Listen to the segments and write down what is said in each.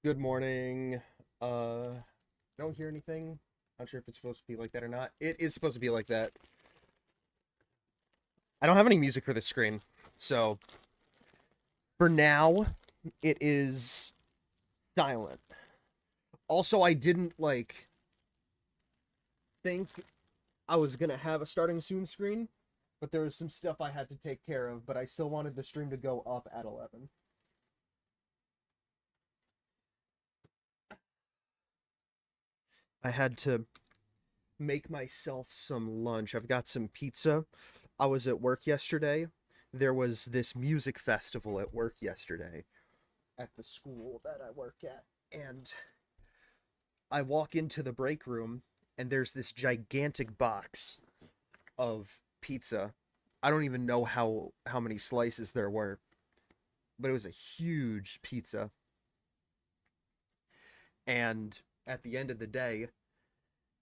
Good morning. I don't hear anything. Not sure if it's supposed to be like that or not. It is supposed to be like that. I don't have any music for this screen. So, for now, it is silent. Also, I didn't think I was going to have a starting soon screen, but there was some stuff I had to take care of, but I still wanted the stream to go up at 11. I had to make myself some lunch. I've got some pizza. I was at work yesterday. There was this music festival at work yesterday at the school that I work at. And I walk into the break room and there's this gigantic box of pizza. I don't even know how many slices there were, but it was a huge pizza. And at the end of the day,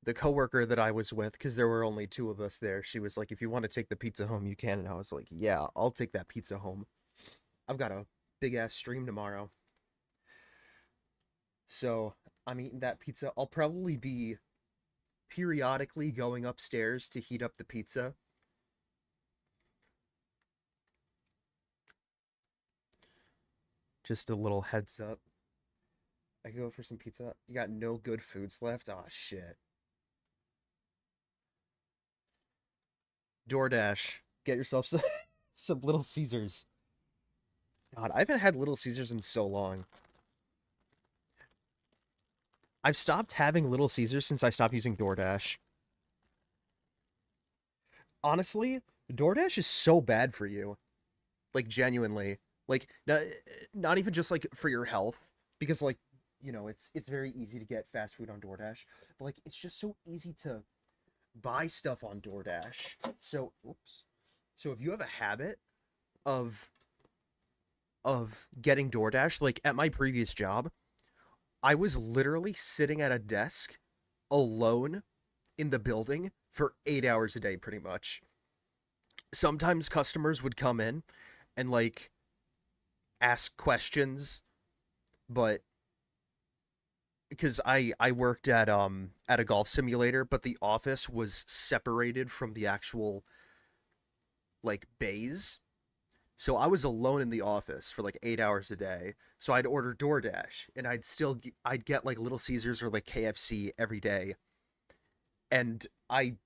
the coworker that I was with, because there were only two of us there, she was like, "If you want to take the pizza home, you can." And I was like, "Yeah, I'll take that pizza home. I've got a big ass stream tomorrow." So I'm eating that pizza. I'll probably be periodically going upstairs to heat up the pizza. Just a little heads up. I go for some pizza. You got no good foods left? Oh shit. DoorDash. Get yourself some Little Caesars. God, I haven't had Little Caesars in so long. I've stopped having Little Caesars since I stopped using DoorDash. Honestly, DoorDash is so bad for you. Like genuinely. Like not even just like for your health because it's very easy to get fast food on DoorDash, but like it's just so easy to buy stuff on DoorDash. So, oops. So if you have a habit of getting DoorDash, like at my previous job, I was literally sitting at a desk alone in the building for 8 hours a day pretty much. Sometimes customers would come in and like ask questions, but because I worked at a golf simulator, but the office was separated from the actual like bays. So I was alone in the office for like 8 hours a day. So I'd order DoorDash, and I'd get like Little Caesars or like KFC every day, and I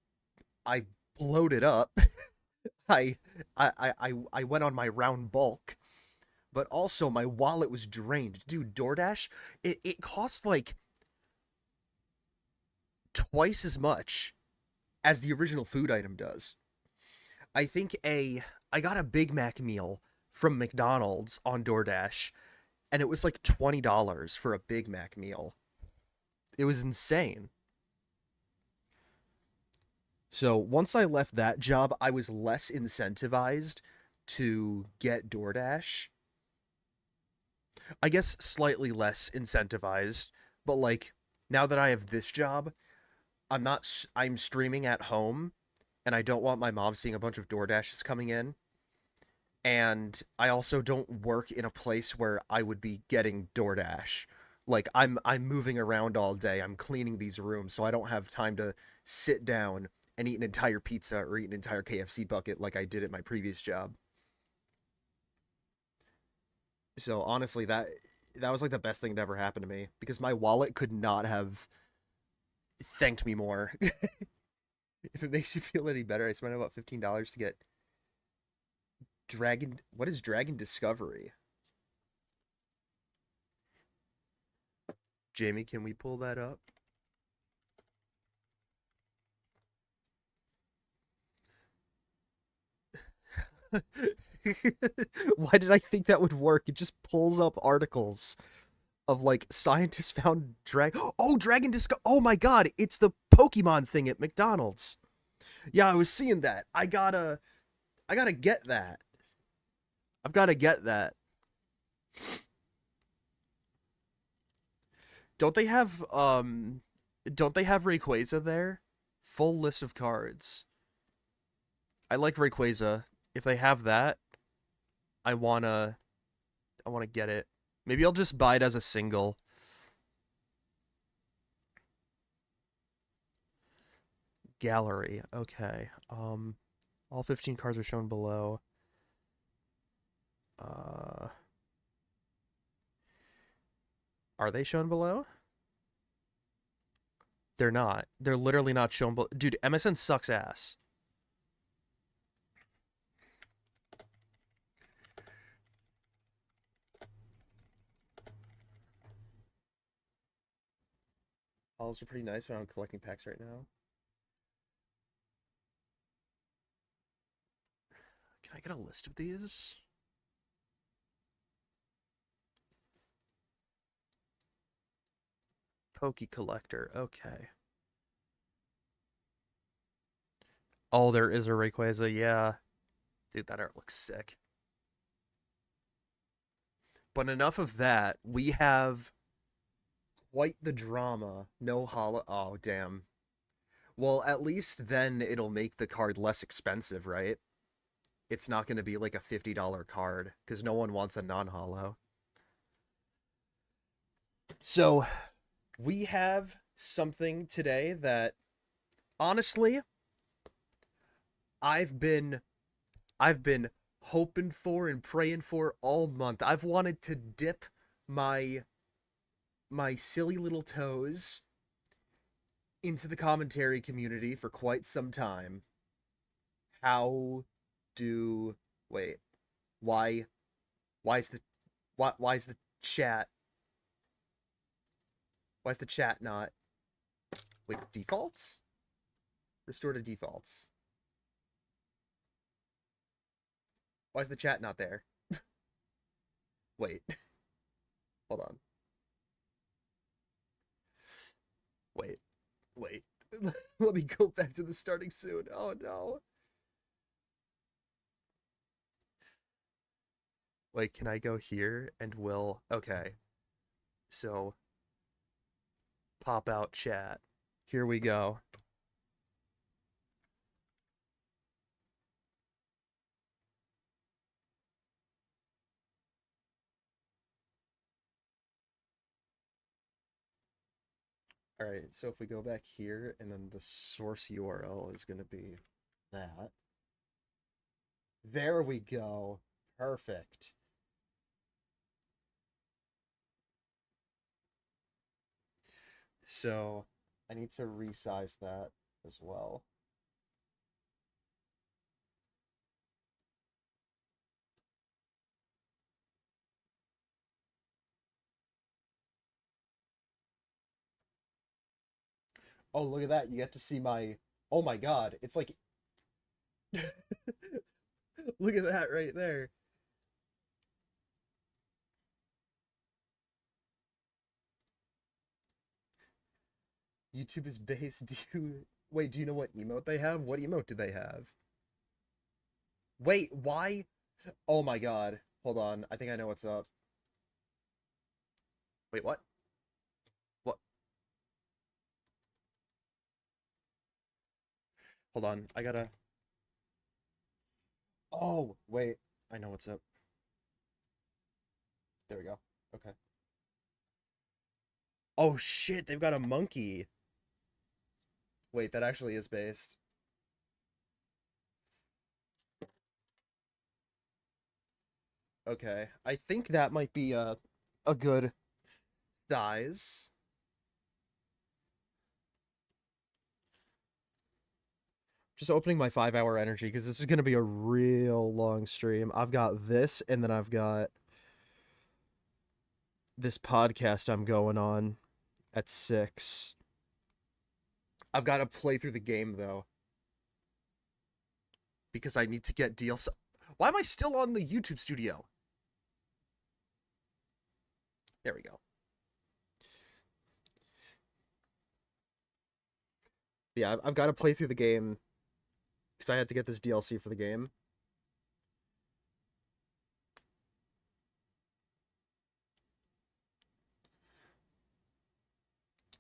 bloated up. I I went on my round bulk, but also my wallet was drained. Dude, DoorDash, it cost like twice as much as the original food item does. I think a I got a Big Mac meal from McDonald's on DoorDash, and it was like $20 for a Big Mac meal. It was insane. So once I left that job, I was less incentivized to get DoorDash. I guess slightly less incentivized, but like now that I have this job, I'm streaming at home and I don't want my mom seeing a bunch of DoorDashes coming in. And I also don't work in a place where I would be getting DoorDash. Like I'm moving around all day. I'm cleaning these rooms, so I don't have time to sit down and eat an entire pizza or eat an entire KFC bucket like I did at my previous job. So honestly, that was like the best thing to ever happen to me because my wallet could not have thanked me more. If it makes you feel any better, I spent about $15 to get Dragon. What is Dragon Discovery? Jamie, can we pull that up? Why did I think that would work? It just pulls up articles of like scientists found Dragon Disco. Oh my god, it's the Pokemon thing at McDonald's. Yeah, I was seeing that. I gotta get that. I've gotta get that. Don't they have don't they have Rayquaza there? Full list of cards. I like Rayquaza. If they have that, I wanna get it. Maybe I'll just buy it as a single. Gallery. Okay. All 15 cards are shown below. Uh, are they shown below? They're not. They're literally not shown below. Dude, MSN sucks ass. Halls are pretty nice, but I'm collecting packs right now. Can I get a list of these? Pokey Collector. Okay. Oh, there is a Rayquaza. Yeah. Dude, that art looks sick. But enough of that. We have quite the drama. No holo. Oh, damn. Well, at least then it'll make the card less expensive, right? It's not going to be like a $50 card because no one wants a non-holo. So we have something today that honestly I've been I've been hoping for and praying for all month. I've wanted to dip my silly little toes into the commentary community for quite some time. How do wait, why why is the why is the chat why is the chat not wait, defaults? Restore to defaults. Why is the chat not there? Wait. Hold on. Wait. Wait. Let me go back to the starting soon. Oh no. Wait, can I go here and will okay. So pop out chat. Here we go. All right, so if we go back here and then the source URL is going to be that. There we go. Perfect. So I need to resize that as well. Oh, look at that. You get to see my. Oh my god. It's like. Look at that right there. YouTube is based. Do you. Wait, do you know what emote they have? What emote do they have? Wait, why? Oh my god. Hold on. I think I know what's up. Wait, what? What? Hold on. I gotta. Oh, wait. I know what's up. There we go. Okay. Oh shit, they've got a monkey. Wait, that actually is based. Okay. I think that might be a good size. Just opening my 5 hour energy because this is going to be a real long stream. I've got this, and then I've got this podcast I'm going on at 6. I've got to play through the game, though, because I need to get DLC. Why am I still on the YouTube studio? There we go. Yeah, I've got to play through the game because I had to get this DLC for the game.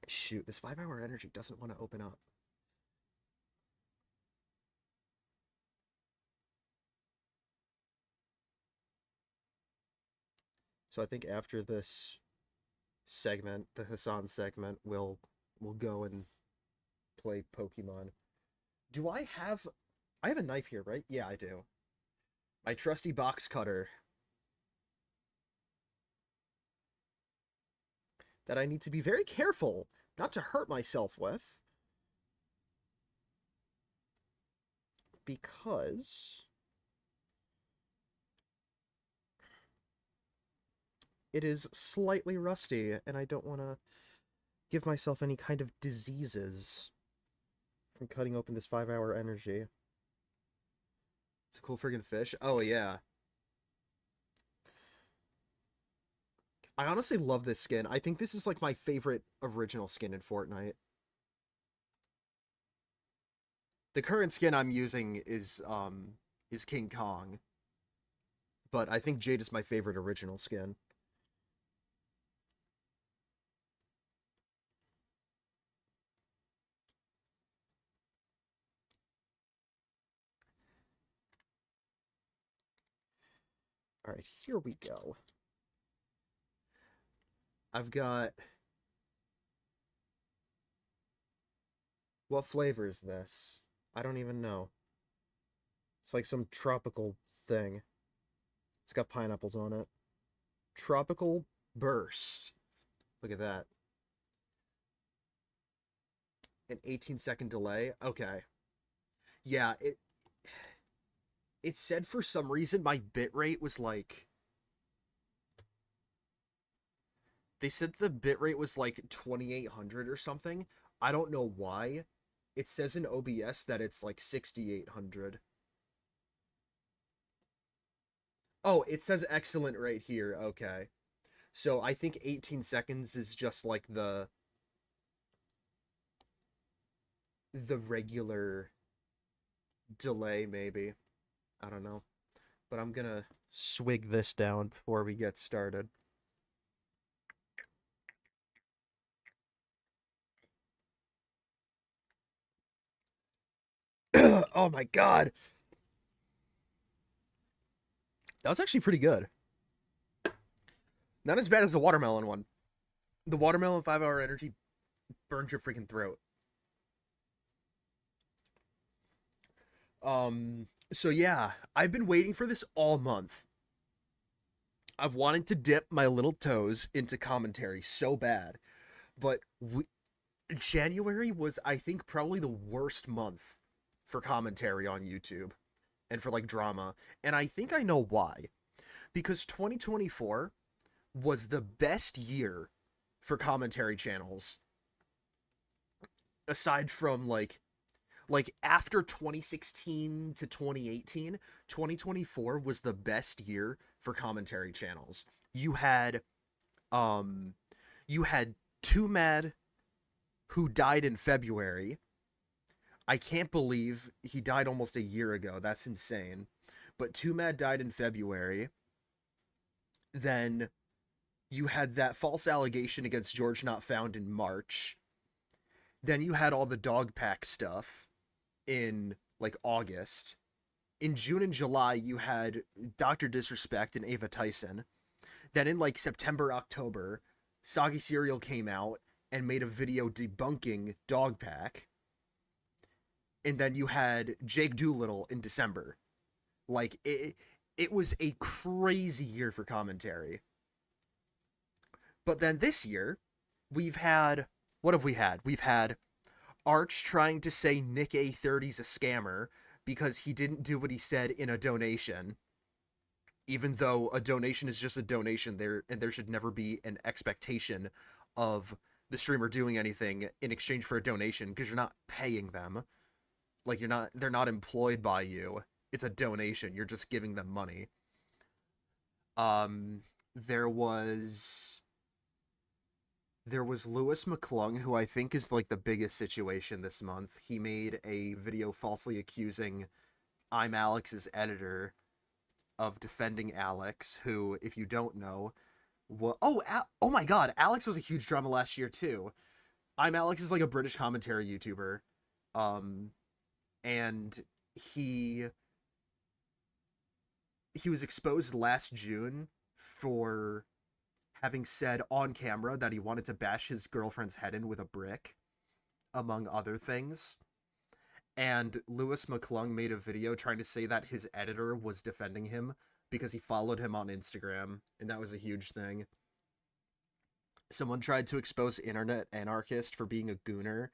Shoot, this 5 hour energy doesn't want to open up. So I think after this segment, the Hasan segment, we'll go and play Pokemon. Do I have... I have a knife here, right? Yeah, I do. My trusty box cutter that I need to be very careful not to hurt myself with because it is slightly rusty and I don't want to give myself any kind of diseases from cutting open this 5-hour energy. It's a cool friggin' fish. Oh, yeah. I honestly love this skin. I think this is like my favorite original skin in Fortnite. The current skin I'm using is King Kong, but I think Jade is my favorite original skin. All right, here we go. I've got... What flavor is this? I don't even know. It's like some tropical thing. It's got pineapples on it. Tropical Burst. Look at that. An 18-second delay. Okay. Yeah, it said for some reason my bitrate was like... They said the bitrate was like 2800 or something. I don't know why. It says in OBS that it's like 6800. Oh, it says excellent right here. Okay. So I think 18 seconds is just like the regular delay maybe. I don't know. But I'm gonna swig this down before we get started. Oh my god. That was actually pretty good. Not as bad as the watermelon one. The watermelon 5-hour energy burns your freaking throat. So yeah, I've been waiting for this all month. I've wanted to dip my little toes into commentary so bad, but January was, I think, probably the worst month for commentary on YouTube and for like drama. And I think I know why. Because 2024 was the best year for commentary channels aside from like after 2016 to 2018, 2024 was the best year for commentary channels. You had um you had Too Mad, who died in February. I can't believe he died almost a year ago. That's insane. But Too Mad died in February. Then you had that false allegation against George Not Found in March. Then you had all the dog pack stuff in like August. In June and July, you had Dr. Disrespect and Ava Tyson. Then in like September, October, Soggy Cereal came out and made a video debunking Dogpack. And then you had Jake Doolittle in December. Like it was a crazy year for commentary. But then this year, we've had what have we had? We've had Arch trying to say Nick A30's a scammer because he didn't do what he said in a donation, even though a donation is just a donation there, and there should never be an expectation of the streamer doing anything in exchange for a donation because you're not paying them. Like they're not employed by you. It's a donation. You're just giving them money. Um there was Lewis McClung, who I think is like the biggest situation this month. He made a video falsely accusing I'm Alex's editor of defending Alex, who, if you don't know, oh my god, Alex was a huge drama last year too. I'm Alex is like a British commentary YouTuber, um, and he he was exposed last June for having said on camera that he wanted to bash his girlfriend's head in with a brick, among other things. and Lewis McClung made a video trying to say that his editor was defending him because he followed him on Instagram, and that was a huge thing. Someone tried to expose internet anarchist for being a gooner.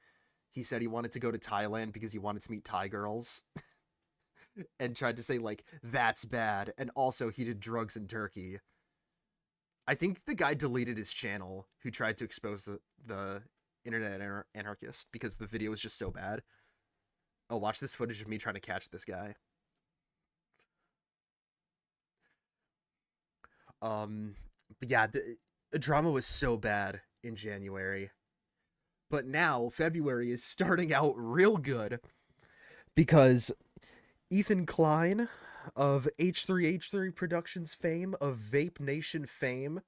He said he wanted to go to Thailand because he wanted to meet Thai girls, and tried to say like that's bad, and also he did drugs in Turkey. I think the guy deleted his channel who tried to expose the internet anarchist because the video was just so bad. Oh, watch this footage of me trying to catch this guy. Um, but yeah, the drama was so bad in January, but now February is starting out real good because Ethan Klein of H3H3 Productions fame, of Vape Nation fame,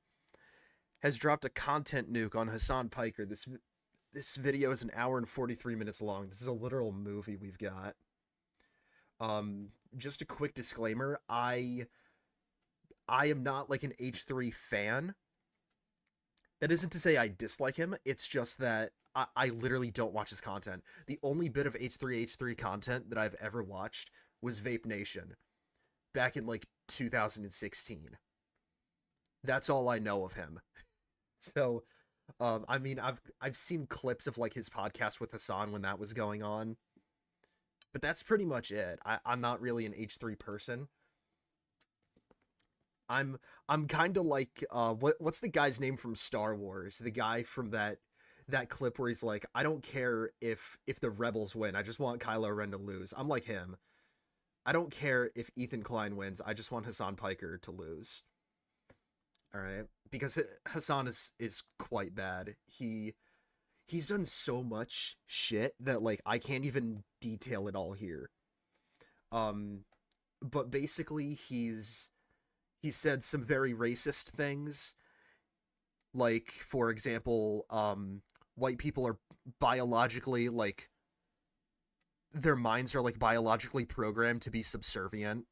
has dropped a content nuke on Hasan Piker. This video is an hour and 43 minutes long. This is a literal movie we've got. Just a quick disclaimer, I am not like an H3 fan. That isn't to say I dislike him, it's just that I literally don't watch his content. The only bit of H3H3 content that I've ever watched was Vape Nation back in like 2016. That's all I know of him. So, I mean, I've seen clips of like his podcast with Hasan when that was going on, but that's pretty much it. I'm not really an H3 person. I'm kind of like what's the guy's name from Star Wars? The guy from that clip where he's like, I don't care if the rebels win. I just want Kylo Ren to lose. I'm like him. I don't care if Ethan Klein wins. I just want Hasan Piker to lose. All right, because Hasan is quite bad. He's done so much shit that like I can't even detail it all here. Um, but basically he said some very racist things, like for example, white people are biologically like their minds are like biologically programmed to be subservient.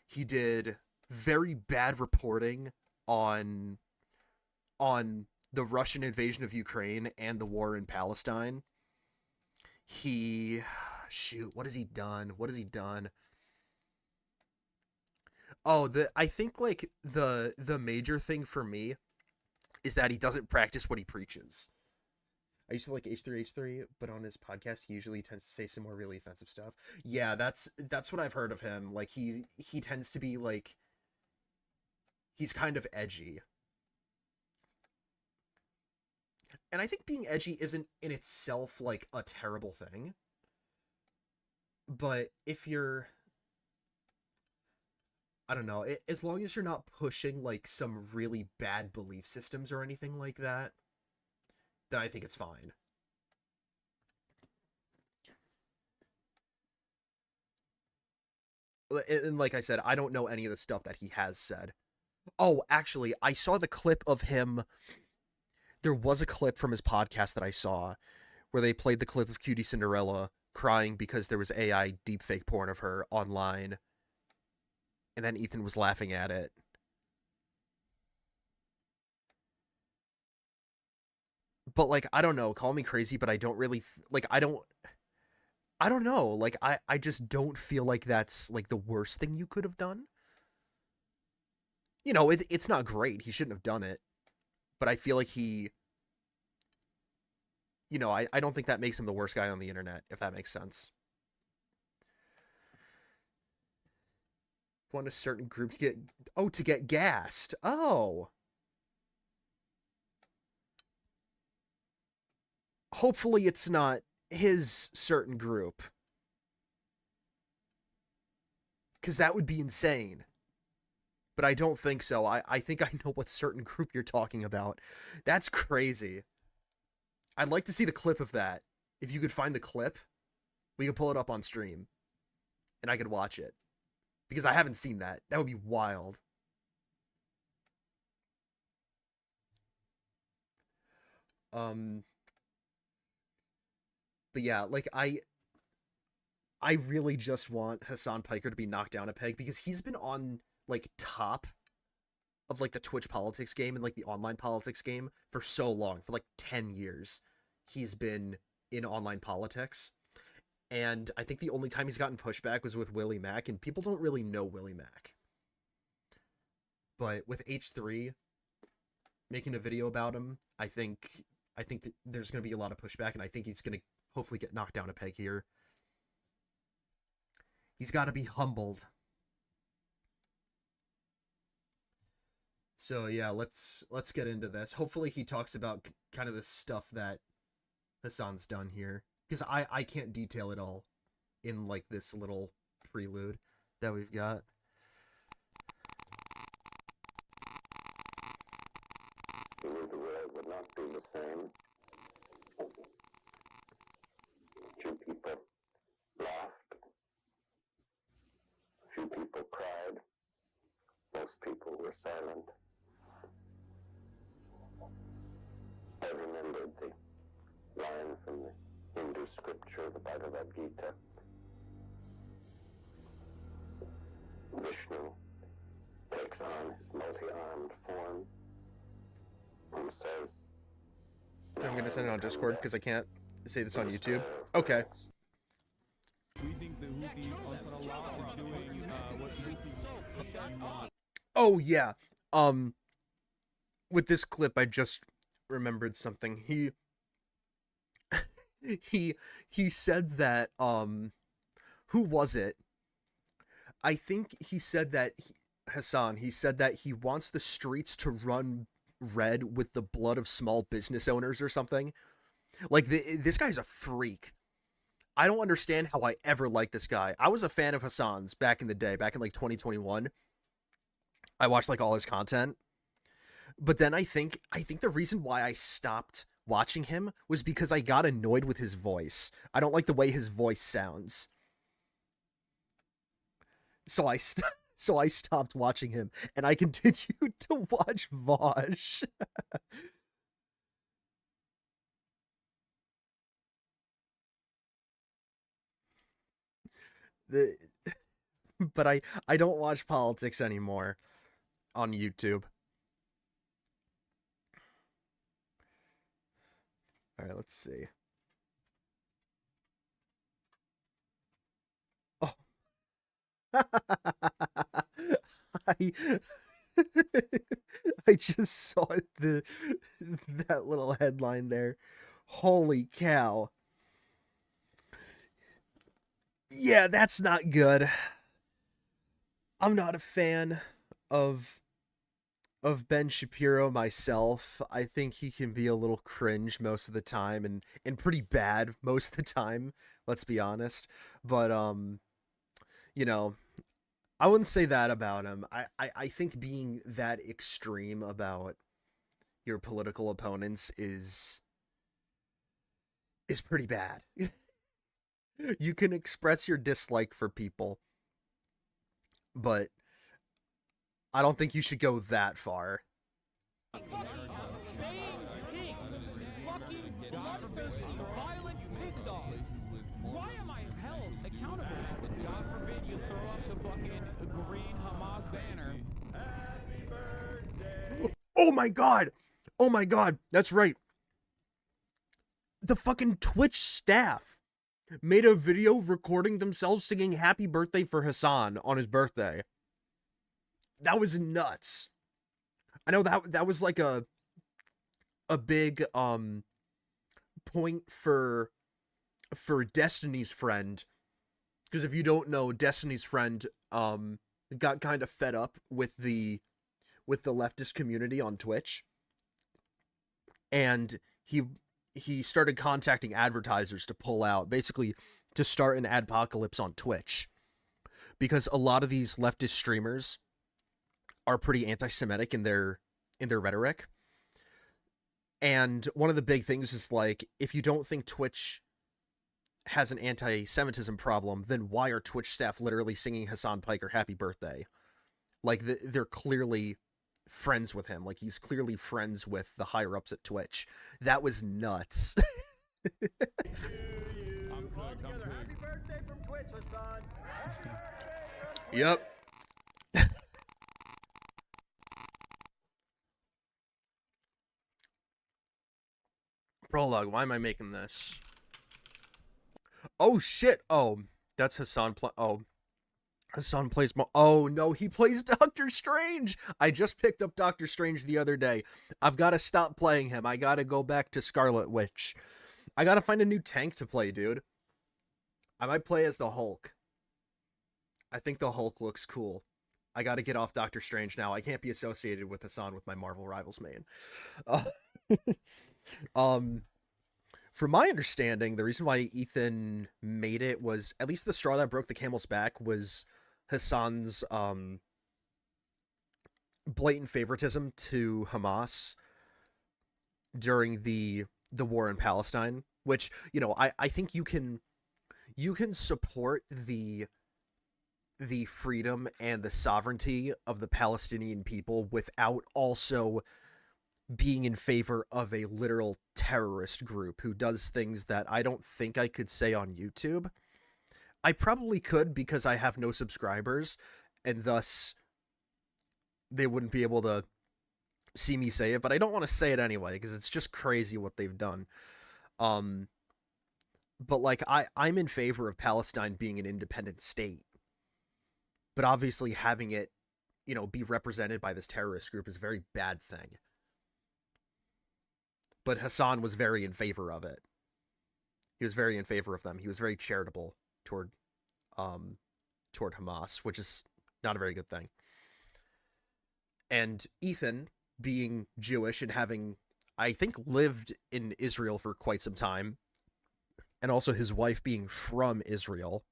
He did very bad reporting on on the Russian invasion of Ukraine and the war in Palestine. He shoot, what has he done? What has he done? Oh, the I think like the major thing for me is that he doesn't practice what he preaches. I used to like H3H3, but on his podcast he usually tends to say some more really offensive stuff. Yeah, that's what I've heard of him. Like he tends to be like he's kind of edgy. And I think being edgy isn't in itself like a terrible thing, but if you're I don't know, as long as you're not pushing like some really bad belief systems or anything like that, then I think it's fine. And like I said, I don't know any of the stuff that he has said. Oh, actually, I saw the clip of him. There was a clip from his podcast that I saw where they played the clip of Cutie Cinderella crying because there was AI deepfake porn of her online, and then Ethan was laughing at it. But like, I don't know, call me crazy, but I don't really like I don't know, like I just don't feel like that's like the worst thing you could have done. You know, it's not great. He shouldn't have done it, but I feel like I don't think that makes him the worst guy on the internet, if that makes sense. Want a certain group to get gassed. Oh. Hopefully it's not his certain group, because that would be insane. But I don't think so. I think I know what certain group you're talking about. That's crazy. I'd like to see the clip of that. If you could find the clip, we could pull it up on stream and I could watch it. Because I haven't seen that. That would be wild. Um but yeah, like I really just want Hasan Piker to be knocked down a peg because he's been on like top of like the Twitch politics game and like the online politics game for so long, for like 10 years. He's been in online politics. And I think the only time he's gotten pushback was with Willie Mack, and people don't really know Willie Mack. But with H3 making a video about him, I think that there's going to be a lot of pushback, and I think he's going to hopefully get knocked down a peg here. He's got to be humbled. So yeah, let's get into this. Hopefully he talks about kind of the stuff that Hasan's done here, because I can't detail it all in like this little prelude that we've got. We knew the world would not be the same. Few people laughed. Few people cried. Most people were silent. I remembered the line from the Hindu scripture, the Bhagavad Gita. Vishnu takes on his multi-armed form and says, I'm going to send it on Discord because I can't say this on YouTube. Okay. We think the Houthis Ansar Allah is doing what Houthis. Oh yeah. With this clip I just remembered something. He said that who was it? I think he said that Hasan, he said that he wants the streets to run red with the blood of small business owners or something. Like this guy's a freak. I don't understand how I ever liked this guy. I was a fan of Hasan's back in the day, back in like 2021. I watched like all his content. But then I think the reason why I stopped watching him was because I got annoyed with his voice. I don't like the way his voice sounds. So I stopped watching him, and I continued to watch Vosh. But I don't watch politics anymore on YouTube. All right, let's see. Oh. I I just saw that little headline there. Holy cow. Yeah, that's not good. I'm not a fan of Ben Shapiro myself. I think he can be a little cringe most of the time and pretty bad most of the time, let's be honest. But you know, I wouldn't say that about him. I think being that extreme about your political opponents is pretty bad. You can express your dislike for people, but I don't think you should go that far. Why am I held accountable? God forbid you throw up the fucking green Hamas banner. Happy birthday. Oh my god! Oh my god, that's right. The fucking Twitch staff made a video recording themselves singing happy birthday for Hasan on his birthday. That was nuts. I know that was like a big point for Destiny's Friend, because if you don't know, Destiny's Friend got kind of fed up with the leftist community on Twitch, and he started contacting advertisers to pull out, basically to start an adpocalypse on Twitch, because a lot of these leftist streamers are pretty anti-Semitic in their rhetoric. And one of the big things is like, if you don't think Twitch has an anti-Semitism problem, then why are Twitch staff literally singing Hasan Piker happy birthday? Like, they're clearly friends with him. Like, he's clearly friends with the higher ups at Twitch. That was nuts. I'm good. Happy birthday from Twitch, Hasan. Yep. Prologue, why am I making this? Oh shit. Oh, that's Hasan. Oh, Hasan plays. Oh no, he plays Doctor Strange. I just picked up Doctor Strange the other day. I've got to stop playing him. I got to go back to Scarlet Witch. I got to find a new tank to play, dude. I might play as the Hulk. I think the Hulk looks cool. I got to get off Doctor Strange now. I can't be associated with Hasan with my Marvel Rivals main. Uh, um, from my understanding, the reason why Ethan made it was, at least the straw that broke the camel's back, was Hasan's blatant favoritism to Hamas during the war in Palestine, which, you know, I think you can support the freedom and the sovereignty of the Palestinian people without also being in favor of a literal terrorist group who does things that I don't think I could say on YouTube. I probably could because I have no subscribers, and thus they wouldn't be able to see me say it, but I don't want to say it anyway because it's just crazy what they've done. But like I'm in favor of Palestine being an independent state. But obviously having it, you know, be represented by this terrorist group is a very bad thing. But Hasan was very in favor of it. He was very in favor of them. He was very charitable toward Hamas, which is not a very good thing. And Ethan, being Jewish and having, I think, lived in Israel for quite some time, and also his wife being from Israel,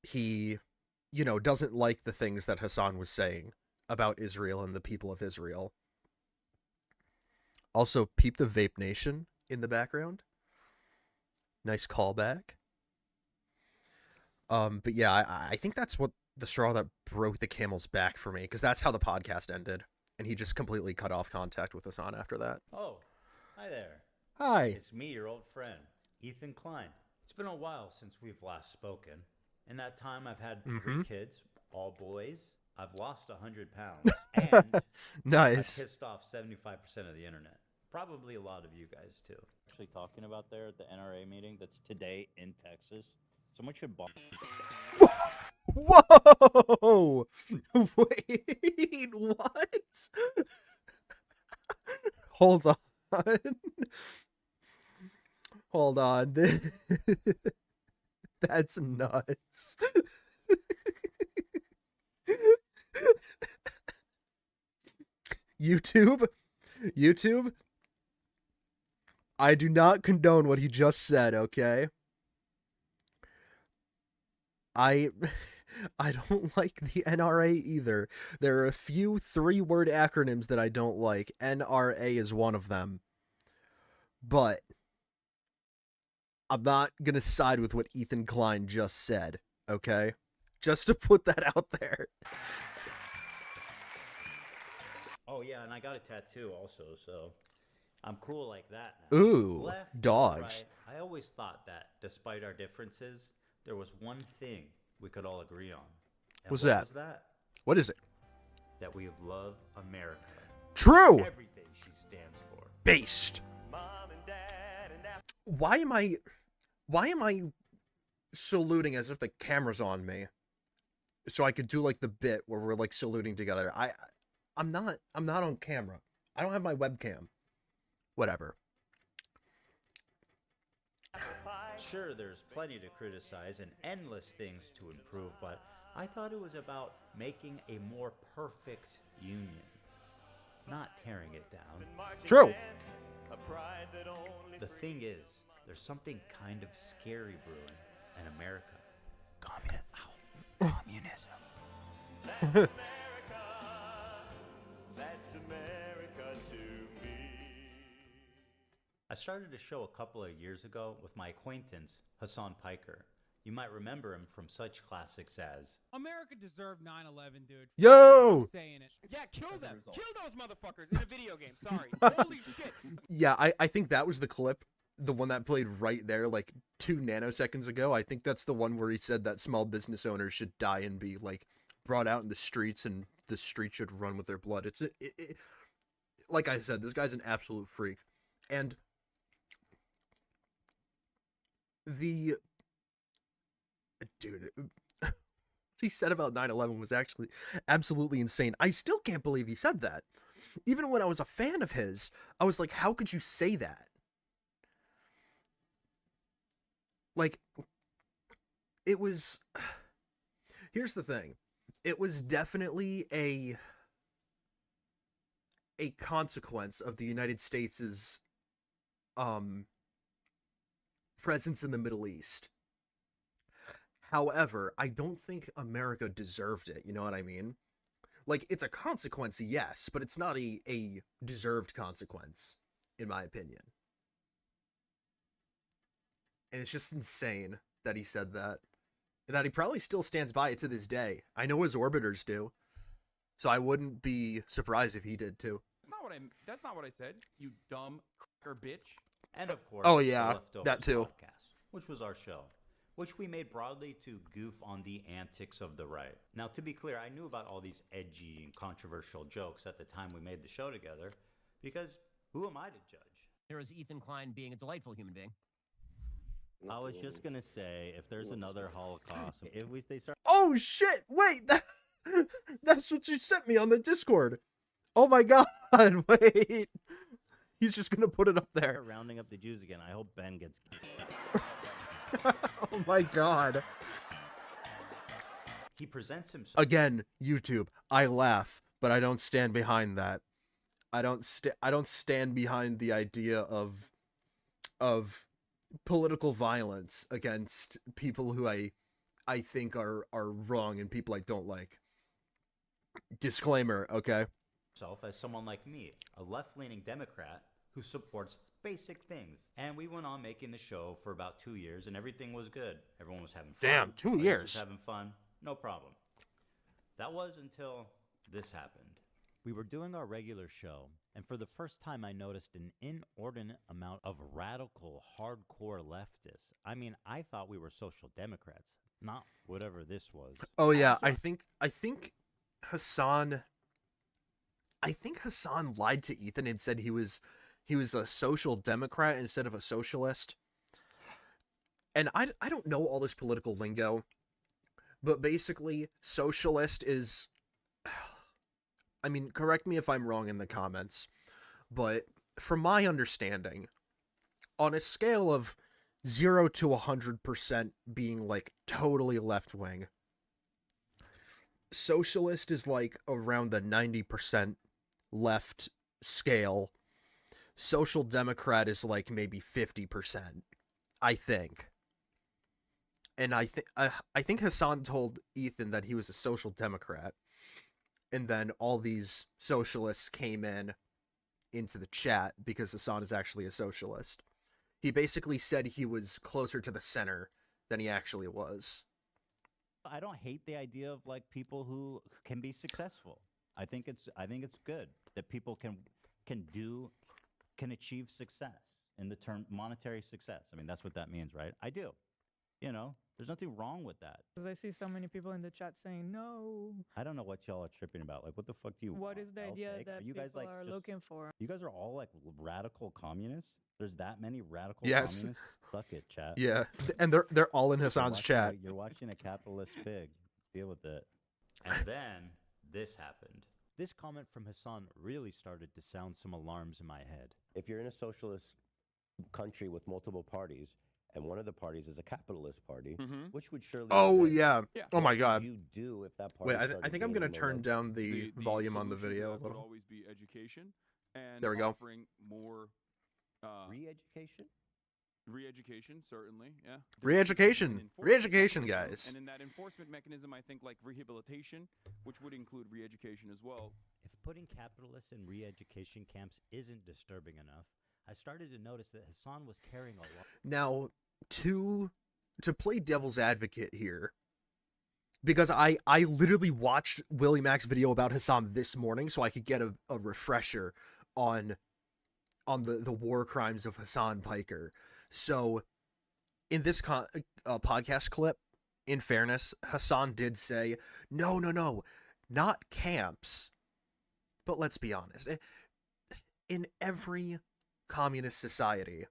he, you know, doesn't like the things that Hasan was saying about Israel and the people of Israel. Also, peep the Vape Nation in the background. Nice callback. But yeah, I think that's what the straw that broke the camel's back for me, because that's how the podcast ended, and he just completely cut off contact with Hasan after that. Oh, hi there. Hi. It's me, your old friend, Ethan Klein. It's been a while since we've last spoken. In that time, I've had 3 kids, all boys. I've lost 100 pounds, and Nice. I've pissed off 75% of the internet. Probably a lot of you guys, too. Actually talking about there at the NRA meeting that's today in Texas. Someone should bomb. Whoa! Wait, what? Hold on. Hold on. That's nuts. YouTube? I do not condone what he just said, okay? I don't like the NRA either. There are a few 3-word acronyms that I don't like. NRA is one of them. But I'm not going to side with what Ethan Klein just said, okay? Just to put that out there. Oh, yeah, and I got a tattoo also, so I'm cool like that now. Ooh, Left, dogs. right, I always thought that, despite our differences, there was one thing we could all agree on. And What's what that? was that? What is it? That we love America. True! Everything she stands for. Based. Why am I saluting as if the camera's on me? So I could do like the bit where we're like saluting together. I'm not on camera. I don't have my webcam. Whatever. Sure, there's plenty to criticize and endless things to improve, but I thought it was about making a more perfect union, not tearing it down. True. The thing is, there's something kind of scary brewing in America. Communism. That's America to me. I started a show a couple of years ago with my acquaintance, Hasan Piker. You might remember him from such classics as America deserved 9/11, dude. Yo! I'm saying it. Yeah, kill them. Kill those motherfuckers in a video game. Sorry. Holy shit. Yeah, I think that was the clip. The one that played right there, like 2 nanoseconds ago. I think that's the one where he said that small business owners should die and be, like, brought out in the streets, and the streets should run with their blood. Like I said, this guy's an absolute freak. And The dude, what he said about 9/11 was actually absolutely insane. I still can't believe he said that. Even when I was a fan of his, I was like, how could you say that? Like, it was. Here's the thing. It was definitely a consequence of the United States' presence in the Middle East. However, I don't think America deserved it, you know what I mean? Like, it's a consequence, yes, but it's not a deserved consequence, in my opinion. And it's just insane that he said that. And that he probably still stands by it to this day. I know his orbiters do. So I wouldn't be surprised if he did too. That's not what I said, you dumb cracker bitch. And of course, Oh, the yeah, Leftovers that too. podcast, which was our show, which we made broadly to goof on the antics of the right. Now, to be clear, I knew about all these edgy and controversial jokes at the time we made the show together, because who am I to judge? There is Ethan Klein being a delightful human being. I was just gonna say, if there's another Holocaust, if they start Oh shit! Wait, that's what you sent me on the Discord. Oh my god! Wait, he's just gonna put it up there. rounding up the Jews again, I hope Ben gets. Oh my god! He presents himself. Again, YouTube. I laugh, but I don't stand behind that. I don't stand behind the idea of political violence against people who I think are wrong and people I don't like. Disclaimer, okay? As someone like me, a left-leaning Democrat who supports basic things. And we went on making the show for about 2 years, and everything was good. Everyone was having fun. Damn, 2 Audience years. was having fun. No problem. That was until this happened. We were doing our regular show, and for the first time I noticed an inordinate amount of radical, hardcore leftists. I mean, I thought we were social democrats, not whatever this was. Oh yeah, I think Hasan lied to Ethan and said he was a social democrat instead of a socialist. And I don't know all this political lingo, but basically socialist is, I mean, correct me if I'm wrong in the comments, but from my understanding, on a scale of 0 to 100% being like totally left wing, socialist is like around the 90% left scale. Social democrat is like maybe 50%, I think. And I think Hasan told Ethan that he was a social democrat, and then all these socialists came into the chat because Hasan is actually a socialist. He basically said he was closer to the center than he actually was. I don't hate the idea of like people who can be successful. I think it's good that people can achieve success in the term monetary success. I mean, that's what that means, right? I do. You know, there's nothing wrong with that. Because I see so many people in the chat saying no. I don't know what y'all are tripping about. Like, what the fuck do you What want? is the idea Okay? that Are you people guys like are just- looking for? You guys are all like radical communists? There's that many radical Yes. communists? Suck it, chat. Yeah, and they're all in You're Hasan's watching chat. you're watching a capitalist pig. Deal with it. And then this happened. This comment from Hasan really started to sound some alarms in my head. If you're in a socialist country with multiple parties, and one of the parties is a capitalist party, which would surely... Oh exist, yeah. Yeah. Oh my what god. would you do if that party Wait, I started think I'm gaining gonna turn momentum? down the volume on the solution to video a that would little. always be education and There we go. offering more Re-education? re-education, certainly, yeah. Re-education. And enforcement Re-education, mechanism, guys. And in that enforcement mechanism, I think like rehabilitation, which would include re-education as well. If putting capitalists in re-education camps isn't disturbing enough, I started to notice that Hasan was carrying a lot. Now, to play devil's advocate here, because I literally watched Willie Mac's video about Hasan this morning so I could get a refresher on the war crimes of Hasan Piker. So, in this podcast clip, in fairness, Hasan did say, no, not camps. But let's be honest. In every communist society,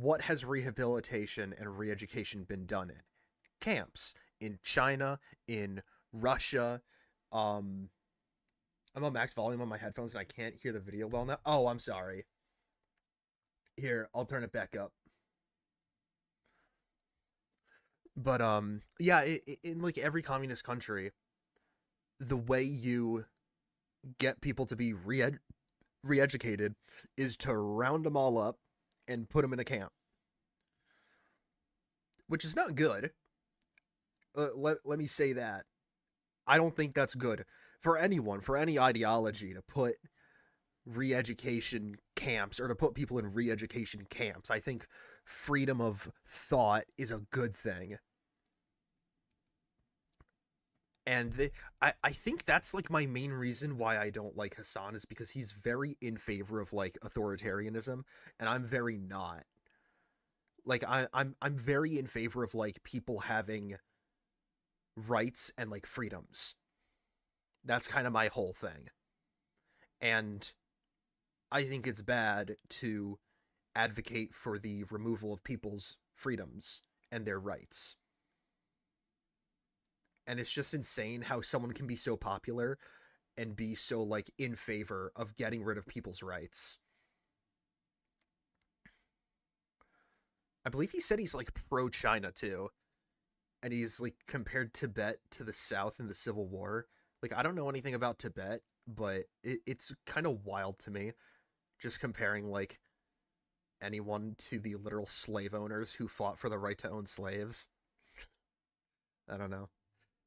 what has rehabilitation and re-education been done in? Camps in China, in Russia. I'm on max volume on my headphones and I can't hear the video well now. Oh, I'm sorry. Here, I'll turn it back up. But yeah, in like every communist country, the way you get people to be re-educated is to round them all up and put them in a camp, which is not good. Let me say that. I don't think that's good for anyone, for any ideology, to put re-education camps or to put people in re-education camps. I think freedom of thought is a good thing. And I think that's like my main reason why I don't like Hasan, is because he's very in favor of like authoritarianism, and I'm very not. Like I'm very in favor of like people having rights and like freedoms. That's kind of my whole thing. And I think it's bad to advocate for the removal of people's freedoms and their rights. And it's just insane how someone can be so popular and be so like in favor of getting rid of people's rights. I believe he said he's like pro-China too. And he's like compared Tibet to the South in the Civil War. Like, I don't know anything about Tibet, but it's kind of wild to me, just comparing like anyone to the literal slave owners who fought for the right to own slaves. I don't know.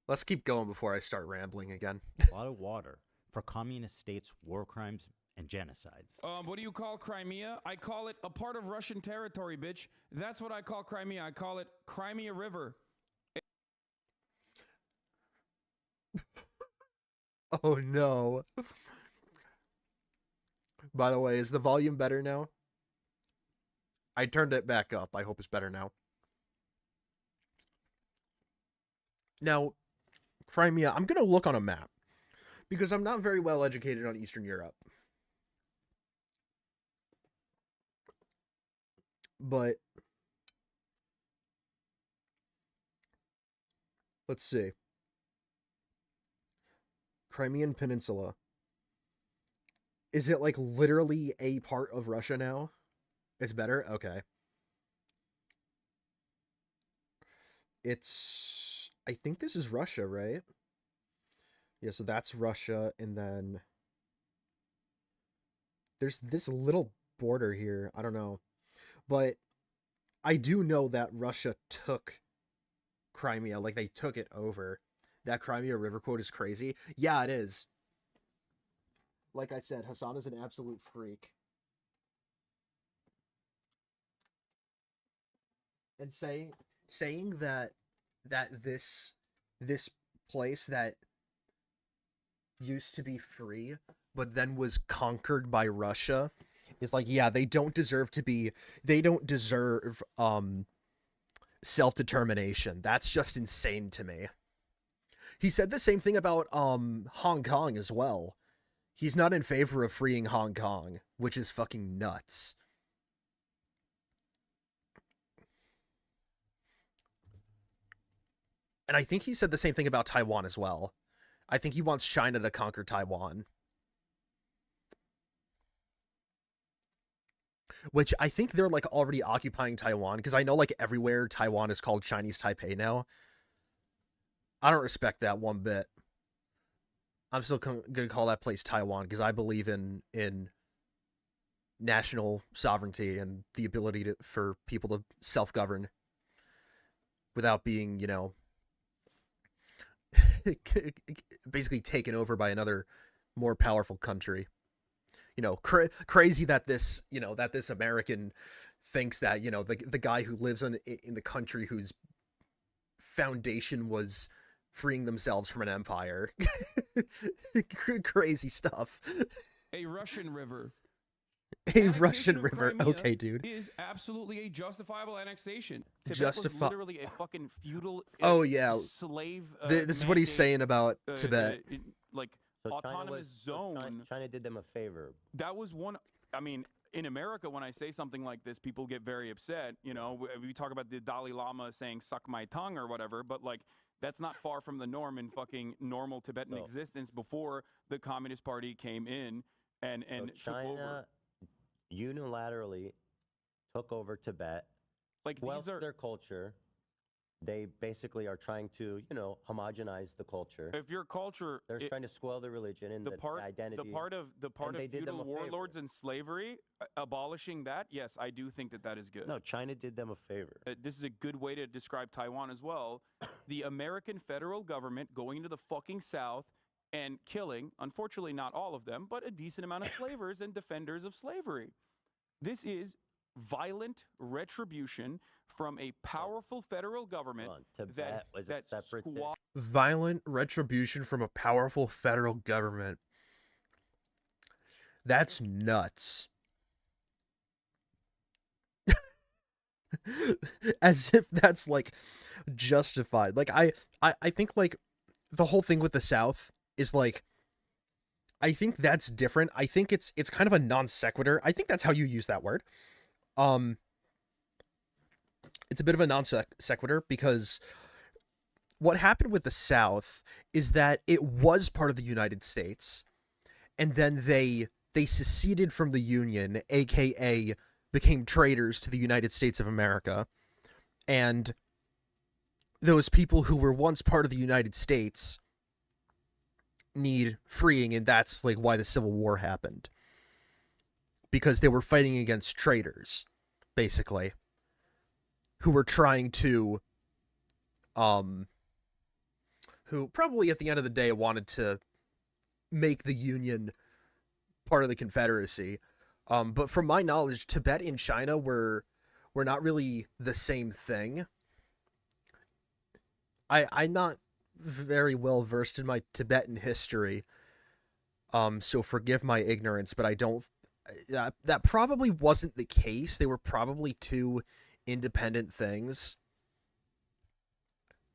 Let's keep going before I start rambling again. A lot of water for communist states' war crimes and genocides. What do you call Crimea? I call it a part of Russian territory, bitch. That's what I call Crimea. I call it Crimea River. Oh no. By the way, is the volume better now? I turned it back up. I hope it's better now. Now, Crimea, I'm going to look on a map because I'm not very well educated on Eastern Europe. But let's see. Crimean Peninsula. Is it like literally a part of Russia now? It's better? Okay. It's... I think this is Russia, right? Yeah, so that's Russia, and then... There's this little border here. I don't know. But I do know that Russia took Crimea. Like, they took it over. That Crimea River quote is crazy. Yeah, it is. Like I said, Hasan is an absolute freak. And saying that this place that used to be free but then was conquered by Russia is like, yeah, they don't deserve self-determination. That's just insane to me. He said the same thing about Hong Kong as well. He's not in favor of freeing Hong Kong, which is fucking nuts. And I think he said the same thing about Taiwan as well. I think he wants China to conquer Taiwan. Which I think they're like already occupying Taiwan, because I know like everywhere Taiwan is called Chinese Taipei now. I don't respect that one bit. I'm still gonna call that place Taiwan because I believe in national sovereignty and the ability for people to self-govern without being, you know, basically taken over by another more powerful country. You know, crazy that this, you know, that this American thinks that, you know, the guy who lives in the country whose foundation was freeing themselves from an empire. Crazy stuff. A Russian river. A Russian Annexation of river. Crimea Okay, dude. Is absolutely a justifiable annexation. Tibet was literally a fucking feudal Oh yeah. slave. This is what he's saying about Tibet. Like So autonomous zone. China did them a favor. That was one. I mean, in America, when I say something like this, people get very upset. You know, we talk about the Dalai Lama saying "suck my tongue" or whatever, but like that's not far from the norm in fucking normal Tibetan So- existence before the Communist Party came in and So took over. China unilaterally took over Tibet, Like squelched these are. their culture. They basically are trying to, homogenize the culture. If your culture, They're trying to spoil the religion and the the part, identity. the part of they did them feudal a favor. warlords and slavery, abolishing that, yes, I do think that is good. No, China did them a favor. This is a good way to describe Taiwan as well. The American federal government going into the fucking South and killing, unfortunately not all of them, but a decent amount of slavers and defenders of slavery. This is violent retribution from a powerful federal government Hold on, Tibet was a that separate thing. Violent retribution from a powerful federal government. That's nuts. As if that's like justified. Like I think like the whole thing with the South is like, I think that's different. I think it's kind of a non sequitur. I think that's how you use that word. It's a bit of a non sequitur because what happened with the South is that it was part of the United States, and then they seceded from the Union, aka became traitors to the United States of America, and those people who were once part of the United States need freeing, and that's like why the Civil War happened, because they were fighting against traitors, basically, who were trying to who probably at the end of the day wanted to make the Union part of the Confederacy. But from my knowledge, Tibet and China were not really the same thing. I'm not very well versed in my Tibetan history, so forgive my ignorance, but I don't. That probably wasn't the case. They were probably two independent things.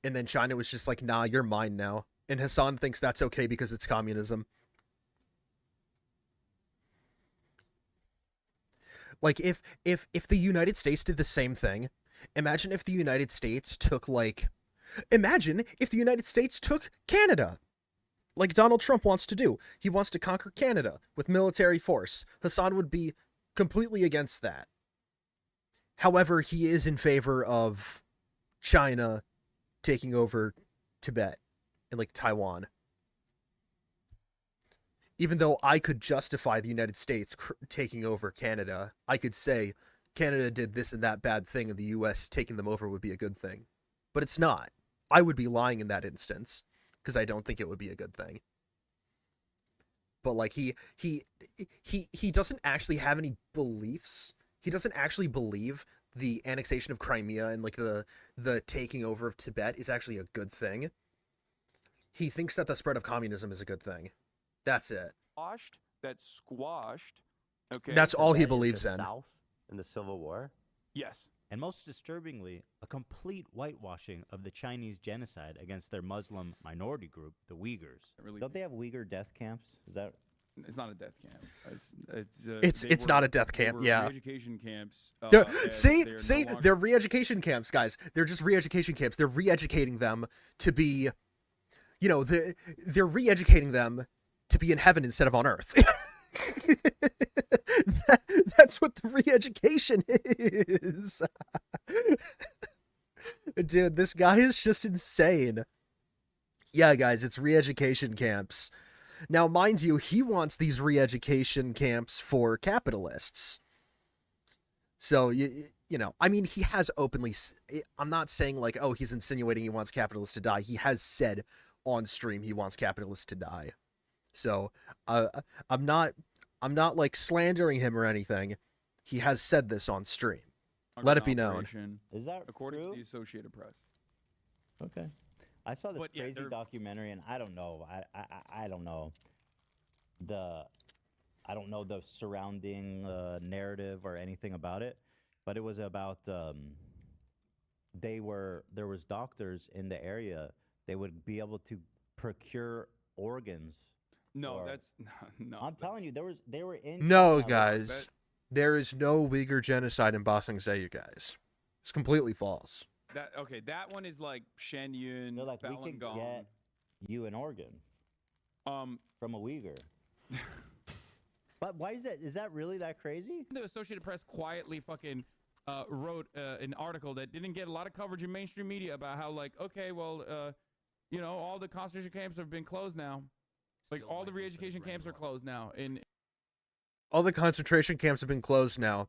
And then China was just like, nah, you're mine now. And Hasan thinks that's okay because it's communism. Like, if the United States did the same thing, imagine if the United States took, like... Imagine if the United States took Canada, like Donald Trump wants to do. He wants to conquer Canada with military force. Hasan would be completely against that. However, he is in favor of China taking over Tibet and like Taiwan. Even though I could justify the United States taking over Canada, I could say Canada did this and that bad thing and the US taking them over would be a good thing. But it's not. I would be lying in that instance because I don't think it would be a good thing. But like he doesn't actually have any beliefs. He doesn't actually believe the annexation of Crimea and like the taking over of Tibet is actually a good thing. He thinks that the spread of communism is a good thing. That's it. Squashed. Okay. That's all he Tibet is believes the in. South in the Civil War. Yes. And most disturbingly, a complete whitewashing of the Chinese genocide against their Muslim minority group, the Uyghurs. Don't they have Uyghur death camps? Is that? It's not a death camp. It's not a death camp. Yeah. Re-education camps. See, no longer... they're re-education camps, guys. They're just re-education camps. They're re-educating them to be, they're re-educating them to be in heaven instead of on earth. That's what the re-education is. Dude, this guy is just insane. Yeah, guys, it's re-education camps. Now, mind you, he wants these re-education camps for capitalists. So, I mean, he has openly... I'm not saying, like, oh, he's insinuating he wants capitalists to die. He has said on stream he wants capitalists to die. So, I'm not, like, slandering him or anything. He has said this on stream. Let it be known. Is that according true? to the Associated Press? Okay. I saw this But, yeah, crazy documentary, and I don't know. I don't know the surrounding narrative or anything about it, but it was about there was doctors in the area. They would be able to procure organs. No, that's no. I'm telling you, they were in. No, China, guys. There is no Uyghur genocide in Bosnia, you guys. It's completely false. That one is like Shenyun, They're like, we Falun could Gong. get you an organ from a Uyghur. But why is that? Is that really that crazy? The Associated Press quietly fucking wrote an article that didn't get a lot of coverage in mainstream media about how, like, okay, well, you know, all the concentration camps have been closed now. Like, all the re-education camps are closed now. All the concentration camps have been closed now.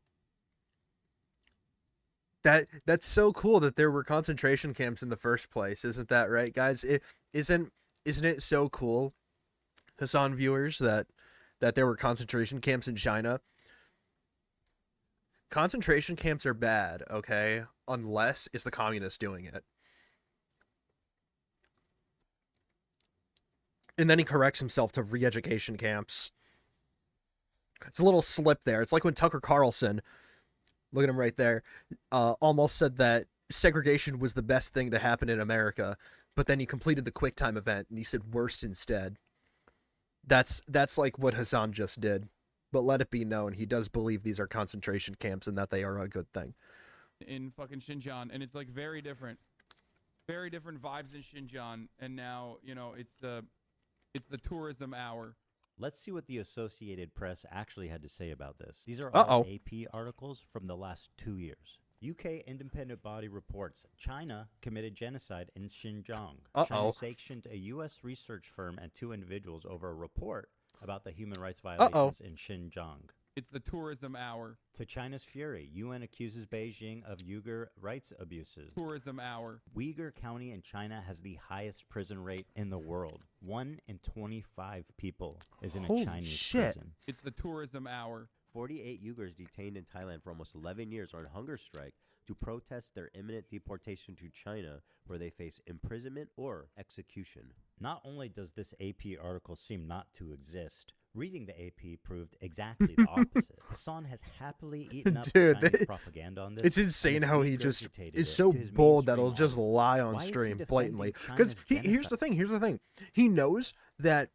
That's so cool that there were concentration camps in the first place, isn't that right, guys? Isn't it so cool, Hasan viewers, that there were concentration camps in China? Concentration camps are bad, okay? Unless it's the communists doing it. And then he corrects himself to re-education camps. It's a little slip there. It's like when Tucker Carlson, look at him right there, almost said that segregation was the best thing to happen in America, but then he completed the QuickTime event and he said worst instead. That's like what Hasan just did. But let it be known, he does believe these are concentration camps and that they are a good thing. In fucking Xinjiang, and it's like very different vibes in Xinjiang, and now, you know, it's the tourism hour. Let's see what the Associated Press actually had to say about this. These are all AP articles from the last 2 years. UK independent body reports China committed genocide in Xinjiang. China sanctioned a U.S. research firm and 2 individuals over a report about the human rights violations in Xinjiang. It's the tourism hour. To China's fury, UN accuses Beijing of Uyghur rights abuses. Tourism hour. Uyghur County in China has the highest prison rate in the world. 1 in 25 people is in a Chinese prison. It's the tourism hour. 48 Uyghurs detained in Thailand for almost 11 years are on hunger strike to protest their imminent deportation to China, where they face imprisonment or execution. Not only does this AP article seem not to exist, reading the AP proved exactly the opposite. Hasan has happily eaten up Chinese propaganda on this. It's insane how he just is so bold that he'll just lie on stream blatantly. Because here's the thing. He knows that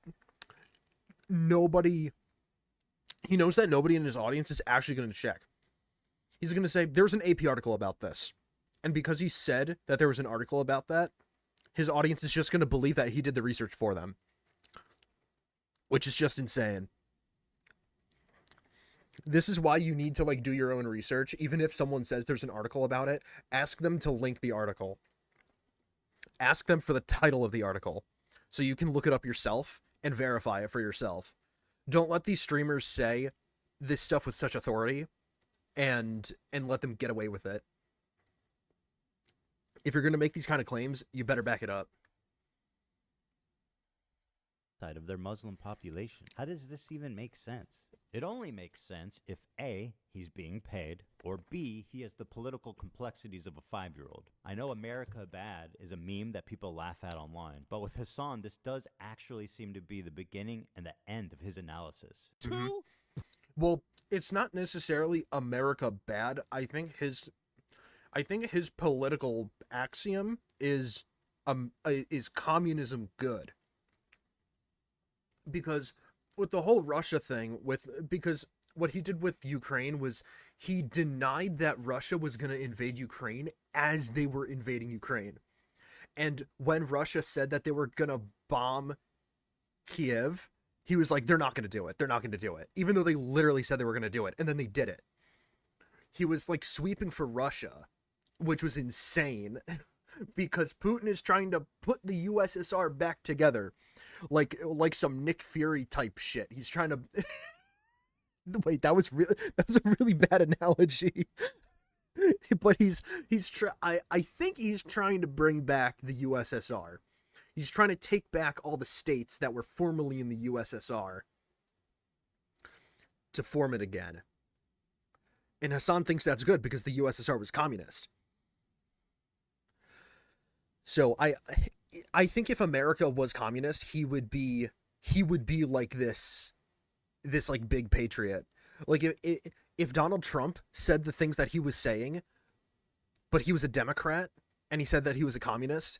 nobody in his audience is actually going to check. He's going to say, there's an AP article about this. And because he said that there was an article about that, his audience is just going to believe that he did the research for them. Which is just insane. This is why you need to, like, do your own research. Even if someone says there's an article about it, ask them to link the article. Ask them for the title of the article, so you can look it up yourself and verify it for yourself. Don't let these streamers say this stuff with such authority and let them get away with it. If you're going to make these kind of claims, you better back it up. Of their Muslim population. How does this even make sense? It only makes sense if A, he's being paid, or B, he has the political complexities of a 5-year-old. I know America Bad is a meme that people laugh at online, but with Hasan, this does actually seem to be the beginning and the end of his analysis. Well, it's not necessarily America Bad. I think his political axiom is communism good. Because with the whole Russia thing, because what he did with Ukraine was he denied that Russia was going to invade Ukraine as they were invading Ukraine. And when Russia said that they were going to bomb Kiev, he was like, they're not going to do it. They're not going to do it. Even though they literally said they were going to do it. And then they did it. He was like sweeping for Russia, which was insane. Because Putin is trying to put the USSR back together, like some Nick Fury type shit. He's trying to. Wait, that was a really bad analogy. But I think he's trying to bring back the USSR. He's trying to take back all the states that were formerly in the USSR to form it again. And Hasan thinks that's good because the USSR was communist. So I think if America was communist, he would be like this like big patriot. Like if Donald Trump said the things that he was saying, but he was a Democrat and he said that he was a communist,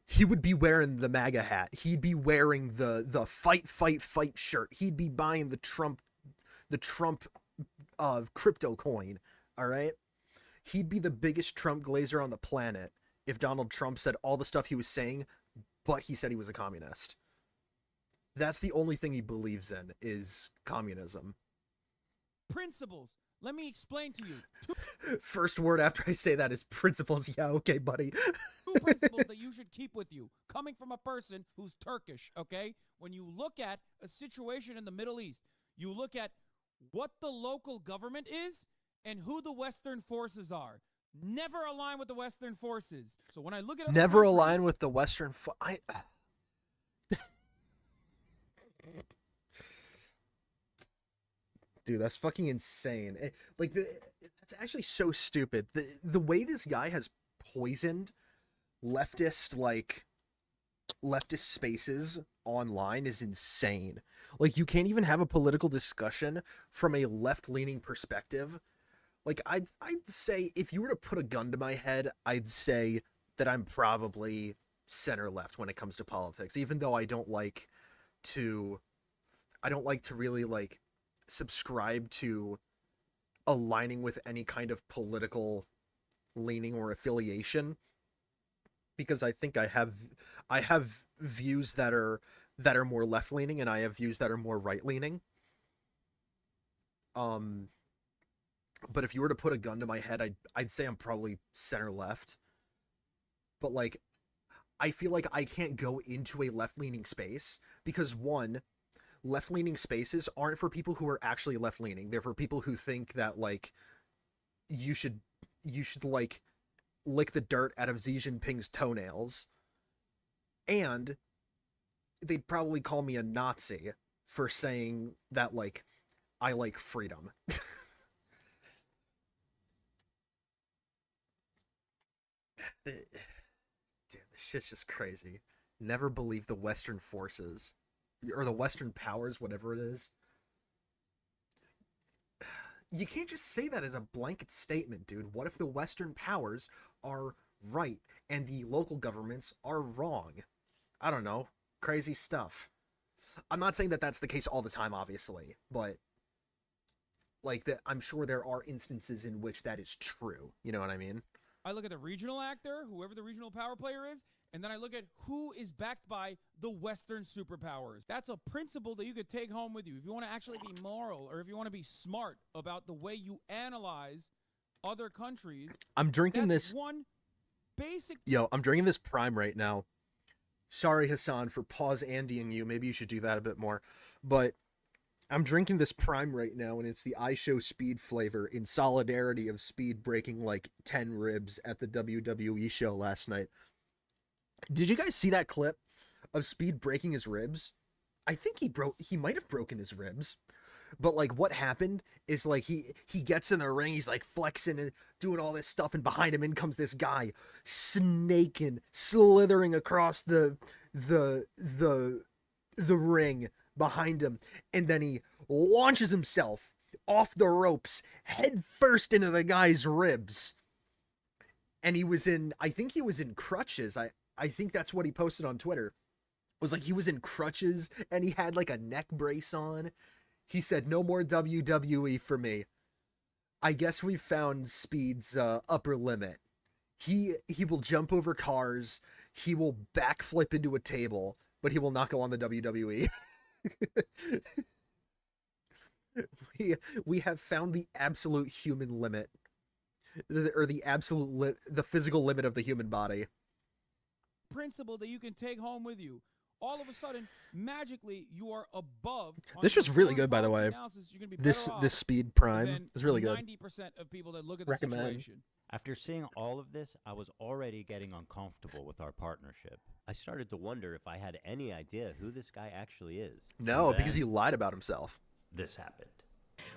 he would be wearing the MAGA hat. He'd be wearing the fight shirt. He'd be buying the Trump crypto coin, all right? He'd be the biggest Trump glazer on the planet if Donald Trump said all the stuff he was saying, but he said he was a communist. That's the only thing he believes in is communism. Principles. Let me explain to you. First word after I say that is principles. Yeah, okay, buddy. Two principles that you should keep with you, coming from a person who's Turkish, okay? When you look at a situation in the Middle East, you look at what the local government is and who the Western forces are. Never align with the Western forces. So when I look at other Never countries, align with the Western... Dude, that's fucking insane. That's actually so stupid. The way this guy has poisoned leftist spaces online is insane. Like, you can't even have a political discussion from a left-leaning perspective. Like, I'd say if you were to put a gun to my head, I'd say that I'm probably center-left when it comes to politics, even though I don't like to really, like, subscribe to aligning with any kind of political leaning or affiliation, because I think I have views that are more left leaning and I have views that are more right leaning. But if you were to put a gun to my head, I'd say I'm probably center left. But like, I feel like I can't go into a left leaning space because, one, left-leaning spaces aren't for people who are actually left-leaning. They're for people who think that, like, you should like lick the dirt out of Xi Jinping's toenails. And they'd probably call me a Nazi for saying that, like, I like freedom. Dude, this shit's just crazy. Never believe the Western forces. Or the Western powers, whatever it is. You can't just say that as a blanket statement, dude. What if the Western powers are right and the local governments are wrong? I don't know. Crazy stuff. I'm not saying that that's the case all the time, obviously, but like that, I'm sure there are instances in which that is true. You know what I mean? I look at the regional actor, whoever the regional power player is, and then I look at who is backed by the Western superpowers. That's a principle that you could take home with you. If you want to actually be moral, or if you want to be smart about the way you analyze other countries, I'm drinking that's this. One basic. Yo, I'm drinking this Prime right now. Sorry, Hasan, for pause Andying you. Maybe you should do that a bit more. But I'm drinking this Prime right now, and it's the iShow Speed flavor in solidarity of Speed breaking like 10 ribs at the WWE show last night. Did you guys see that clip of Speed breaking his ribs? I think he might have broken his ribs. But like what happened is like he gets in the ring, he's like flexing and doing all this stuff, and behind him in comes this guy snaking, slithering across the ring behind him, and then he launches himself off the ropes head first into the guy's ribs. And I think he was in crutches. I think that's what he posted on Twitter. It was like he was in crutches and he had like a neck brace on. He said, "No more WWE for me. I guess we found Speed's upper limit. He will jump over cars. He will backflip into a table, but he will not go on the WWE." we have found the absolute human limit, or the physical limit of the human body. Principle that you can take home with you. All of a sudden, magically, you are above. This was really good, by the way. This Speed Prime is really good. 90% of people that look at the Recommend. situation. After seeing all of this, I was already getting uncomfortable with our partnership. I started to wonder if I had any idea who this guy actually is. No, And because then he lied about himself. This happened.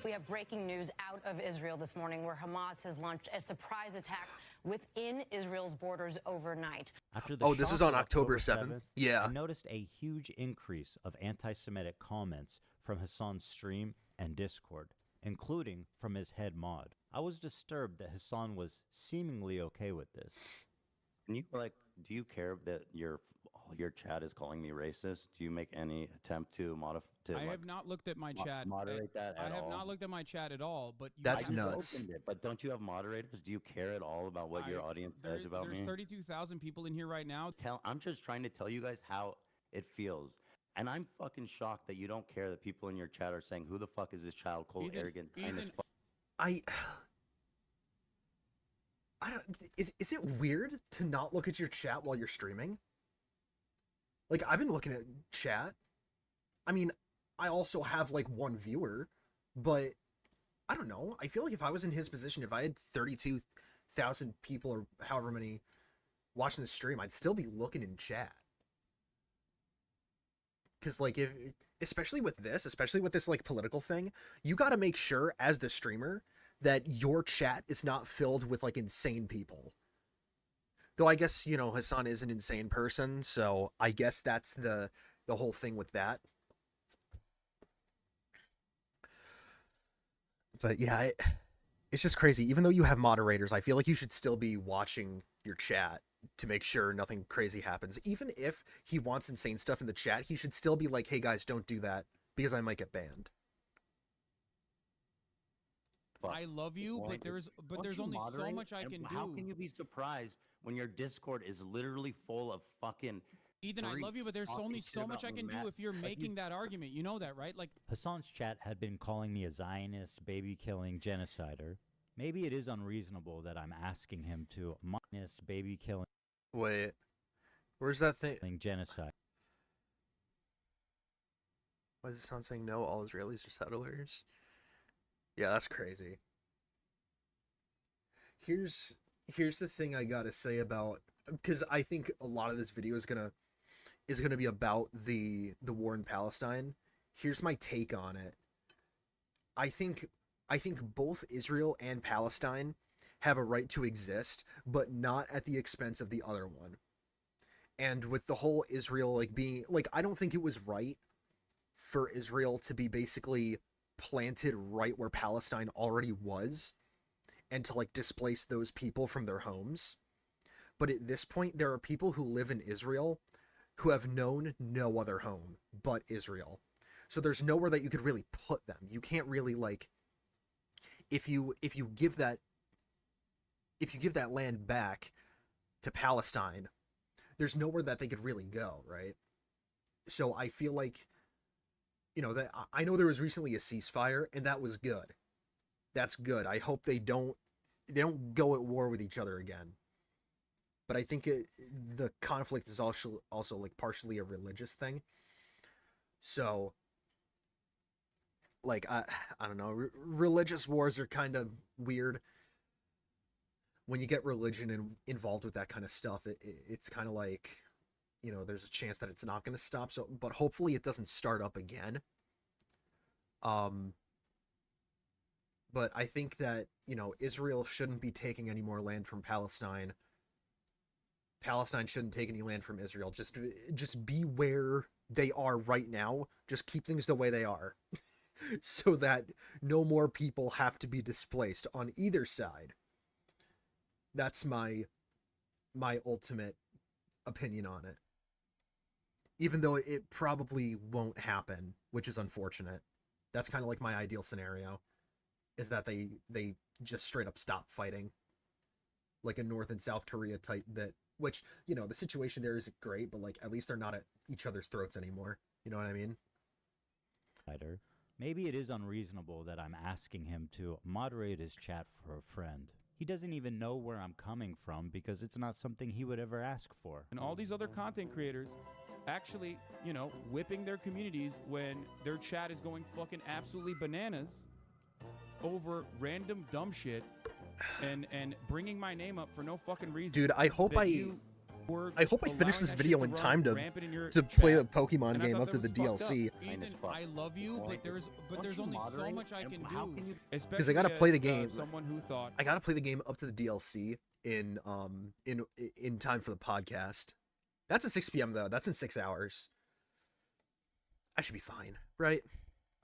We have breaking news out of Israel this morning where Hamas has launched a surprise attack within Israel's borders overnight. After the Oh, this shock is on of October 7th? Yeah. I noticed a huge increase of anti-Semitic comments from Hasan's stream and Discord, including from his head mod. I was disturbed that Hasan was seemingly okay with this. And you do you care that your your chat is calling me racist, do you make any attempt to modify? I have not looked at my chat. Moderate that I at have all? not looked at my chat at all. But you That's have to- nuts. Opened it, but don't you have moderators? Do you care at all about what your audience says about There's me? 32,000 people in here right now. I'm just trying to tell you guys how it feels. And I'm fucking shocked that you don't care that people in your chat are saying, who the fuck is this child, cold, Ethan- arrogant, and this fuck. I don't. Is it weird to not look at your chat while you're streaming? Like, I've been looking at chat. I mean, I also have like one viewer, but I don't know. I feel like if I was in his position, if I had 32,000 people or however many watching the stream, I'd still be looking in chat. Because like, especially with this like political thing, you got to make sure as the streamer that your chat is not filled with like insane people. Though I guess, you know, Hasan is an insane person, so I guess that's the whole thing with that. But yeah, it's just crazy. Even though you have moderators, I feel like you should still be watching your chat to make sure nothing crazy happens. Even if he wants insane stuff in the chat, he should still be like, hey guys, don't do that because I might get banned. I love you, but there's only so much I can do. How can you be surprised when your Discord is literally full of fucking Ethan, I love you, but there's only so much I can do if you're making that argument. You know that, right? Like, Hasan's chat had been calling me a Zionist, baby-killing genocider. Maybe it is unreasonable that I'm asking him to minus baby-killing. Wait, where's that thing? Genocide. Why is Hasan saying no? All Israelis are settlers. Yeah, that's crazy. Here's the thing I gotta say about, because I think a lot of this video is gonna be about the war in Palestine. Here's my take on it. I think both Israel and Palestine have a right to exist, but not at the expense of the other one. And with the whole Israel like being like, I don't think it was right for Israel to be basically planted right where Palestine already was and to like displace those people from their homes. But at this point, there are people who live in Israel who have known no other home but Israel. So there's nowhere that you could really put them. You can't really like, if you give that land back to Palestine, there's nowhere that they could really go, right? So I feel like, you know, that I know there was recently a ceasefire and that was good. That's good. I hope they don't go at war with each other again. But I think the conflict is also like partially a religious thing. So like, I don't know, religious wars are kind of weird. When you get religion involved with that kind of stuff, it's kind of like, you know, there's a chance that it's not going to stop. So, but hopefully it doesn't start up again. But I think that, you know, Israel shouldn't be taking any more land from Palestine. Palestine shouldn't take any land from Israel. Just be where they are right now. Just keep things the way they are. So that no more people have to be displaced on either side. That's my ultimate opinion on it. Even though it probably won't happen, which is unfortunate. That's kind of like my ideal scenario, is that they just straight up stop fighting. Like a North and South Korea type bit, which, you know, the situation there isn't great, but like at least they're not at each other's throats anymore. You know what I mean? Maybe it is unreasonable that I'm asking him to moderate his chat for a friend. He doesn't even know where I'm coming from because it's not something he would ever ask for. And all these other content creators actually, you know, whipping their communities when their chat is going fucking absolutely bananas over random dumb shit and bringing my name up for no fucking reason. Dude, I hope I finish this video in time to play the Pokemon game up to the DLC. Ethan, I love you, but there's only so much I can do. Because I gotta play the game. Someone who thought I gotta play the game up to the DLC in time for the podcast. That's at 6 p.m. though. That's in 6 hours. I should be fine, right?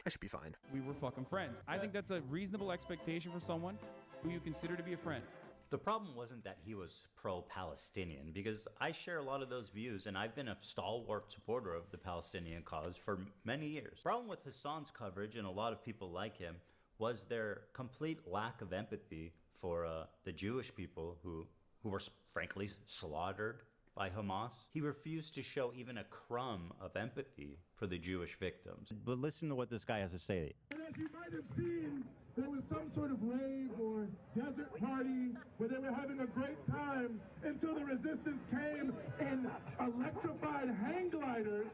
I should be fine. We were fucking friends. I think that's a reasonable expectation for someone who you consider to be a friend. The problem wasn't that he was pro-Palestinian, because I share a lot of those views, and I've been a stalwart supporter of the Palestinian cause for many years. The problem with Hasan's coverage, and a lot of people like him, was their complete lack of empathy for the Jewish people who were frankly slaughtered by Hamas. He refused to show even a crumb of empathy for the Jewish victims. But listen to what this guy has to say. As you might have seen, there was some sort of rave or desert party where they were having a great time until the resistance came in electrified hang gliders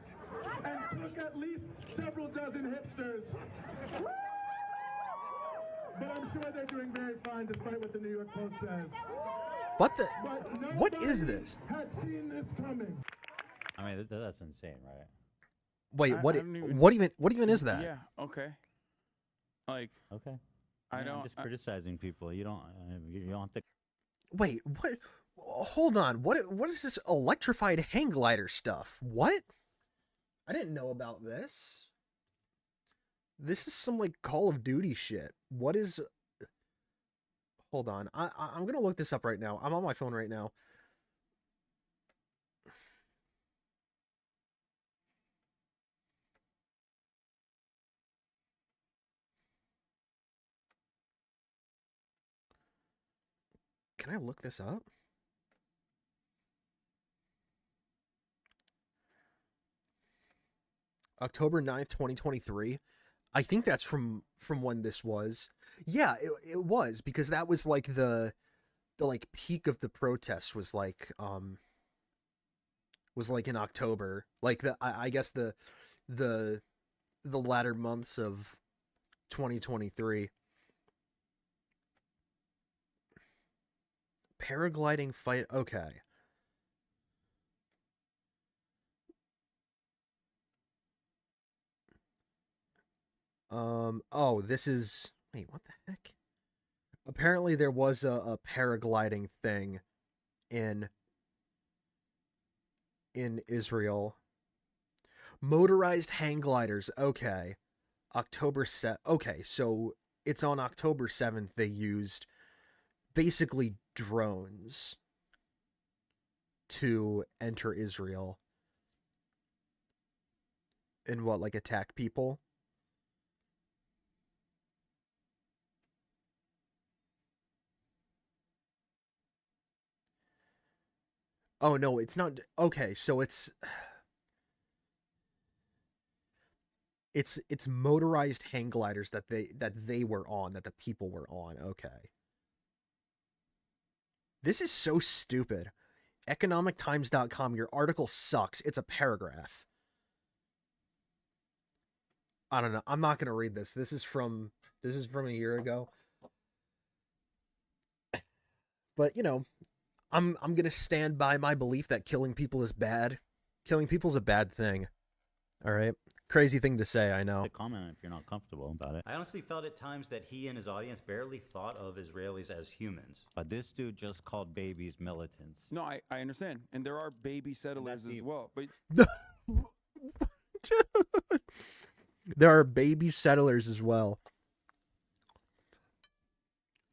and took at least several dozen hipsters. But I'm sure they're doing very fine despite what the New York Post says. What the? But What is this? had seen this coming. I mean, that's insane, right? Wait, I what? don't even- What even is that? Yeah. Okay. Like. Okay. I I'm don't. just criticizing people. You don't have to. Wait, what? Hold on. What is this electrified hang glider stuff? What? I didn't know about this. This is some like Call of Duty shit. What is? Hold on. I'm gonna look this up right now. I'm on my phone right now. Can I look this up? October 9th, 2023. I think that's from when this was. Yeah, it was, because that was like the like peak of the protests was like in October. Like I guess the latter months of 2023. Paragliding fight. Okay. Oh, this is... Wait, what the heck? Apparently there was a paragliding thing in Israel. Motorized hang gliders. Okay. Okay, so it's on October 7th they used basically drones to enter Israel and what, like attack people? Oh no, it's not. Okay, so it's motorized hang gliders that they were on, that the people were on. Okay. This is so stupid. Economictimes.com, your article sucks. It's a paragraph. I don't know. I'm not going to read this. This is from a year ago. But, you know, I'm going to stand by my belief that killing people is bad. Killing people is a bad thing. All right? Crazy thing to say, I know. Comment if you're not comfortable about it. I honestly felt at times that he and his audience barely thought of Israelis as humans. But this dude just called babies militants. No, I understand, and there are baby settlers as well. But there are baby settlers as well.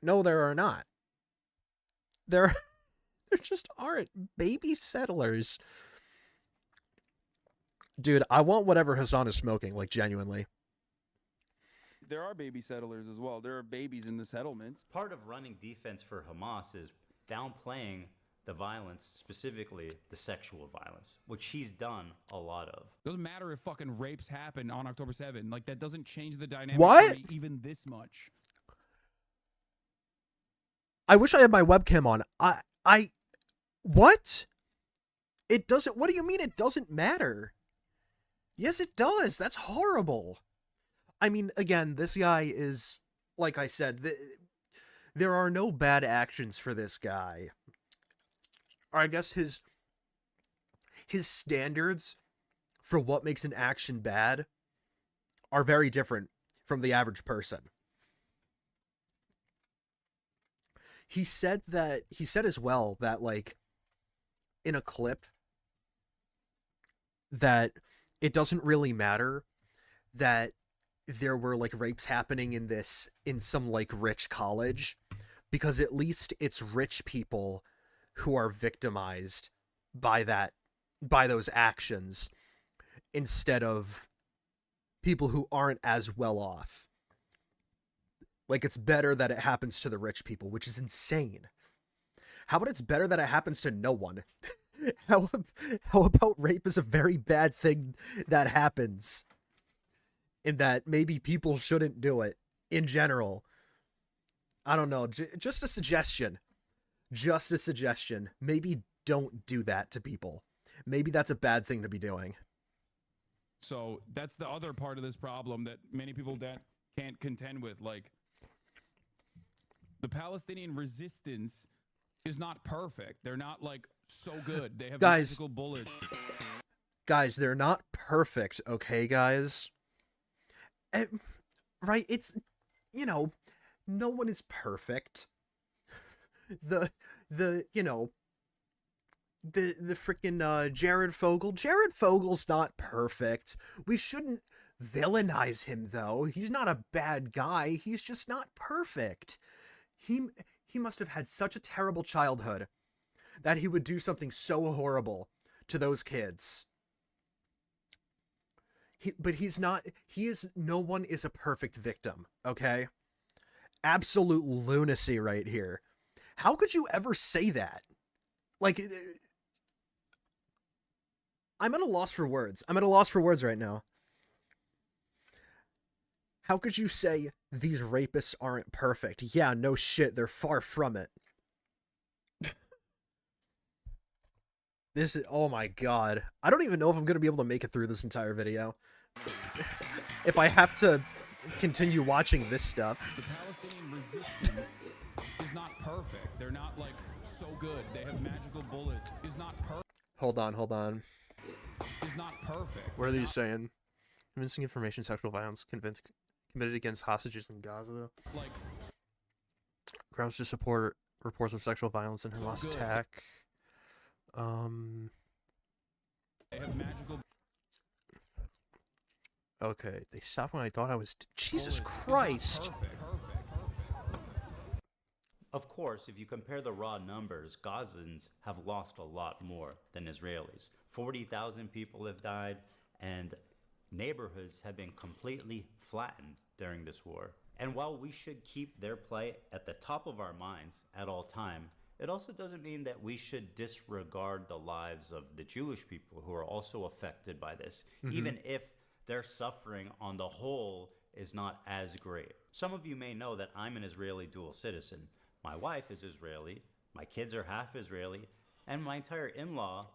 No, there are not. There just aren't baby settlers. Dude, I want whatever Hasan is smoking, like, genuinely. there are baby settlers as well. There are babies in the settlements. Part of running defense for Hamas is downplaying the violence, specifically the sexual violence, which he's done a lot of. Doesn't matter if fucking rapes happen on October 7th. Like, that doesn't change the dynamic What? for me even this much. I wish I had my webcam on. What? It doesn't, what do you mean it doesn't matter? Yes, it does. That's horrible. I mean, again, this guy is, like I said, there are no bad actions for this guy. Or I guess his standards for what makes an action bad are very different from the average person. He said as well that, like, in a clip, that it doesn't really matter that there were, like, rapes happening in some, like, rich college, because at least it's rich people who are victimized by those actions instead of people who aren't as well off. Like, it's better that it happens to the rich people, which is insane. How about it's better that it happens to no one? How about rape is a very bad thing that happens, and that maybe people shouldn't do it in general? I don't know. Just a suggestion. Just a suggestion. Maybe don't do that to people. Maybe that's a bad thing to be doing. So that's the other part of this problem that many people can't contend with. Like, the Palestinian resistance is not perfect. They're not like so good. They have magical bullets. Guys, they're not perfect, okay, guys? Right? It's, you know, no one is perfect. The freaking Jared Fogel's not perfect. We shouldn't villainize him, though. He's not a bad guy. He's just not perfect. He must have had such a terrible childhood that he would do something so horrible to those kids. No one is a perfect victim, okay? Absolute lunacy right here. How could you ever say that? Like, I'm at a loss for words. I'm at a loss for words right now. How could you say these rapists aren't perfect? Yeah, no shit, they're far from it. Oh my god. I don't even know if I'm going to be able to make it through this entire video. If I have to continue watching this stuff. The Palestinian resistance is not perfect. They're not like so good. They have magical bullets. Is not perfect. Hold on. Is not perfect. What are these saying? Convincing information, sexual violence committed against hostages in Gaza. Like, grounds to support reports of sexual violence in Hamas attack. They have magical. Okay, they stopped when I thought I was. Jesus Christ! Of course, if you compare the raw numbers, Gazans have lost a lot more than Israelis. 40,000 people have died, and neighborhoods have been completely flattened during this war. And while we should keep their plight at the top of our minds at all time, it also doesn't mean that we should disregard the lives of the Jewish people who are also affected by this, even if their suffering on the whole is not as great. Some of you may know that I'm an Israeli dual citizen. My wife is Israeli, my kids are half Israeli, and my entire in-law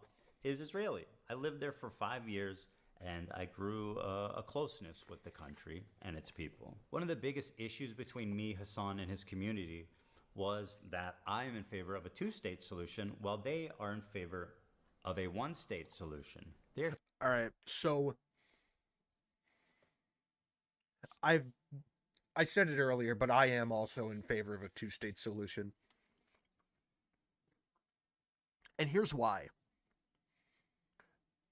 is Israeli. I lived there for 5 years, and I grew a closeness with the country and its people. One of the biggest issues between me, Hasan, and his community was that I am in favor of a two-state solution while they are in favor of a one-state solution. All right, so I said it earlier, but I am also in favor of a two-state solution. And here's why.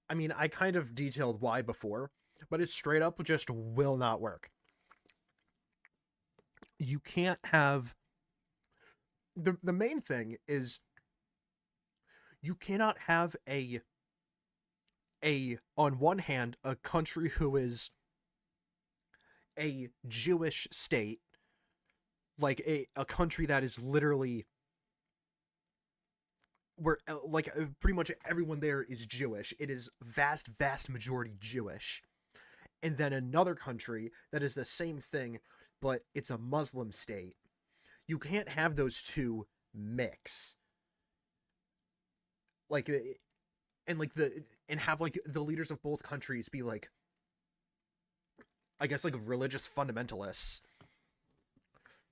I mean, I kind of detailed why before, but it straight up just will not work. You can't have... The main thing is you cannot have on one hand, a country who is a Jewish state, like a country that is literally where pretty much everyone there is Jewish. It is vast majority Jewish. And then another country that is the same thing, but it's a Muslim state. You can't have those two mix. And have like the leaders of both countries be like, I guess, like religious fundamentalists.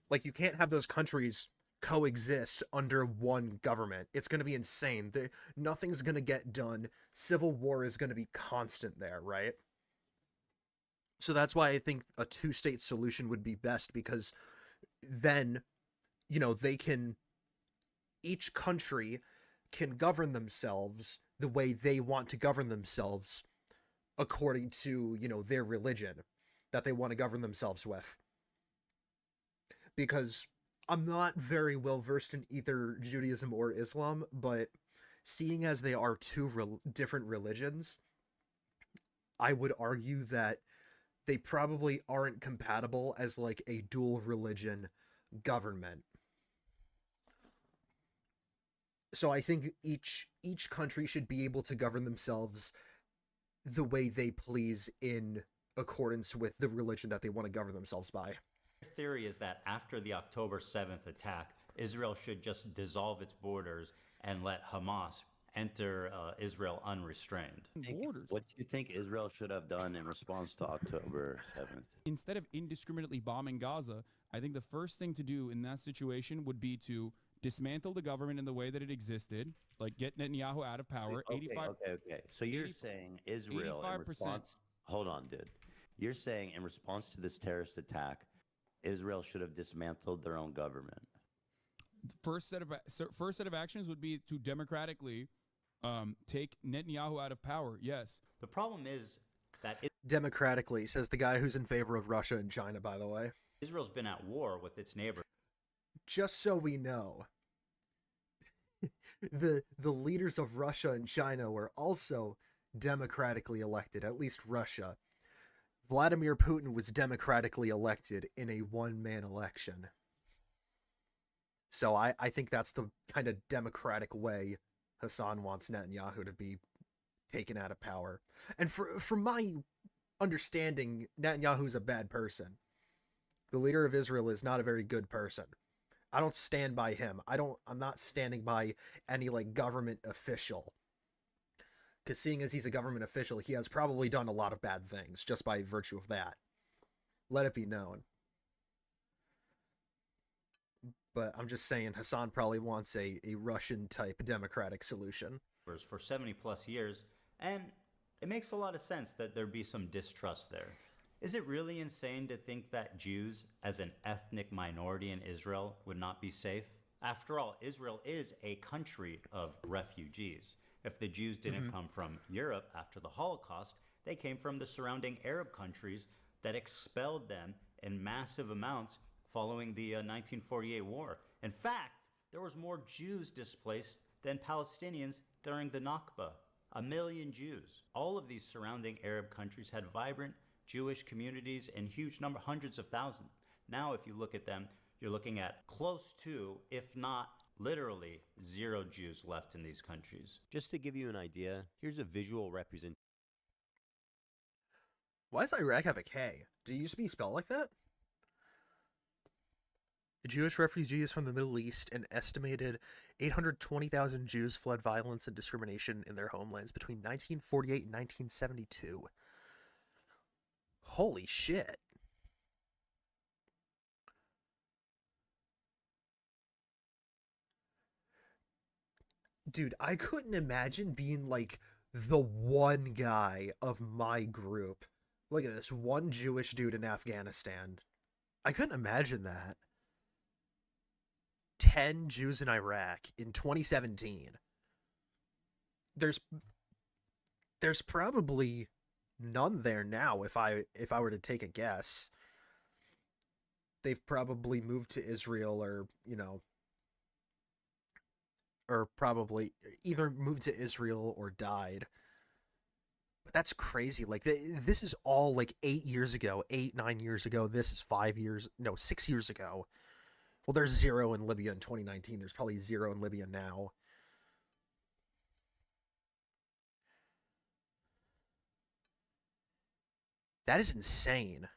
Like, you can't have those countries coexist under one government. It's going to be insane. Nothing's going to get done. Civil war is going to be constant there, right? So that's why I think a two-state solution would be best, because then, you know, each country can govern themselves the way they want to govern themselves according to, you know, their religion that they want to govern themselves with. Because I'm not very well versed in either Judaism or Islam, but seeing as they are two different religions, I would argue that they probably aren't compatible as like a dual religion government. So I think each country should be able to govern themselves the way they please in accordance with the religion that they want to govern themselves by. Theory is that after the October 7th attack, Israel should just dissolve its borders and let Hamas enter Israel unrestrained. Borders. What do you think Israel should have done in response to October 7th? Instead of indiscriminately bombing Gaza, I think the first thing to do in that situation would be to dismantle the government in the way that it existed, like get Netanyahu out of power. Okay. So you're saying Israel in 85%. response. Hold on, dude. You're saying in response to this terrorist attack, Israel should have dismantled their own government. First set of actions would be to democratically take Netanyahu out of power. Yes. The problem is that Democratically, says the guy who's in favor of Russia and China, by the way. Israel's been at war with its neighbors. Just so we know, the leaders of Russia and China were also democratically elected, at least Russia. Vladimir Putin was democratically elected in a one-man election. So I think that's the kind of democratic way Hasan wants Netanyahu to be taken out of power. And from my understanding, Netanyahu's a bad person. The leader of Israel is not a very good person. I don't stand by him. I'm not standing by any like government official. Because seeing as he's a government official, he has probably done a lot of bad things just by virtue of that. Let it be known. But I'm just saying Hasan probably wants a Russian-type democratic solution. For 70 plus years, and it makes a lot of sense that there be some distrust there. Is it really insane to think that Jews, as an ethnic minority in Israel, would not be safe? After all, Israel is a country of refugees. If the Jews didn't come from Europe after the Holocaust, they came from the surrounding Arab countries that expelled them in massive amounts following the 1948 war. In fact, there was more Jews displaced than Palestinians during the Nakba. 1 million Jews. All of these surrounding Arab countries had vibrant Jewish communities in huge number, hundreds of thousands. Now, if you look at them, you're looking at close to, if not literally, 0 Jews left in these countries. Just to give you an idea, here's a visual representation. Why does Iraq have a K? Did it used to be spelled like that? Jewish refugees from the Middle East, an estimated 820,000 Jews fled violence and discrimination in their homelands between 1948 and 1972. Holy shit. Dude, I couldn't imagine being like the one guy of my group. Look at this, one Jewish dude in Afghanistan. I couldn't imagine that. 10 Jews in Iraq in 2017. There's probably none there now if I were to take a guess. They've probably moved to Israel or, or probably either moved to Israel or died. But that's crazy. Like this is all like 8 years ago, 9 years ago. This is 6 years ago. Well, there's 0 in Libya in 2019. There's probably 0 in Libya now. That is insane.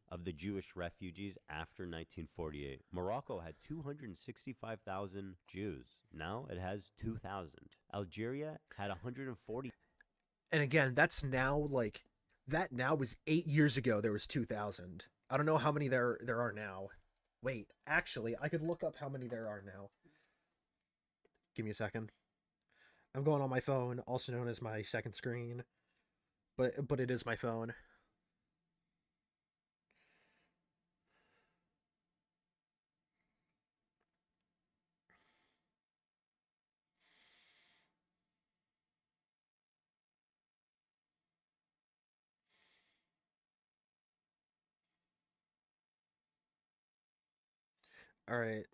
Of the Jewish refugees after 1948. Morocco had 265,000 Jews. Now it has 2,000. Algeria had 140. And again, that's now like that now was 8 years ago. There was 2,000. I don't know how many there are now. Wait, actually, I could look up how many there are now. Give me a second. I'm going on my phone, also known as my second screen, but it is my phone. All right.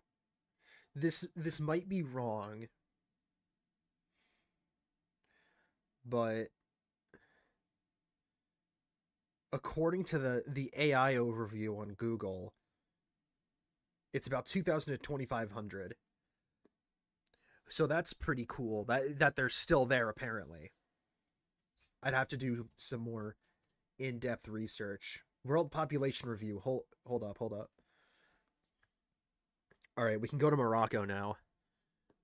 This might be wrong, but according to the AI overview on Google, it's about 2,000 to 2,500. So that's pretty cool that they're still there apparently. I'd have to do some more in-depth research. World population review. Hold up. All right, we can go to Morocco now.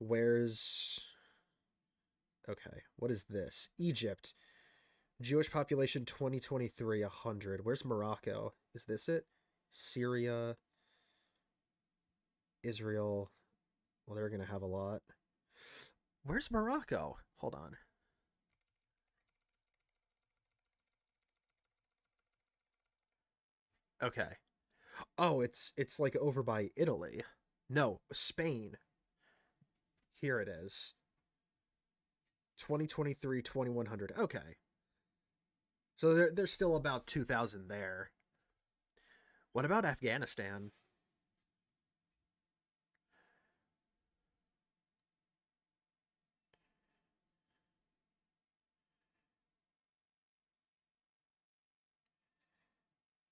Where's Okay, what is this? Egypt. Jewish population 2023 100. Where's Morocco? Is this it? Syria, Israel. Well, they're going to have a lot. Where's Morocco? Hold on. Okay. Oh, it's like over by Italy. No, Spain. Here it is. 2023 2100. Okay. So there's still about 2,000 there. What about Afghanistan?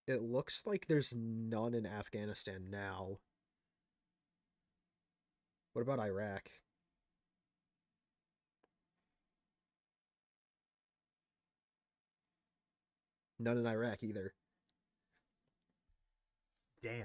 It looks like there's none in Afghanistan now. What about Iraq? None in Iraq either. Damn.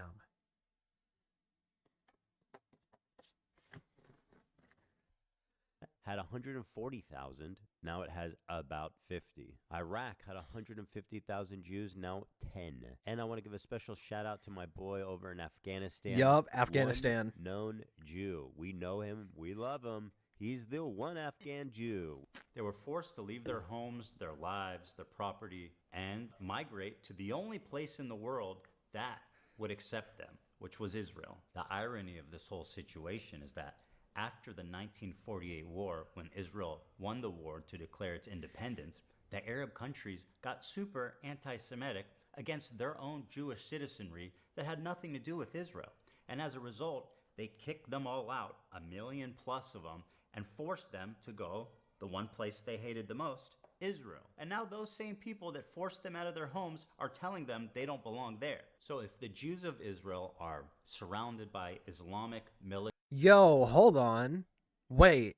Had 140,000, now it has about 50. Iraq had 150,000 Jews, now 10. And I want to give a special shout out to my boy over in Afghanistan. Yup, Afghanistan. One known Jew. We know him, we love him. He's the one Afghan Jew. They were forced to leave their homes, their lives, their property, and migrate to the only place in the world that would accept them, which was Israel. The irony of this whole situation is that after the 1948 war, when Israel won the war to declare its independence, the Arab countries got super anti-Semitic against their own Jewish citizenry that had nothing to do with Israel. And as a result, they kicked them all out, 1 million plus of them, and forced them to go the one place they hated the most, Israel. And now those same people that forced them out of their homes are telling them they don't belong there. So if the Jews of Israel are surrounded by Islamic military... Yo, hold on. Wait,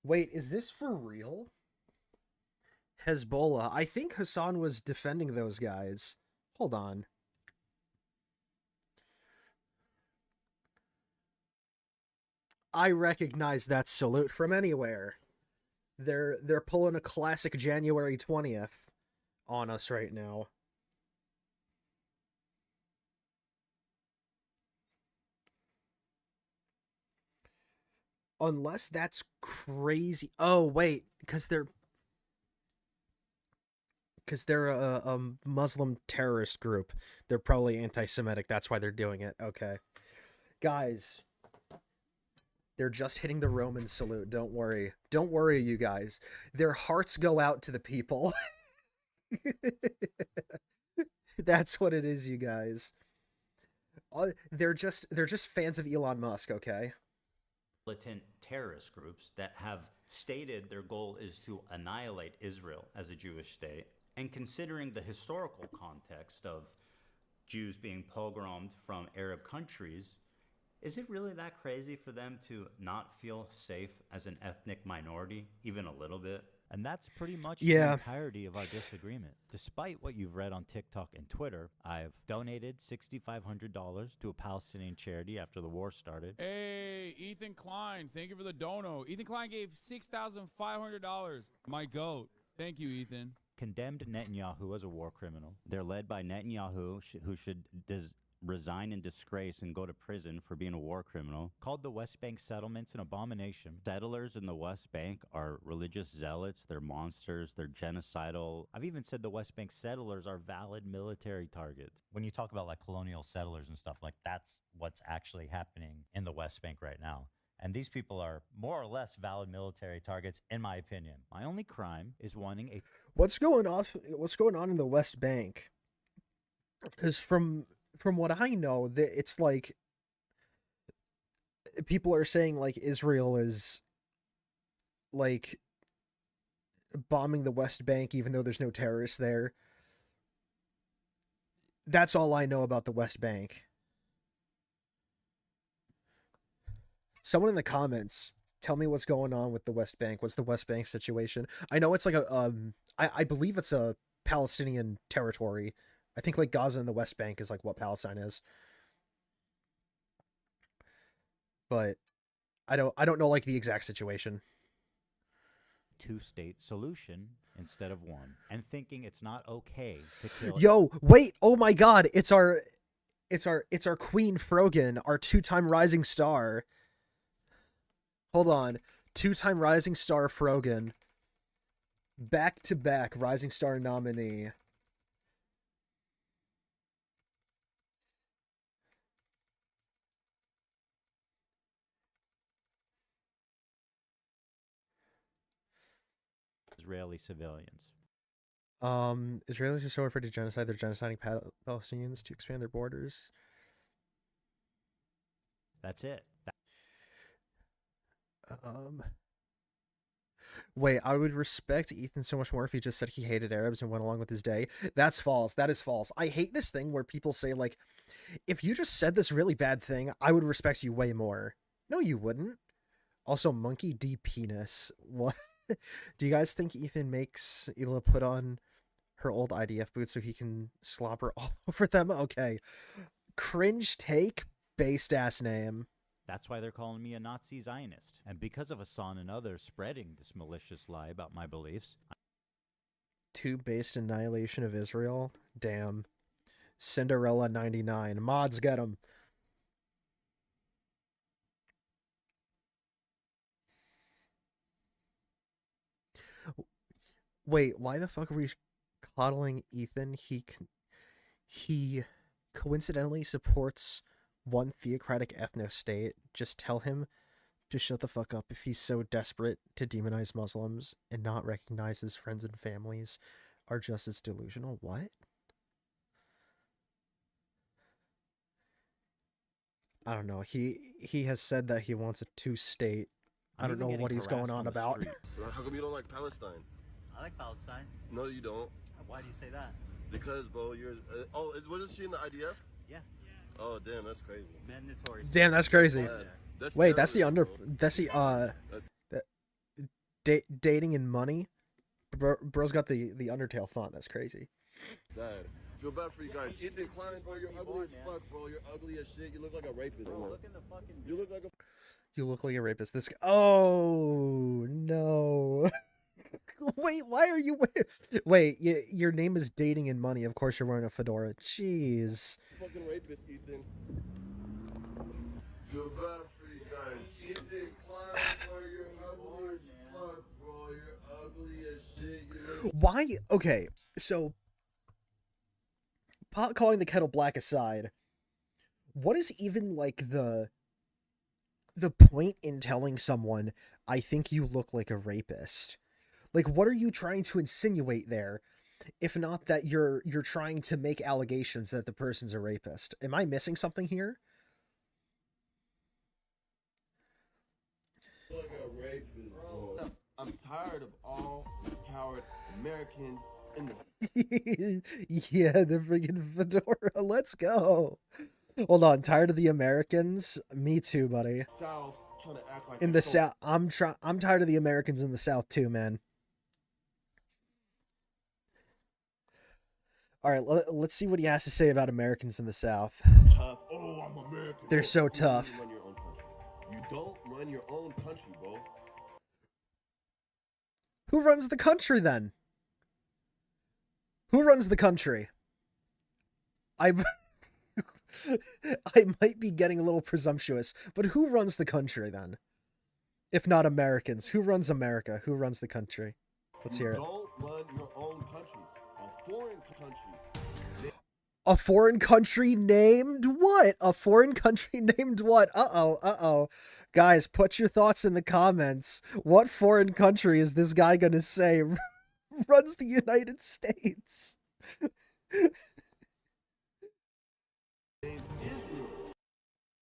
is this for real? Hezbollah. I think Hasan was defending those guys. Hold on. I recognize that salute from anywhere. They're pulling a classic January 20th on us right now. Unless that's crazy. Oh, wait, because they're a Muslim terrorist group. They're probably anti-Semitic. That's why they're doing it. Okay. Guys, they're just hitting the Roman salute. Don't worry. Don't worry, you guys. Their hearts go out to the people. That's what it is, you guys. They're just fans of Elon Musk, okay? militant terrorist groups that have stated their goal is to annihilate Israel as a Jewish state. And considering the historical context of Jews being pogromed from Arab countries, is it really that crazy for them to not feel safe as an ethnic minority, even a little bit? And that's pretty much the entirety of our disagreement. Despite what you've read on TikTok and Twitter, I've donated $6,500 to a Palestinian charity after the war started. Hey, Ethan Klein, thank you for the dono. Ethan Klein gave $6,500. My goat. Thank you, Ethan. Condemned Netanyahu as a war criminal. They're led by Netanyahu, who should resign in disgrace and go to prison for being a war criminal. Called the West Bank settlements an abomination. Settlers in the West Bank are religious zealots, they're monsters, they're genocidal. I've even said the West Bank settlers are valid military targets. When you talk about like colonial settlers and stuff, like that's what's actually happening in the West Bank right now. And these people are more or less valid military targets, in my opinion. My only crime is wanting a... What's going on in the West Bank? Because from what I know, it's like people are saying like Israel is like bombing the West Bank even though there's no terrorists there. That's all I know about the West Bank. Someone in the comments, tell me what's going on with the West Bank. What's the West Bank situation? I know it's like a I believe it's a Palestinian territory. I think like Gaza and the West Bank is like what Palestine is. But I don't know like the exact situation. Two-state solution instead of one, and thinking it's not okay to kill. Yo, wait! Oh my God! It's our Queen Frogan, our two-time Rising Star. Hold on, two-time Rising Star Frogan, back-to-back Rising Star nominee. Israeli civilians. Israelis are so afraid to genocide. They're genociding Palestinians to expand their borders. That's it. Wait, I would respect Ethan so much more if he just said he hated Arabs and went along with his day. That's false. That is false. I hate this thing where people say, like, if you just said this really bad thing, I would respect you way more. No, you wouldn't. Also, Monkey D penis. What? Do you guys think Ethan makes Ela put on her old IDF boots so he can slobber all over them? Okay. Cringe take, based ass name. That's why they're calling me a Nazi Zionist. And because of Hasan and others spreading this malicious lie about my beliefs. Two based annihilation of Israel? Damn. Cinderella 99. Mods, get him. Wait, why the fuck are we coddling Ethan? He coincidentally supports one theocratic ethno-state. Just tell him to shut the fuck up if he's so desperate to demonize Muslims and not recognize his friends and families are just as delusional. What? I don't know. He has said that he wants a two-state. I don't know what he's going on about. How come you don't like Palestine? I like Palestine. No, you don't. Why do you say that? Because, bro, you're. Wasn't she in the IDF? Yeah. Oh, damn, that's crazy. Mandatory. Damn, that's crazy. That's Wait, that's the dating and money. Bro's got the Undertale font. That's crazy. Sad. Feel bad for you guys. Ethan Klein, bro, you're ugly as fuck, bro. You're ugly as shit. You look like a rapist. Bro, look in the fucking. You look like a. You look like a rapist. This guy. Oh no. Wait, why are you? Wait, your name is Dating and Money. Of course, you're wearing a fedora. Jeez. Fucking rapist, Ethan. Feel bad for you guys. Ethan Klein, bro, you're ugly as fuck, bro. You're ugly as shit. Why? Okay, so pot calling the kettle black aside, what is even like the point in telling someone, I think you look like a rapist? Like, what are you trying to insinuate there? If not that you're trying to make allegations that the person's a rapist. Am I missing something here? Like a rapist, bro. I'm tired of all these coward Americans in the. Yeah, the freaking fedora. Let's go. Hold on, tired of the Americans? Me too, buddy. South trying to act like in the South, I'm tired of the Americans in the South too, man. All right, let's see what he has to say about Americans in the South. Tough. Oh, I'm American. They're so tough. You don't run your own country, bro. Who runs the country then? Who runs the country? I might be getting a little presumptuous, but who runs the country then? If not Americans, who runs America? Who runs the country? Let's hear it. Don't run your own country. A foreign country. A foreign country named what? A foreign country named what? Uh-oh. Guys, put your thoughts in the comments. What foreign country is this guy gonna say runs the United States?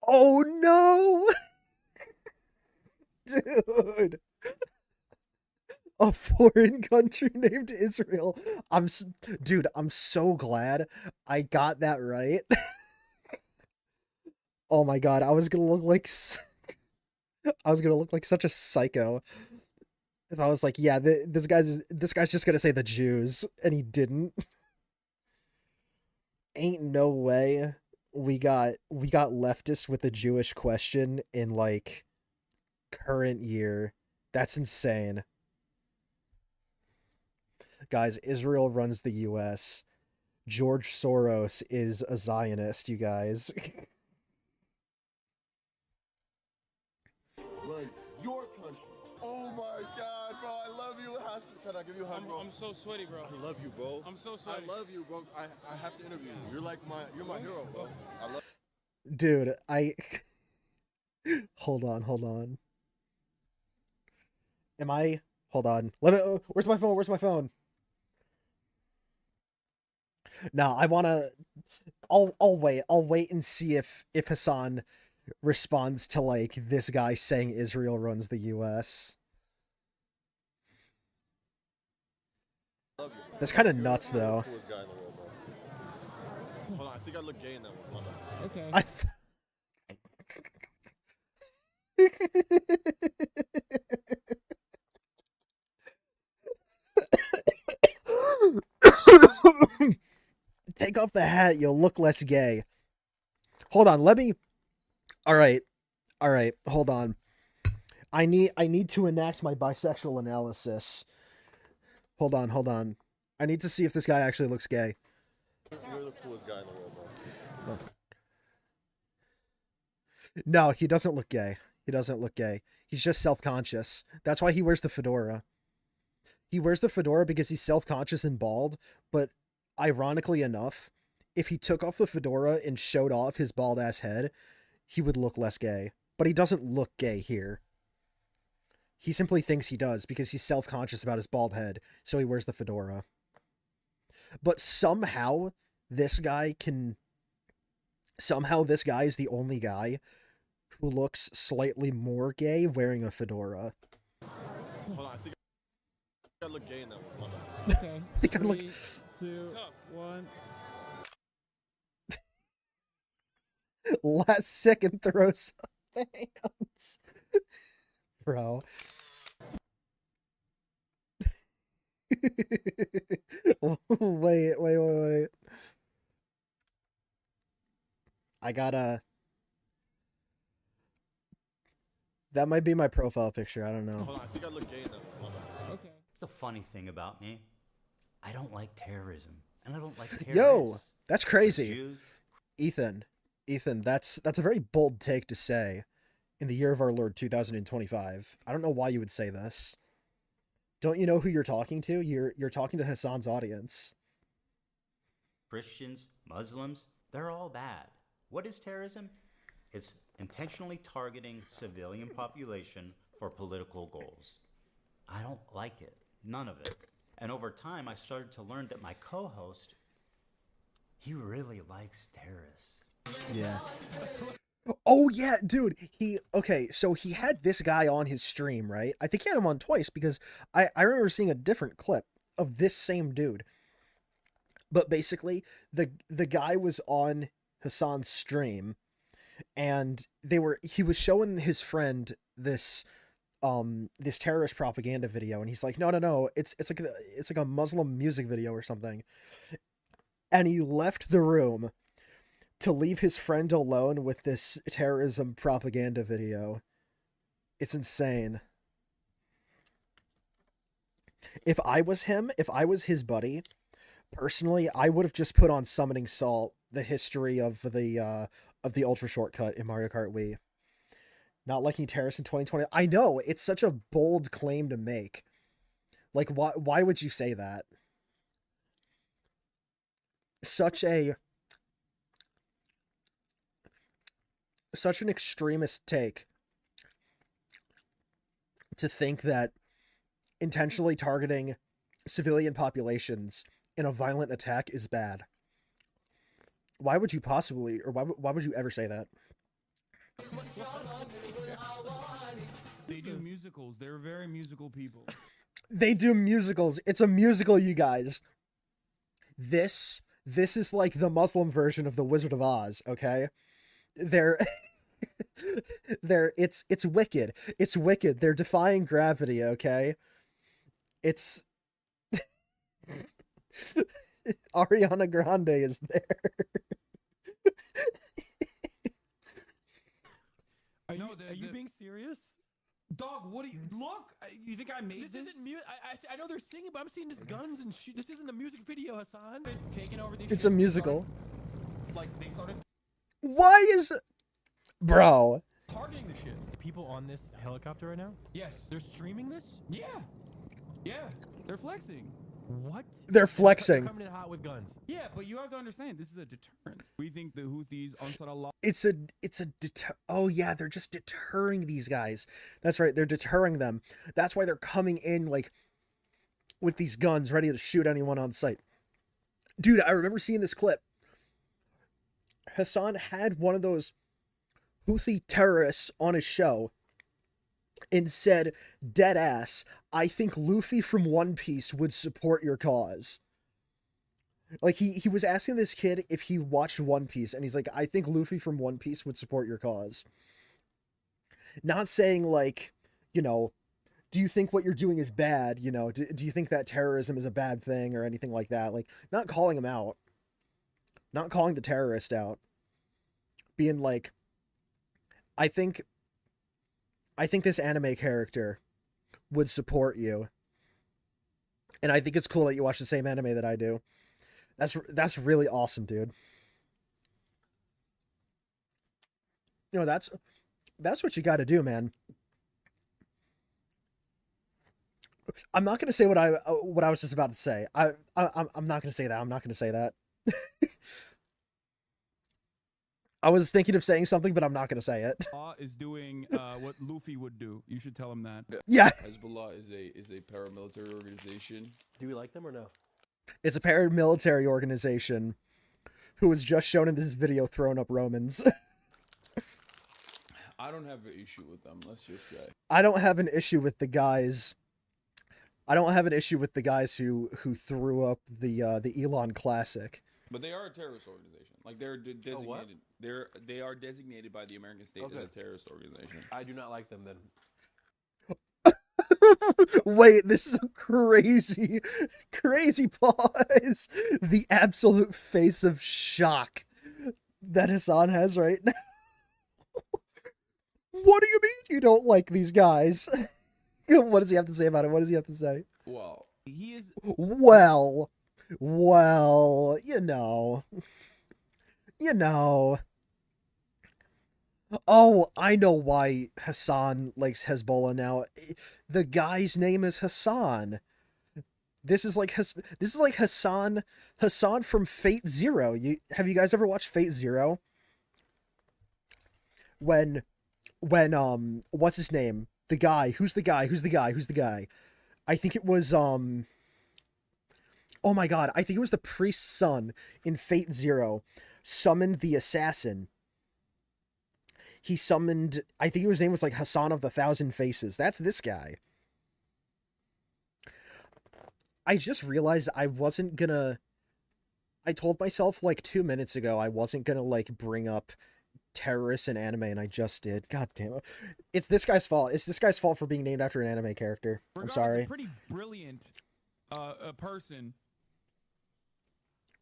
Oh no! Dude. A foreign country named Israel. Dude, I'm so glad I got that right. Oh my god, I was gonna look like such a psycho if I was like, yeah, this guy's just gonna say the Jews, and he didn't. Ain't no way we got leftists with the Jewish question in like current year. That's insane. Guys, Israel runs the US. George Soros is a Zionist, you guys. Like, your country. Oh my god, bro, I love you, Hasan. Can I give you a hug, bro? I'm so sweaty, bro. I love you, bro. I'm so sweaty. I love you, bro. I have to interview you. You're my hero, bro. I love Dude, hold on. Hold on. Where's my phone? No, I'll wait and see if Hasan responds to like this guy saying Israel runs the US. you, bro. That's kind of You're nuts the though. coolest guy in the world, bro. Hold on, I think I look gay in that one. Hold on. Okay. Take off the hat, you'll look less gay. Hold on, All right, hold on. I need to enact my bisexual analysis. Hold on. I need to see if this guy actually looks gay. You're the coolest guy in the world, bro. No, he doesn't look gay. He's just self-conscious. That's why he wears the fedora. He wears the fedora because he's self-conscious and bald, but ironically enough, if he took off the fedora and showed off his bald-ass head, he would look less gay. But he doesn't look gay here. He simply thinks he does because he's self-conscious about his bald head, so he wears the fedora. But somehow this guy is the only guy who looks slightly more gay wearing a fedora. Hold on, I think I look gay in that one. Hold on. Okay. I think I look... 3, 2, 1. Last second throw some hands. Bro. Wait. I gotta... That might be my profile picture, I don't know. Hold on, I think I look gay in that one. Hold on. Okay. The funny thing about me, I don't like terrorism, and I don't like terrorists. Yo, that's The crazy. Jews, Ethan, that's a very bold take to say in the year of our Lord 2025. I don't know why you would say this. Don't you know who you're talking to? You're talking to Hasan's audience. Christians, Muslims, they're all bad. What is terrorism? It's intentionally targeting civilian population for political goals. I don't like it. None of it. And over time, I started to learn that my co-host, he really likes terrorists. Yeah. Oh yeah, dude. So he had this guy on his stream, right? I think he had him on twice because I remember seeing a different clip of this same dude. But basically, the guy was on Hasan's stream, and he was showing his friend this terrorist propaganda video, and he's like, no, it's like a Muslim music video or something. And he left the room to leave his friend alone with this terrorism propaganda video. It's insane. If I was his buddy, personally, I would have just put on Summoning Salt, the history of the ultra shortcut in Mario Kart Wii. Not liking terrorists in 2020. I know, it's such a bold claim to make. Like, why would you say that? Such an extremist take to think that intentionally targeting civilian populations in a violent attack is bad. Why would you possibly, or why would you ever say that? They do musicals. They're very musical people. They do musicals. It's a musical, you guys. This is like the Muslim version of the Wizard of Oz, okay? They're it's wicked. It's wicked. They're defying gravity, okay? It's Ariana Grande is there. Are you being serious? Dog, what do you look? You think I made this? Isn't I know they're singing, but I'm seeing just guns and shit. This isn't a music video, Hasan. Taking over these. It's a musical. Like they started Why is bro? targeting the ships. People on this helicopter right now? Yes. They're streaming this? Yeah. Yeah. They're flexing. What? They're flexing. They're coming in hot with guns. Yeah, but you have to understand this is a deterrent. We think the Houthis, Ansar Allah. It's a oh yeah, they're just deterring these guys. That's right, they're deterring them. That's why they're coming in like with these guns ready to shoot anyone on sight. Dude, I remember seeing this clip. Hasan had one of those Houthi terrorists on his show and said, dead ass, I think Luffy from One Piece would support your cause. Like, he was asking this kid if he watched One Piece, and he's like, I think Luffy from One Piece would support your cause. Not saying, like, you know, do you think what you're doing is bad? You know, do you think that terrorism is a bad thing or anything like that? Like, not calling him out. Not calling the terrorist out. Being like, I think this anime character would support you. And I think it's cool that you watch the same anime that I do. That's really awesome, dude. You know, that's what you got to do, man. I'm not going to say what I was just about to say. I'm not going to say that. I'm not going to say that. I was thinking of saying something, but I'm not going to say it. Hezbollah is doing what Luffy would do. You should tell him that. Yeah. Hezbollah is a paramilitary organization. Do we like them or no? It's a paramilitary organization who was just shown in this video throwing up Romans. I don't have an issue with them, let's just say. I don't have an issue with the guys. I don't have an issue with the guys who threw up the Elon Classic. But they are a terrorist organization. Like they're designated. They are designated by the American state as a terrorist organization. I do not like them then. Wait, this is a crazy pause. The absolute face of shock that Hasan has right now. What do you mean you don't like these guys? What does he have to say about it? What does he have to say? Well, he is. Well, you know. Oh, I know why Hasan likes Hezbollah now. The guy's name is Hasan. This is like Hasan from Fate Zero. Have you guys ever watched Fate Zero? When what's his name? The guy. Who's the guy? I think it was oh my god, I think it was the priest's son in Fate Zero summoned the assassin. He summoned, I think his name was like Hasan of the Thousand Faces. That's this guy. I just realized I told myself like 2 minutes ago I wasn't gonna like bring up terrorists in anime, and I just did. God damn it. It's this guy's fault. It's this guy's fault for being named after an anime character. I'm sorry. A pretty brilliant a person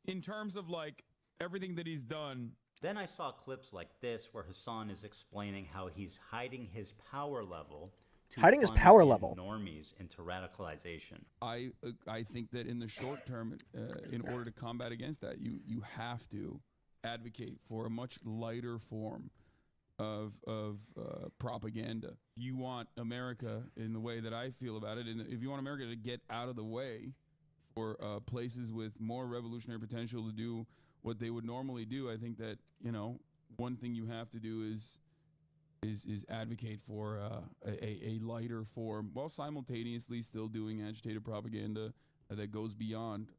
in terms of like everything that he's done. Then I saw clips like this where Hasan is explaining how he's hiding his power level normies into radicalization. I think that in the short term, in order to combat against that, you have to advocate for a much lighter form of propaganda. You want America, in the way that I feel about it, and if you want America to get out of the way for places with more revolutionary potential to do what they would normally do, I think that, you know, one thing you have to do is advocate for a lighter form, while simultaneously still doing agitated propaganda that goes beyond,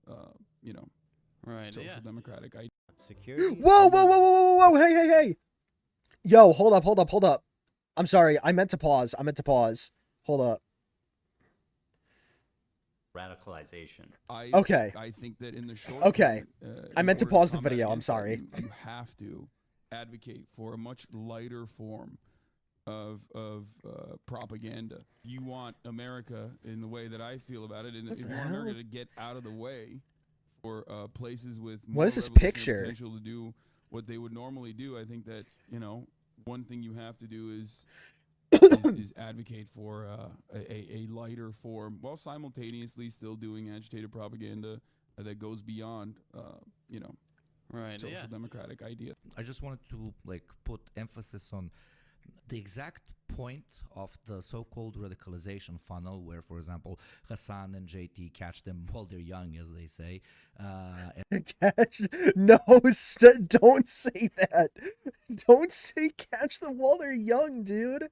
you know, social democratic ideas. Security. Whoa! Hey! Yo, hold up. I'm sorry. I meant to pause. Hold up. Radicalization. Okay. I think that in the short Okay. term, I in meant to order pause the combat video. I'm against that, sorry. You have to advocate for a much lighter form of propaganda. You want America, in the way that I feel about it, and if you want America to get out of the way for places with more What is this revolutionary picture? potential to do what they would normally do, I think that, you know, one thing you have to do is advocate for a lighter form, while simultaneously still doing agitated propaganda that goes beyond, you know, social democratic idea. I just wanted to like put emphasis on the exact point of the so-called radicalization funnel, where, for example, Hasan and JT catch them while they're young, as they say. No, don't say that. Don't say catch them while they're young, dude.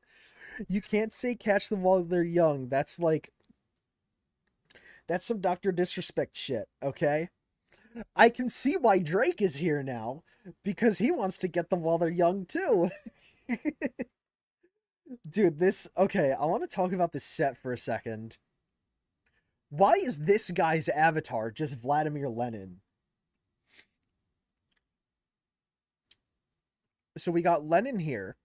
You can't say catch them while they're young. That's some Dr. Disrespect shit, okay? I can see why Drake is here now, because he wants to get them while they're young too. Dude, okay, I want to talk about this set for a second. Why is this guy's avatar just Vladimir Lenin? So we got Lenin here.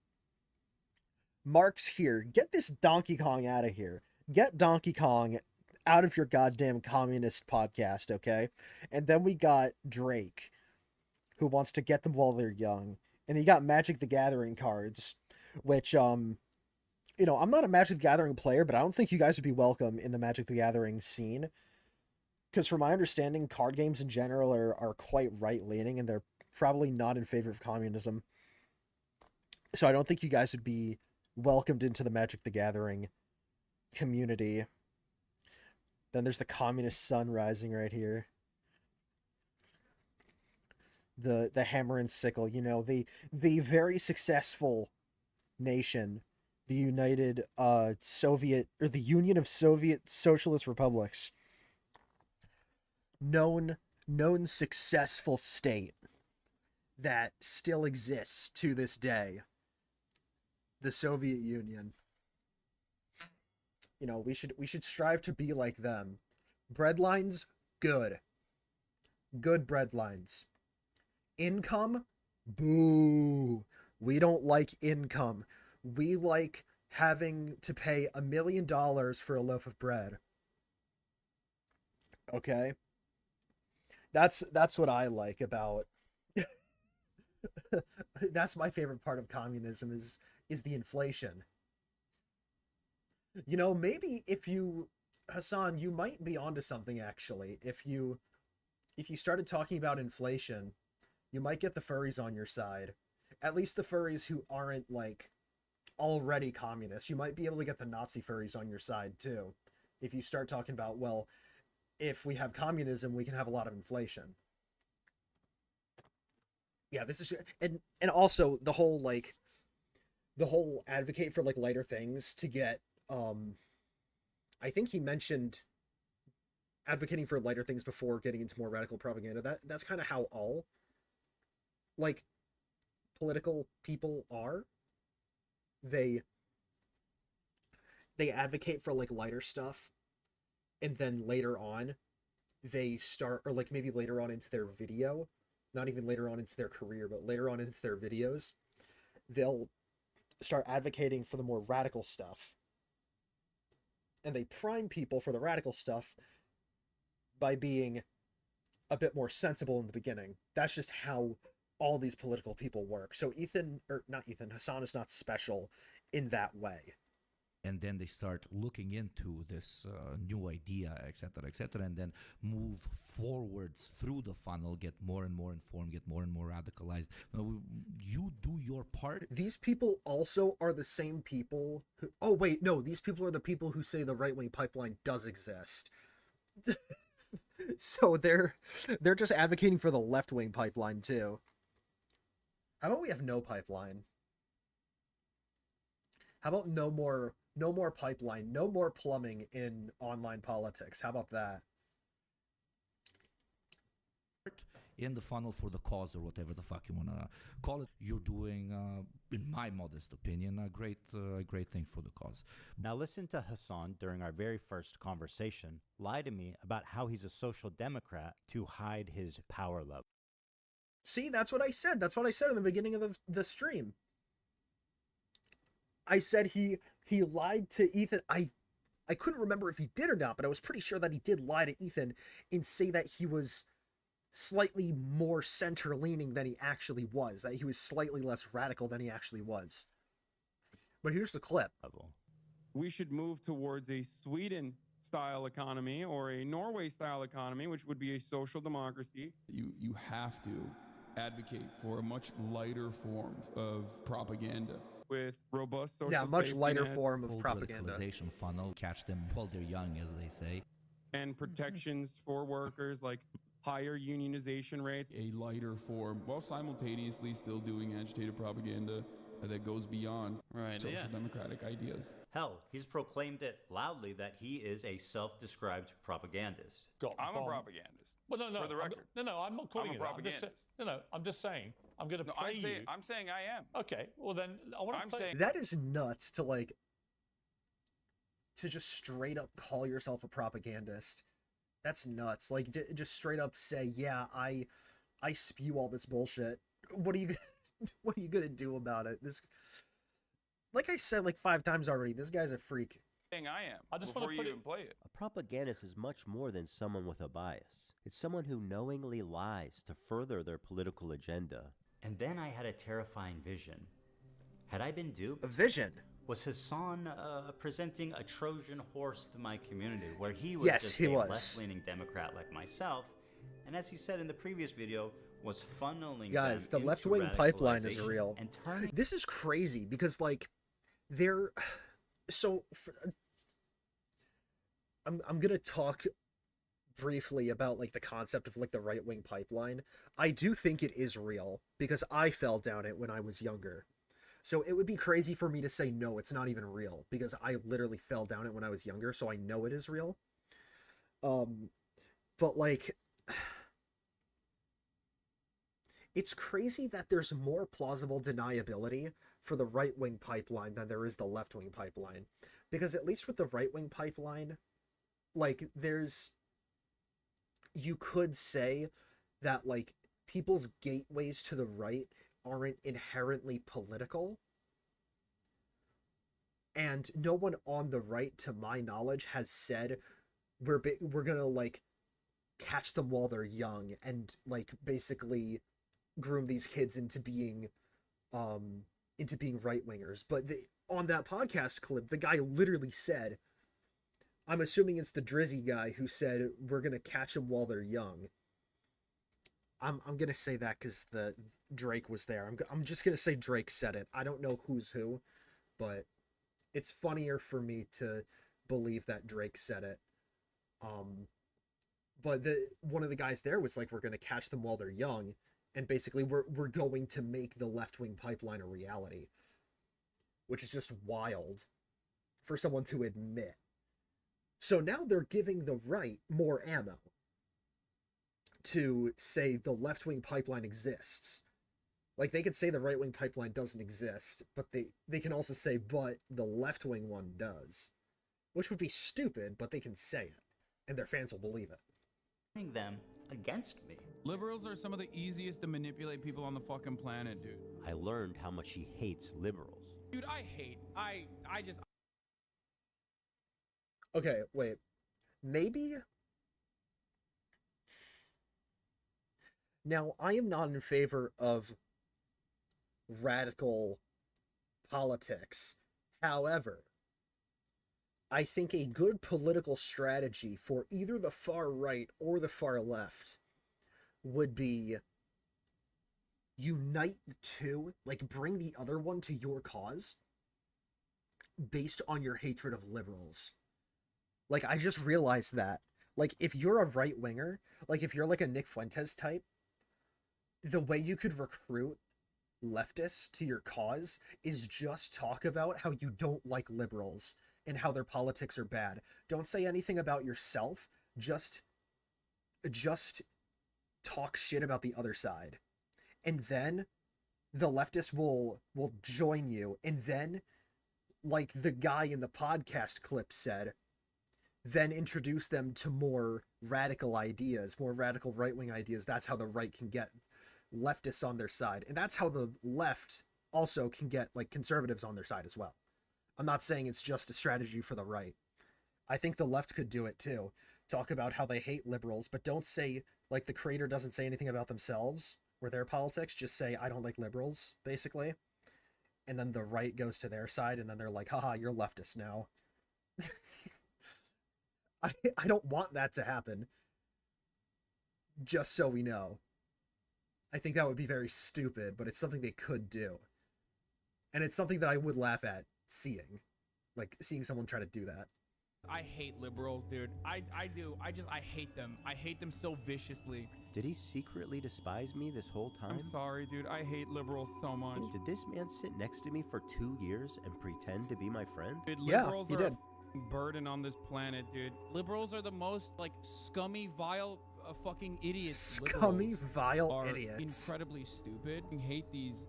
Marx here. Get this Donkey Kong out of here. Get Donkey Kong out of your goddamn communist podcast, okay? And then we got Drake, who wants to get them while they're young. And you got Magic the Gathering cards, which, you know, I'm not a Magic the Gathering player, but I don't think you guys would be welcome in the Magic the Gathering scene. Because from my understanding, card games in general are quite right-leaning, and they're probably not in favor of communism. So I don't think you guys would be welcomed into the Magic the Gathering community. Then there's the communist sun rising right here. The hammer and sickle, you know, the very successful nation, the United Soviet, or the Union of Soviet Socialist Republics. Known successful state that still exists to this day. The Soviet Union. You know, we should strive to be like them. Breadlines, good. Good breadlines. Income, boo. We don't like income. We like having to pay $1 million for a loaf of bread. Okay? That's what I like about that's my favorite part of communism is the inflation. You know, maybe Hasan, you might be onto something actually. If you started talking about inflation, you might get the furries on your side. At least the furries who aren't like already communists. You might be able to get the Nazi furries on your side too. If you start talking about, well, if we have communism, we can have a lot of inflation. Yeah, this is, and also the whole advocate for like lighter things to get, I think he mentioned advocating for lighter things before getting into more radical propaganda. That's kind of how all like political people are. They advocate for like lighter stuff, and then later on they start, or like maybe later on into their video, not even later on into their career, but later on into their videos, they'll start advocating for the more radical stuff. And they prime people for the radical stuff by being a bit more sensible in the beginning. That's just how all these political people work. So Hasan is not special in that way. And then they start looking into this new idea, etc., and then move forwards through the funnel, get more and more informed, get more and more radicalized. You do your part. These people also are the same people who... Oh, wait, no, these people are the people who say the right-wing pipeline does exist. So they're just advocating for the left-wing pipeline, too. How about we have no pipeline? How about no more pipeline, no more plumbing in online politics? How about that? in the funnel for the cause or whatever the fuck you want to call it, you're doing, in my modest opinion, a great thing for the cause. Now listen to Hasan during our very first conversation lie to me about how he's a social democrat to hide his power level. See, that's what I said. That's what I said in the beginning of the stream. I said he lied to Ethan. I couldn't remember if he did or not, but I was pretty sure that he did lie to Ethan and say that he was slightly more center-leaning than he actually was, that he was slightly less radical than he actually was. But here's the clip. We should move towards a Sweden-style economy or a Norway-style economy, which would be a social democracy. You have to advocate for a much lighter form of propaganda. With robust social Yeah, much safety lighter nets form of Cold propaganda. radicalization funnel, catch them while they're young, as they say. and protections for workers like higher unionization rates. A lighter form, while simultaneously still doing agitated propaganda that goes beyond social democratic ideas. Hell, he's proclaimed it loudly that he is a self-described propagandist. I'm a propagandist. Well, no, For the record. No, I'm not calling I'm a you that. I'm just saying, I'm going to play you. I'm saying I am. Okay, well then, I want to play. That is nuts to to just straight up call yourself a propagandist. That's nuts. Like, just straight up say, yeah, I spew all this bullshit. What are you gonna do about it? This, like I said like 5 times already, this guy's a freak. Saying I am. I just before want you to even play it. A propagandist is much more than someone with a bias. It's someone who knowingly lies to further their political agenda. And then I had a terrifying vision. Had I been duped? A vision? Was Hasan presenting a Trojan horse to my community, where he was Yes, just he a was. left-leaning Democrat like myself, and as he said in the previous video, was funneling Guys, the them left-wing into pipeline is radicalization real. and turning This is crazy because, like, I'm gonna talk briefly about, like, the concept of, like, the right-wing pipeline. I do think it is real because I fell down it when I was younger. So it would be crazy for me to say, no, it's not even real, because I literally fell down it when I was younger, so I know it is real. But, like, it's crazy that there's more plausible deniability for the right-wing pipeline than there is the left-wing pipeline. Because at least with the right-wing pipeline, like, you could say that, like, people's gateways to the right aren't inherently political. And no one on the right, to my knowledge, has said we're gonna, like, catch them while they're young and, like, basically groom these kids into being right-wingers. But on that podcast clip, the guy literally said, I'm assuming it's the Drizzy guy who said we're gonna catch them while they're young. I'm gonna say that because the Drake was there. I'm just gonna say Drake said it. I don't know who's who, but it's funnier for me to believe that Drake said it. But one of the guys there was like, we're gonna catch them while they're young, and basically we're going to make the left-wing pipeline a reality, which is just wild for someone to admit. So now they're giving the right more ammo to say the left-wing pipeline exists. Like, they could say the right-wing pipeline doesn't exist, but they can also say, but the left-wing one does. Which would be stupid, but they can say it, and their fans will believe it. turning them against me. Liberals are some of the easiest to manipulate people on the fucking planet, dude. I learned how much he hates liberals. Dude, I just... Okay, wait. Maybe... Now, I am not in favor of radical politics. However, I think a good political strategy for either the far right or the far left would be unite the two, like bring the other one to your cause based on your hatred of liberals. Like, I just realized that. Like, if you're a right-winger, like if you're like a Nick Fuentes type, the way you could recruit leftists to your cause is just talk about how you don't like liberals and how their politics are bad. Don't say anything about yourself. Just talk shit about the other side. And then the leftists will join you, and then, like the guy in the podcast clip said, then introduce them to more radical ideas, more radical right-wing ideas. That's how the right can get leftists on their side. And that's how the left also can get like conservatives on their side as well. I'm not saying it's just a strategy for the right. I think the left could do it too. Talk about how they hate liberals, but don't say, like the creator doesn't say anything about themselves or their politics, just say, I don't like liberals, basically. And then the right goes to their side, and then they're like, haha, you're leftist now. I don't want that to happen. Just so we know. I think that would be very stupid, but it's something they could do. And it's something that I would laugh at seeing. Like, seeing someone try to do that. I hate liberals, dude. I do. I hate them. I hate them so viciously. Did he secretly despise me this whole time? I'm sorry, dude. I hate liberals so much. Did this man sit next to me for 2 years and pretend to be my friend? Dude, Yeah, liberals he are did. a burden on this planet, dude. Liberals are the most, like, scummy, vile, fucking idiots. Scummy, Liberals vile are idiots. incredibly stupid. I hate these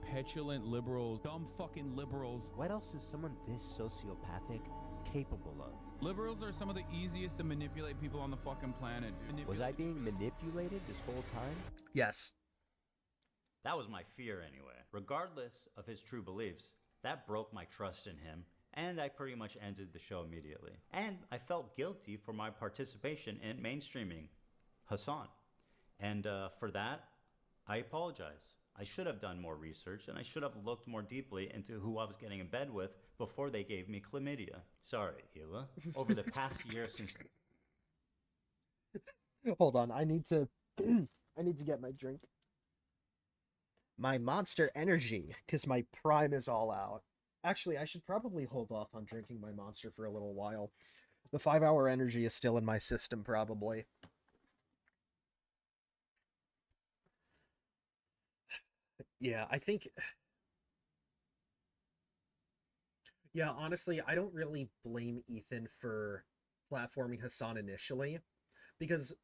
petulant liberals, dumb fucking liberals. What else is someone this sociopathic capable of? Liberals are some of the easiest to manipulate people on the fucking planet. Was I being manipulated this whole time? Yes. That was my fear anyway. Regardless of his true beliefs, that broke my trust in him, and I pretty much ended the show immediately. And I felt guilty for my participation in mainstreaming Hasan. And for that, I apologize. I should have done more research, and I should have looked more deeply into who I was getting in bed with before they gave me chlamydia. Sorry, Hila. Over the past year since... Hold on, I need to get my drink. My Monster Energy, because my Prime is all out. Actually, I should probably hold off on drinking my Monster for a little while. The 5-hour energy is still in my system, probably. Yeah, I think... Yeah, honestly, I don't really blame Ethan for platforming Hasan initially. Because,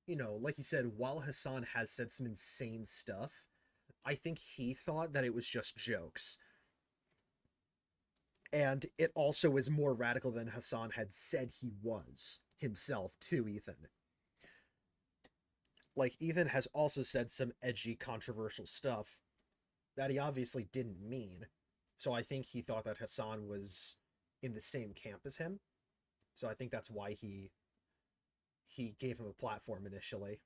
you know, like you said, while Hasan has said some insane stuff, I think he thought that it was just jokes. And it also is more radical than Hasan had said he was himself to Ethan. Like, Ethan has also said some edgy, controversial stuff that he obviously didn't mean. So I think he thought that Hasan was in the same camp as him. So I think that's why he gave him a platform initially.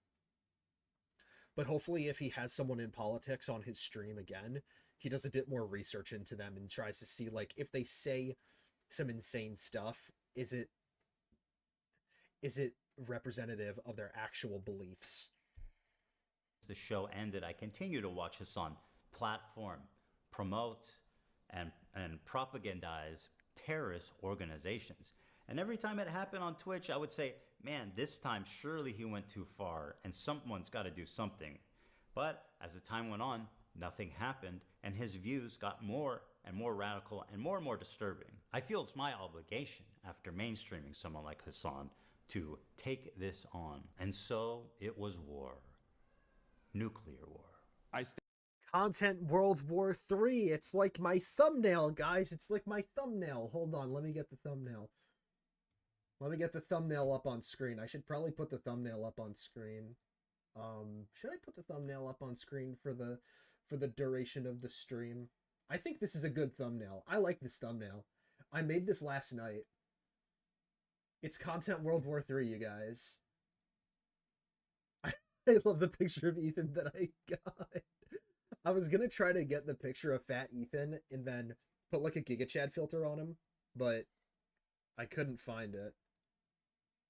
But hopefully if he has someone in politics on his stream again, he does a bit more research into them and tries to see, like, if they say some insane stuff, is it representative of their actual beliefs? The show ended, I continue to watch Hasan platform, promote, and propagandize terrorist organizations. And every time it happened on Twitch, I would say, man, this time surely he went too far and someone's got to do something. But as the time went on, nothing happened, and his views got more and more radical and more disturbing. I feel it's my obligation, after mainstreaming someone like Hasan, to take this on. And so it was war. Nuclear war. Content World War III. It's like my thumbnail, guys. It's like my thumbnail. Hold on, let me get the thumbnail. Let me get the thumbnail up on screen. I should probably put the thumbnail up on screen. Should I put the thumbnail up on screen for the duration of the stream? I think this is a good thumbnail. I like this thumbnail. I made this last night. It's Content World War III, you guys. I love the picture of Ethan that I got. I was gonna try to get the picture of fat Ethan and then put like a GigaChad filter on him, but I couldn't find it.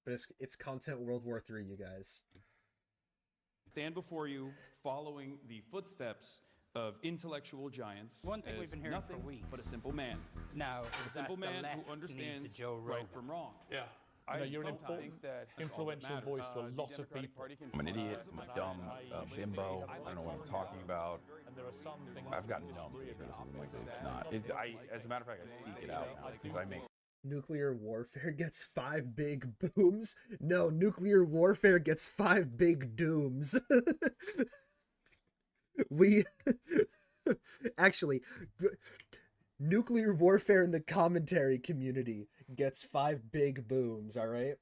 But it's Content World War III, you guys. Stand before you following the footsteps of intellectual giants. One thing we've as been hearing nothing for weeks. but a simple man. Now, A is simple that the man left who needs understands a Joe right Rogan. from wrong. Yeah. I You know, you're an sometimes important, think that's all that influential matters. voice to a The lot of Democratic people. Party can- I'm an idiot, I'm a dumb bimbo, I don't know what I'm talking about. And there are some things I've gotten numb to criticism like this. It's not. As a matter of fact, I seek it out now because I make Nuclear warfare gets 5 big booms. No, nuclear warfare gets 5 big dooms. We actually nuclear warfare in the commentary community gets 5 big booms, all right?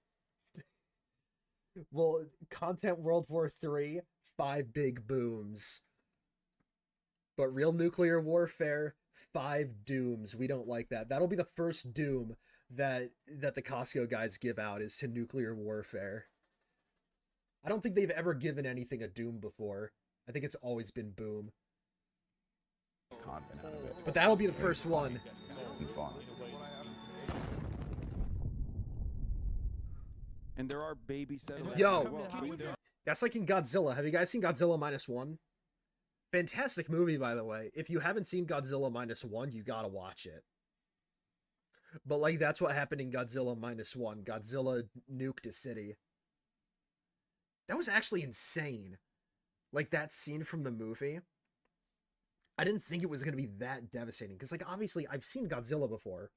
Well, content World War 3, 5 big booms. But real nuclear warfare, 5 dooms. We don't like that. That'll be the first doom that the Costco guys give out, is to nuclear warfare. I don't think they've ever given anything a doom before. I think it's always been boom. Content out of it. But that'll be the first one. And fun. And there are baby settlers. Yo, that's like in Godzilla. Have you guys seen Godzilla -1? Fantastic movie, by the way. If you haven't seen Godzilla -1, you gotta watch it. But like, that's what happened in Godzilla -1. Godzilla nuked a city. That was actually insane. Like, that scene from the movie. I didn't think it was going to be that devastating. Because, like, obviously, I've seen Godzilla before.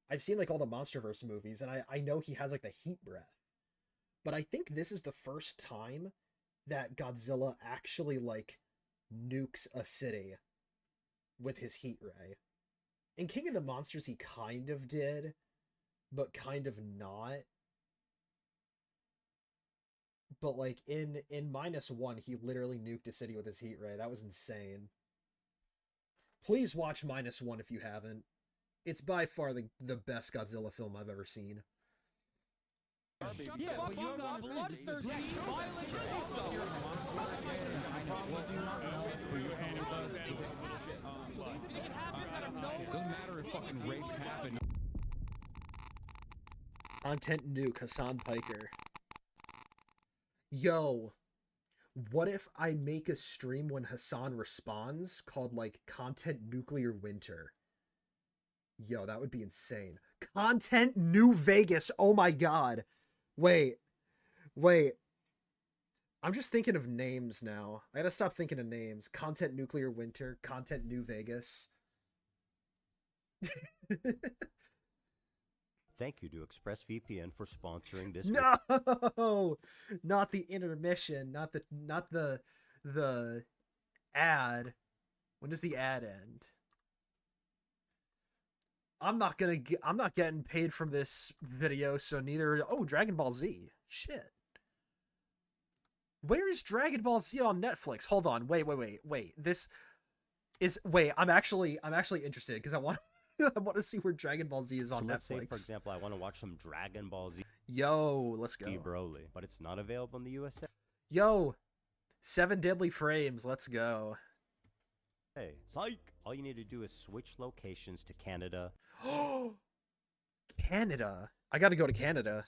I've seen, like, all the MonsterVerse movies. And I know he has, like, the heat breath. But I think this is the first time that Godzilla actually, like, nukes a city with his heat ray. In King of the Monsters, he kind of did, but kind of not. But, like, in -1, he literally nuked a city with his heat ray. That was insane. Please watch -1 if you haven't. It's by far the best Godzilla film I've ever seen. Shut the fuck up, bloodthirsty, violent Doesn't matter if fucking rapes happen. Content nuke, Hasan Piker. Yo, what if I make a stream when Hasan responds called, like, Content Nuclear Winter? Yo, that would be insane. Content New Vegas. Oh my god. Wait. I'm just thinking of names now. I gotta stop thinking of names. Content Nuclear Winter. Content New Vegas. Thank you to ExpressVPN for sponsoring this. No, not the intermission, not the ad. When does the ad end? I'm not getting paid from this video, so neither. Oh, Dragon Ball Z. Shit. Where is Dragon Ball Z on Netflix? Hold on. Wait. This is. Wait. I'm actually interested because I want to see where Dragon Ball Z is on Let's Netflix. say, for example, I want to watch some Dragon Ball Z. Yo, let's go. Broly, but it's not available in the USA. Yo, 7 Deadly Frames. Let's go. Hey, psych! All you need to do is switch locations to Canada. Canada. I gotta go to Canada.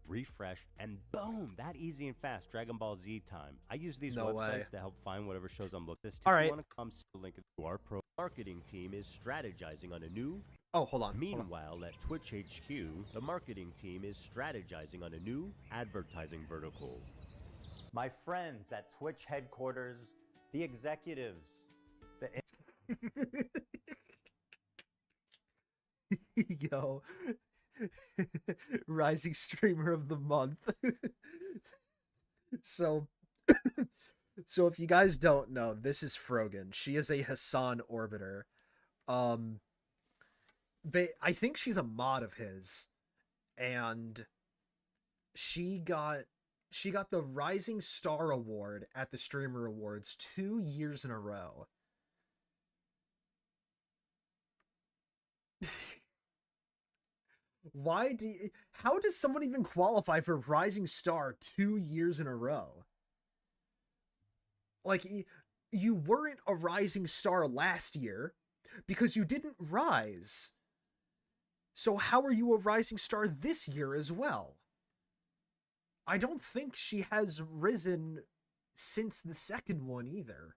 Refresh, and boom! That easy and fast. Dragon Ball Z time. I use these No websites way. to help find whatever shows I'm looking at. All right. Want to come see the link to our pro marketing team is strategizing on a new. Oh, hold on. Meanwhile, at Twitch HQ, the marketing team is strategizing on a new advertising vertical. My friends at Twitch headquarters, the executives, Yo. Rising Streamer of the Month. So if you guys don't know, this is Frogan. She is a Hasan orbiter. I think she's a mod of his, and she got the Rising Star Award at the Streamer Awards 2 years in a row. How does someone even qualify for Rising Star 2 years in a row? Like, you weren't a Rising Star last year because you didn't rise. So how are you a Rising Star this year as well? I don't think she has risen since the second one either.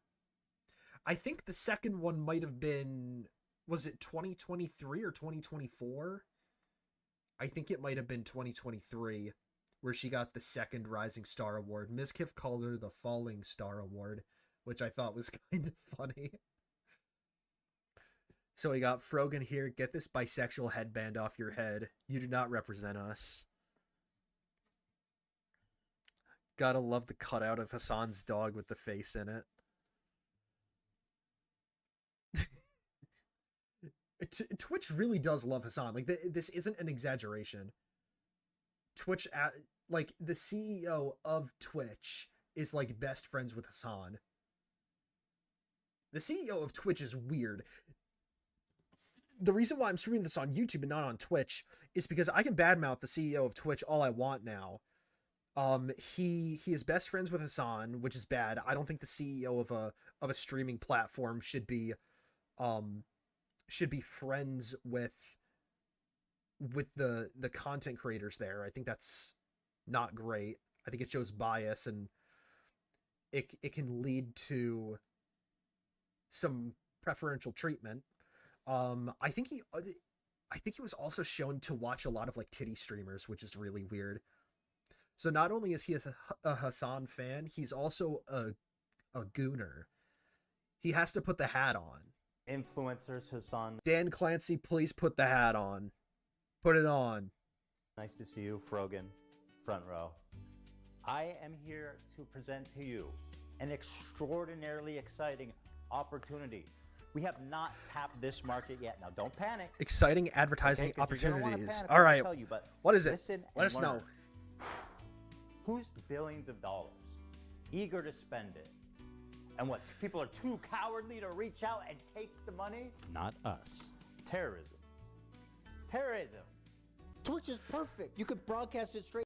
I think the second one might have been, was it 2023 or 2024? I think it might have been 2023 where she got the second Rising Star Award. Mizkif called her the Falling Star Award, which I thought was kind of funny. So we got Frogan here. Get this bisexual headband off your head. You do not represent us. Gotta love the cutout of Hasan's dog with the face in it. Twitch really does love Hasan. Like, this isn't an exaggeration. Twitch, like, the CEO of Twitch is, like, best friends with Hasan. The CEO of Twitch is weird. The reason why I'm streaming this on YouTube and not on Twitch is because I can badmouth the CEO of Twitch all I want now. He is best friends with Hasan, which is bad. I don't think the CEO of a streaming platform should be friends with the content creators there. I think that's not great. I think it shows bias, and it can lead to some preferential treatment. I think he was also shown to watch a lot of like titty streamers, which is really weird. So not only is he a Hasan fan, he's also a gooner. He has to put the hat on. Influencers, Hasan. Dan Clancy, please put the hat on. Put it on. Nice to see you, Frogan, front row. I am here to present to you an extraordinarily exciting opportunity. We have not tapped this market yet. Now, don't panic. Exciting advertising Okay, 'cause you're gonna wanna opportunities. panic All when I right. tell you, but What is it? listen Let and us know. learn. Who's billions of dollars eager to spend it? And what, people are too cowardly to reach out and take the money? Not us. Terrorism. Terrorism. Twitch is perfect. You could broadcast it straight.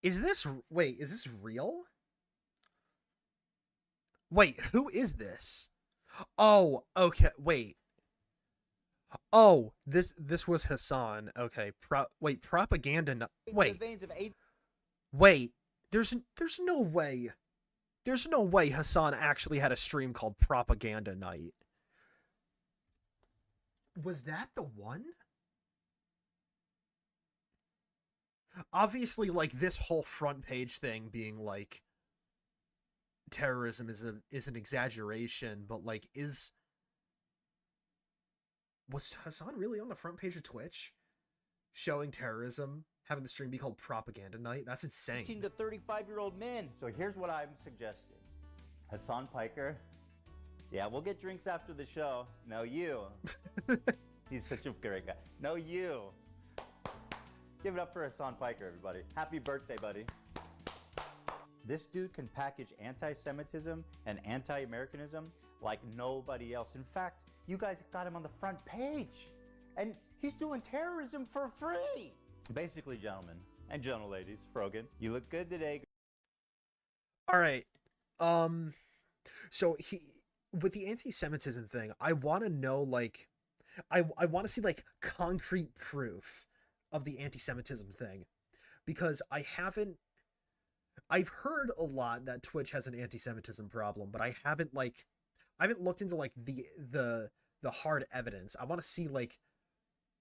Is this real? Wait, who is this? Oh, okay, wait. Oh, this was Hasan. Okay, propaganda. Wait, there's no way. There's no way Hasan actually had a stream called Propaganda Night. Was that the one? Obviously, like, this whole front page thing being like terrorism is an exaggeration, but like, was Hasan really on the front page of Twitch showing terrorism, having the stream be called Propaganda Night? That's insane. 18 to 35-year-old men. So here's what I'm suggesting. Hasan Piker. Yeah, we'll get drinks after the show. No, you. He's such a great guy. No, you. Give it up for Hasan Piker, everybody. Happy birthday, buddy. This dude can package anti-Semitism and anti-Americanism like nobody else. In fact, you guys got him on the front page. And he's doing terrorism for free. Basically, gentlemen and gentle ladies, Frogan, you look good today. All right. So with the anti-Semitism thing, I want to know, like, I want to see like concrete proof of the anti-Semitism thing, because I've heard a lot that Twitch has an anti-Semitism problem, but I haven't looked into like the hard evidence. I want to see like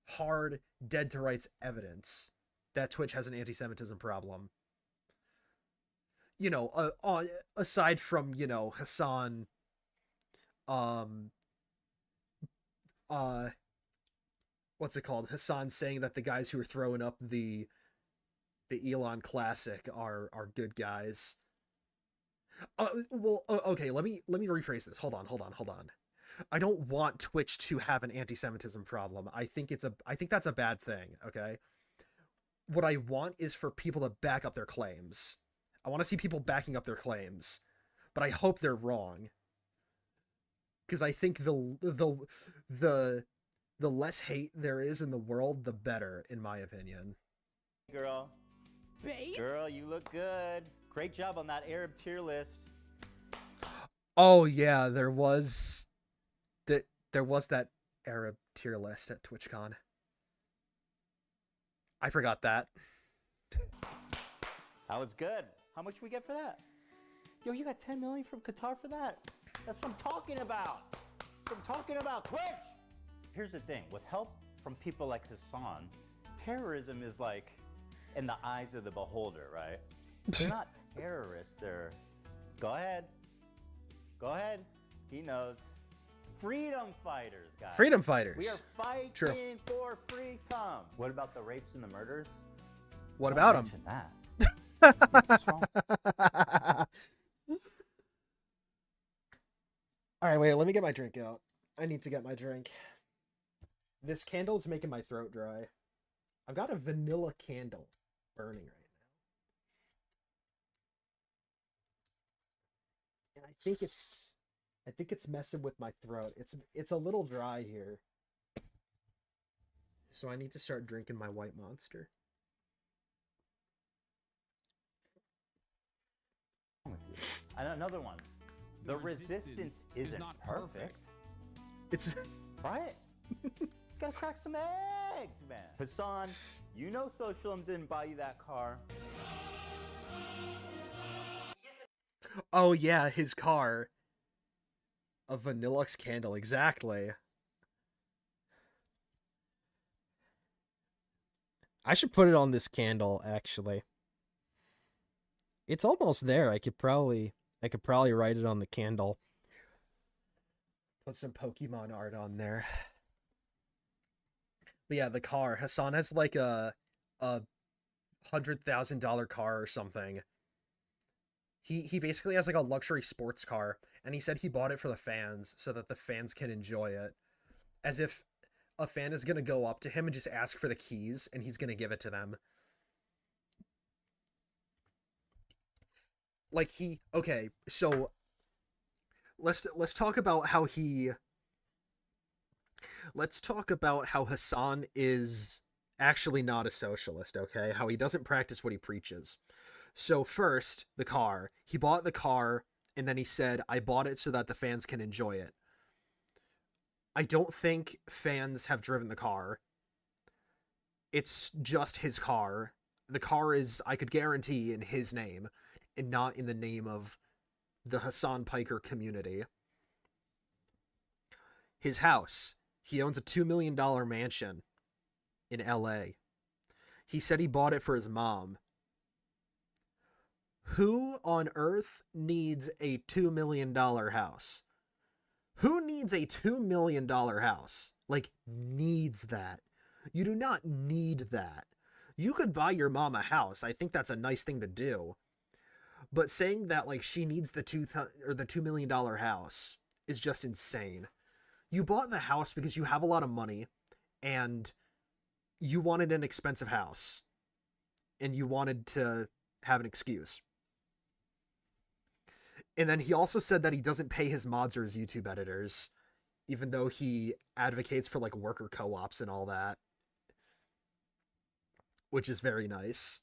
hard dead to rights evidence that Twitch has an anti-Semitism problem. You know, aside from, you know, Hasan, what's it called? Hasan saying that the guys who are throwing up the Elon Classic are good guys. Well, okay, let me rephrase this. Hold on. I don't want Twitch to have an anti-Semitism problem. I think that's a bad thing, okay? What I want is for people to back up their claims. I want to see people backing up their claims, but I hope they're wrong. Because I think the less hate there is in the world, the better, in my opinion. Girl. Babe? Girl, you look good. Great job on that Arab tier list. Oh yeah, there was that Arab tier list at TwitchCon. I forgot that. That was good. How much we get for that? Yo, you got 10 million from Qatar for that. That's what I'm talking about. I'm talking about Twitch. Here's the thing. With help from people like Hasan, terrorism is like in the eyes of the beholder, right? They're not terrorists. They're... Go ahead. He knows. freedom fighters, guys. Freedom fighters. We are fighting True. for freedom. What about the rapes and the murders? What Don't about him? mention that. What's wrong? All right, wait, let me get my drink out. I need to get my drink. This candle is making my throat dry. I've got a vanilla candle burning right now. And I think it's messing with my throat. It's a little dry here. So I need to start drinking my white monster. And another one. The resistance isn't not perfect. It's right. Gotta crack some eggs, man. Hasan, you know Socialism didn't buy you that car. Oh yeah, his car. A Vanillux candle, exactly. I should put it on this candle, actually. It's almost there. I could probably write it on the candle. Put some Pokemon art on there. But yeah, the car. Hasan has like a $100,000 car or something. He basically has like a luxury sports car, and he said he bought it for the fans so that the fans can enjoy it. As if a fan is gonna go up to him and just ask for the keys, and he's gonna give it to them. Like okay, so let's talk about how Hasan is actually not a socialist, okay? How he doesn't practice what he preaches. So first, the car. He bought the car, and then he said, I bought it so that the fans can enjoy it. I don't think fans have driven the car. It's just his car. The car is, I could guarantee, in his name, and not in the name of the Hasan Piker community. His house. He owns a $2 million mansion in LA. He said he bought it for his mom. Who on earth needs a $2 million house? Who needs a $2 million house? Like, needs that. You do not need that. You could buy your mom a house. I think that's a nice thing to do. But saying that, like, she needs the $2 million house is just insane. You bought the house because you have a lot of money, and you wanted an expensive house. And you wanted to have an excuse. And then he also said that he doesn't pay his mods or his YouTube editors, even though he advocates for, like, worker co-ops and all that. Which is very nice.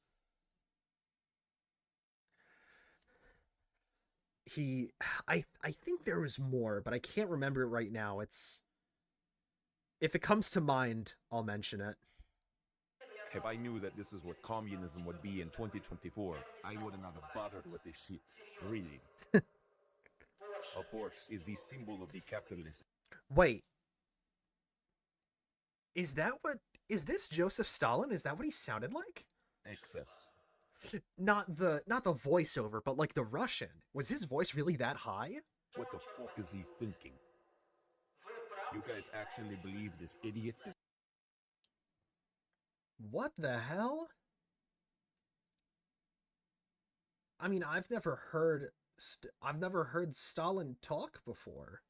I think there was more, but I can't remember it right now. If it comes to mind, I'll mention it. If I knew that this is what communism would be in 2024, I wouldn't have bothered with this shit. Really. A horse is the symbol of the capitalist. Wait. Is this Joseph Stalin? Is that what he sounded like? Excess. Not the voiceover, but like the Russian. Was his voice really that high? What the fuck is he thinking? You guys actually believe this idiot? What the hell? I mean, I've never heard Stalin talk before.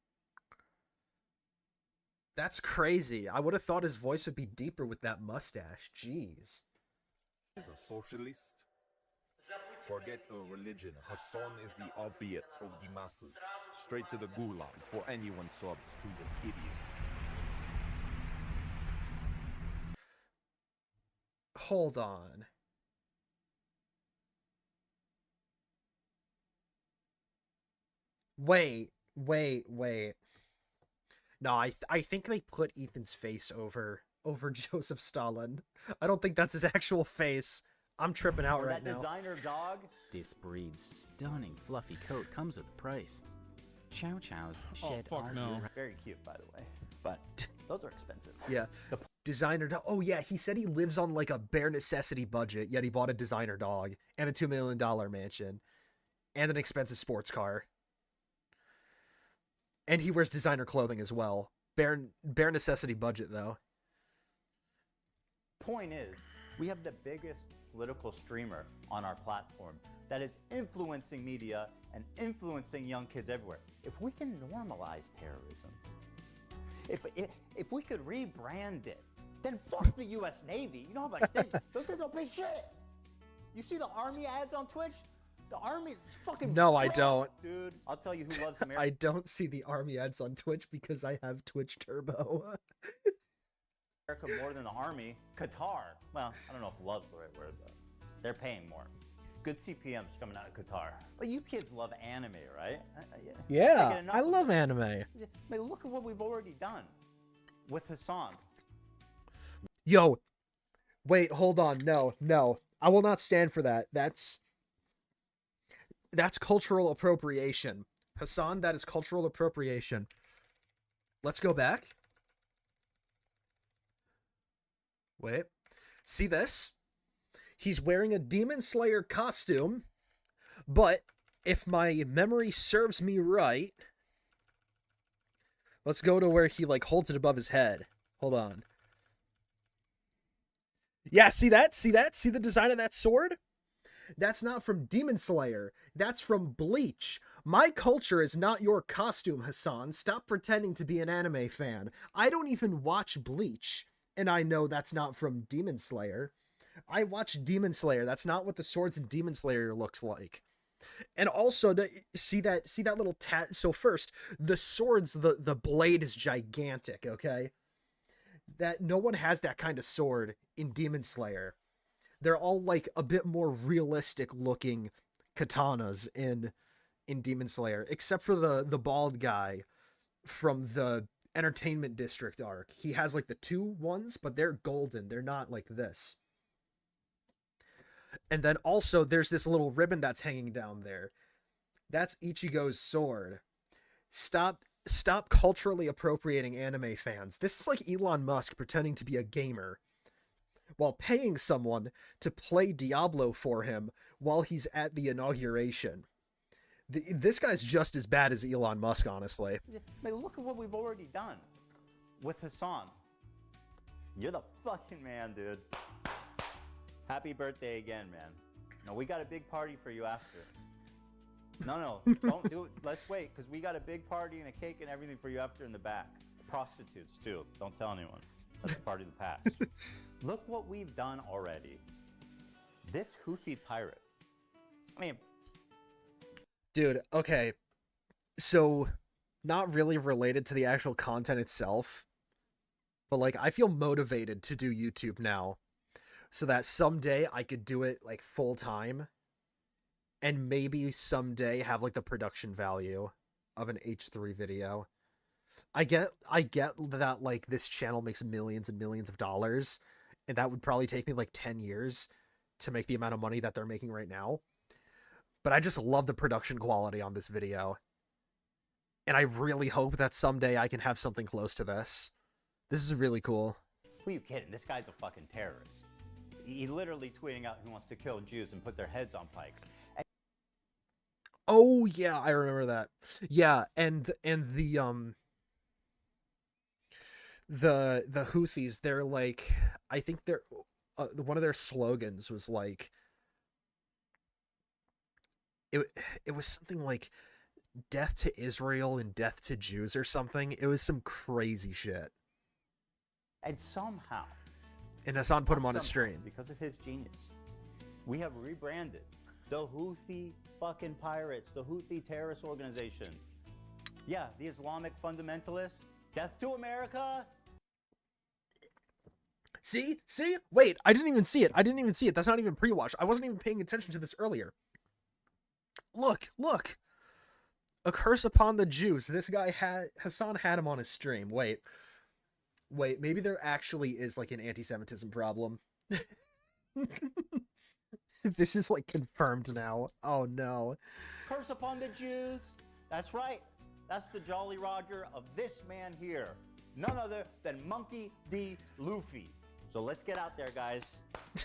That's crazy. I would have thought his voice would be deeper with that mustache. Jeez. Is a socialist? Forget a religion. Hasan is the opiate of the masses. Straight to the gulag for anyone subbed to this idiot. Hold on. Wait. No, I think they put Ethan's face over Joseph Stalin. I don't think that's his actual face. I'm tripping out right now. That designer dog? This breed's stunning fluffy coat comes with a price. Chow Chows shed fuck no. Very cute, by the way. But those are expensive. Yeah. Designer dog. Oh yeah, he said he lives on like a bare necessity budget, yet he bought a designer dog and a $2 million mansion and an expensive sports car. And he wears designer clothing as well. Bare necessity budget, though. Point is, we have the biggest political streamer on our platform that is influencing media and influencing young kids everywhere. If we can normalize terrorism, if we could rebrand it, then fuck the U.S. Navy. You know how much those guys don't pay shit. You see the Army ads on Twitch? The Army is fucking. No, I don't. Dude, I'll tell you who loves America. I don't see the Army ads on Twitch because I have Twitch Turbo. America more than the Army. Qatar. Well, I don't know if love's the right word, but they're paying more. Good CPMs coming out of Qatar. But you kids love anime, right? Yeah, I love anime. I mean, look at what we've already done with Hasan. Yo, wait, hold on. No. I will not stand for that. That's cultural appropriation. Hasan, that is cultural appropriation. Let's go back. Wait. See this? He's wearing a Demon Slayer costume, but if my memory serves me right, let's go to where he like holds it above his head. Hold on. Yeah, see that? See that? See the design of that sword? That's not from Demon Slayer. That's from Bleach. My culture is not your costume, Hasan. Stop pretending to be an anime fan. I don't even watch Bleach, and I know that's not from Demon Slayer. I watch Demon Slayer. That's not what the swords in Demon Slayer looks like. And also, see that little tat. So first, the swords, the blade is gigantic, okay? That no one has that kind of sword in Demon Slayer. They're all like a bit more realistic looking katanas in Demon Slayer, except for the bald guy from the Entertainment District arc. He has like the two ones, but they're golden. They're not like this. And then also there's this little ribbon that's hanging down there. That's Ichigo's sword. Stop culturally appropriating anime fans. This is like Elon Musk pretending to be a gamer while paying someone to play Diablo for him while he's at the inauguration. This guy's just as bad as Elon Musk, honestly. I mean, look at what we've already done with Hasan. You're the fucking man, dude. Happy birthday again, man. No, we got a big party for you after. No, don't do it. Let's wait, because we got a big party and a cake and everything for you after in the back. Prostitutes, too. Don't tell anyone. That's part of the past. Look what we've done already. This Houthi pirate. I mean... Dude, okay. So, not really related to the actual content itself, but, like, I feel motivated to do YouTube now so that someday I could do it, like, full-time and maybe someday have, like, the production value of an H3 video. I get that, like, this channel makes millions and millions of dollars, and that would probably take me, like, 10 years to make the amount of money that they're making right now. But I just love the production quality on this video. And I really hope that someday I can have something close to this. This is really cool. Who are you kidding? This guy's a fucking terrorist. He literally tweeting out he wants to kill Jews and put their heads on pikes. Oh yeah, I remember that. Yeah, and the Houthis, they're like, I think they're one of their slogans was like, it was something like death to Israel and death to Jews or something. It was some crazy shit. And somehow, and Hasan put him on his stream because of his genius, we have rebranded the Houthi fucking pirates, the Houthi terrorist organization. Yeah, the Islamic fundamentalists. Death to America. See? Wait, I didn't even see it. That's not even pre-watch. I wasn't even paying attention to this earlier. Look. A curse upon the Jews. This guy Hasan had him on his stream. Wait, maybe there actually is like an anti-Semitism problem. This is like confirmed now. Oh no. Curse upon the Jews. That's right. That's the Jolly Roger of this man here. None other than Monkey D. Luffy. So let's get out there, guys.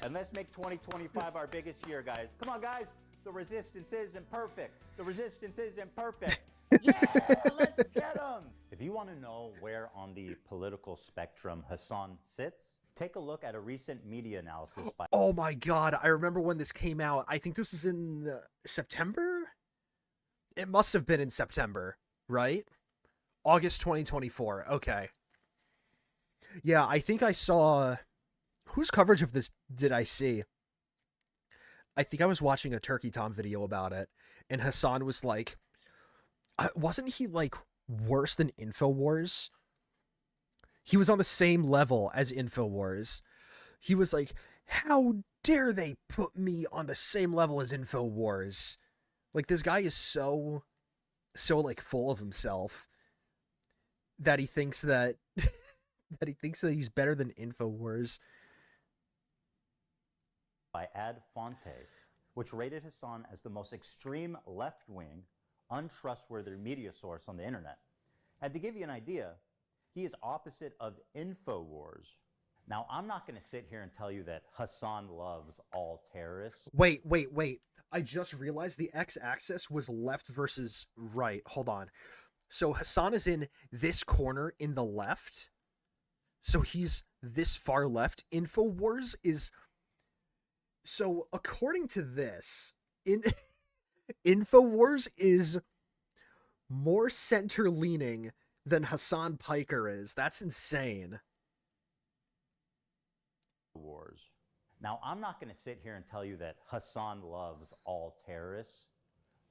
And let's make 2025 our biggest year, guys. Come on, guys. The resistance is imperfect. The resistance is imperfect. Yeah, let's get him. If you want to know where on the political spectrum Hasan sits, take a look at a recent media analysis by. Oh my god, I remember when this came out. I think this is in September? It must have been in September, right? August 2024. Okay. Yeah, I think I saw... Whose coverage of this did I see? I think I was watching a Turkey Tom video about it, and Hasan was like... wasn't he, like, worse than InfoWars? He was on the same level as InfoWars. He was like, how dare they put me on the same level as InfoWars? Like, this guy is so like full of himself that he thinks that that he's better than InfoWars. By Ad Fonte, which rated Hasan as the most extreme left-wing, untrustworthy media source on the internet. And to give you an idea, he is opposite of InfoWars. Now, I'm not going to sit here and tell you that Hasan loves all terrorists. Wait. I just realized the x-axis was left versus right. Hold on. So Hasan is in this corner in the left. So he's this far left. InfoWars is... So according to this, InfoWars is more center-leaning than Hasan Piker is. That's insane. Wars. Now, I'm not going to sit here and tell you that Hasan loves all terrorists,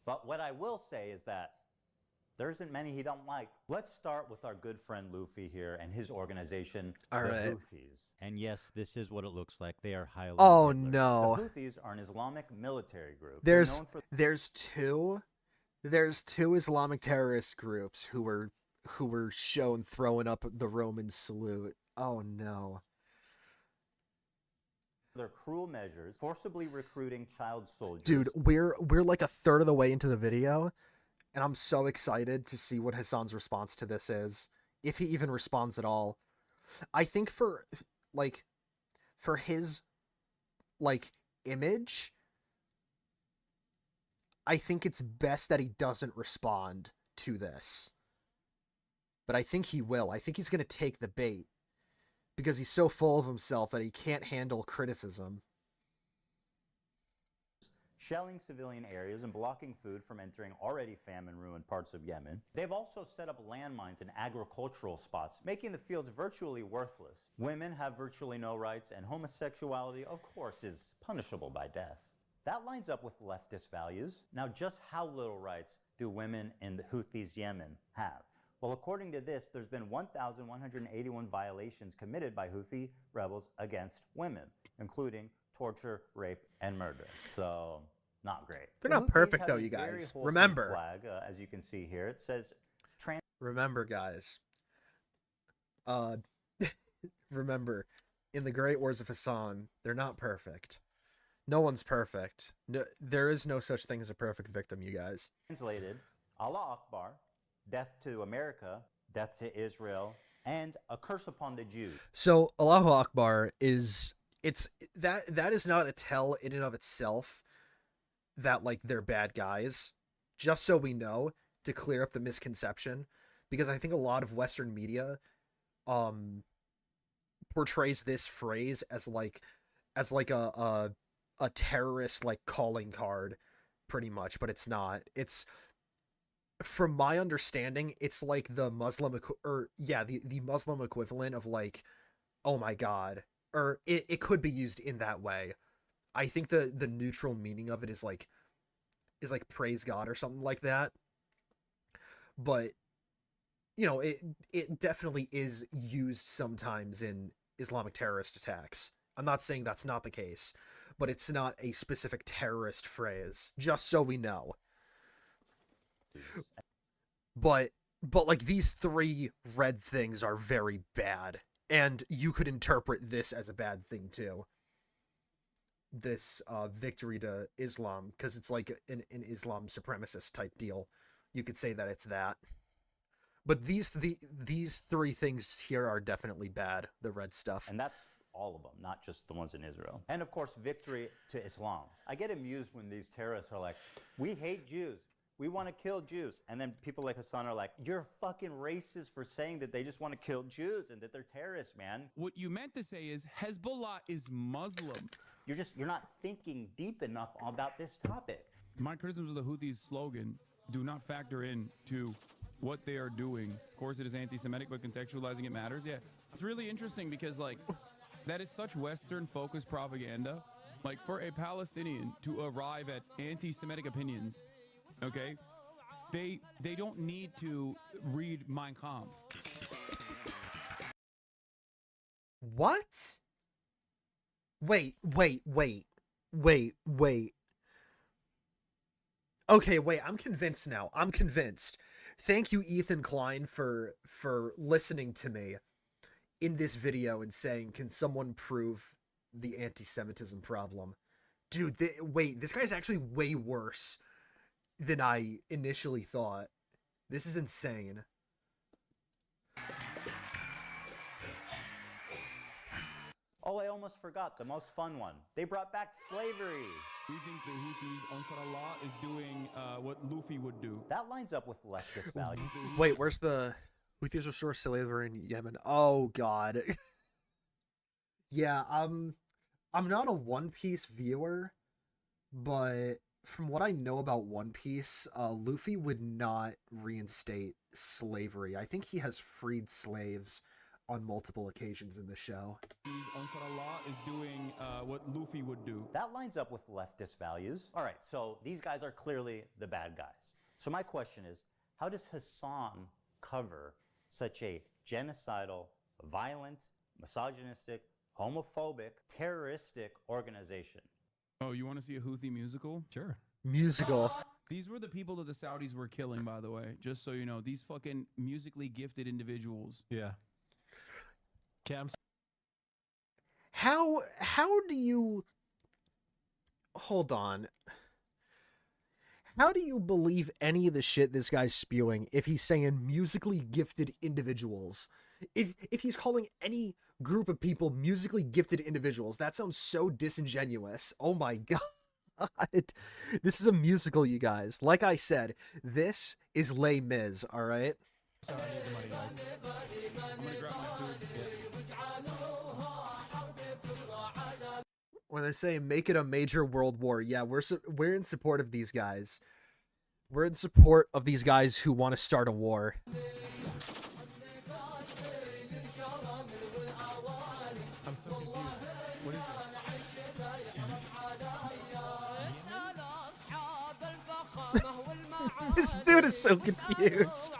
but what I will say is that there isn't many he don't like. Let's start with our good friend Luffy here and his organization, the Houthis. And yes, this is what it looks like. They are highly. Oh Hitler. no. The Houthis are an Islamic military group. There's two Islamic terrorist groups who were shown throwing up the Roman salute. Oh no. Their cruel measures, forcibly recruiting child soldiers. Dude, we're like a third of the way into the video, and I'm so excited to see what Hasan's response to this is, if he even responds at all. I think for his image, I think it's best that he doesn't respond to this. But I think he will. I think he's going to take the bait. Because he's so full of himself that he can't handle criticism. Shelling civilian areas and blocking food from entering already famine-ruined parts of Yemen. They've also set up landmines in agricultural spots, making the fields virtually worthless. Women have virtually no rights, and homosexuality, of course, is punishable by death. That lines up with leftist values. Now, just how little rights do women in the Houthis' Yemen have? Well, according to this, there's been 1,181 violations committed by Houthi rebels against women, including torture, rape, and murder. So, not great. They're not perfect, though, you guys. Remember. Flag, as you can see here, it says... Remember, guys. Remember, in the Great Wars of Hasan, they're not perfect. No one's perfect. No, there is no such thing as a perfect victim, you guys. Translated, Allah Akbar, death to America, death to Israel, and a curse upon the Jews. So Allahu Akbar is that is not a tell in and of itself that like they're bad guys. Just so we know, to clear up the misconception, because I think a lot of Western media portrays this phrase as like a terrorist like calling card, pretty much, but it's not. It's, from my understanding, it's like the Muslim the Muslim equivalent of like, oh my god, or it could be used in that way. I think the neutral meaning of it is like praise God or something like that. But you know, it definitely is used sometimes in Islamic terrorist attacks. I'm not saying that's not the case, but it's not a specific terrorist phrase, just so we know. But like these three red things are very bad, and you could interpret this as a bad thing too. This victory to Islam, because it's like an Islam supremacist type deal. You could say that it's that. But these three things here are definitely bad, the red stuff. And that's all of them, not just the ones in Israel. And of course, victory to Islam. I get amused when these terrorists are like, we hate Jews. we want to kill Jews. And then people like Hasan are like, you're fucking racist for saying that they just want to kill Jews and that they're terrorists, man. What you meant to say is Hezbollah is Muslim. You're not thinking deep enough about this topic. My criticisms of the Houthis' slogan do not factor in to what they are doing. Of course, it is anti-Semitic, but contextualizing it matters. Yeah, it's really interesting because, like, that is such Western-focused propaganda. Like, for a Palestinian to arrive at anti-Semitic opinions, okay, they don't need to read Mein Kampf. What? Wait. Okay, wait, I'm convinced now. I'm convinced. Thank you, Ethan Klein, for listening to me in this video and saying, can someone prove the anti-Semitism problem? Dude, wait, this guy's actually way worse than I initially thought. This is insane. Oh, I almost forgot the most fun one. They brought back slavery. Do you think the Houthis, Ansar Allah, is doing what Luffy would do? That lines up with leftist value. Wait, where's the Houthis restore slavery in Yemen? Oh God. Yeah, I'm not a One Piece viewer, but from what I know about One Piece, Luffy would not reinstate slavery. I think he has freed slaves on multiple occasions in the show. Ansar Allah is doing what Luffy would do. That lines up with leftist values. All right, so these guys are clearly the bad guys. So my question is, how does Hasan cover such a genocidal, violent, misogynistic, homophobic, terroristic organization? Oh, you want to see a Houthi musical? Sure. Musical. These were the people that the Saudis were killing, by the way. Just so you know, these fucking musically gifted individuals. Yeah. How do you hold on? How do you believe any of the shit this guy's spewing if he's saying musically gifted individuals? If he's calling any group of people musically gifted individuals, that sounds so disingenuous. Oh my God. This is a musical, you guys. Like I said, this is Les Mis, all right? Sorry, I need the money, guys. I'm gonna grab my food. When they're saying make it a major world war, yeah, we're in support of these guys. We're in support of these guys who want to start a war. I'm so confused. What is This dude is so confused.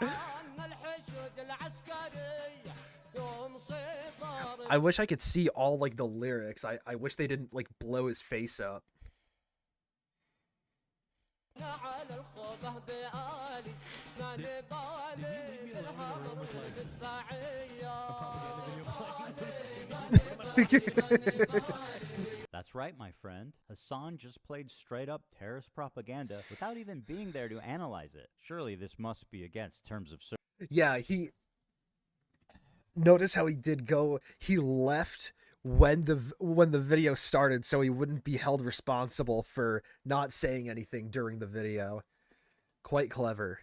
I wish I could see all like the lyrics. I wish they didn't like blow his face up. That's right, my friend. Hasan just played straight up terrorist propaganda without even being there to analyze it. Surely this must be against terms of service. Yeah, notice how he did go. He left when the video started, so he wouldn't be held responsible for not saying anything during the video. Quite clever.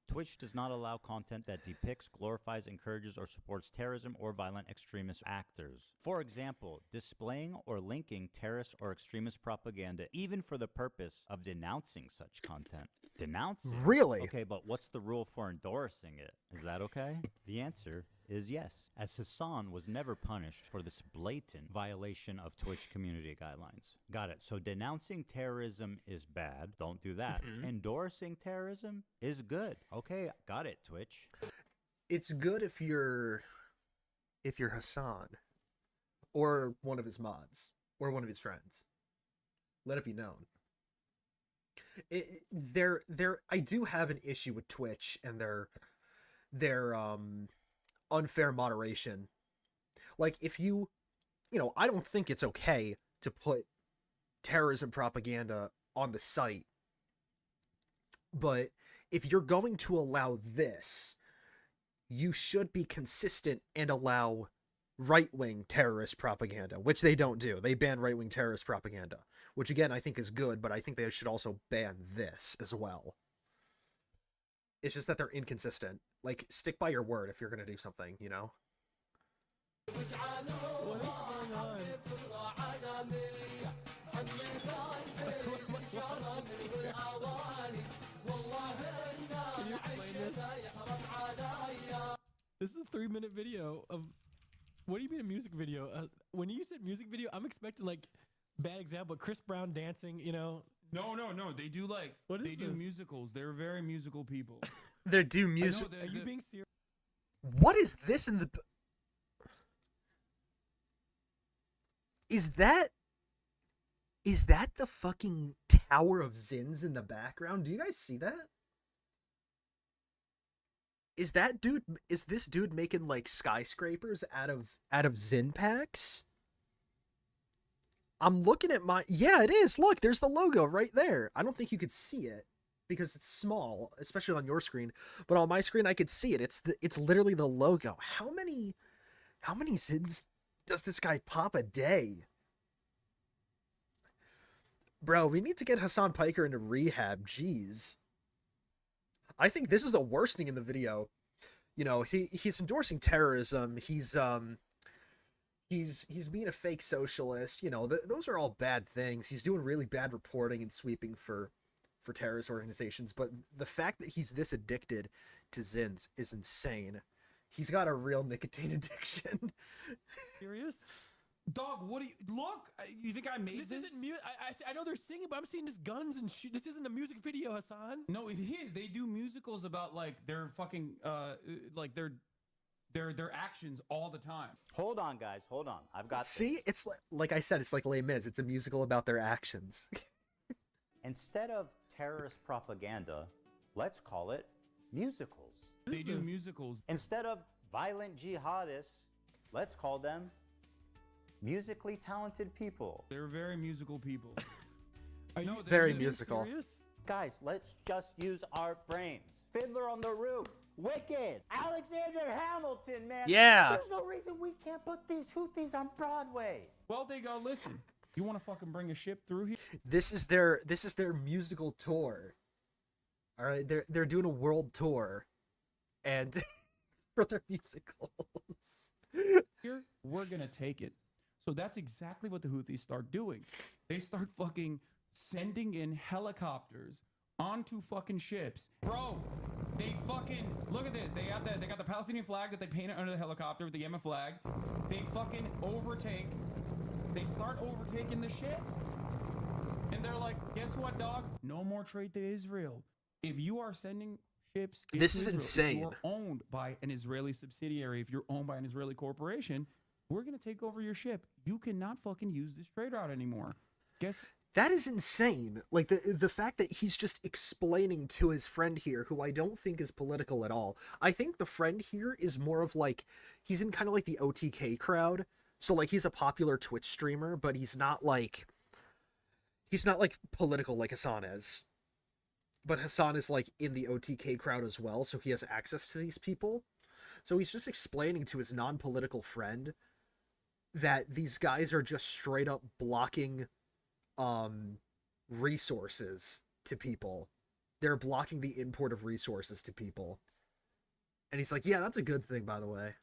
Twitch does not allow content that depicts, glorifies, encourages, or supports terrorism or violent extremist actors. For example, displaying or linking terrorist or extremist propaganda, even for the purpose of denouncing such content. Denouncing? Really? Okay, but what's the rule for endorsing it? Is that okay? The answer is yes, as Hasan was never punished for this blatant violation of Twitch community guidelines. Got it. So denouncing terrorism is bad. Don't do that. Endorsing terrorism is good. Okay, got it, Twitch. It's good if you're Hasan or one of his mods or one of his friends. Let it be known. I do have an issue with Twitch and their unfair moderation. Like, if I don't think it's okay to put terrorism propaganda on the site, but if you're going to allow this, you should be consistent and allow right-wing terrorist propaganda, which they don't do. They ban right-wing terrorist propaganda, which again I think is good, but I think they should also ban this as well. It's just that they're inconsistent. Like, stick by your word if you're gonna do something, you know? Can you explain this? This is a 3-minute video of. What do you mean a music video? When you said music video, I'm expecting like bad example, Chris Brown dancing. You know. No. They do like What is do this? musicals. They're very musical people. They do music. Are you being serious? What is this in the? Is that the fucking Tower of Zins in the background? Do you guys see that? Is this dude making like skyscrapers out of Zin packs? I'm looking at yeah, it is. Look, there's the logo right there. I don't think you could see it because it's small, especially on your screen, but on my screen I could see it. It's literally the logo. How many Zins does this guy pop a day? Bro, we need to get Hasan Piker into rehab. Jeez. I think this is the worst thing in the video. You know, he's endorsing terrorism. He's being a fake socialist. You know, those are all bad things. He's doing really bad reporting and sweeping for terrorist organizations. But the fact that he's this addicted to Zins is insane. He's got a real nicotine addiction. Serious? Dog, what do you look? You think I made this? This isn't music. I know they're singing, but I'm seeing just guns and shit. This isn't a music video, Hasan. No, it is. They do musicals about like their fucking like their actions all the time. Hold on, guys. Hold on. I've got. See, it's like I said, it's like Les Mis. It's a musical about their actions. Instead of terrorist propaganda, let's call it musicals. They do musicals. Instead of violent jihadists, let's call them musically talented people. They're very musical people. Very musical. Guys, let's just use our brains. Fiddler on the Roof, Wicked, Alexander Hamilton, man. Yeah. There's no reason we can't put these Houthis on Broadway. Well, they go, listen, you want to fucking bring a ship through here? This is their musical tour. All right, they're doing a world tour, and for their musicals. Here, we're gonna take it. So that's exactly what the Houthis start doing. They start fucking sending in helicopters onto fucking ships. Bro, they fucking look at this. They got the Palestinian flag that they painted under the helicopter with the Yemen flag. They fucking overtake. They start overtaking the ships. And they're like, guess what, dog? No more trade to Israel. If you are sending ships, This is Israel, insane. If you're owned by an Israeli subsidiary, if you're owned by an Israeli corporation, we're gonna take over your ship. You cannot fucking use this trade route anymore. Guess That is insane. Like the fact that he's just explaining to his friend here, who I don't think is political at all. I think the friend here is more of like, he's in kind of like the OTK crowd. So like he's a popular Twitch streamer, but he's not like political like Hasan is. But Hasan is like in the OTK crowd as well, so he has access to these people. So he's just explaining to his non-political friend that these guys are just straight up blocking resources to people. They're blocking the import of resources to people. And he's like, yeah, that's a good thing, by the way.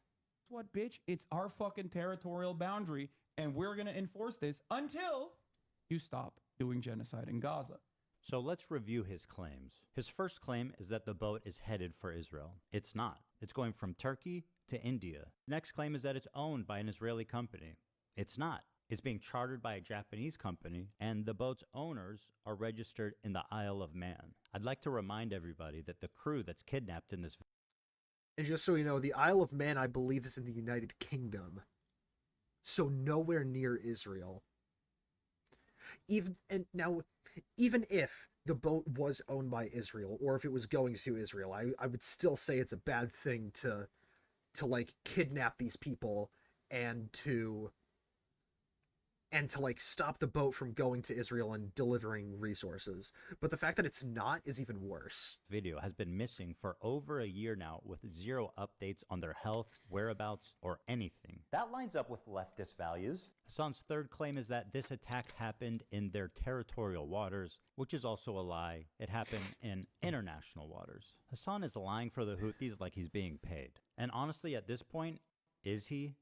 what, bitch? It's our fucking territorial boundary, and we're gonna enforce this until you stop doing genocide in Gaza. So let's review his claims. His first claim is that the boat is headed for Israel. It's not. It's going from Turkey to India. Next claim is that it's owned by an Israeli company. It's not. It's being chartered by a Japanese company, and the boat's owners are registered in the Isle of Man. I'd like to remind everybody that the crew that's kidnapped in this... And just so you know, the Isle of Man, I believe, is in the United Kingdom. So nowhere near Israel. Even if the boat was owned by Israel, or if it was going to Israel, I would still say it's a bad thing to like kidnap these people and to and to like stop the boat from going to Israel and delivering resources. But the fact that it's not is even worse. Video has been missing for over a year now with zero updates on their health, whereabouts, or anything. That lines up with leftist values. Hasan's third claim is that this attack happened in their territorial waters, which is also a lie. It happened in international waters. Hasan is lying for the Houthis like he's being paid. And honestly, at this point, is he?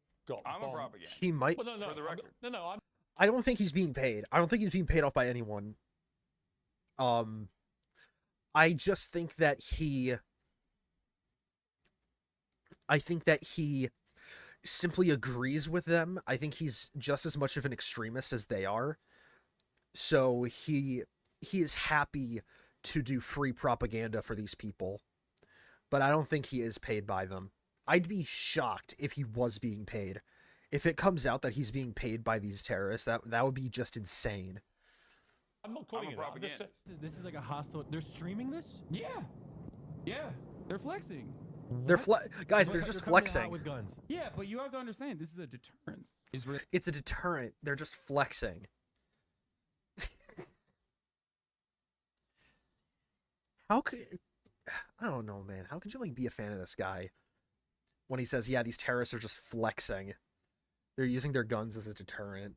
I'm a propagandist. He might. Well, no, For the record. I don't think he's being paid. I don't think he's being paid off by anyone. I just think that I think that he simply agrees with them. I think he's just as much of an extremist as they are. So he is happy to do free propaganda for these people. But I don't think he is paid by them. I'd be shocked if he was being paid. If it comes out that he's being paid by these terrorists, that would be just insane. I'm not calling it that. I'm just saying- This is like a hostile. They're streaming this. Yeah. Yeah. They're flexing. They're guys, they're just coming out flexing. with guns. Yeah, but you have to understand this is a deterrent. Israel. It's a deterrent. They're just flexing. How could I don't know, man. How could you like be a fan of this guy when he says, "Yeah, these terrorists are just flexing. They're using their guns as a deterrent."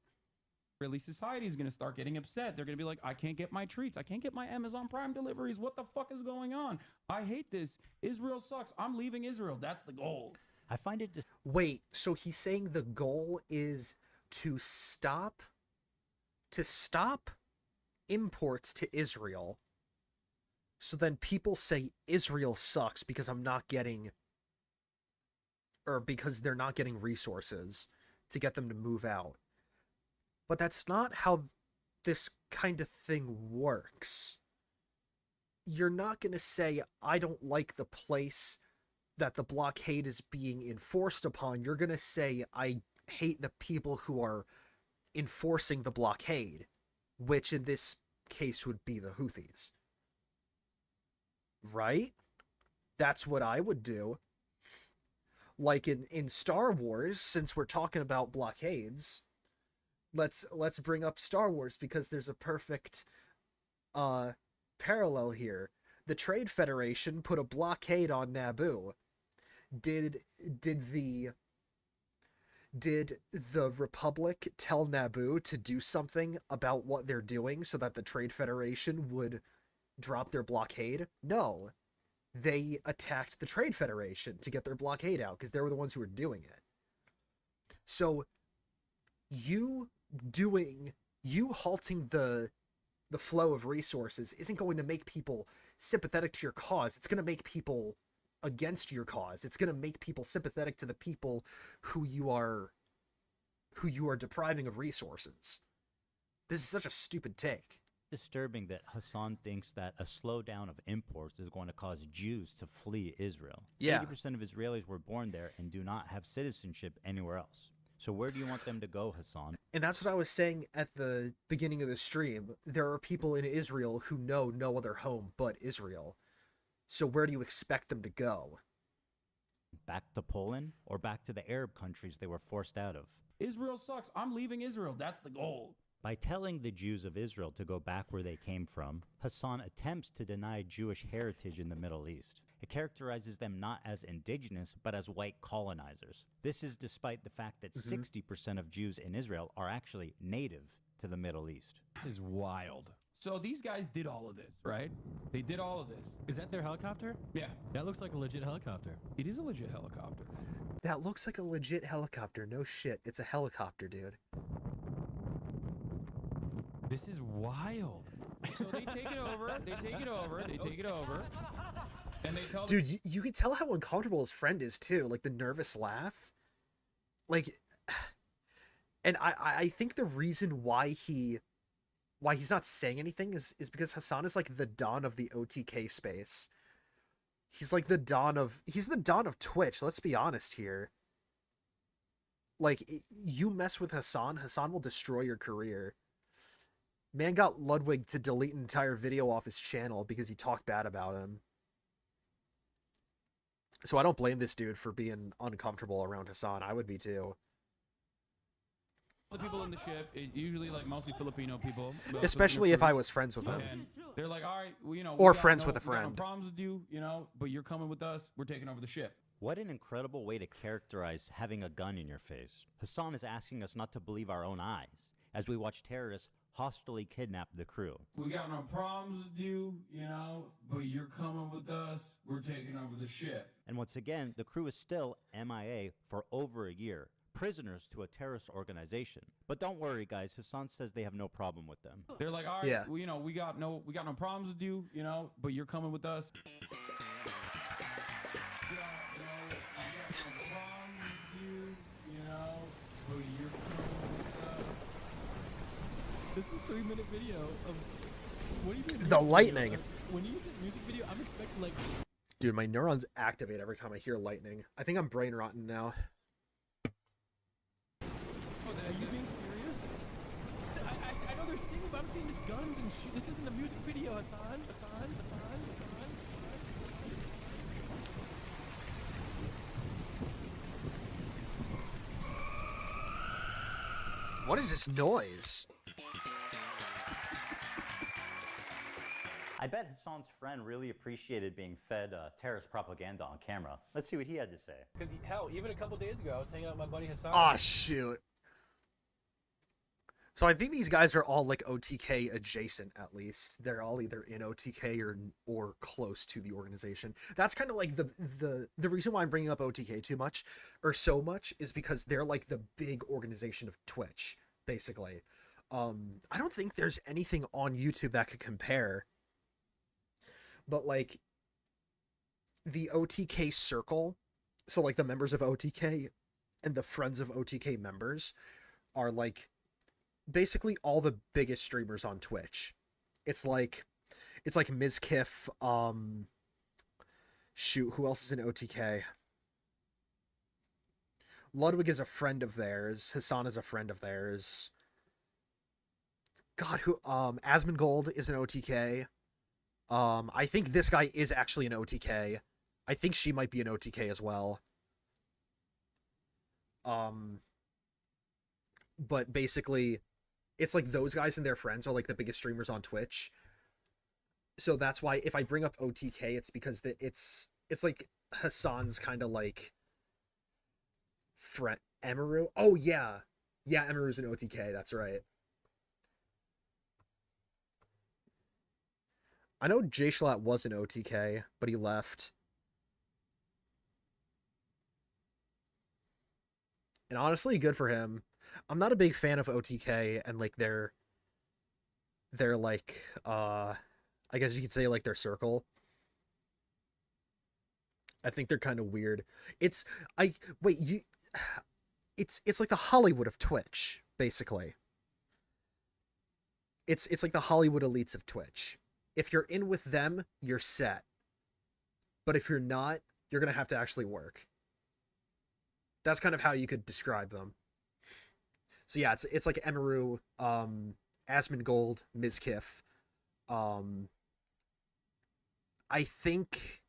Israeli society is going to start getting upset. They're going to be like, I can't get my treats. I can't get my Amazon Prime deliveries. What the fuck is going on? I hate this. Israel sucks. I'm leaving Israel. That's the goal. I find it Wait, so he's saying the goal is to stop imports to Israel. So then people say Israel sucks because because they're not getting resources to get them to move out. But that's not how this kind of thing works. You're not going to say, I don't like the place that the blockade is being enforced upon. You're going to say, I hate the people who are enforcing the blockade, which in this case would be the Houthis. Right? That's what I would do. Like in Star Wars, since we're talking about blockades, let's bring up Star Wars because there's a perfect parallel here. The Trade Federation put a blockade on Naboo. Did the Republic tell Naboo to do something about what they're doing so that the Trade Federation would drop their blockade? No. They attacked the Trade Federation to get their blockade out because they were the ones who were doing it. So you halting the flow of resources isn't going to make people sympathetic to your cause. It's going to make people against your cause. It's going to make people sympathetic to the people who you are depriving of resources. This is such a stupid take. disturbing that Hasan thinks that a slowdown of imports is going to cause Jews to flee Israel. Yeah. 80% of Israelis were born there and do not have citizenship anywhere else. So where do you want them to go, Hasan? And that's what I was saying at the beginning of the stream. There are people in Israel who know no other home but Israel. So where do you expect them to go? Back to Poland or back to the Arab countries they were forced out of? Israel sucks. I'm leaving Israel. That's the goal. By telling the Jews of Israel to go back where they came from, Hasan attempts to deny Jewish heritage in the Middle East. It characterizes them not as indigenous, but as white colonizers. This is despite the fact that 60% of Jews in Israel are actually native to the Middle East. This is wild. So these guys did all of this, right? They did all of this. Is that their helicopter? Yeah. That looks like a legit helicopter. It is a legit helicopter. That looks like a legit helicopter. No shit. It's a helicopter, dude. This is wild. So they take it over. They take it over. They take it over. And they tell Dude, you can tell how uncomfortable his friend is too. Like the nervous laugh. Like, and I think the reason why he's not saying anything is because Hasan is like the Don of the OTK space. He's like the Don of Twitch. Let's be honest here. Like, you mess with Hasan will destroy your career. Man got Ludwig to delete an entire video off his channel because he talked bad about him. So I don't blame this dude for being uncomfortable around Hasan. I would be too. The people in the ship, usually like mostly Filipino people, Especially if I crews. was friends with them. And they're like, all right, well, Or we got friends with a we got no friend. problems with you, but you're coming with us. We're taking over the ship. What an incredible way to characterize having a gun in your face. Hasan is asking us not to believe our own eyes as we watch terrorists hostilely kidnap the crew. We got no problems with you, but you're coming with us. We're taking over the ship. And once again, the crew is still MIA for over a year, prisoners to a terrorist organization. But don't worry, guys. Hasan says they have no problem with them. They're like, all right, Yeah. well, we got no problems with you, but you're coming with us. This is a 3-minute video of what do you mean? The lightning. When you said music video, I'm expecting like. Dude, my neurons activate every time I hear lightning. I think I'm brain rotten now. Oh, are you being serious? I know they're singing, but I'm seeing these guns and shit. This isn't a music video, Hasan. What is this noise? I bet Hasan's friend really appreciated being fed terrorist propaganda on camera. Let's see what he had to say. Because hell, even a couple days ago, I was hanging out with my buddy Hasan. Ah, shoot. So I think these guys are all like OTK adjacent, at least. They're all either in OTK or close to the organization. That's kind of like the reason why I'm bringing up OTK too much or so much is because they're like the big organization of Twitch, basically. I don't think there's anything on YouTube that could compare. But like the OTK circle, so like the members of OTK and the friends of OTK members are like basically all the biggest streamers on Twitch. It's like Ms. Kiff, shoot, who else is in OTK? Ludwig is a friend of theirs. Hasan is a friend of theirs. God, who Asmongold is an OTK. I think this guy is actually an OTK. I think she might be an OTK as well. But basically, it's like those guys and their friends are like the biggest streamers on Twitch. So that's why if I bring up OTK, it's because it's like Hasan's kind of like friend. Emiru? Oh yeah. Yeah, Emiru's an OTK, that's right. I know J-Schlatt was an OTK, but he left. And honestly, good for him. I'm not a big fan of OTK and like their like I guess you could say like their circle. I think they're kind of weird. It's like the Hollywood of Twitch, basically. It's like the Hollywood elites of Twitch. If you're in with them, you're set. But if you're not, you're going to have to actually work. That's kind of how you could describe them. So yeah, it's like Emiru, Asmongold, Mizkif. I think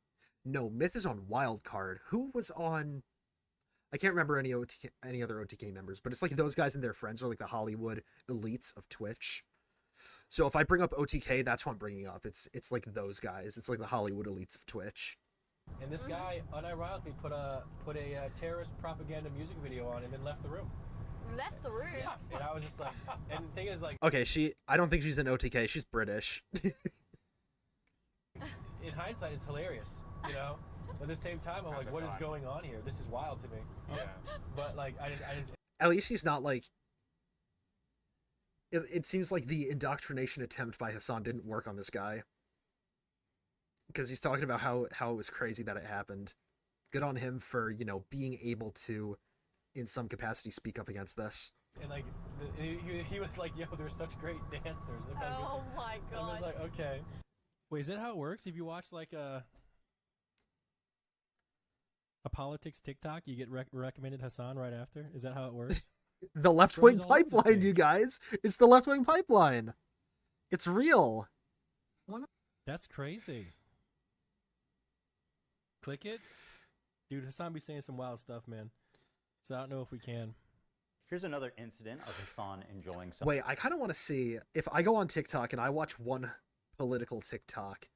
Myth is on Wildcard. Who was on? I can't remember any other OTK members, but it's like those guys and their friends are like the Hollywood elites of Twitch. So if I bring up OTK, that's what I'm bringing up. It's like those guys. It's like the Hollywood elites of Twitch. And this guy unironically put a terrorist propaganda music video on and then left the room. Left the room? Yeah. And I was just like, and the thing is like... Okay, I don't think she's an OTK. She's British. In hindsight, it's hilarious, you know? But at the same time, I'm like, what is going on here? This is wild to me. Yeah. But like, I just... At least he's not like... It seems like the indoctrination attempt by Hasan didn't work on this guy. Because he's talking about how it was crazy that it happened. Good on him for, being able to, in some capacity, speak up against this. And like, he was like, yo, they're such great dancers. Oh my god. I was like, okay. Wait, is that how it works? If you watch like a politics TikTok, you get recommended Hasan right after? Is that how it works? The left-wing pipeline, you guys. It's the left-wing pipeline. It's real. That's crazy. Click it. Dude, Hasan be saying some wild stuff, man. So I don't know if we can. Here's another incident of Hasan enjoying some. Wait, I kind of want to see if I go on TikTok and I watch one political TikTok,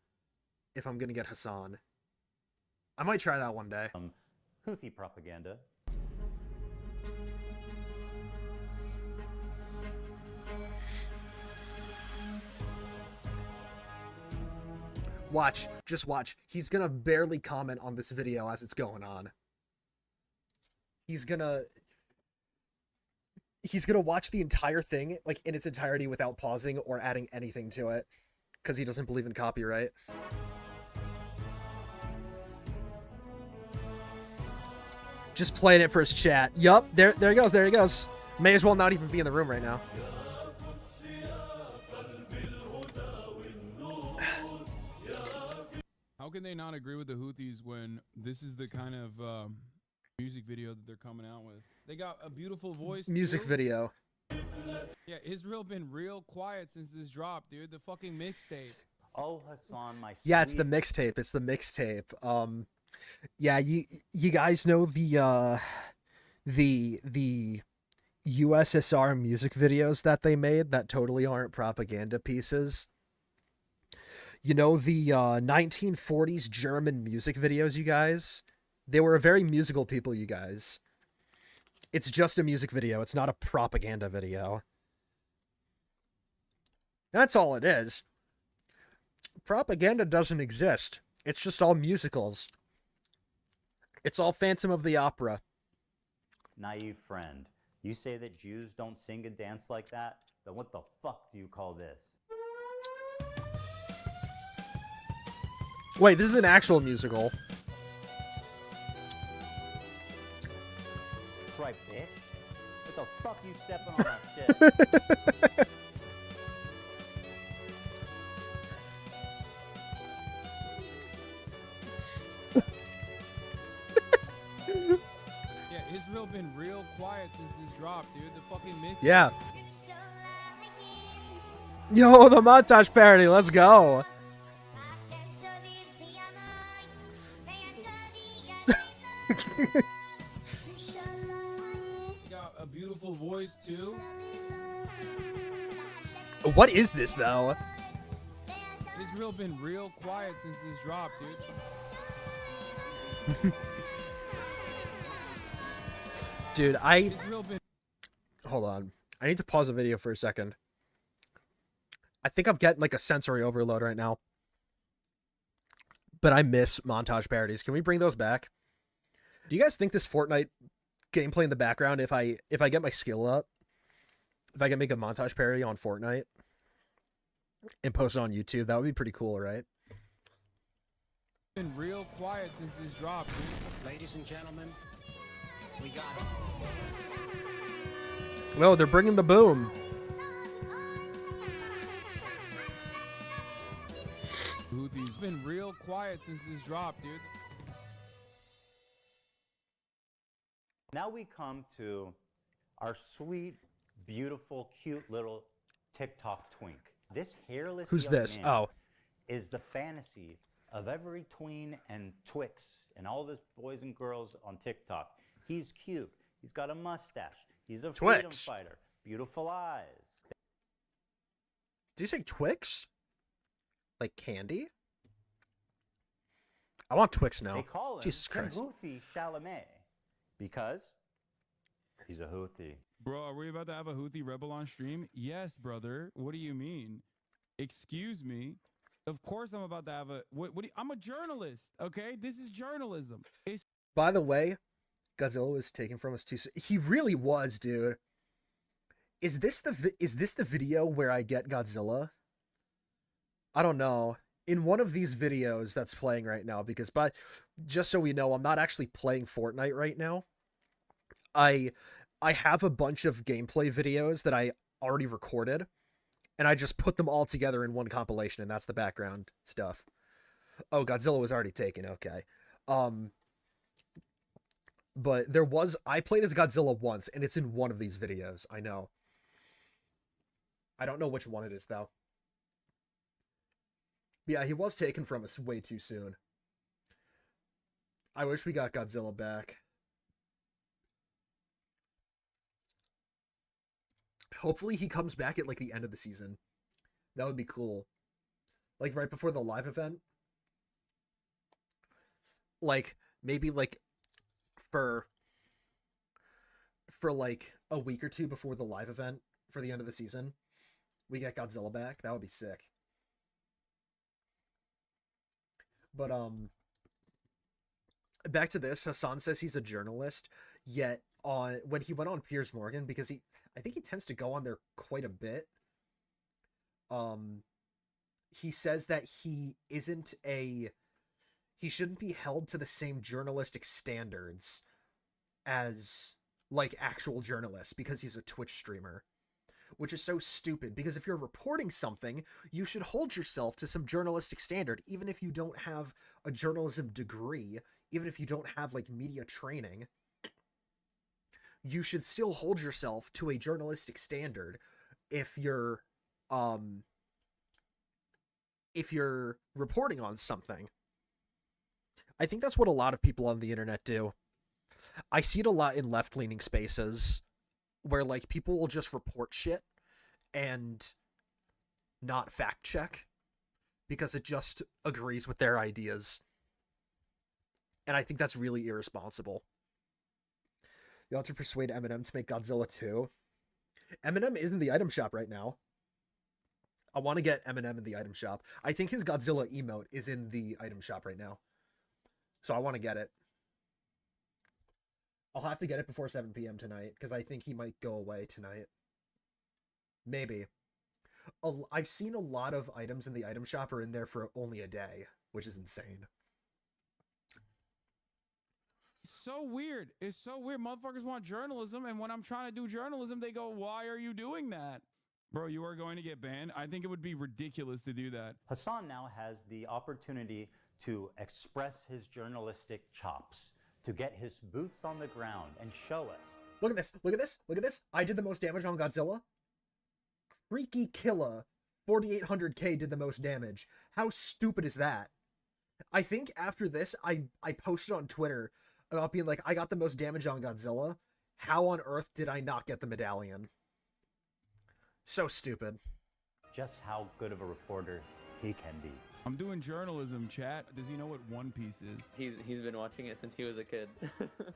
if I'm going to get Hasan. I might try that one day. Houthi propaganda. Watch, just watch. He's gonna barely comment on this video as it's going on. He's gonna watch the entire thing, like, in its entirety without pausing or adding anything to it, because he doesn't believe in copyright. Just playing it for his chat. Yup, there he goes, there he goes. May as well not even be in the room right now. How can they not agree with the Houthis when this is the kind of music video that they're coming out with? They got a beautiful voice. Music too. video. Yeah, Israel been real quiet since this drop, dude. The fucking mixtape. Oh, Hasan, my Yeah, it's the mixtape. It's the mixtape. Yeah, you guys know the USSR music videos that they made that totally aren't propaganda pieces. You know the 1940s German music videos, you guys? They were a very musical people, you guys. It's just a music video. It's not a propaganda video. That's all it is. Propaganda doesn't exist. It's just all musicals. It's all Phantom of the Opera. Naive friend. You say that Jews don't sing and dance like that? Then what the fuck do you call this? Wait, this is an actual musical. That's right, bitch. What the fuck you stepping on that shit? Yeah, Israel been real quiet since this drop, dude. The fucking mixtape. Yeah. Yo, the montage parody. Let's go. Got a beautiful voice too. What is this, though? Israel been real quiet since this drop, dude. Dude, Israel been Hold on. I need to pause the video for a second. I think I'm getting like a sensory overload right now. But I miss montage parodies. Can we bring those back? Do you guys think this Fortnite gameplay in the background, if I get my skill up, if I can make a montage parody on Fortnite and post it on YouTube, that would be pretty cool, right? been real quiet since this drop, dude. Ladies and gentlemen, we got it. Well, they're bringing the boom. Houthis been real quiet since this drop, dude. Now we come to our sweet, beautiful, cute little TikTok twink. This hairless Who's young this? man Oh. is the fantasy of every tween and twix and all the boys and girls on TikTok. He's cute. He's got a mustache. He's a freedom Twix. fighter. Beautiful eyes. Did you say Twix? Like candy? I want Twix now. They call him Jesus Christ. Houthi Chalamet because he's a Houthi. Bro, are we about to have a Houthi rebel on stream? Yes, brother. What do you mean? Excuse me. Of course I'm about to have a... I'm a journalist, okay? This is journalism. It's... By the way, Godzilla was taken from us too soon. He really was, dude. Is this the video where I get Godzilla? I don't know. In one of these videos that's playing right now, because just so we know, I'm not actually playing Fortnite right now. I have a bunch of gameplay videos that I already recorded, and I just put them all together in one compilation, and that's the background stuff. Oh, Godzilla was already taken, okay. But I played as Godzilla once, and it's in one of these videos, I know. I don't know which one it is, though. Yeah, he was taken from us way too soon. I wish we got Godzilla back. Hopefully he comes back at like the end of the season. That would be cool. Like right before the live event. Like maybe like for like a week or two before the live event for the end of the season, we get Godzilla back. That would be sick. But back to this, Hasan says he's a journalist, yet when he went on Piers Morgan, because I think he tends to go on there quite a bit. He says that he shouldn't be held to the same journalistic standards as like actual journalists because he's a Twitch streamer, which is so stupid, because if you're reporting something, you should hold yourself to some journalistic standard, even if you don't have a journalism degree, even if you don't have like media training. You should still hold yourself to a journalistic standard if you're reporting on something. I think that's what a lot of people on the internet do. I see it a lot in left-leaning spaces where like people will just report shit and not fact check because it just agrees with their ideas. And I think that's really irresponsible. You'll have to persuade Eminem to make Godzilla 2. Eminem is in the item shop right now. I want to get Eminem in the item shop. I think his Godzilla emote is in the item shop right now. So I want to get it. I'll have to get it before 7 p.m. tonight, because I think he might go away tonight. Maybe. I've seen a lot of items in the item shop are in there for only a day, which is insane. So weird. It's so weird. Motherfuckers want journalism, and when I'm trying to do journalism, they go, "Why are you doing that?" Bro, you are going to get banned. I think it would be ridiculous to do that. Hasan now has the opportunity to express his journalistic chops, to get his boots on the ground and show us. Look at this. Look at this. Look at this. I did the most damage on Godzilla. Freaky Killa, 4,800k did the most damage. How stupid is that? I think after this, I posted on Twitter about being like, I got the most damage on Godzilla. How on earth did I not get the medallion? So stupid. Just how good of a reporter he can be. I'm doing journalism, chat. Does he know what One Piece is? He's been watching it since he was a kid.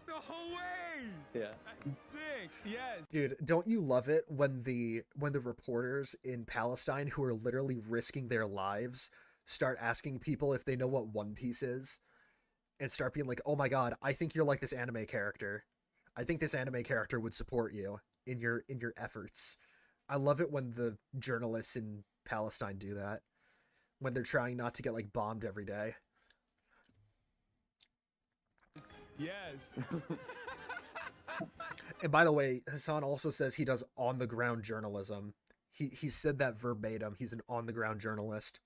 No way! Yeah. That's sick. Yes. Dude, don't you love it when the reporters in Palestine who are literally risking their lives start asking people if they know what One Piece is, and start being like, "Oh my god, I think you're like this anime character. I think this anime character would support you in your efforts." I love it when the journalists in Palestine do that, when they're trying not to get like bombed every day. Yes. And by the way, Hasan also says he does on-the-ground journalism. He said that verbatim. He's an on-the-ground journalist.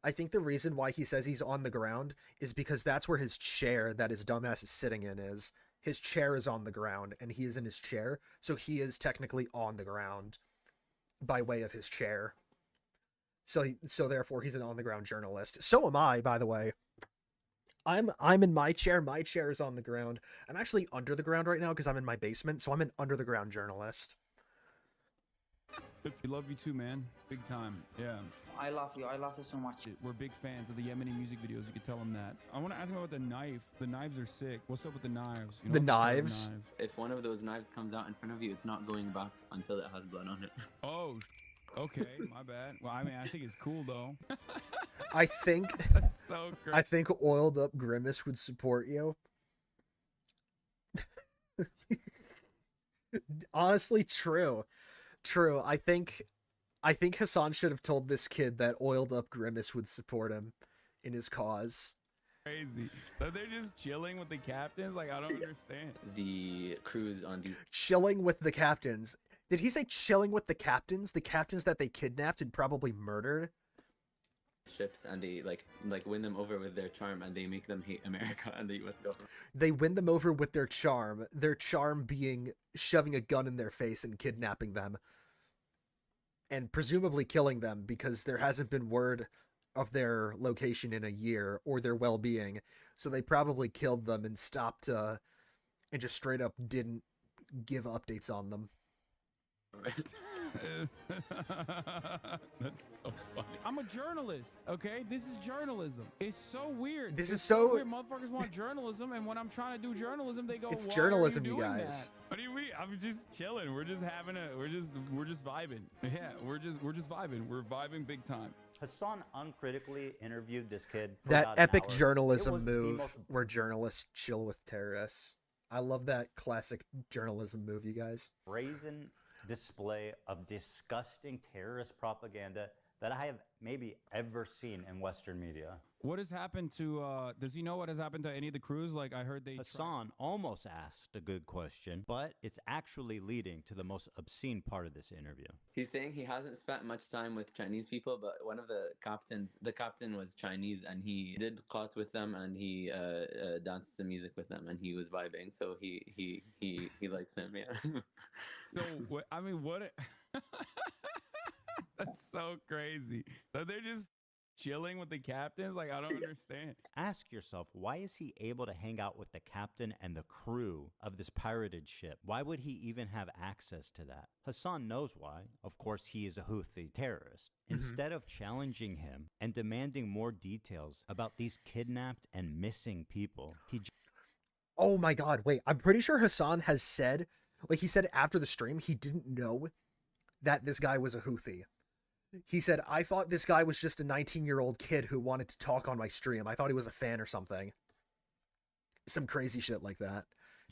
I think the reason why he says he's on the ground is because that's where his chair that his dumbass is sitting in is. His chair is on the ground, and he is in his chair, so he is technically on the ground by way of his chair. So therefore, he's an on-the-ground journalist. So am I, by the way. I'm in my chair. My chair is on the ground. I'm actually under the ground right now because I'm in my basement, so I'm an under-the-ground journalist. We love you too, man. Big time. Yeah. I love you. I love you so much. We're big fans of the Yemeni music videos. You can tell them that. I want to ask him about the knife. The knives are sick. What's up with the knives? You know The about knives? If one of those knives comes out in front of you, it's not going back until it has blood on it. Oh, okay. My bad. Well, I mean, I think it's cool though. I think That's so great. I think Oiled Up Grimace would support you. Honestly, true. True. I think Hasan should have told this kid that Oiled Up Grimace would support him in his cause. Crazy. So they're just chilling with the captains? Like, I don't understand. The crews on these Chilling with the captains. Did he say chilling with the captains? The captains that they kidnapped and probably murdered? ships, and they like win them over with their charm, and they make them hate America and the U.S. government. They win them over with their charm being shoving a gun in their face and kidnapping them. And presumably killing them, because there hasn't been word of their location in a year or their well-being. So they probably killed them and stopped and just straight up didn't give updates on them. Right. That's so funny. I'm a journalist, okay? This is journalism. It's so weird. This It's is so- weird. Motherfuckers want journalism, and when I'm trying to do journalism, they go, It's "Why journalism, are you you doing guys." that?" What do you mean? I'm just chilling. We're just having a. We're just vibing. Yeah, we're just vibing. We're vibing big time. Hassan uncritically interviewed this kid for That about an epic hour. It journalism was the move most where journalists chill with terrorists. I love that classic journalism move, you guys. brazen display of disgusting terrorist propaganda that I have maybe ever seen in Western media. What has happened to? Does he know what has happened to any of the crews? Like I heard they. Hassan almost asked a good question, but it's actually leading to the most obscene part of this interview. He's saying he hasn't spent much time with Chinese people, but one of the captain was Chinese, and he did qat with them, and he danced to music with them, and he was vibing. So he likes them, yeah. So I mean, what? That's so crazy. So they're just chilling with the captains? Like, I don't understand. Ask yourself, why is he able to hang out with the captain and the crew of this pirated ship? Why would he even have access to that? Hasan knows why. Of course, he is a Houthi terrorist. Instead of challenging him and demanding more details about these kidnapped and missing people, he Oh my god, wait. I'm pretty sure Hasan has said, like he said after the stream, he didn't know that this guy was a Houthi. He said, I thought this guy was just a 19-year-old kid who wanted to talk on my stream. I thought he was a fan or something. Some crazy shit like that.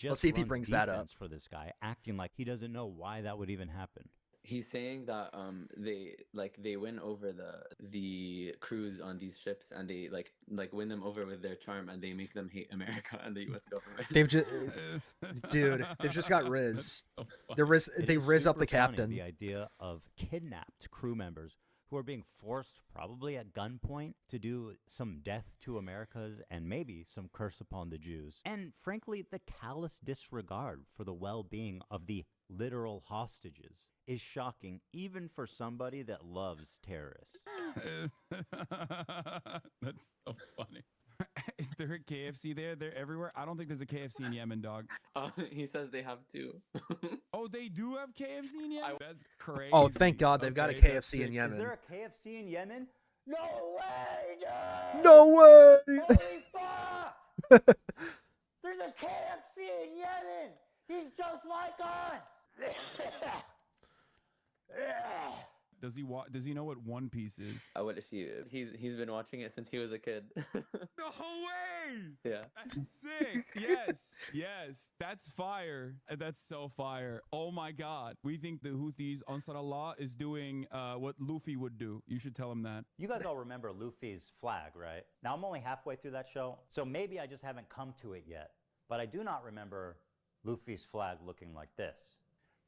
Let's see if he runs brings that up. defense for this guy, acting like he doesn't know why that would even happen. He's saying that they win over the crews on these ships, and they like win them over with their charm, and they make them hate America and the U.S. government. They've just, dude, they've just got Riz. They It is Riz up the super funny, captain. The idea of kidnapped crew members who are being forced, probably at gunpoint, to do some death to Americas and maybe some curse upon the Jews. And frankly, the callous disregard for the well-being of the literal hostages is shocking, even for somebody that loves terrorists. That's so funny. Is there a KFC there? They're everywhere. I don't think there's a KFC in Yemen, dog. He says they have two. Oh, they do have KFC in Yemen? That's crazy. Oh, thank God they've got a Okay, that's KFC in sick. Yemen. Is there a KFC in Yemen? No way, dude! No way! Holy fuck! There's a KFC in Yemen! He's just like us! Does he know what One Piece is? What if he's been watching it since he was a kid. No way! Yeah. That's sick. Yes. That's fire. That's so fire. Oh my God. We think the Houthis, Ansar Allah, is doing what Luffy would do. You should tell him that. You guys all remember Luffy's flag, right? Now, I'm only halfway through that show, so maybe I just haven't come to it yet. But I do not remember Luffy's flag looking like this.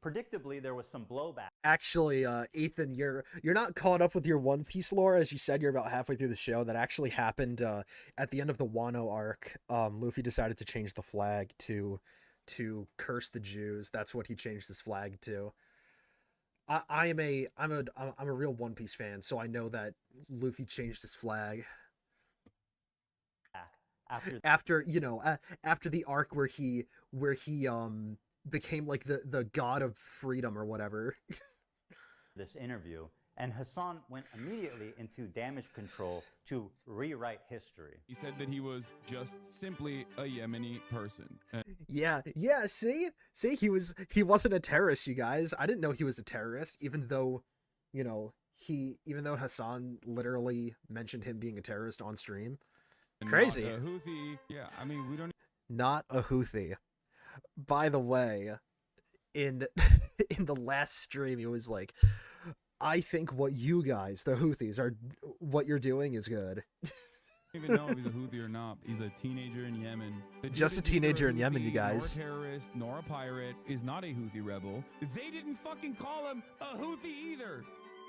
Predictably, there was some blowback. Actually, Ethan, you're not caught up with your One Piece lore. As you said, you're about halfway through the show. That actually happened at the end of the Wano arc. Luffy decided to change the flag to curse the Jews. That's what he changed his flag to. I'm a real One Piece fan, so I know that Luffy changed his flag after the arc where he became like the god of freedom or whatever. This interview, and Hasan went immediately into damage control to rewrite history. He said that he was just simply a Yemeni person. Yeah. See, he wasn't a terrorist, you guys. I didn't know he was a terrorist, even though Hasan literally mentioned him being a terrorist on stream. Crazy. Not a Houthi. Yeah, I mean, we don't. Not a Houthi. By the way, in the last stream, he was like, I think what you guys, the Houthis, what you're doing is good. I don't even know if he's a Houthi or not. He's a teenager in Yemen. Just a teenager in Yemen, you guys. Nor a terrorist, nor a pirate, is not a Houthi rebel. They didn't fucking call him a Houthi either.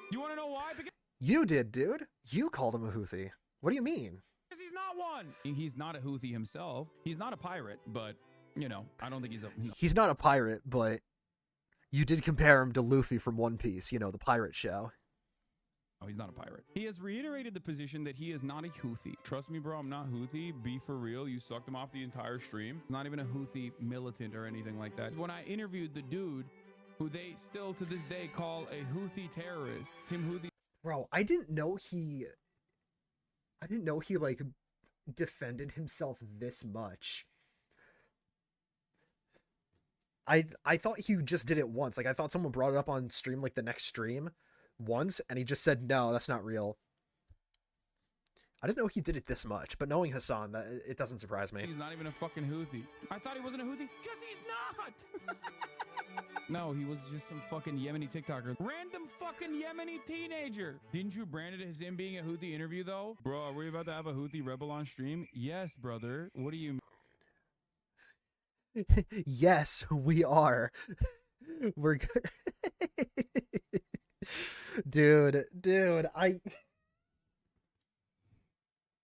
You want to know why? Because You did, dude. You called him a Houthi. What do you mean? he's not one. He's not a Houthi himself. He's not a pirate, but, I don't think he's a... No. He's not a pirate, but you did compare him to Luffy from One Piece, the pirate show. Oh, he's not a pirate. He has reiterated the position that he is not a Houthi. Trust me, bro, I'm not Houthi. Be for real. You sucked him off the entire stream. Not even a Houthi militant or anything like that. When I interviewed the dude, who they still to this day call a Houthi terrorist. Tim Houthi. Bro, I didn't know he like defended himself this much. I thought he just did it once. Like I thought someone brought it up on stream like the next stream once and he just said no, that's not real. I didn't know he did it this much, but knowing Hasan, that it doesn't surprise me. He's not even a fucking Houthi. I thought he wasn't a Houthi because he's not. No, he was just some fucking Yemeni TikToker. Random fucking Yemeni teenager. Didn't you brand it as him being a Houthi interview though? Bro, are we about to have a Houthi rebel on stream? Yes, brother. What do you Yes, we are. We're good. Dude,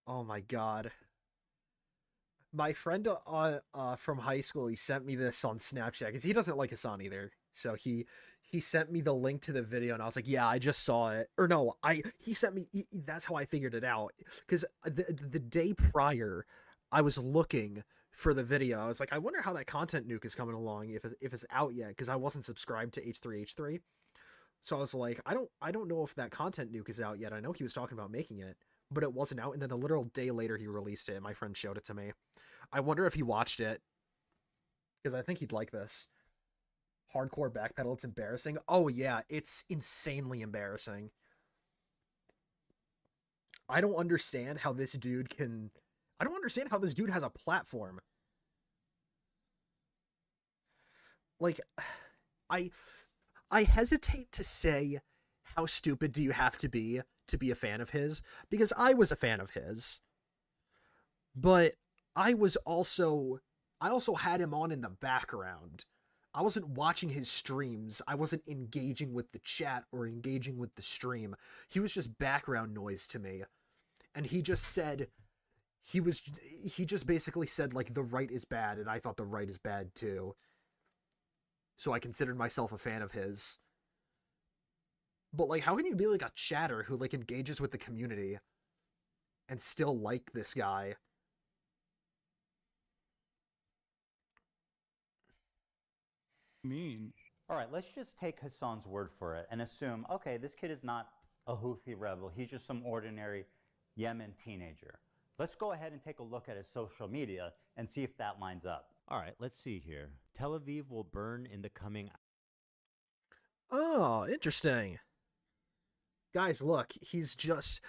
oh my god. My friend from high school, he sent me this on Snapchat because he doesn't like Hasan either. So he sent me the link to the video and I was like, yeah, I just saw it. Or no, he sent me, that's how I figured it out. Because the day prior, I was looking for the video. I was like, I wonder how that content nuke is coming along, if it's out yet, because I wasn't subscribed to H3H3. So I was like, I don't know if that content nuke is out yet. I know he was talking about making it, but it wasn't out. And then a literal day later, he released it. And my friend showed it to me. I wonder if he watched it, because I think he'd like this. Hardcore backpedal. It's embarrassing. Oh yeah, it's insanely embarrassing. I don't understand how this dude can. I don't understand how this dude has a platform. Like, I hesitate to say how stupid do you have to be a fan of his, because I was a fan of his. But I also had him on in the background. I wasn't watching his streams. I wasn't engaging with the chat or engaging with the stream. He was just background noise to me. And he just said, he just basically said, like, the right is bad, and I thought the right is bad too. So I considered myself a fan of his. But, like, how can you be, like, a chatter who, like, engages with the community and still like this guy? mean? All right, let's just take Hasan's word for it and assume, okay, this kid is not a Houthi rebel. He's just some ordinary Yemen teenager. Let's go ahead and take a look at his social media and see if that lines up. All right, let's see here. Tel Aviv will burn in the coming. Oh, interesting. Guys, look, he's just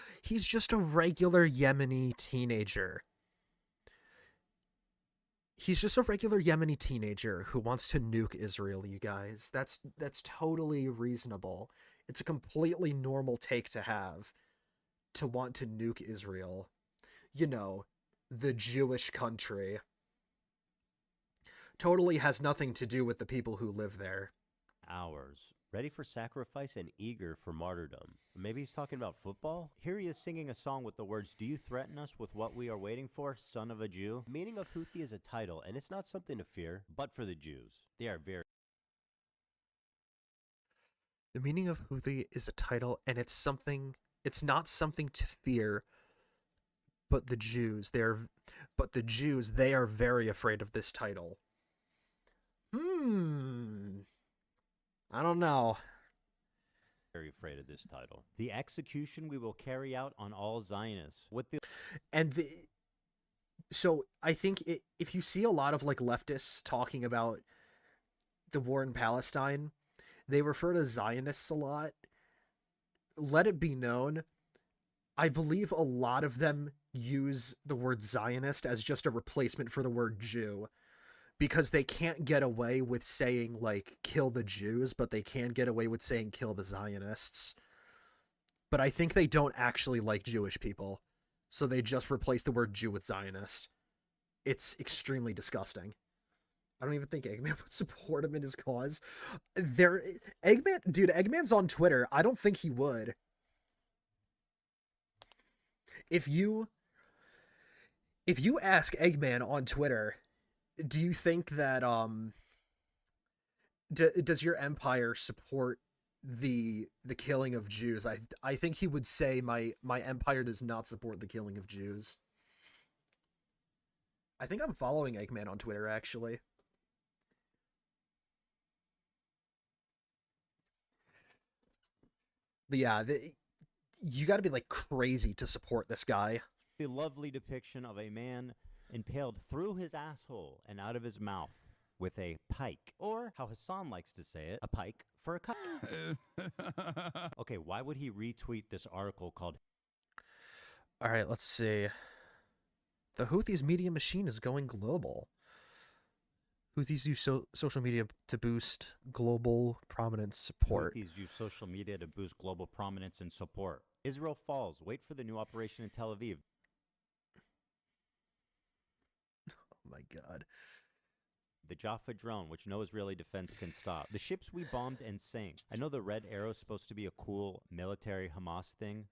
a regular Yemeni teenager. He's just a regular Yemeni teenager who wants to nuke Israel, you guys. That's totally reasonable. It's a completely normal take to have, to want to nuke Israel. You know, the Jewish country. Totally has nothing to do with the people who live there. Hours, ready for sacrifice and eager for martyrdom. Maybe he's talking about football? Here he is singing a song with the words, "Do you threaten us with what we are waiting for, son of a Jew?" Meaning of Houthi is a title, and it's not something to fear, but for the Jews. They are very... The meaning of Houthi is a title, and it's not something to fear, but the Jews, they are very afraid of this title. I don't know. Very afraid of this title. The execution we will carry out on all Zionists with the... So I think if you see a lot of like leftists talking about the war in Palestine, they refer to Zionists a lot. Let it be known, I believe a lot of them use the word Zionist as just a replacement for the word Jew, because they can't get away with saying, like, kill the Jews, but they can get away with saying kill the Zionists. But I think they don't actually like Jewish people, so they just replace the word Jew with Zionist. It's extremely disgusting. I don't even think Eggman would support him in his cause. Eggman's on Twitter. I don't think he would. If you ask Eggman on Twitter, do you think that does your empire support the killing of Jews? I think he would say my empire does not support the killing of Jews. I think I'm following Eggman on Twitter, actually. But yeah, you got to be like crazy to support this guy. The lovely depiction of a man impaled through his asshole and out of his mouth with a pike, or how Hasan likes to say it, a pike for a cut. Okay, why would he retweet this article called... All right, let's see. The Houthis media machine is going global. Houthis use social media to boost global prominence support. Houthis use social media to boost global prominence and support. Israel falls. Wait for the new operation in Tel Aviv. Oh my God. The Jaffa drone, which no Israeli defense can stop. The ships we bombed and sank. I know the Red Arrow is supposed to be a cool military Hamas thing.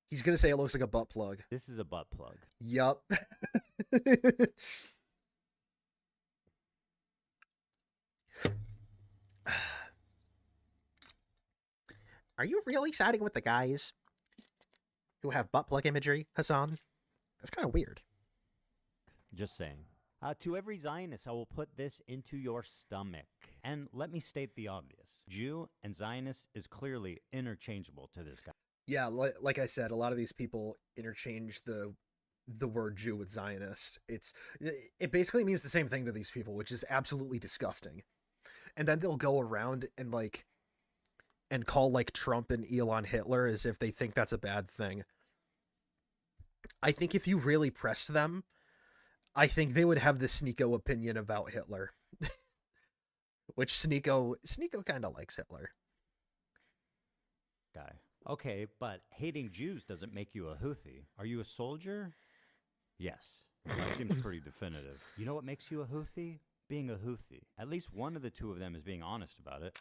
He's going to say it looks like a butt plug. This is a butt plug. Yup. Are you really siding with the guys who have butt plug imagery, Hasan? That's kind of weird. Just saying. To every Zionist, I will put this into your stomach. And let me state the obvious. Jew and Zionist is clearly interchangeable to this guy. Yeah, like I said, a lot of these people interchange the word Jew with Zionist. It basically means the same thing to these people, which is absolutely disgusting. And then they'll go around and call like Trump and Elon Hitler as if they think that's a bad thing. I think if you really pressed them, I think they would have the Sneeko opinion about Hitler. Which Sneeko kind of likes Hitler. Guy. Okay, but hating Jews doesn't make you a Houthi. Are you a soldier? Yes. That seems pretty definitive. You know what makes you a Houthi? Being a Houthi. At least one of the two of them is being honest about it.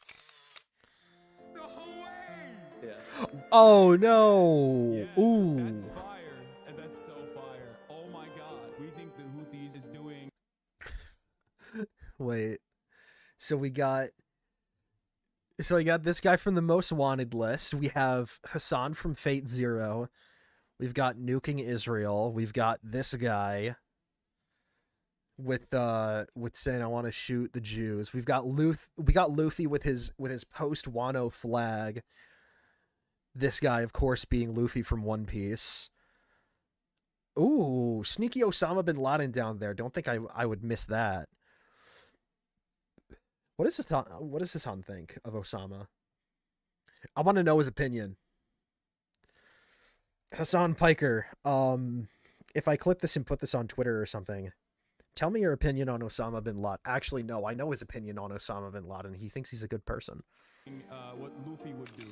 Yeah. Oh no! Yes, Ooh. That's fire. And that's so fire. Oh my God. We think the Houthis is doing... Wait. So we got this guy from the most wanted list. We have Hasan from Fate Zero. We've got Nuking Israel. We've got this guy with saying I want to shoot the Jews. We got Luffy with his post Wano flag. This guy, of course, being Luffy from One Piece. Ooh, sneaky Osama bin Laden down there. Don't think I would miss that. What does Hasan think of Osama? I want to know his opinion. Hasan Piker, if I clip this and put this on Twitter or something, tell me your opinion on Osama bin Laden. Actually, no, I know his opinion on Osama bin Laden. He thinks he's a good person. what Luffy would do.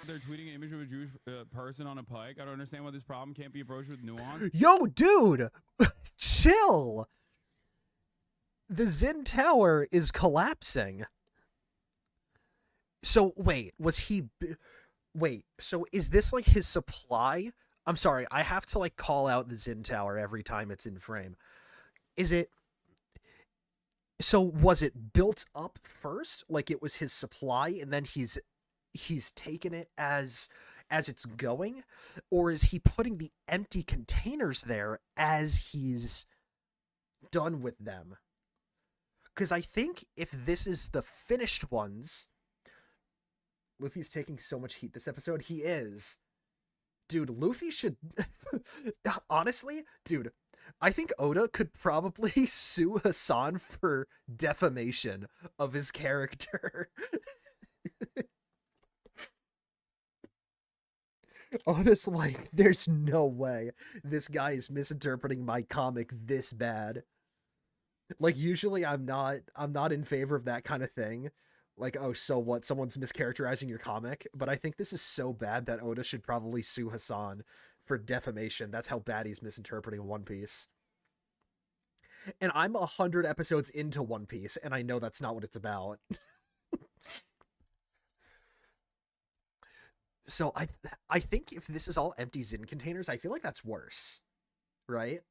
They're tweeting an image of a Jewish person on a pike. I don't understand why this problem can't be approached with nuance. Yo, dude, chill. The Zin Tower is collapsing. So wait, so is this like his supply? I'm sorry, I have to like call out the Zin Tower every time it's in frame. So was it built up first, like it was his supply, and then he's taken it as it's going, or is he putting the empty containers there as he's done with them? Because I think if this is the finished ones, Luffy's taking so much heat this episode. He is. Dude, Luffy should... Honestly, dude, I think Oda could probably sue Hasan for defamation of his character. Oda's like, there's no way this guy is misinterpreting my comic this bad. Like, usually I'm not in favor of that kind of thing. Like, oh, so what? Someone's mischaracterizing your comic? But I think this is so bad that Oda should probably sue Hasan for defamation. That's how bad he's misinterpreting One Piece. And I'm 100 episodes into One Piece, and I know that's not what it's about. So I think if this is all empty Zin containers, I feel like that's worse. Right?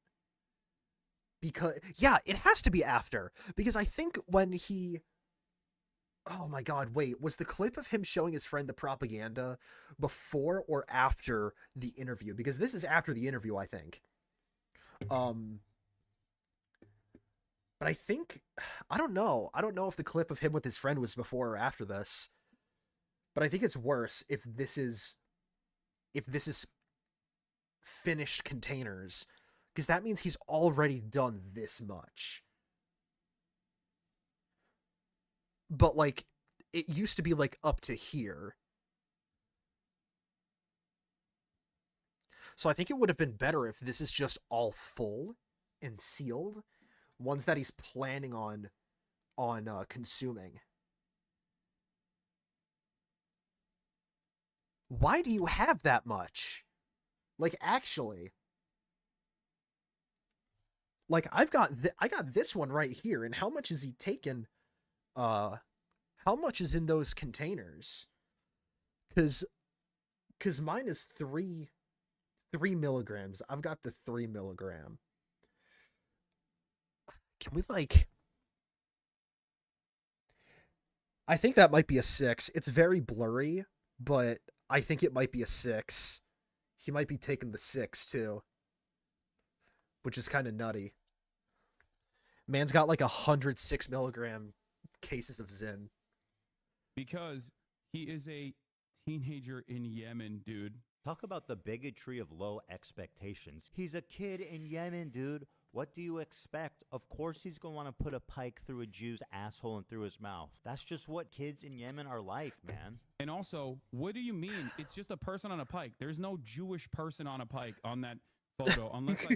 Because, yeah, it has to be after. Because I think when he... Oh my god, wait, was the clip of him showing his friend the propaganda before or after the interview? Because this is after the interview, I think. But I think, I don't know. I don't know if the clip of him with his friend was before or after this. But I think it's worse if this is finished containers, because that means he's already done this much. But like, it used to be like up to here. So I think it would have been better if this is just all full and sealed, ones that he's planning on consuming. Why do you have that much? Like, actually, like I got this one right here, and how much is he taken? How much is in those containers? Because mine is 3 milligrams. I've got the 3 milligram. Can we like? I think that might be a 6. It's very blurry, but I think it might be a 6. He might be taking the 6 too, which is kind of nutty. Man's got like 106 milligram cases of Zyn. Because he is a teenager in Yemen, dude. Talk about the bigotry of low expectations. He's a kid in Yemen, dude. What do you expect? Of course he's going to want to put a pike through a Jew's asshole and through his mouth. That's just what kids in Yemen are like, man. And also, what do you mean? It's just a person on a pike. There's no Jewish person on a pike on that photo unless I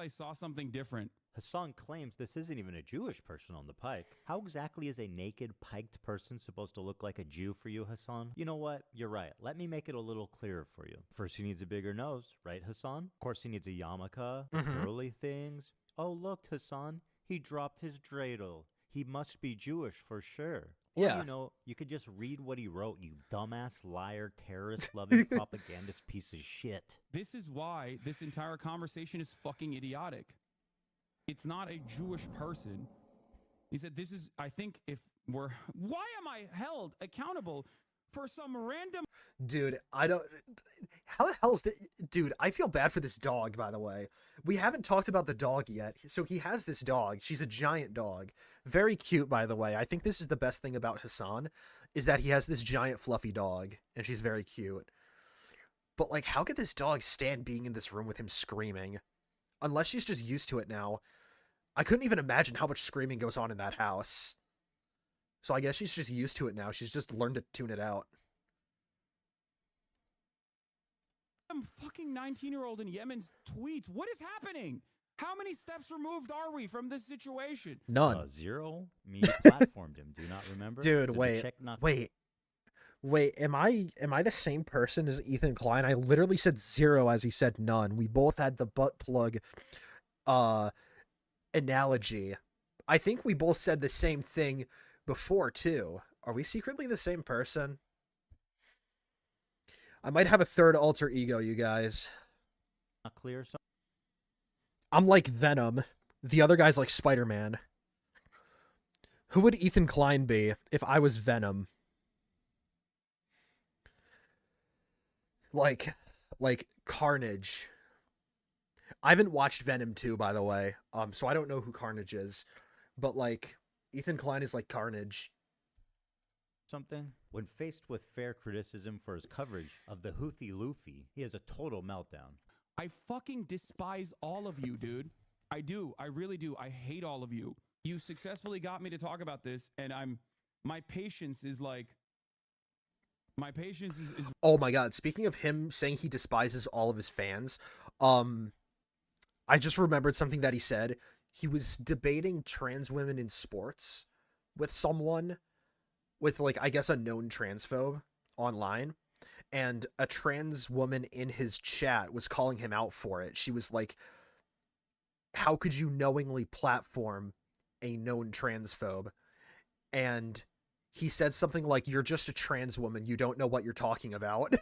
saw something different. Hasan claims this isn't even a Jewish person on the pike. How exactly is a naked, piked person supposed to look like a Jew for you, Hasan? You know what? You're right. Let me make it a little clearer for you. First, he needs a bigger nose, right, Hasan? Of course, he needs a yarmulke, curly things. Oh, look, Hasan. He dropped his dreidel. He must be Jewish for sure. Or, Yeah. you know, you could just read what he wrote, you dumbass, liar, terrorist-loving, propagandist piece of shit. This is why this entire conversation is fucking idiotic. It's not a Jewish person. He said, this is, I think if we're, why am I held accountable for some random... Dude, I don't, how the hell is this, dude, I feel bad for this dog, by the way. We haven't talked about the dog yet. So he has this dog. She's a giant dog. Very cute, by the way. I think this is the best thing about Hasan, is that he has this giant fluffy dog, and she's very cute. But like, how could this dog stand being in this room with him screaming? Unless she's just used to it now. I couldn't even imagine how much screaming goes on in that house. So I guess she's just used to it now. She's just learned to tune it out. I'm fucking 19-year-old in Yemen's tweets. What is happening? How many steps removed are we from this situation? None. 0? Me platformed him. Do you not remember? Dude, Did the wait. check not- Wait, am I the same person as Ethan Klein? I literally said 0 as he said none. We both had the butt plug analogy. I think we both said the same thing before too. Are we secretly the same person? I might have a third alter ego, you guys. Not clear. So I'm like Venom. The other guy's like Spider-Man. Who would Ethan Klein be if I was Venom? Like Carnage. I haven't watched Venom 2, by the way, so I don't know who Carnage is. But, like, Ethan Klein is like Carnage. something? When faced with fair criticism for his coverage of the Houthi Luffy, he has a total meltdown. I fucking despise all of you, dude. I do. I really do. I hate all of you. You successfully got me to talk about this, and my patience is like... My patience is... Oh my god, speaking of him saying he despises all of his fans, I just remembered something that he said. He was debating trans women in sports with someone, with, like, I guess a known transphobe online, and a trans woman in his chat was calling him out for it. She was like, how could you knowingly platform a known transphobe? And he said something like, you're just a trans woman, you don't know what you're talking about.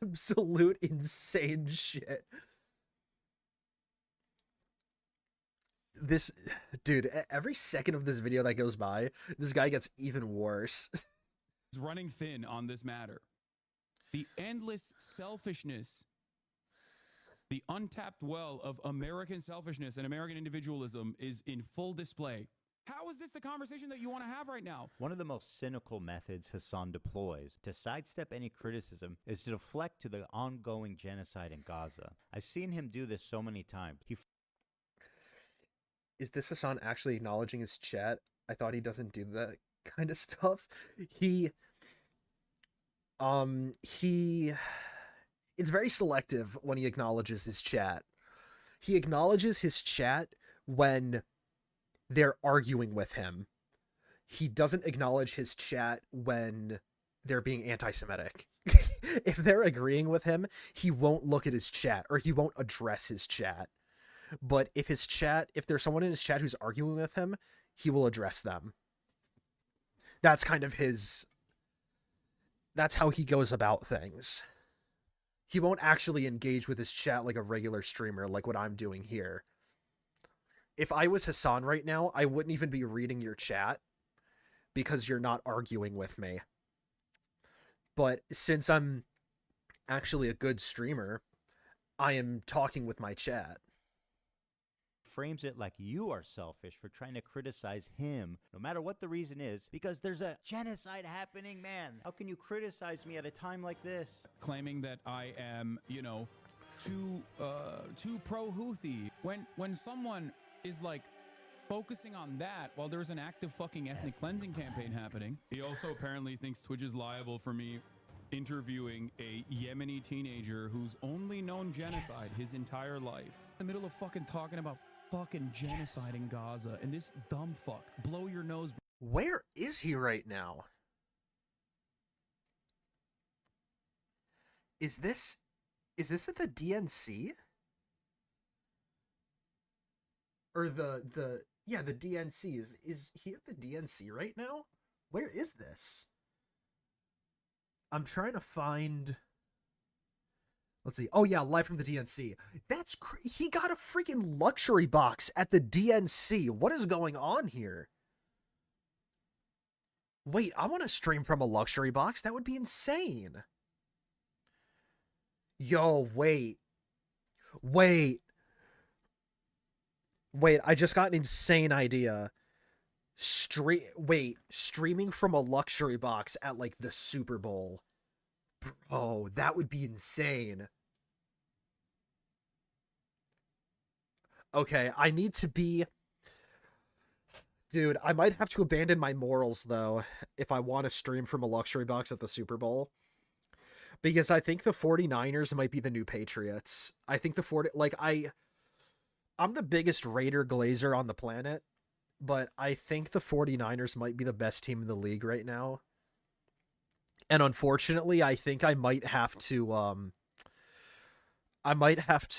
Absolute insane shit. This dude, every second of this video that goes by, this guy gets even worse. Is running thin on this matter. The endless selfishness The untapped well of American selfishness and American individualism is in full display. How is this the conversation that you want to have right now? One of the most cynical methods Hasan deploys to sidestep any criticism is to deflect to the ongoing genocide in Gaza. I've seen him do this so many times. Is this Hasan actually acknowledging his chat? I thought he doesn't do that kind of stuff. It's very selective when he acknowledges his chat. He acknowledges his chat when they're arguing with him. He doesn't acknowledge his chat when they're being anti-Semitic. If they're agreeing with him, he won't look at his chat, or he won't address his chat. But if there's someone in his chat who's arguing with him, he will address them. That's kind of that's how he goes about things. He won't actually engage with his chat like a regular streamer, like what I'm doing here. If I was Hasan right now, I wouldn't even be reading your chat because you're not arguing with me. But since I'm actually a good streamer, I am talking with my chat. Frames it like you are selfish for trying to criticize him, no matter what the reason is, because there's a genocide happening, man. How can you criticize me at a time like this? Claiming that I am, too pro-Houthi. When someone is like focusing on that while there's an active fucking ethnic cleansing campaign happening. He also apparently thinks Twitch is liable for me interviewing a Yemeni teenager who's only known genocide his entire life. In the middle of fucking talking about fucking genocide in Gaza, and this dumb fuck, blow your nose. Where is he right now? Is this at the DNC? Or the DNC. Is he at the DNC right now? Where is this? I'm trying to find. Let's see. Oh yeah, live from the DNC. He got a freaking luxury box at the DNC. What is going on here? Wait, I want to stream from a luxury box. That would be insane. Yo, wait. Wait, I just got an insane idea. Streaming from a luxury box at like the Super Bowl. Bro, that would be insane. Okay, I need to be... Dude, I might have to abandon my morals, though, if I want to stream from a luxury box at the Super Bowl. Because I think the 49ers might be the new Patriots. I think I'm the biggest Raider glazer on the planet, but I think the 49ers might be the best team in the league right now. And unfortunately, I think I might have to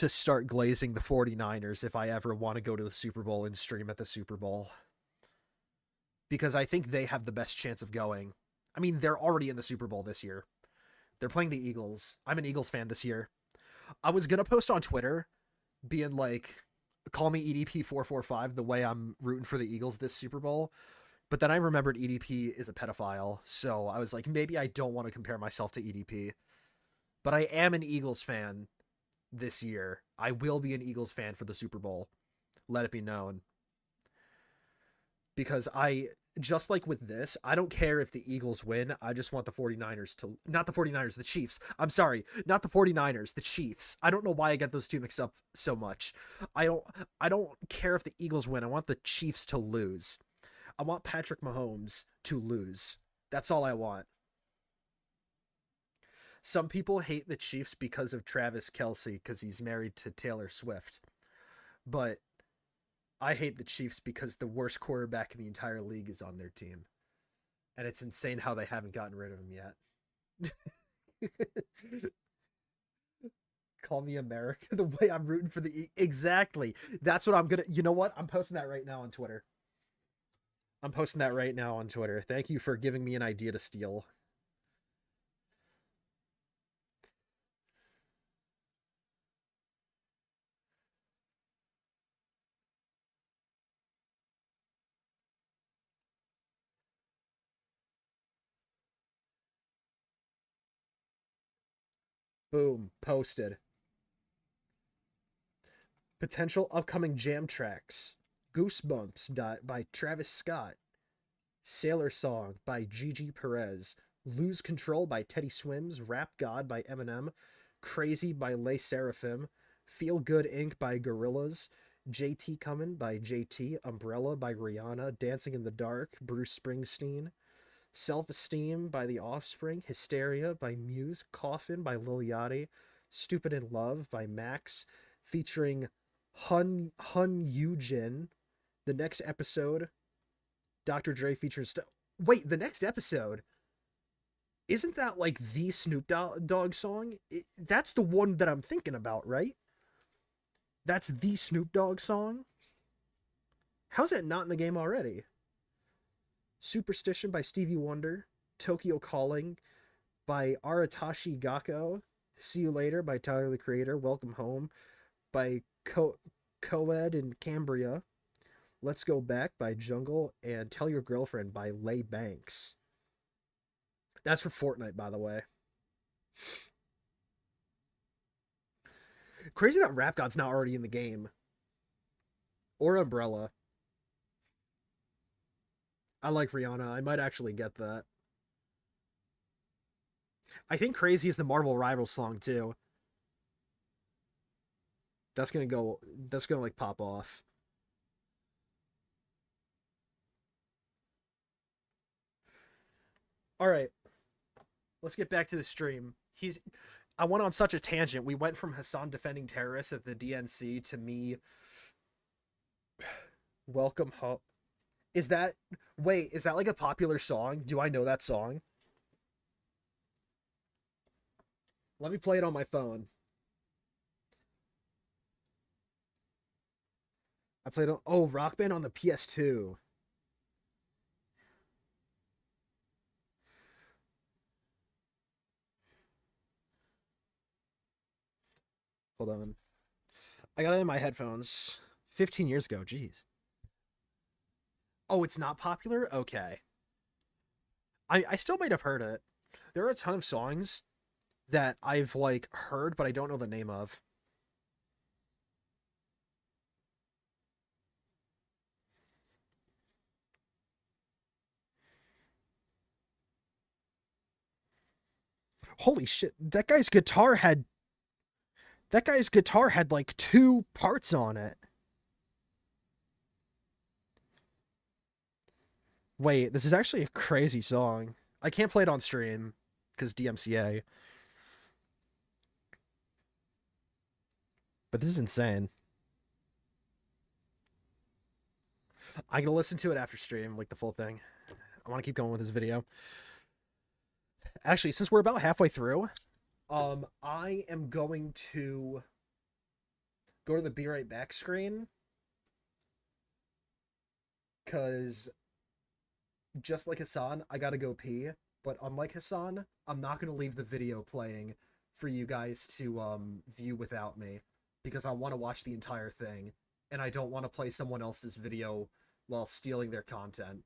start glazing the 49ers if I ever want to go to the Super Bowl and stream at the Super Bowl. Because I think they have the best chance of going. I mean, they're already in the Super Bowl this year. They're playing the Eagles. I'm an Eagles fan this year. I was going to post on Twitter being like, call me EDP445 the way I'm rooting for the Eagles this Super Bowl. But then I remembered EDP is a pedophile. So I was like, maybe I don't want to compare myself to EDP. But I am an Eagles fan this year. I will be an Eagles fan for the Super Bowl. Let it be known. Because just like with this, I don't care if the Eagles win. I just want the 49ers to... Not the 49ers, the Chiefs. I'm sorry. Not the 49ers, the Chiefs. I don't know why I get those two mixed up so much. I don't care if the Eagles win. I want the Chiefs to lose. I want Patrick Mahomes to lose. That's all I want. Some people hate the Chiefs because of Travis Kelce, because he's married to Taylor Swift. But I hate the Chiefs because the worst quarterback in the entire league is on their team. And it's insane how they haven't gotten rid of him yet. Call me America the way I'm rooting for the... Exactly. That's what I'm going to... You know what? I'm posting that right now on Twitter. Thank you for giving me an idea to steal. Boom. Posted. Potential upcoming jam tracks: Goosebumps by Travis Scott, Sailor Song by Gigi Perez, Lose Control by Teddy Swims, Rap God by Eminem, Crazy by Les Seraphim, Feel Good Inc. by Gorillaz, JT Comin' by JT, Umbrella by Rihanna, Dancing in the Dark, Bruce Springsteen, Self Esteem by The Offspring, Hysteria by Muse, Coffin by Lil Yachty, Stupid in Love by Max, featuring Hun Yujin. The next episode, Dr. Dre features. Wait, the next episode? Isn't that like the Snoop Dogg song? That's the one that I'm thinking about, right? That's the Snoop Dogg song? How's that not in the game already? Superstition by Stevie Wonder, Tokyo Calling by Aratashi Gakko, See You Later by Tyler the Creator, Welcome Home by Coed and Cambria, Let's Go Back by Jungle, and Tell Your Girlfriend by Lay Banks. That's for Fortnite, by the way. Crazy that Rap God's not already in the game. Or Umbrella. I like Rihanna. I might actually get that. I think Crazy is the Marvel Rivals song, too. That's gonna like pop off. All right. Let's get back to the stream. I went on such a tangent. We went from Hasan defending terrorists at the DNC to me welcome home. Is that like a popular song? Do I know that song? Let me play it on my phone. I played on Rock Band on the PS2. Hold on. I got it in my headphones 15 years ago. Jeez. Oh, it's not popular? Okay. I still might have heard it. There are a ton of songs that I've like heard, but I don't know the name of. Holy shit, that guy's guitar had like 2 parts on it. Wait, this is actually a crazy song. I can't play it on stream because DMCA. But this is insane. I'm gonna listen to it after stream, like the full thing. I want to keep going with this video. Actually, since we're about halfway through, I am going to go to the Be Right Back screen. Because just like Hasan, I gotta go pee. But unlike Hasan, I'm not gonna leave the video playing for you guys to view without me. Because I want to watch the entire thing. And I don't want to play someone else's video while stealing their content.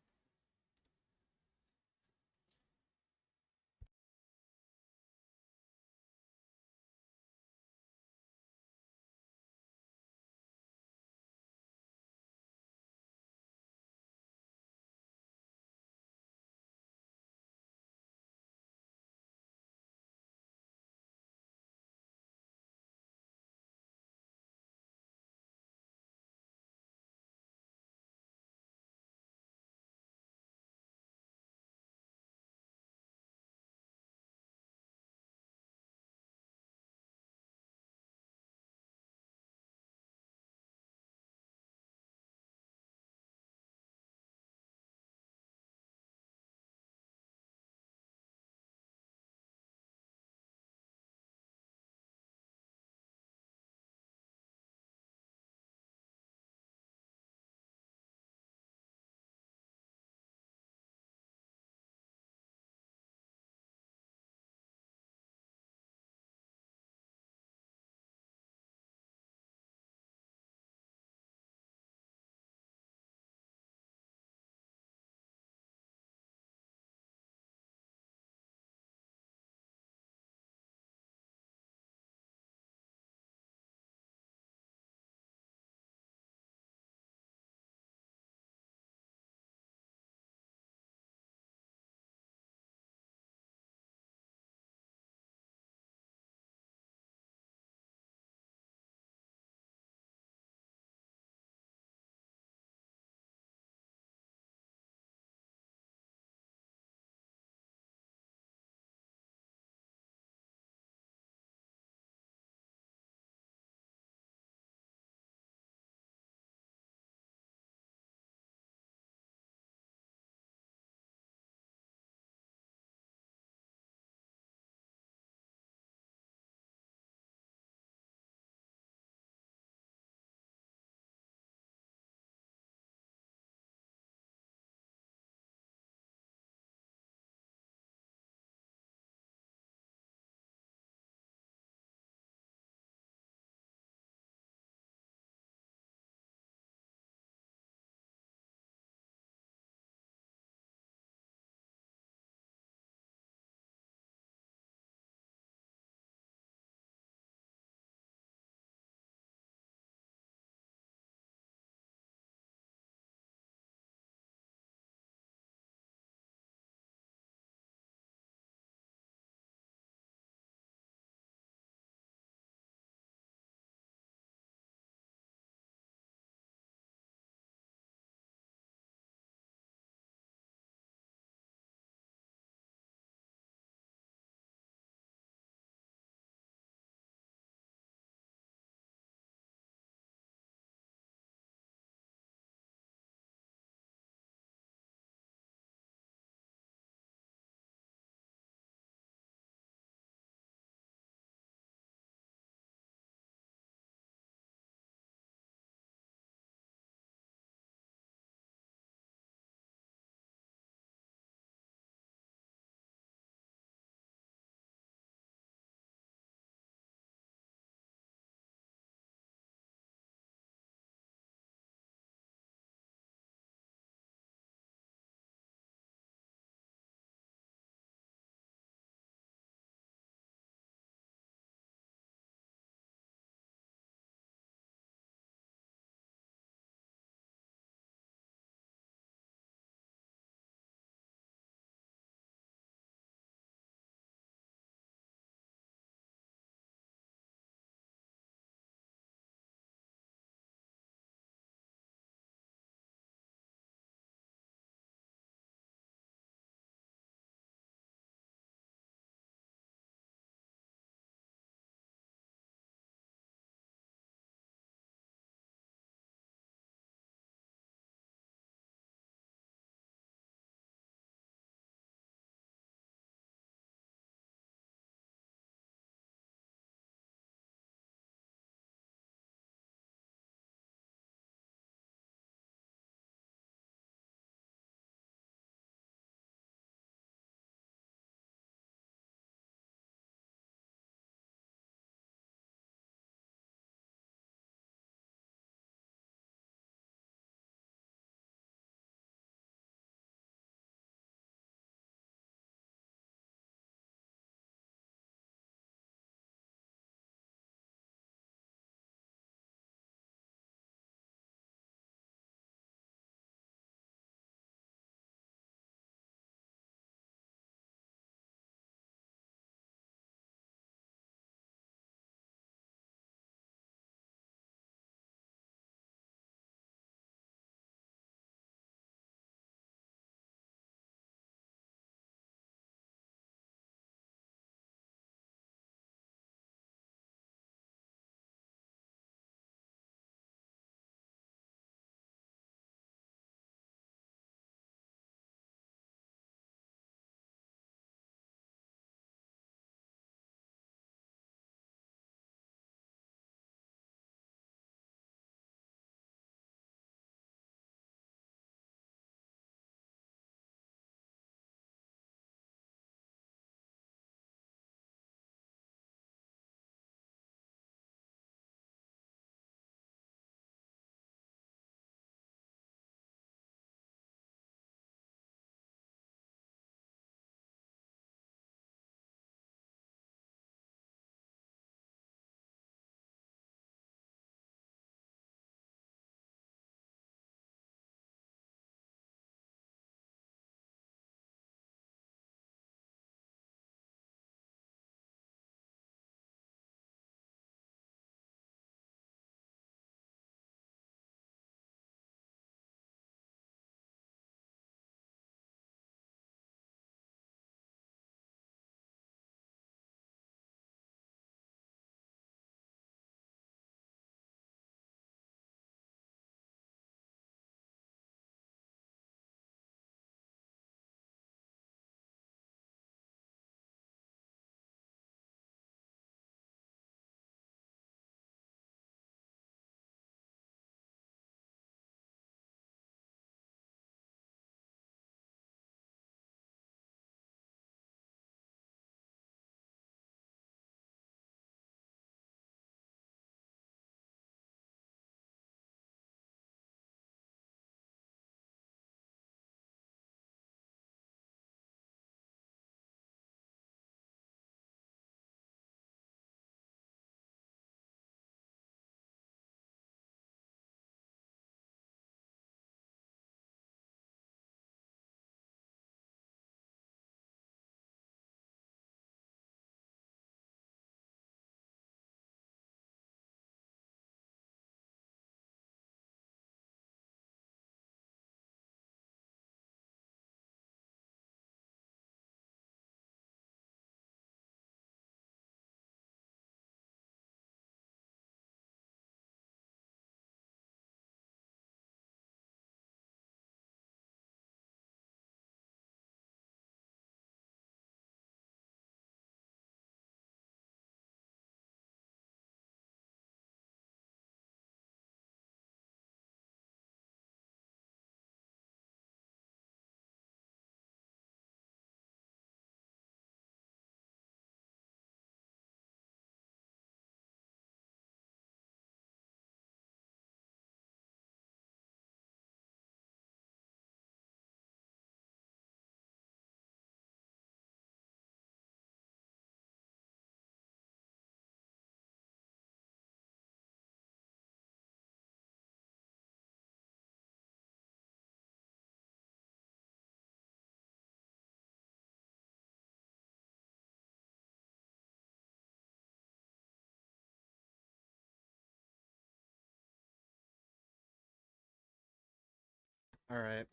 All right. Is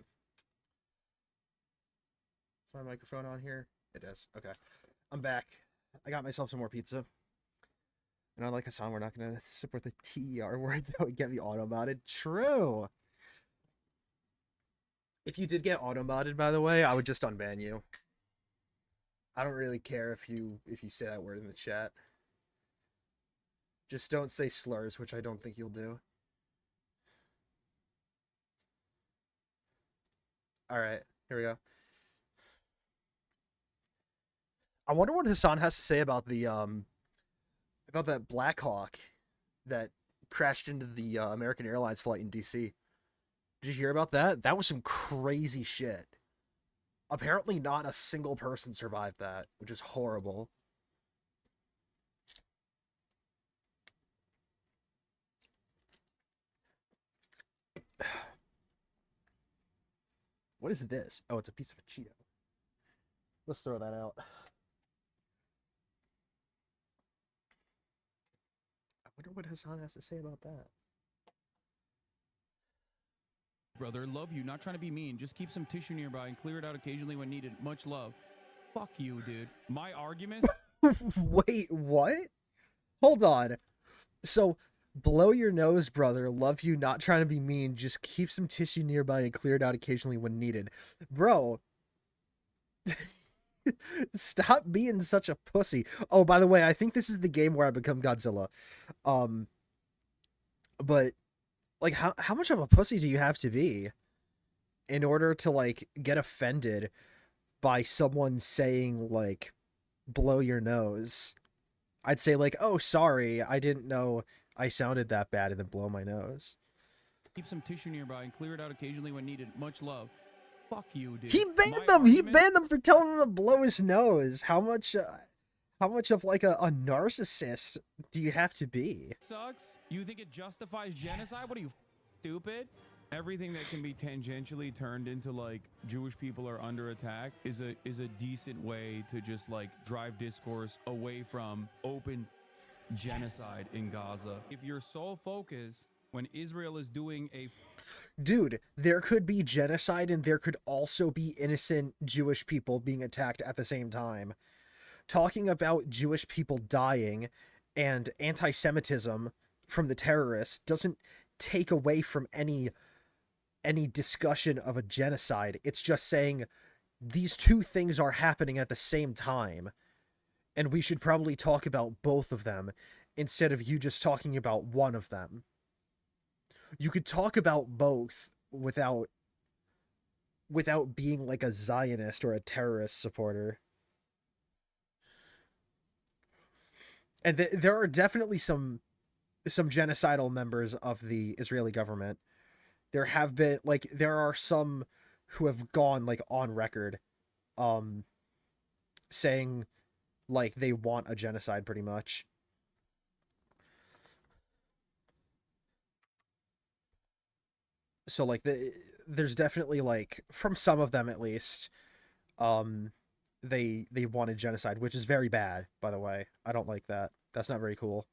my microphone on here? It is. Okay. I'm back. I got myself some more pizza. And unlike Hasan, we're not going to support the TER word that would get me auto-modded. True. If you did get auto-modded, by the way, I would just unban you. I don't really care if you say that word in the chat. Just don't say slurs, which I don't think you'll do. All right, here we go. I wonder what Hasan has to say about the about that Black Hawk that crashed into the American Airlines flight in DC. Did you hear about that? That was some crazy shit. Apparently not a single person survived that, which is horrible. What is this? Oh, it's a piece of a Cheeto. Let's throw that out. I wonder what Hasan has to say about that. Brother, love you. Not trying to be mean. Just keep some tissue nearby and clear it out occasionally when needed. Much love. Fuck you, dude. My argument. Wait, what? Hold on. So, blow your nose, brother. Love you. Not trying to be mean. Just keep some tissue nearby and clear it out occasionally when needed. Bro. Stop being such a pussy. Oh, by the way, I think this is the game where I become Godzilla. But like how much of a pussy do you have to be in order to like get offended by someone saying like blow your nose? I'd say like, "Oh, sorry. I didn't know I sounded that bad," and then blow my nose. Keep some tissue nearby and clear it out occasionally when needed. Much love. Fuck you, dude. He banned them. He banned them for telling him to blow his nose. How much of like a narcissist do you have to be? Sucks. You think it justifies genocide? What are you, stupid? Everything that can be tangentially turned into like Jewish people are under attack is a decent way to just like drive discourse away from open genocide in Gaza. If your sole focus when Israel is doing a Dude, there could be genocide and there could also be innocent Jewish people being attacked at the same time. Talking about Jewish people dying and anti-Semitism from the terrorists doesn't take away from any discussion of a genocide. It's just saying these two things are happening at the same time, and we should probably talk about both of them instead of you just talking about one of them. You could talk about both without being like a Zionist or a terrorist supporter. And there are definitely some genocidal members of the Israeli government. There have been like there are some who have gone like on record saying like they want a genocide pretty much. So like there's definitely like from some of them at least they wanted genocide, which is very bad, by the way. I don't like that. That's not very cool.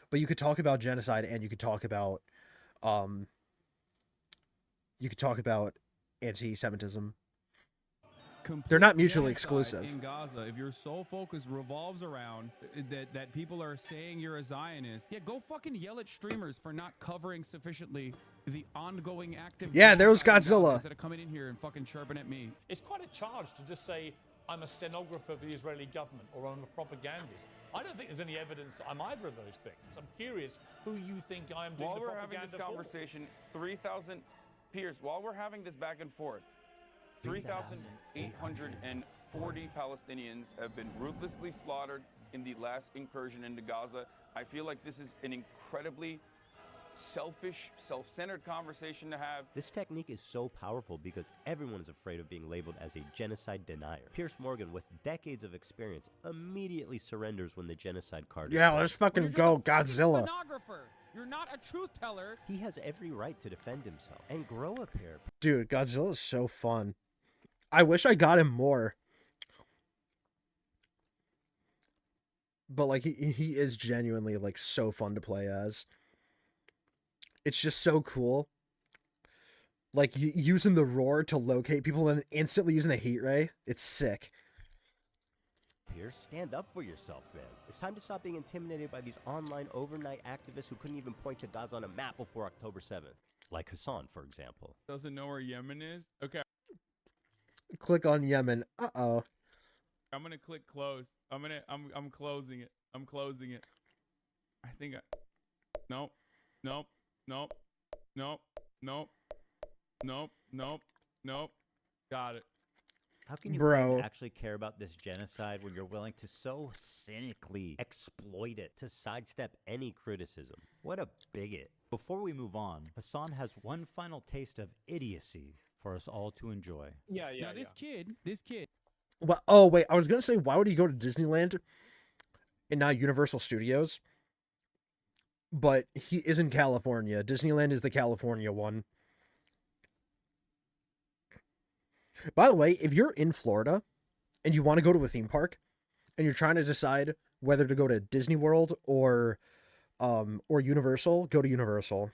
But you could talk about genocide and you could talk about anti-Semitism. They're not mutually exclusive. In Gaza, if your sole focus revolves around that people are saying you're a Zionist, yeah, go fucking yell at streamers for not covering sufficiently the ongoing active. Yeah, there was Godzilla. Instead of coming in here and fucking chirping at me. It's quite a charge to just say I'm a stenographer for the Israeli government or I'm a propagandist. I don't think there's any evidence I'm either of those things. I'm curious who you think I am doing While the we're propaganda having this for. conversation, 3,000 Pierce, while we're having this back and forth, 3,840 Palestinians have been ruthlessly slaughtered in the last incursion into Gaza. I feel like this is an incredibly selfish, self-centered conversation to have. This technique is so powerful because everyone is afraid of being labeled as a genocide denier. Pierce Morgan, with decades of experience, immediately surrenders when the genocide card is Yeah, called. let's fucking go, Godzilla. Stenographer. You're not a truth teller. He has every right to defend himself and grow a pair. Dude, Godzilla's so fun. I wish I got him more. But like he is genuinely like so fun to play as. It's just so cool. Like using the roar to locate people and instantly using the heat ray. It's sick. Here, stand up for yourself, man. It's time to stop being intimidated by these online overnight activists who couldn't even point to Gaza on a map before October 7th. Like Hasan, for example. Doesn't know where Yemen is? Okay. Click on Yemen. Uh-oh. I'm gonna click close. I'm closing it. I'm closing it. I think nope. Nope. Nope. Nope. Nope. Nope. Nope. Nope. Got it. How can you Bro. claim to actually care about this genocide when you're willing to so cynically exploit it? To sidestep any criticism. What a bigot. Before we move on, Hasan has one final taste of idiocy for us all to enjoy. Yeah, yeah. Now this kid. Well, oh wait, I was gonna say, why would he go to Disneyland and not Universal Studios? But he is in California. Disneyland is the California one. By the way, if you're in Florida and you want to go to a theme park and you're trying to decide whether to go to Disney World or Universal, go to Universal.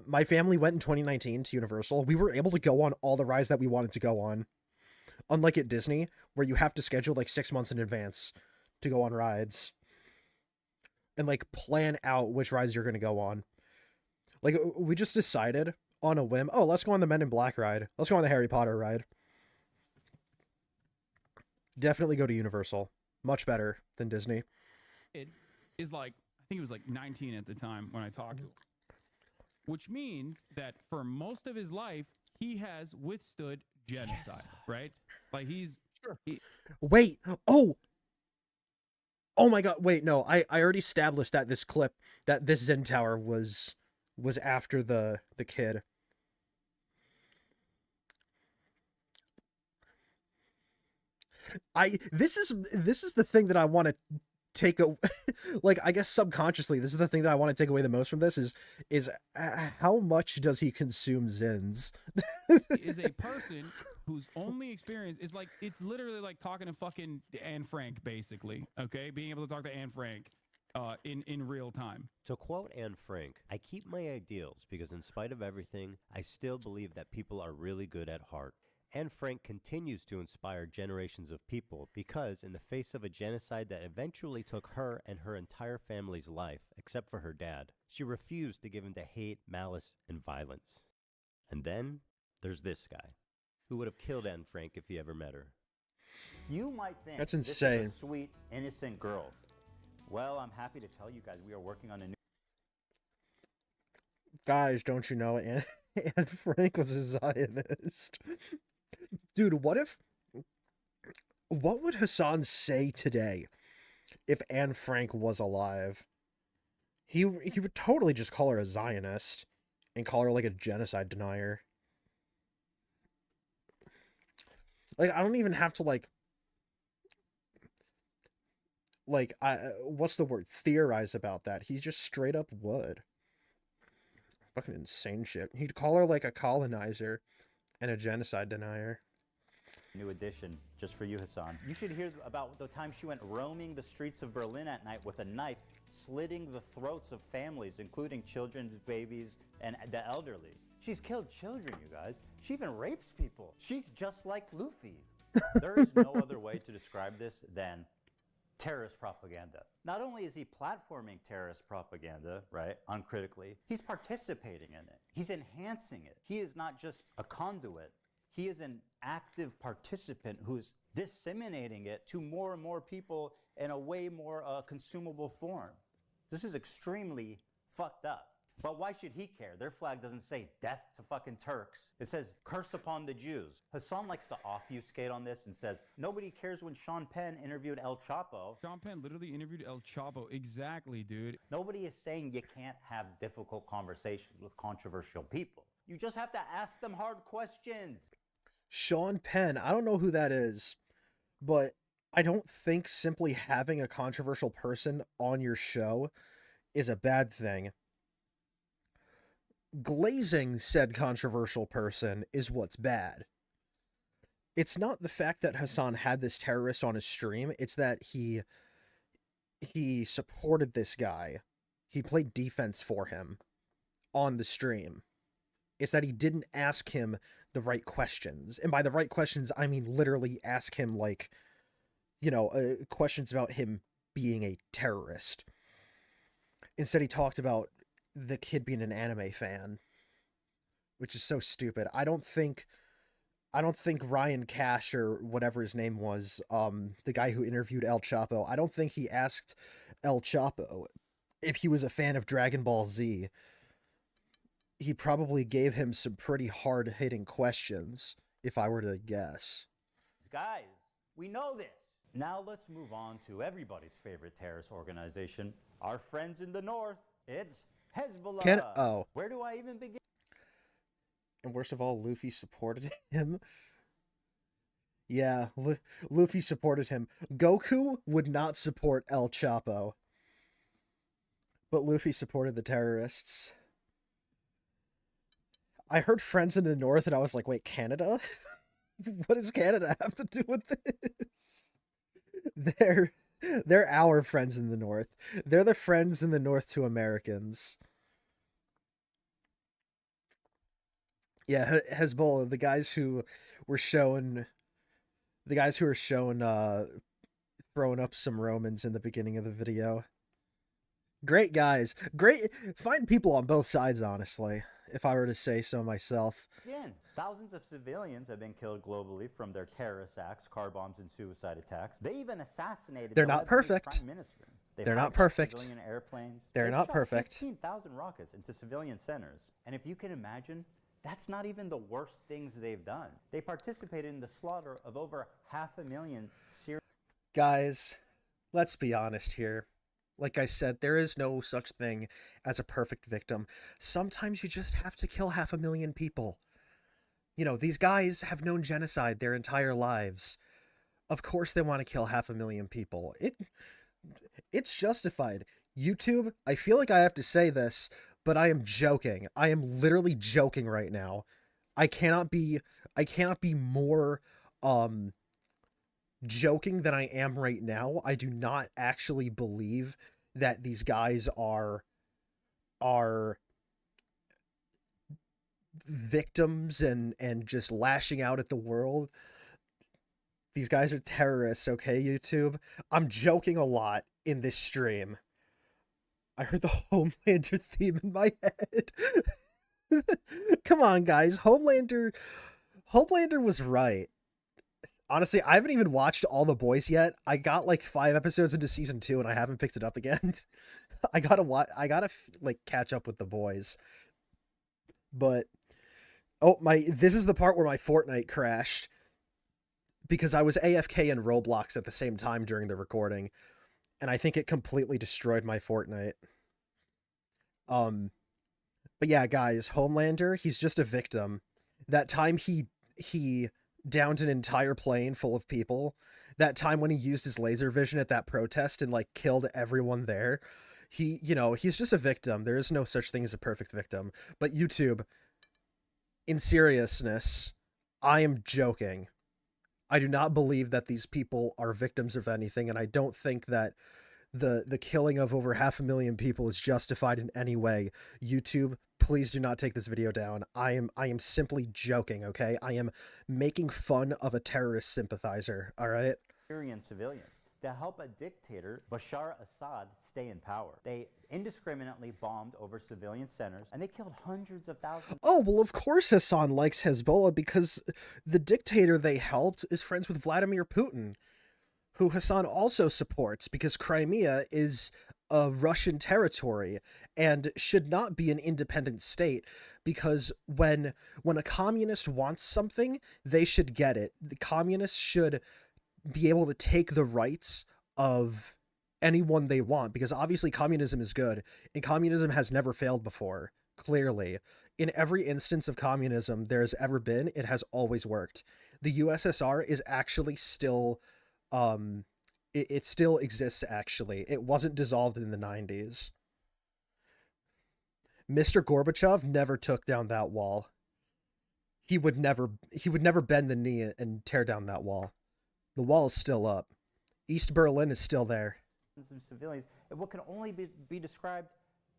My family went in 2019 to Universal. We were able to go on all the rides that we wanted to go on. Unlike at Disney, where you have to schedule like 6 months in advance to go on rides. And like plan out which rides you're going to go on. Like we just decided on a whim, oh, let's go on the Men in Black ride. Let's go on the Harry Potter ride. Definitely go to Universal. Much better than Disney. Kid is like, I think he was like 19 at the time when I talked to him. Which means that for most of his life, he has withstood genocide, right? Like he's Wait. Oh my god. Wait, no. I already established that this clip, that this Zen Tower was after the kid. This is the thing that I want to take a like, I guess subconsciously this is the thing that I want to take away the most from this is how much does he consume Zins? is a person whose only experience is like, it's literally like talking to fucking Anne Frank, basically. Okay, being able to talk to Anne Frank in real time. To quote Anne Frank, I keep my ideals because in spite of everything, I still believe that people are really good at heart. Anne Frank continues to inspire generations of people because in the face of a genocide that eventually took her and her entire family's life, except for her dad, she refused to give in to hate, malice, and violence. And then there's this guy, who would have killed Anne Frank if he ever met her. You might think That's this insane. is a sweet, innocent girl. Well, I'm happy to tell you guys we are working on a new... Guys, don't you know Anne Frank was a Zionist? Dude, what would Hasan say today if Anne Frank was alive? He would totally just call her a Zionist and call her like a genocide denier. Like, I don't even have to like what's the word? Theorize about that. He just straight up would. Fucking insane shit. He'd call her like a colonizer and a genocide denier. New edition, just for you, Hasan. You should hear about the time she went roaming the streets of Berlin at night with a knife, slitting the throats of families, including children, babies, and the elderly. She's killed children, you guys. She even rapes people. She's just like Luffy. There is no other way to describe this than terrorist propaganda. Not only is he platforming terrorist propaganda, right, uncritically, he's participating in it. He's enhancing it. He is not just a conduit. He is an active participant who's disseminating it to more and more people in a way more consumable form. This is extremely fucked up. But why should he care? Their flag doesn't say death to fucking Turks. It says curse upon the Jews. Hasan likes to obfuscate on this and says nobody cares when Sean Penn interviewed El Chapo. Sean Penn literally interviewed El Chapo. Exactly, dude. Nobody is saying you can't have difficult conversations with controversial people. You just have to ask them hard questions. Sean Penn, I don't know who that is, but I don't think simply having a controversial person on your show is a bad thing. Glazing said controversial person is what's bad. It's not the fact that Hasan had this terrorist on his stream, it's that he supported this guy. He played defense for him on the stream. It's that he didn't ask him the right questions. And by the right questions, I mean literally ask him, like, you know, questions about him being a terrorist. Instead, he talked about the kid being an anime fan, which is so stupid. I don't think Ryan Cash, or whatever his name was, the guy who interviewed El Chapo, I don't think he asked El Chapo if he was a fan of Dragon Ball Z. He probably gave him some pretty hard-hitting questions, if I were to guess. Guys, we know this. Now let's move on to everybody's favorite terrorist organization, our friends in the north. It's Hezbollah. Where do I even begin? And worst of all, Luffy supported him. Yeah, Luffy supported him. Goku would not support El Chapo. But Luffy supported the terrorists. I heard friends in the north and I was like, wait, Canada? What does Canada have to do with this? They're our friends in the north. They're the friends in the north to Americans. Yeah, Hezbollah, the guys who were showing throwing up some Romans in the beginning of the video. Great guys. Great, fine people on both sides, honestly, if I were to say so myself. Again, thousands of civilians have been killed globally from their terrorist acts, car bombs, and suicide attacks. They even assassinated They're the not Lebanese perfect. Prime Minister. They're not hijacked perfect. Civilian airplanes. They're They've not shot perfect. 15,000 rockets into civilian centers. And if you can imagine, that's not even the worst things they've done. They participated in the slaughter of over 500,000 Syrian. Guys, let's be honest here. Like I said, there is no such thing as a perfect victim. Sometimes you just have to kill 500,000 people. You know, these guys have known genocide their entire lives. Of course they want to kill 500,000 people. It's justified. YouTube, I feel like I have to say this, but I am joking. I am literally joking right now. I cannot be more joking than I am right now. I do not actually believe that these guys are victims and just lashing out at the world. These guys are terrorists, okay, YouTube? I'm joking a lot in this stream. I heard the Homelander theme in my head. Come on, guys. Homelander was right. Honestly, I haven't even watched All the Boys yet. I got like 5 episodes into season 2 and I haven't picked it up again. I gotta like catch up with the boys. But this is the part where my Fortnite crashed because I was AFK in Roblox at the same time during the recording, and I think it completely destroyed my Fortnite. But yeah, guys, Homelander, he's just a victim. That time he downed an entire plane full of people. That time when he used his laser vision at that protest and like killed everyone there. He's just a victim. There is no such thing as a perfect victim. But YouTube, in seriousness, I am joking. I do not believe that these people are victims of anything, and I don't think that the killing of over 500,000 people is justified in any way. YouTube, please do not take this video down. I am simply joking, okay? I am making fun of a terrorist sympathizer, all right? Syrian civilians to help a dictator, Bashar Assad, stay in power. They indiscriminately bombed over civilian centers, and they killed hundreds of thousands. Oh, well, of course Hasan likes Hezbollah because the dictator they helped is friends with Vladimir Putin, who Hasan also supports because Crimea is a Russian territory and should not be an independent state, because when a communist wants something, they should get it. The communists should be able to take the rights of anyone they want, because obviously communism is good, and communism has never failed before, clearly. In every instance of communism there's ever been, it has always worked. The USSR is actually still... it still exists, actually. It wasn't dissolved in the 90s. Mr. Gorbachev never took down that wall. He would never bend the knee and tear down that wall. The wall is still up. East Berlin is still there. Some civilians, what can only be described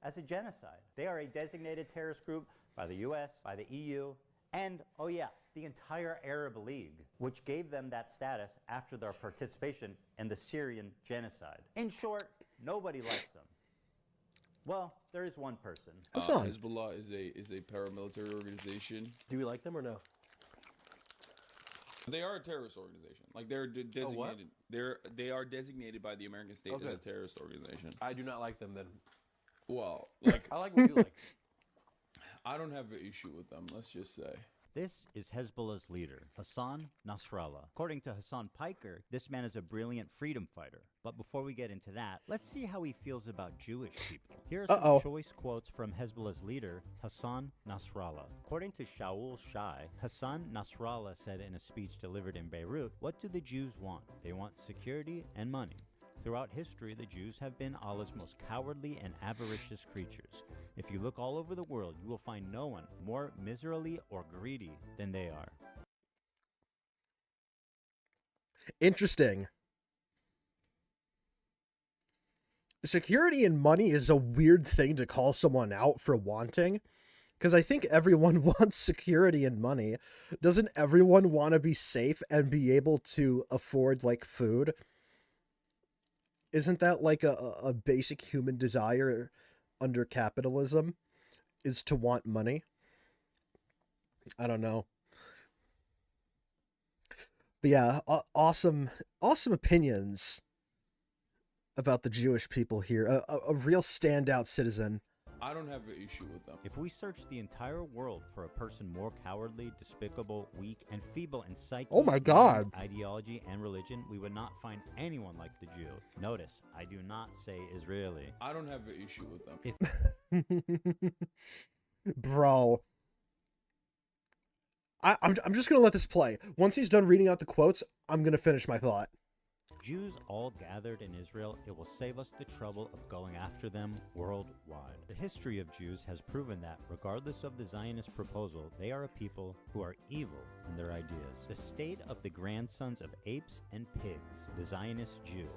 as a genocide. They are a designated terrorist group by the US, by the EU, and, oh yeah, the entire Arab League, which gave them that status after their participation in the Syrian genocide. In short, nobody likes them. Well, there is one person. Hasan. Hezbollah is a paramilitary organization. Do we like them or no? They are a terrorist organization. Like they're designated. They are designated by the American state as a terrorist organization. I do not like them then. Well, like I like what you like. I don't have an issue with them. Let's just say. This is Hezbollah's leader, Hasan Nasrallah. According to Hasan Piker, this man is a brilliant freedom fighter. But before we get into that, let's see how he feels about Jewish people. Here are some choice quotes from Hezbollah's leader, Hasan Nasrallah. According to Shaul Shai, Hasan Nasrallah said in a speech delivered in Beirut, "What do the Jews want? They want security and money. Throughout history, the Jews have been Allah's most cowardly and avaricious creatures. If you look all over the world, you will find no one more miserly or greedy than they are." Interesting. Security and money is a weird thing to call someone out for wanting, because I think everyone wants security and money. Doesn't everyone want to be safe and be able to afford, like, food? Isn't that like a basic human desire under capitalism, is to want money? I don't know. But yeah, awesome opinions about the Jewish people here. A real standout citizen. I don't have an issue with them. If we search the entire world for a person more cowardly, despicable, weak, and feeble in psyche, Oh my God. ideology, and religion, we would not find anyone like the Jew. Notice, I do not say Israeli. I don't have an issue with them. Bro. I'm just gonna let this play. Once he's done reading out the quotes, I'm gonna finish my thought. Jews all gathered in Israel, it will save us the trouble of going after them worldwide. The history of Jews has proven that, regardless of the Zionist proposal, they are a people who are evil in their ideas. The state of the grandsons of apes and pigs, the Zionist Jew,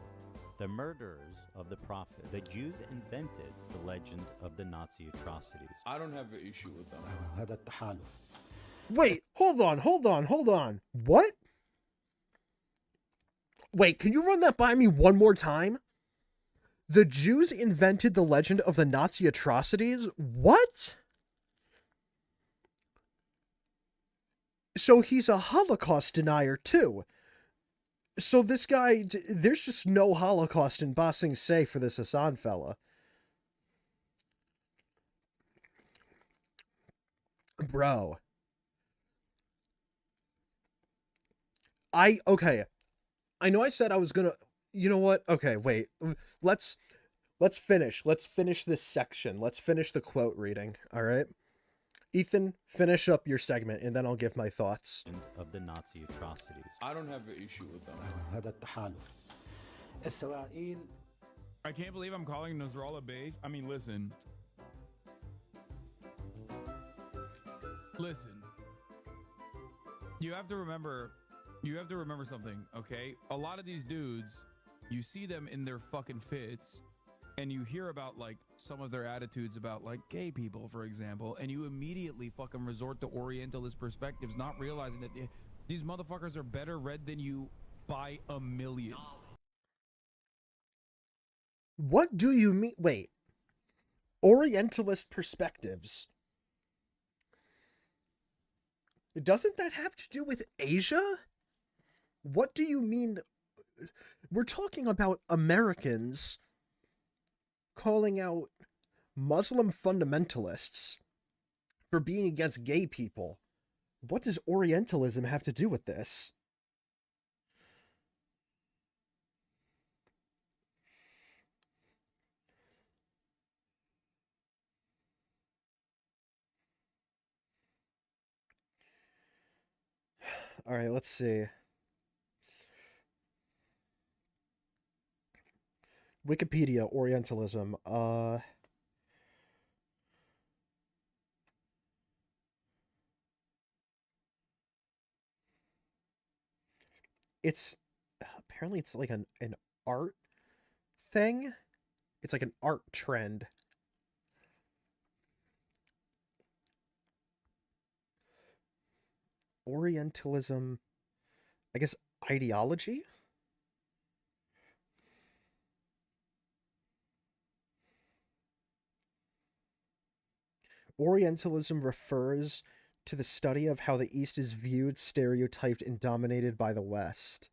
the murderers of the prophet, the Jews invented the legend of the Nazi atrocities. I don't have an issue with them. Wait, hold on. What? Wait, can you run that by me one more time? The Jews invented the legend of the Nazi atrocities? What? So he's a Holocaust denier too. So this guy, there's just no Holocaust in Ba Sing Se for this Hasan fella. Bro. Okay. I know I said I was gonna, you know what? Okay, wait. Let's finish. Let's finish this section. Let's finish the quote reading. All right. Ethan, finish up your segment, and then I'll give my thoughts. Of the Nazi atrocities. I don't have an issue with them. I can't believe I'm calling Nasrallah base. I mean, listen. You have to remember something, okay? A lot of these dudes, you see them in their fucking fits, and you hear about, like, some of their attitudes about, like, gay people, for example, and you immediately fucking resort to Orientalist perspectives, not realizing that these motherfuckers are better read than you by a million. What do you mean? Wait. Orientalist perspectives. Doesn't that have to do with Asia? What do you mean? We're talking about Americans calling out Muslim fundamentalists for being against gay people. What does Orientalism have to do with this? All right, let's see. Wikipedia, Orientalism. It's apparently it's like an art thing. It's like an art trend. Orientalism, I guess ideology? Orientalism refers to the study of how the East is viewed, stereotyped, and dominated by the West.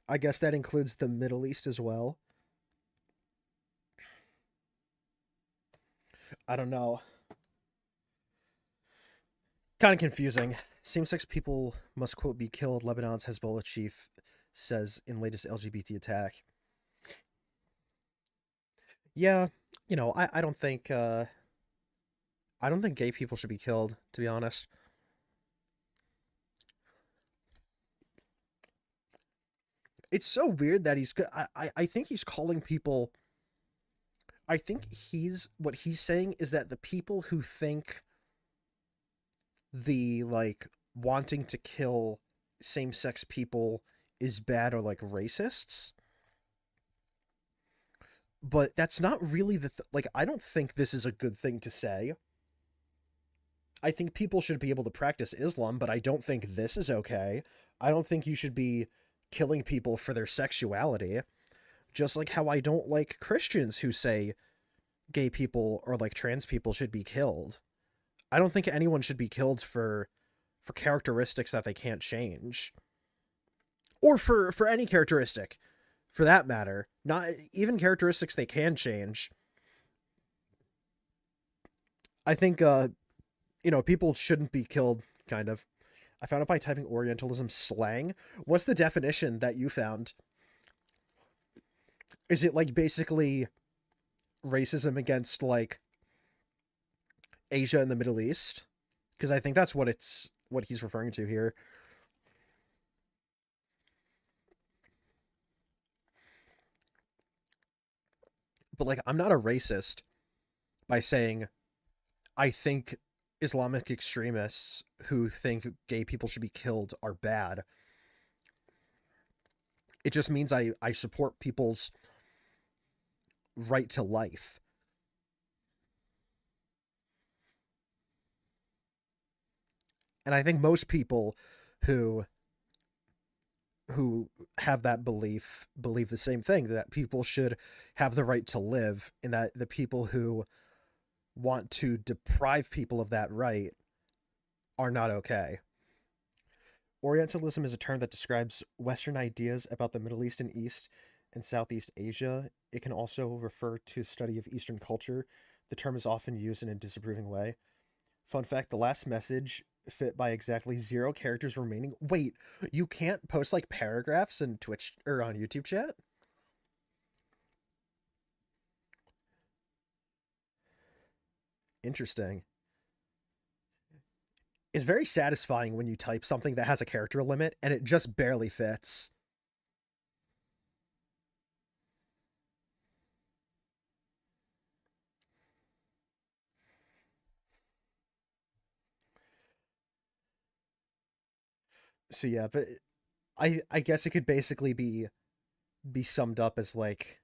I guess that includes the Middle East as well. I don't know. Kind of confusing. Same-sex people must, quote, be killed, Lebanon's Hezbollah chief says in latest LGBT attack. Yeah, you know, I don't think gay people should be killed, to be honest. It's so weird that I think he's calling people. I think what he's saying is that the people who think the, like, wanting to kill same-sex people is bad are, like, racists. But that's not really like, I don't think this is a good thing to say. I think people should be able to practice Islam, but I don't think this is okay. I don't think you should be killing people for their sexuality. Just like how I don't like Christians who say gay people or, like, trans people should be killed. I don't think anyone should be killed for characteristics that they can't change. Or for any characteristic, for that matter. Not even characteristics they can change. I think, people shouldn't be killed, kind of. I found it by typing Orientalism slang. What's the definition that you found? Is it, like, basically racism against, like, Asia and the Middle East? Because I think that's what he's referring to here. But, like, I'm not a racist by saying I think Islamic extremists who think gay people should be killed are bad. It just means I support people's right to life. And I think most people who have that believe the same thing, that people should have the right to live, and that the people who want to deprive people of that right are not okay. Orientalism is a term that describes Western ideas about the Middle East and East and Southeast Asia. It can also refer to study of Eastern culture. The term is often used in a disapproving way. Fun fact, the last message fit by exactly 0 characters remaining. Wait, you can't post, like, paragraphs in Twitch or on YouTube chat? Interesting. It's very satisfying when you type something that has a character limit and it just barely fits. So yeah, but I guess it could basically be summed up as, like,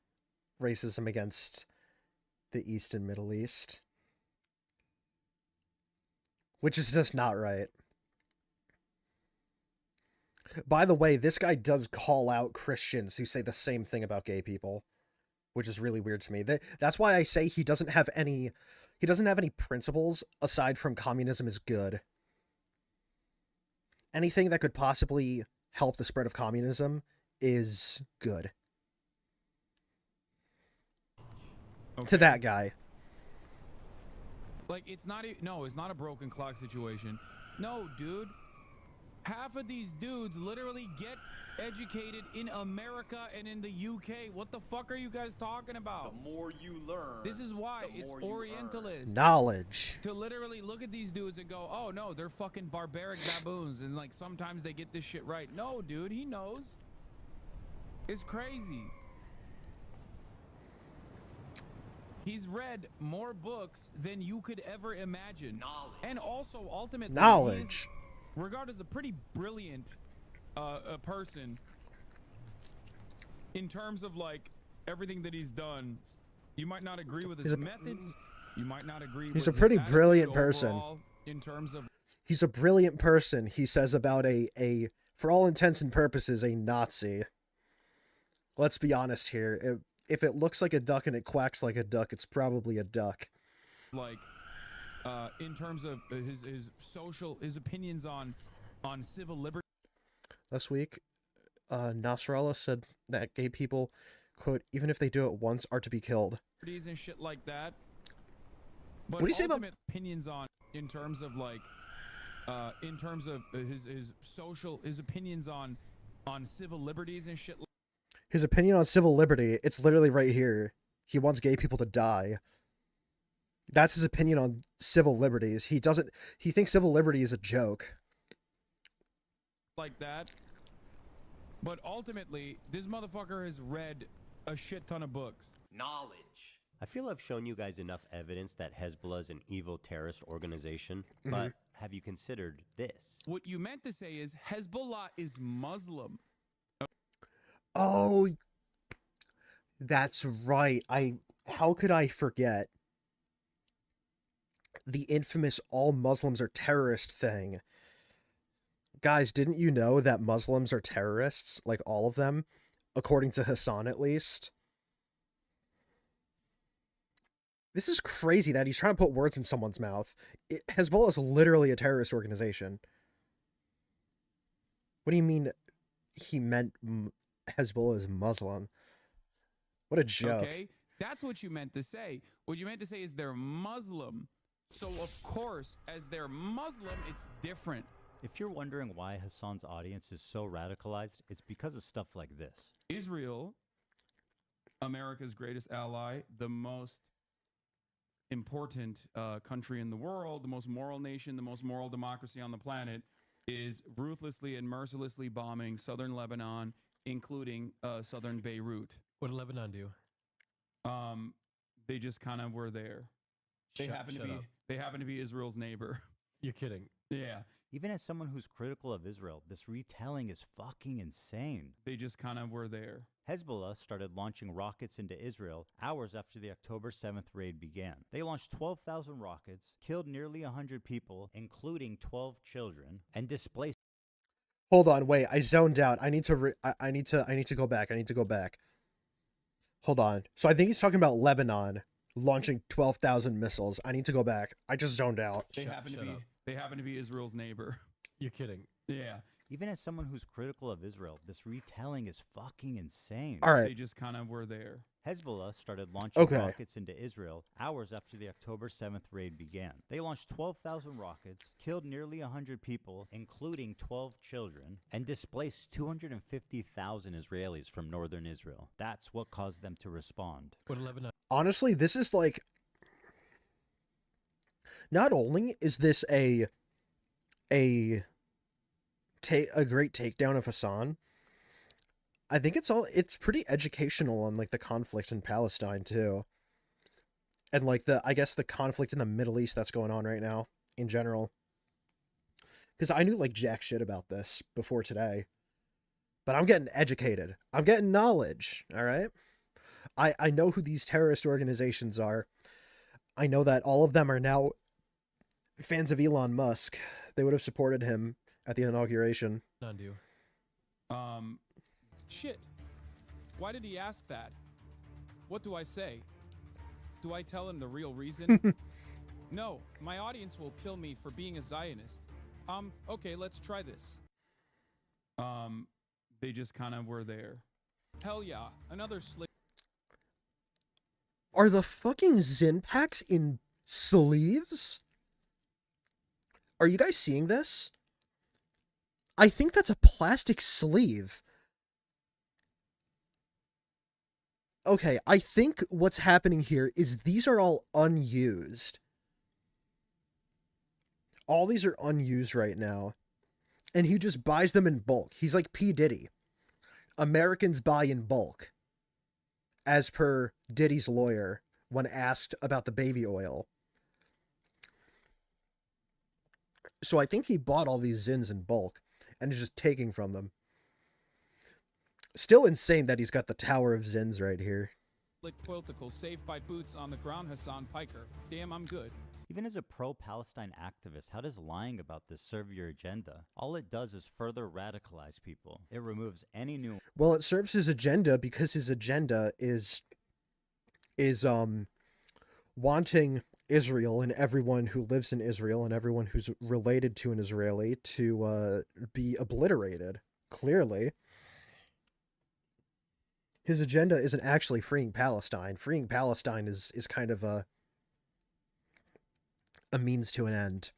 racism against the East and Middle East, which is just not right. By the way, this guy does call out Christians who say the same thing about gay people, which is really weird to me. That's why I say he doesn't have any principles aside from communism is good. Anything that could possibly help the spread of communism is good. Okay. To that guy. Like, it's not a broken clock situation. No, dude. Half of these dudes literally get educated in America and in the UK. What the fuck are you guys talking about? The more you learn, this is why it's Orientalist. Knowledge. To literally look at these dudes and go, oh no, they're fucking barbaric baboons, and, like, sometimes they get this shit right. No, dude, he knows. It's crazy. He's read more books than you could ever imagine. Knowledge. And also, ultimately, knowledge. Regarded as a pretty brilliant person in terms of, like, everything that he's done. You might not agree with his methods. You might not agree He's with a pretty his brilliant attitude person. overall in terms of He's a brilliant person, he says about a for all intents and purposes, a Nazi. Let's be honest here. If it looks like a duck and it quacks like a duck, it's probably a duck. like in terms of his opinions on civil liberty. Last week, Nasrallah said that gay people, quote, even if they do it once, are to be killed. And shit like that. But What do you say about ultimate opinions on in terms of his opinions on civil liberties and shit? his opinion on civil liberty? It's literally right here. He wants gay people to die. That's his opinion on civil liberties. He thinks civil liberty is a joke. Like that. But ultimately, this motherfucker has read a shit ton of books. Knowledge. I feel I've shown you guys enough evidence that Hezbollah is an evil terrorist organization, but have you considered this? What you meant to say is Hezbollah is Muslim. Oh, that's right. How could I forget the infamous all Muslims are terrorist thing? Guys, didn't you know that Muslims are terrorists? Like all of them? According to Hasan, at least. This is crazy that he's trying to put words in someone's mouth. Hezbollah is literally a terrorist organization. What do you mean he meant Hezbollah is Muslim? What a joke. Okay, that's what you meant to say. What you meant to say is they're Muslim. So, of course, as they're Muslim, it's different. If you're wondering why Hasan's audience is so radicalized, it's because of stuff like this. Israel, America's greatest ally, the most important country in the world, the most moral nation, the most moral democracy on the planet, is ruthlessly and mercilessly bombing southern Lebanon, including southern Beirut. What did Lebanon do? They just kind of were there. They happen to be Israel's neighbor. You're kidding. Yeah. Even as someone who's critical of Israel, this retelling is fucking insane. They just kind of were there. Hezbollah started launching rockets into Israel hours after the October 7th raid began. They launched 12,000 rockets, killed nearly 100 people, including 12 children, and displaced. Hold on, wait, I zoned out. I need to go back. I need to go back. Hold on. So I think he's talking about Lebanon launching 12,000 missiles. I need to go back. I just zoned out. They happen to be Israel's neighbor. You're kidding. Yeah. Even as someone who's critical of Israel, this retelling is fucking insane. All right. They just kind of were there. Hezbollah started launching rockets into Israel hours after the October 7th raid began. They launched 12,000 rockets, killed nearly 100 people, including 12 children, and displaced 250,000 Israelis from northern Israel. That's what caused them to respond. Honestly, this is like... Not only is this a great takedown of Hasan, I think it's pretty educational on like the conflict in Palestine too. And like I guess the conflict in the Middle East that's going on right now in general. Because I knew like jack shit about this before today. But I'm getting educated. I'm getting knowledge, all right? I know who these terrorist organizations are. I know that all of them are now fans of Elon Musk. They would have supported him at the inauguration. None do. Shit. Why did he ask that? What do I say? Do I tell him the real reason? No, my audience will kill me for being a Zionist. Okay, let's try this. They just kind of were there. Hell yeah, another slave. Are the fucking Zin packs in sleeves? Are you guys seeing this? I think that's a plastic sleeve. Okay, I think what's happening here is these are all unused. All these are unused right now. And he just buys them in bulk. He's like P. Diddy. Americans buy in bulk. As per Diddy's lawyer when asked about the baby oil. So I think he bought all these Zins in bulk and is just taking from them. Still insane that he's got the Tower of Zins right here. political, saved by boots on the ground, Hasan Piker. Damn, I'm good. Even as a pro-Palestine activist, how does lying about this serve your agenda? All it does is further radicalize people. It removes any new... Well, it serves his agenda because his agenda is wanting Israel and everyone who lives in Israel and everyone who's related to an Israeli to be obliterated. Clearly, his agenda isn't actually freeing Palestine. Freeing Palestine is kind of a means to an end,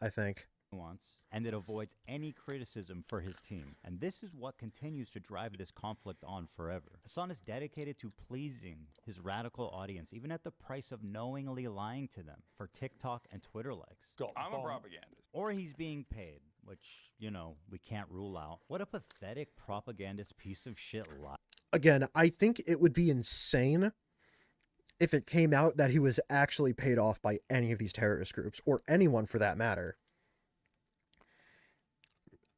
I think. Nuance, and it avoids any criticism for his team. And this is what continues to drive this conflict on forever. Hasan is dedicated to pleasing his radical audience, even at the price of knowingly lying to them for TikTok and Twitter likes. I'm a propagandist. Or he's being paid, which, you know, we can't rule out. What a pathetic propagandist piece of shit lie. Again, I think it would be insane if it came out that he was actually paid off by any of these terrorist groups, or anyone for that matter.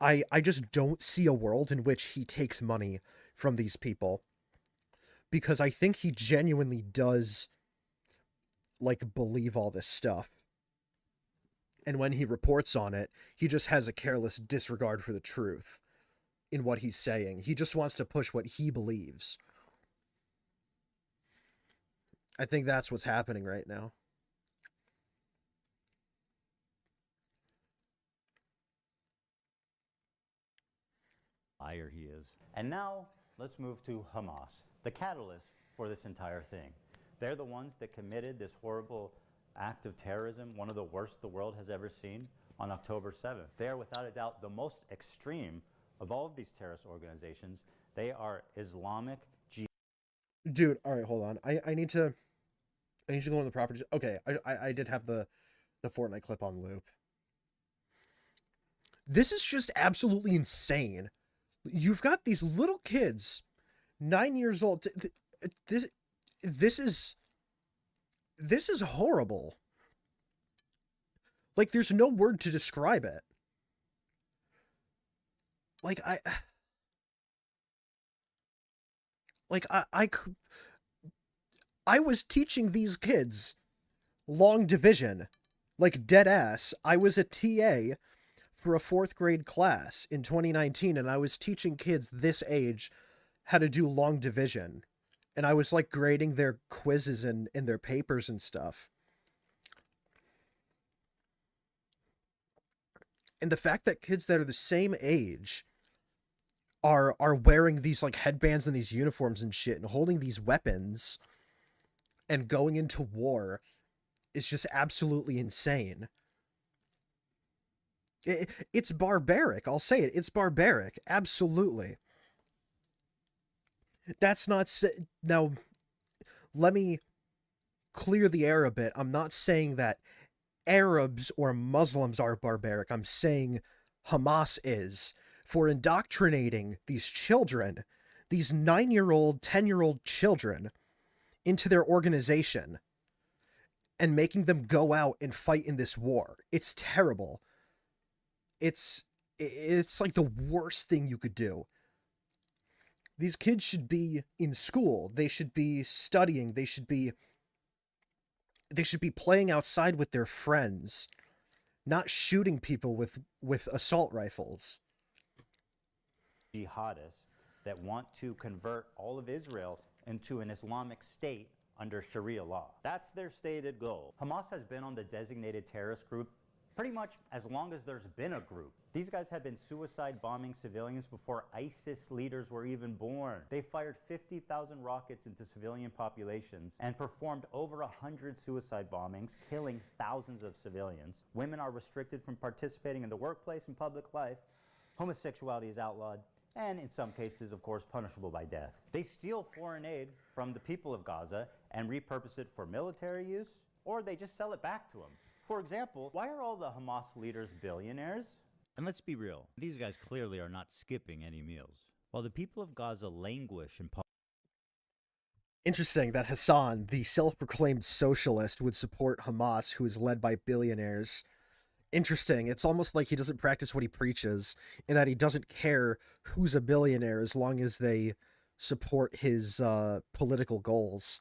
I just don't see a world in which he takes money from these people, because I think he genuinely does, like, believe all this stuff. And when he reports on it, he just has a careless disregard for the truth in what he's saying. He just wants to push what he believes. I think that's what's happening right now. Liar he is. And now, let's move to Hamas, the catalyst for this entire thing. They're the ones that committed this horrible act of terrorism, one of the worst the world has ever seen, on October 7th. They are without a doubt the most extreme of all of these terrorist organizations. They are Islamic Dude, all right, hold on. I need to go on the properties. Okay, I did have the Fortnite clip on loop. This is just absolutely insane. You've got these little kids, 9 years old. This is horrible. Like, there's no word to describe it. Like, I was teaching these kids long division, like dead ass. I was a TA for a 4th grade class in 2019, and I was teaching kids this age how to do long division. And I was like grading their quizzes and their papers and stuff. And the fact that kids that are the same age are wearing these like headbands and these uniforms and shit and holding these weapons and going into war is just absolutely insane. It's barbaric. I'll say it. It's barbaric. Absolutely. That's not... Now, let me clear the air a bit. I'm not saying that Arabs or Muslims are barbaric. I'm saying Hamas is, for indoctrinating these children, these 9-year-old, 10-year-old children, into their organization and making them go out and fight in this war. It's terrible. It's like the worst thing you could do. These kids should be in school. They should be studying. They should be playing outside with their friends, not shooting people with assault rifles. Jihadists that want to convert all of Israel into an Islamic state under Sharia law. That's their stated goal. Hamas has been on the designated terrorist group pretty much as long as there's been a group. These guys have been suicide bombing civilians before ISIS leaders were even born. They fired 50,000 rockets into civilian populations and performed over 100 suicide bombings, killing thousands of civilians. Women are restricted from participating in the workplace and public life. Homosexuality is outlawed, and in some cases, of course, punishable by death. They steal foreign aid from the people of Gaza and repurpose it for military use, or they just sell it back to them. For example, why are all the Hamas leaders billionaires? And let's be real, these guys clearly are not skipping any meals. While the people of Gaza languish in poverty. Interesting that Hasan, the self-proclaimed socialist, would support Hamas, who is led by billionaires. Interesting. It's almost like he doesn't practice what he preaches, in that he doesn't care who's a billionaire as long as they support his political goals.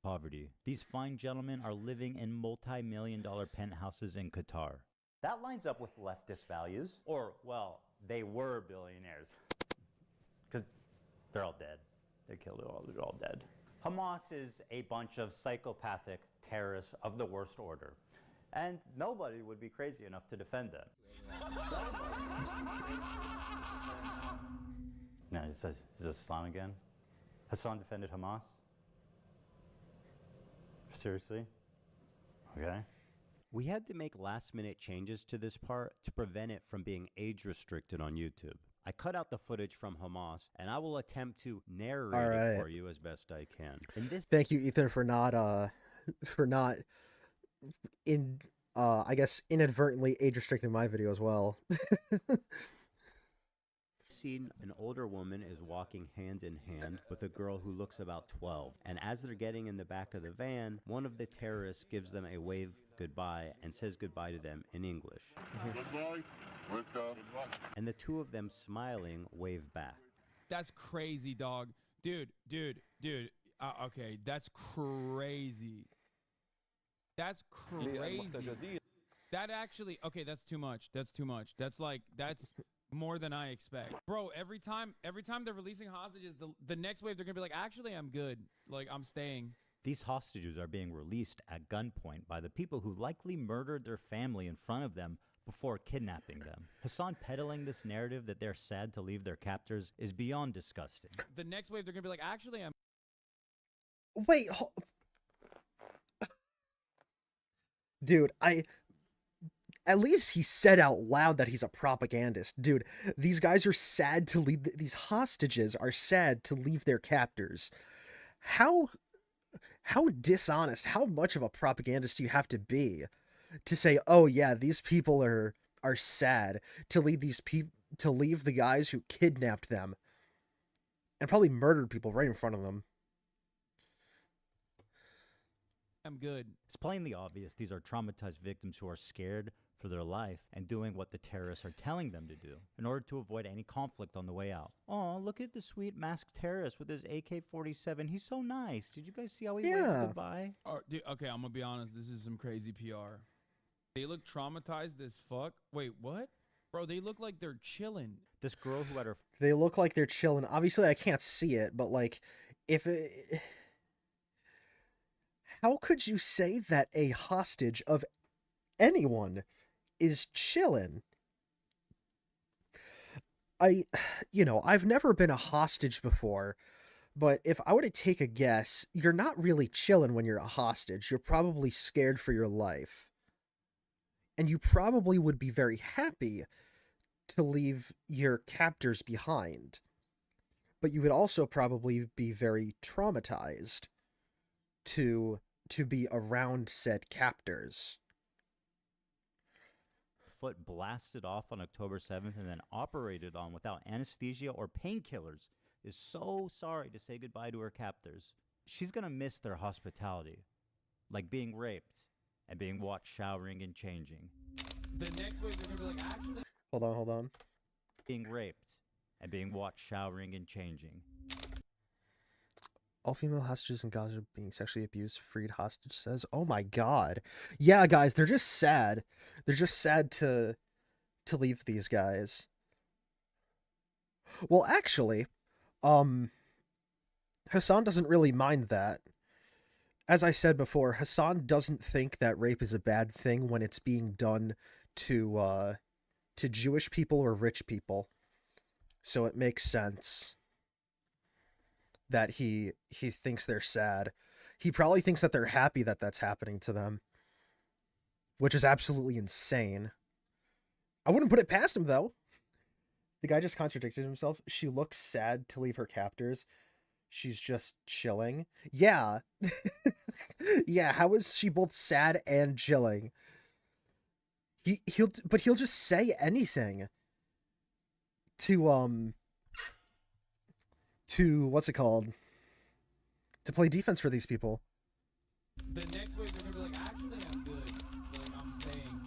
Poverty. These fine gentlemen are living in multi-million-dollar penthouses in Qatar. That lines up with leftist values. Or, well, they were billionaires. Because they're all dead. They killed it all. They're all dead. Hamas is a bunch of psychopathic terrorists of the worst order. And nobody would be crazy enough to defend them. No, is this Hassan again? Hasan defended Hamas? Seriously? Okay. We had to make last-minute changes to this part to prevent it from being age-restricted on YouTube. I cut out the footage from Hamas, and I will attempt to narrate it for you as best I can. In this Thank you, Ethan, for not I guess inadvertently age restricting my video as well. scene, an older woman is walking hand in hand with a girl who looks about 12. And as they're getting in the back of the van, one of the terrorists gives them a wave goodbye and says goodbye to them in English. Goodbye. And the two of them smiling wave back. That's crazy, dog. Dude. Okay, that's crazy. That's crazy. That actually, okay, that's too much. That's too much. That's more than I expect. Bro, every time they're releasing hostages, the next wave, they're going to be like, actually, I'm good. Like, I'm staying. These hostages are being released at gunpoint by the people who likely murdered their family in front of them before kidnapping them. Hasan peddling this narrative that they're sad to leave their captors is beyond disgusting. The next wave, they're going to be like, actually, I'm... Wait, dude, at least he said out loud that he's a propagandist. Dude, these guys are sad to leave, these hostages are sad to leave their captors. How dishonest, how much of a propagandist do you have to be to say, oh yeah, these people are sad to leave the guys who kidnapped them and probably murdered people right in front of them. I'm good. It's plainly obvious these are traumatized victims who are scared for their life and doing what the terrorists are telling them to do in order to avoid any conflict on the way out. Oh, look at the sweet masked terrorist with his AK-47. He's so nice. Did you guys see how he waved goodbye? Dude, okay, I'm gonna be honest. This is some crazy PR. They look traumatized as fuck. Wait, what? Bro, they look like they're chilling. This girl who had her... They look like they're chilling. Obviously, I can't see it, but like, how could you say that a hostage of anyone is chillin'? I've never been a hostage before, but if I were to take a guess, you're not really chillin' when you're a hostage. You're probably scared for your life. And you probably would be very happy to leave your captors behind. But you would also probably be very traumatized to be around said captors. Foot blasted off on October 7th and then operated on without anesthesia or painkillers is so sorry to say goodbye to her captors. She's gonna miss their hospitality, like being raped and being watched showering and changing. The next wave, they're gonna be like, actually... Hold on. Being raped and being watched showering and changing. All female hostages in Gaza being sexually abused, freed hostage says. Oh my god. Yeah, guys, they're just sad. They're just sad to leave these guys. Well, actually, Hasan doesn't really mind that. As I said before, Hasan doesn't think that rape is a bad thing when it's being done to Jewish people or rich people. So it makes sense that he thinks they're sad. He probably thinks that they're happy that that's happening to them, which is absolutely insane. I wouldn't put it past him, though. The guy just contradicted himself. She looks sad to leave her captors. She's just chilling. Yeah. Yeah, how is she both sad and chilling? He'll just say anything to what's it called? To play defense for these people. The next wave, they're gonna be like, actually, I'm good. Like, I'm staying.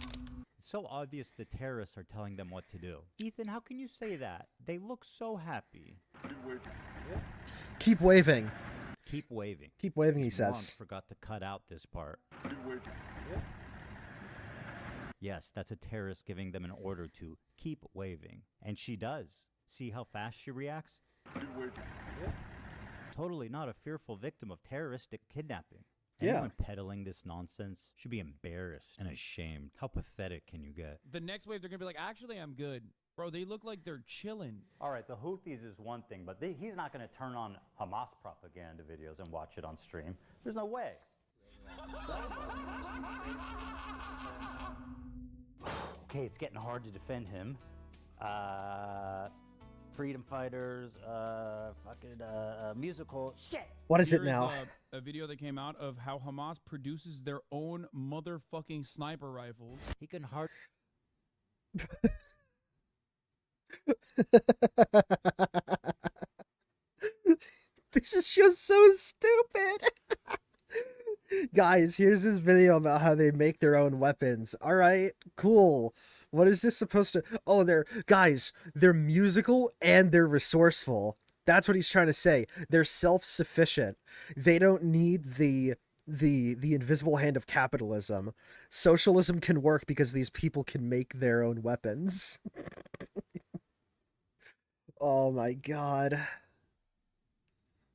It's so obvious the terrorists are telling them what to do. Ethan, how can you say that? They look so happy. Keep waving. Keep waving. Keep waving, he This moron says. forgot to cut out this part. Yes, that's a terrorist giving them an order to keep waving. And she does. See how fast she reacts? Totally not a fearful victim of terroristic kidnapping. Yeah. Anyone peddling this nonsense should be embarrassed and ashamed. How pathetic can you get? The next wave, they're going to be like, actually, I'm good. Bro, they look like they're chilling. All right, the Houthis is one thing, but he's not going to turn on Hamas propaganda videos and watch it on stream. There's no way. Okay, it's getting hard to defend him. Freedom fighters, musical shit. What is it Here's, now? A video that came out of how Hamas produces their own motherfucking sniper rifles. He can hard. This is just so stupid. Guys, here's this video about how they make their own weapons. All right, cool. What is this supposed to... Oh, they're musical and they're resourceful. That's what he's trying to say. They're self-sufficient. They don't need the invisible hand of capitalism. Socialism can work because these people can make their own weapons. Oh my god.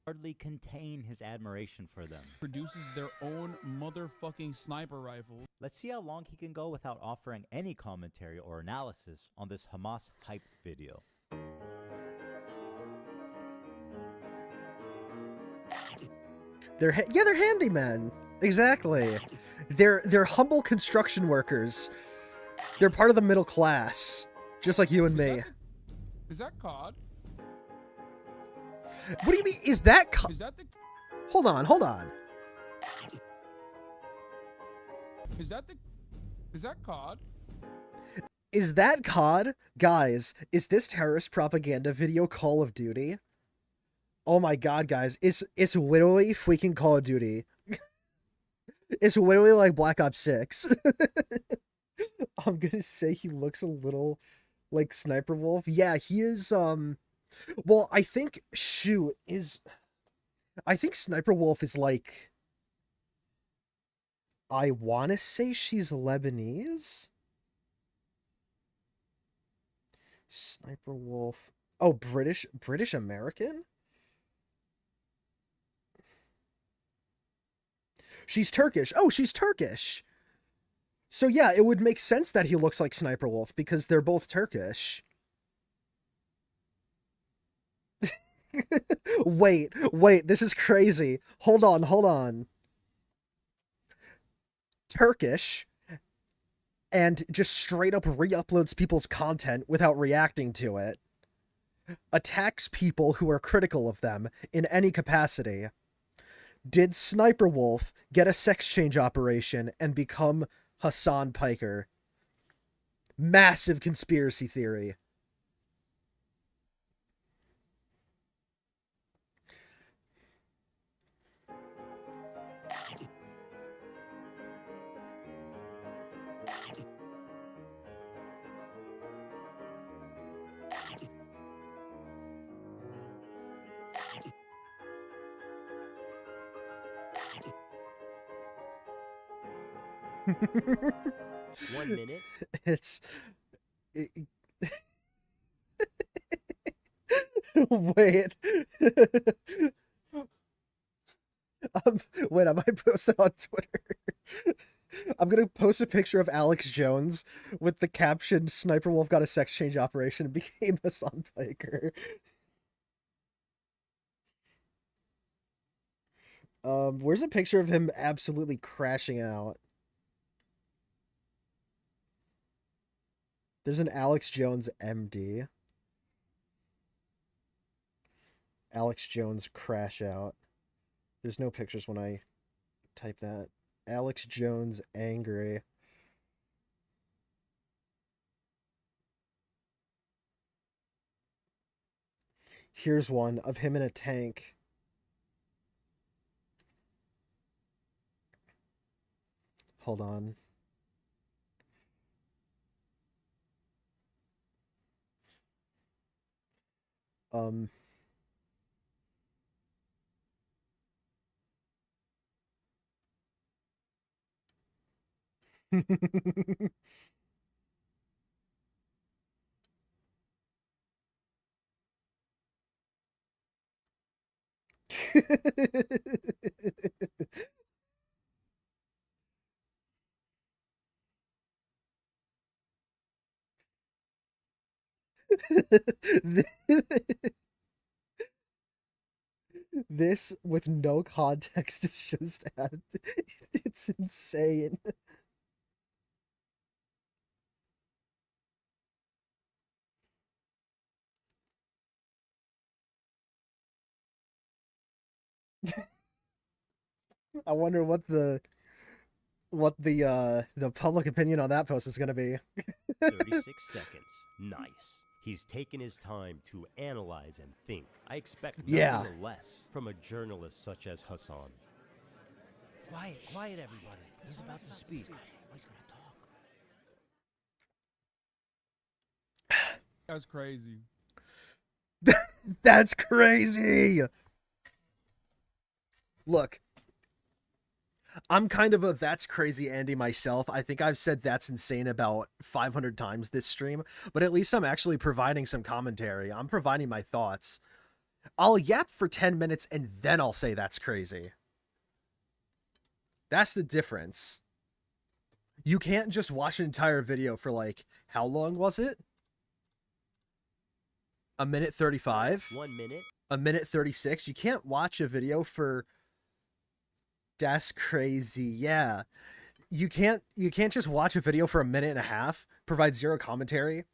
Hardly contain his admiration for them. Produces their own motherfucking sniper rifles. Let's see how long he can go without offering any commentary or analysis on this Hamas hype video. They're handymen. Exactly. They're humble construction workers. They're part of the middle class, just like you and me. Is that COD? What do you mean? Is that COD? Is that the... Hold on. Is that COD? Is that COD? Guys, is this terrorist propaganda video Call of Duty? Oh my god, guys. It's literally freaking Call of Duty. It's literally like Black Ops 6. I'm gonna say he looks a little like Sniper Wolf. Yeah, he is, well, I think Sniper Wolf is like, I want to say she's Lebanese? Sniper Wolf. Oh, British American? She's Turkish. Oh, she's Turkish. So yeah, it would make sense that he looks like Sniper Wolf because they're both Turkish. Wait, this is crazy. Hold on. Turkish, and just straight up re-uploads people's content without reacting to it. Attacks people who are critical of them in any capacity. Did Sniper Wolf get a sex change operation and become Hasan Piker? Massive conspiracy theory. One minute. Wait. Wait, I might post that on Twitter. I'm gonna post a picture of Alex Jones with the caption "Sniper Wolf got a sex change operation and became a Sunflaker." Where's a picture of him absolutely crashing out? There's an Alex Jones MD. Alex Jones crash out. There's no pictures when I type that. Alex Jones angry. Here's one of him in a tank. Hold on. Um. This with no context is just it's insane. I wonder what the public opinion on that post is going to be. 36 seconds. Nice. He's taken his time to analyze and think. I expect nothing Yeah. less from a journalist such as Hasan. Quiet, quiet, everybody. He's about to speak. He's going to talk. That's crazy. That's crazy. Look, I'm kind of a that's crazy Andy myself. I think I've said that's insane about 500 times this stream, but at least I'm actually providing some commentary. I'm providing my thoughts. I'll yap for 10 minutes and then I'll say that's crazy. That's the difference. You can't just watch an entire video for like, how long was it? A minute 35? 1 minute. A minute 36? You can't watch a video for... That's crazy. Yeah. You can't just watch a video for a minute and a half, provide zero commentary,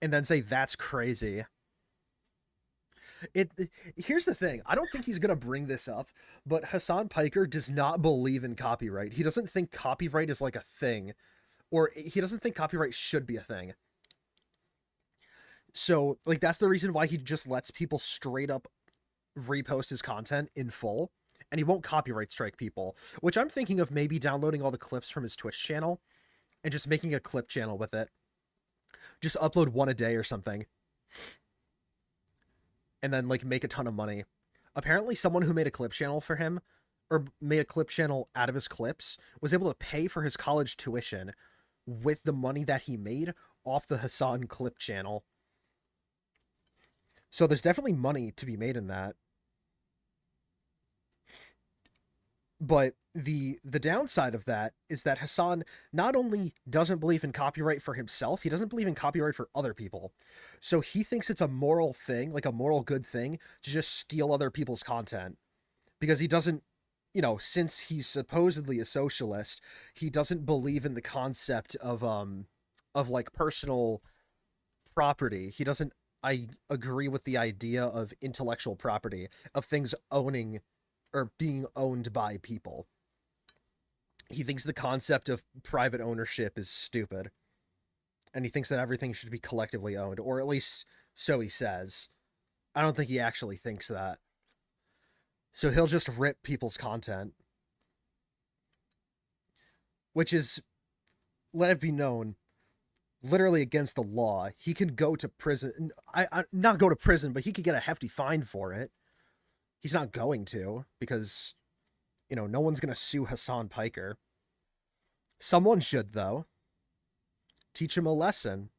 and then say that's crazy. Here's the thing. I don't think he's going to bring this up, but Hasan Piker does not believe in copyright. He doesn't think copyright is like a thing, or he doesn't think copyright should be a thing. So, like, that's the reason why he just lets people straight up repost his content in full, and he won't copyright strike people, which I'm thinking of maybe downloading all the clips from his Twitch channel and just making a clip channel with it. Just upload one a day or something. And then, like, make a ton of money. Apparently, someone who made a clip channel for him, or made a clip channel out of his clips, was able to pay for his college tuition with the money that he made off the Hasan clip channel. So there's definitely money to be made in that. But the downside of that is that Hasan not only doesn't believe in copyright for himself, he doesn't believe in copyright for other people. So he thinks it's a moral thing, like a moral good thing, to just steal other people's content. Because he doesn't, you know, since he's supposedly a socialist, he doesn't believe in the concept of like personal property. He doesn't agree with the idea of intellectual property, of things owning or being owned by people. He thinks the concept of private ownership is stupid. And he thinks that everything should be collectively owned, or at least so he says. I don't think he actually thinks that. So he'll just rip people's content. Which is, let it be known, literally against the law. He can go to prison. Not go to prison, but he could get a hefty fine for it. He's not going to, because, you know, no one's going to sue Hasan Piker. Someone should, though. Teach him a lesson.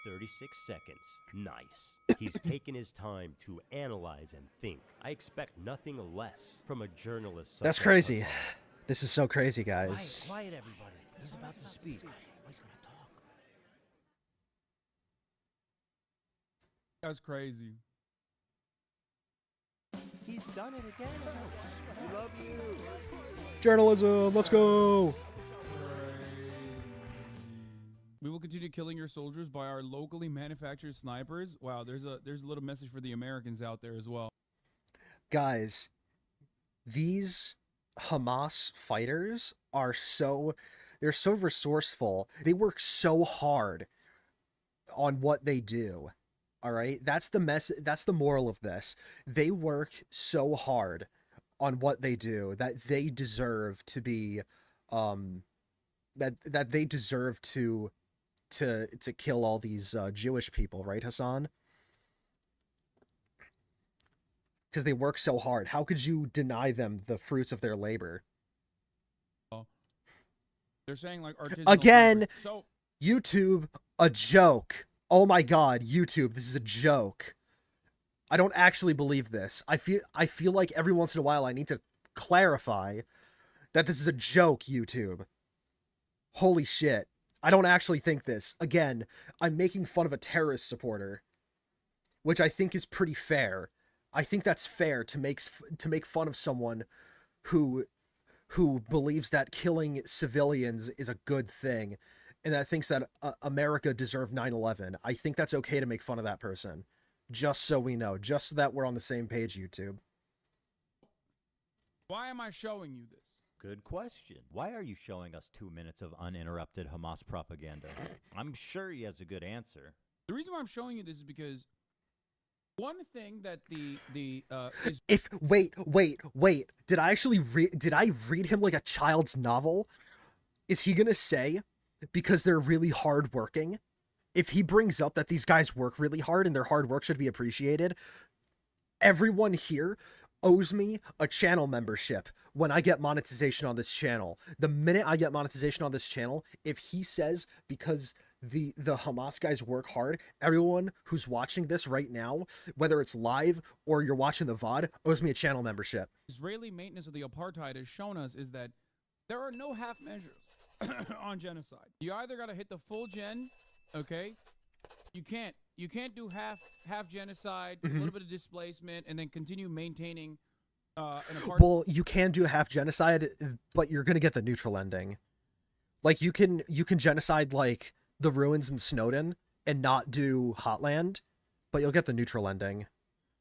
36 seconds. Nice. He's taken his time to analyze and think. I expect nothing less from a journalist such That's as crazy. Hasan. This is so crazy, guys. Quiet, everybody. He's about to speak. He's going to talk. That's crazy. He's done it again. We love you. Journalism, let's go. We will continue killing your soldiers by our locally manufactured snipers. Wow, there's a little message for the Americans out there as well. Guys, these Hamas fighters are they're so resourceful. They work so hard on what they do. All right? That's the moral of this. They work so hard on what they do that they deserve to be that they deserve to kill all these Jewish people, right, Hasan? because they work so hard. How could you deny them the fruits of their labor? They're saying like artisanal Again, fabric. So YouTube, a joke. Oh my god, YouTube, this is a joke. I don't actually believe this. I feel like every once in a while I need to clarify that this is a joke, YouTube. Holy shit. I don't actually think this. Again, I'm making fun of a terrorist supporter, which I think is pretty fair. I think that's fair to make fun of someone who believes that killing civilians is a good thing and that thinks that America deserved 9/11. I think that's okay to make fun of that person. Just so we know, just so that we're on the same page, YouTube. why am I showing you this? Good question. Why are you showing us 2 minutes of uninterrupted Hamas propaganda? I'm sure he has a good answer. The reason why I'm showing you this is because one thing that the If wait, did I actually read him like a child's novel? Is he gonna say because they're really hardworking? If he brings up that these guys work really hard and their hard work should be appreciated, everyone here owes me a channel membership when I get monetization on this channel. The minute I get monetization on this channel, if he says because the Hamas guys work hard, everyone who's watching this right now, whether it's live or you're watching the VOD, owes me a channel membership. Israeli maintenance of the apartheid has shown us is that there are no half measures on genocide. You either got to hit the full gen, okay? You can't do half genocide, a little bit of displacement, and then continue maintaining an apartheid. Well, you can do a half genocide, but you're gonna get the neutral ending. Like you can genocide like the ruins in Snowden and not do Hotland, but you'll get the neutral ending.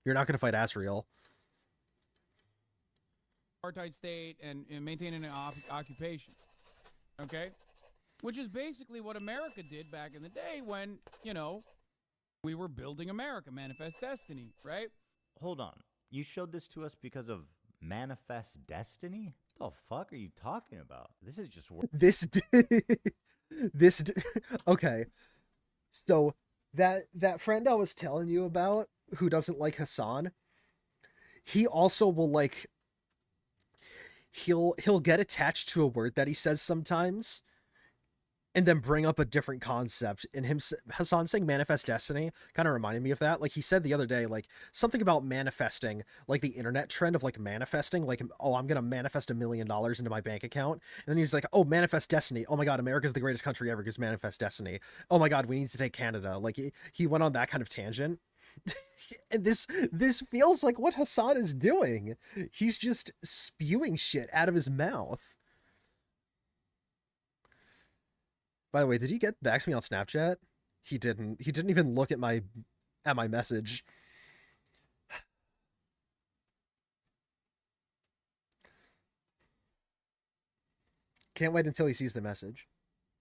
You're not gonna fight Asriel. Apartheid state and maintaining an occupation, okay? Which is basically what America did back in the day when, you know, we were building America, Manifest Destiny, right? Hold on. You showed this to us because of Manifest Destiny? What the fuck are you talking about? This is just Okay. So that friend I was telling you about who doesn't like Hasan, he also will like he'll get attached to a word that he says sometimes and then bring up a different concept. And Hasan saying Manifest Destiny kind of reminded me of that. Like he said the other day, like something about manifesting, like the internet trend of like manifesting, like, oh, I'm going to manifest $1 million into my bank account. And then he's like, oh, Manifest Destiny. Oh my God, America's the greatest country ever because Manifest Destiny. Oh my God, we need to take Canada. Like he went on that kind of tangent. And this feels like what Hasan is doing. He's just spewing shit out of his mouth. By the way, did he get back to me on Snapchat? He didn't. He didn't even look at my message. Can't wait until he sees the message.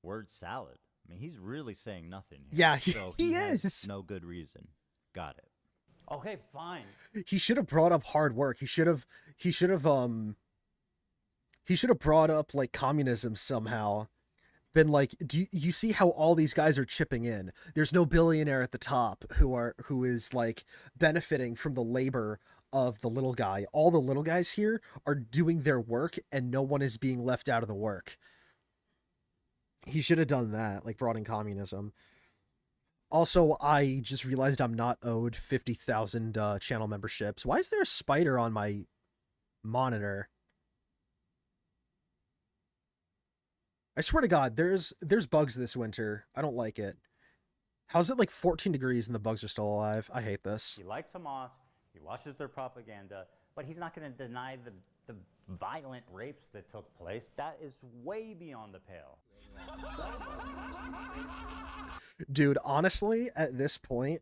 Word salad. I mean, he's really saying nothing here. Yeah, so he has is. No good reason. Got it. Okay, fine. He should have brought up hard work. He should have brought up like communism somehow. Been like, do you see how all these guys are chipping in? There's no billionaire at the top who is like benefiting from the labor of the little guy. All the little guys here are doing their work and no one is being left out of the work. He should have done that, like brought in communism. Also, I just realized I'm not owed 50,000 channel memberships. Why is there a spider on my monitor? I swear to God, there's bugs this winter. I don't like it. How's it like 14 degrees and the bugs are still alive? I hate this. He likes Hamas. He watches their propaganda, but he's not going to deny the violent rapes that took place. That is way beyond the pale. Dude, honestly, at this point...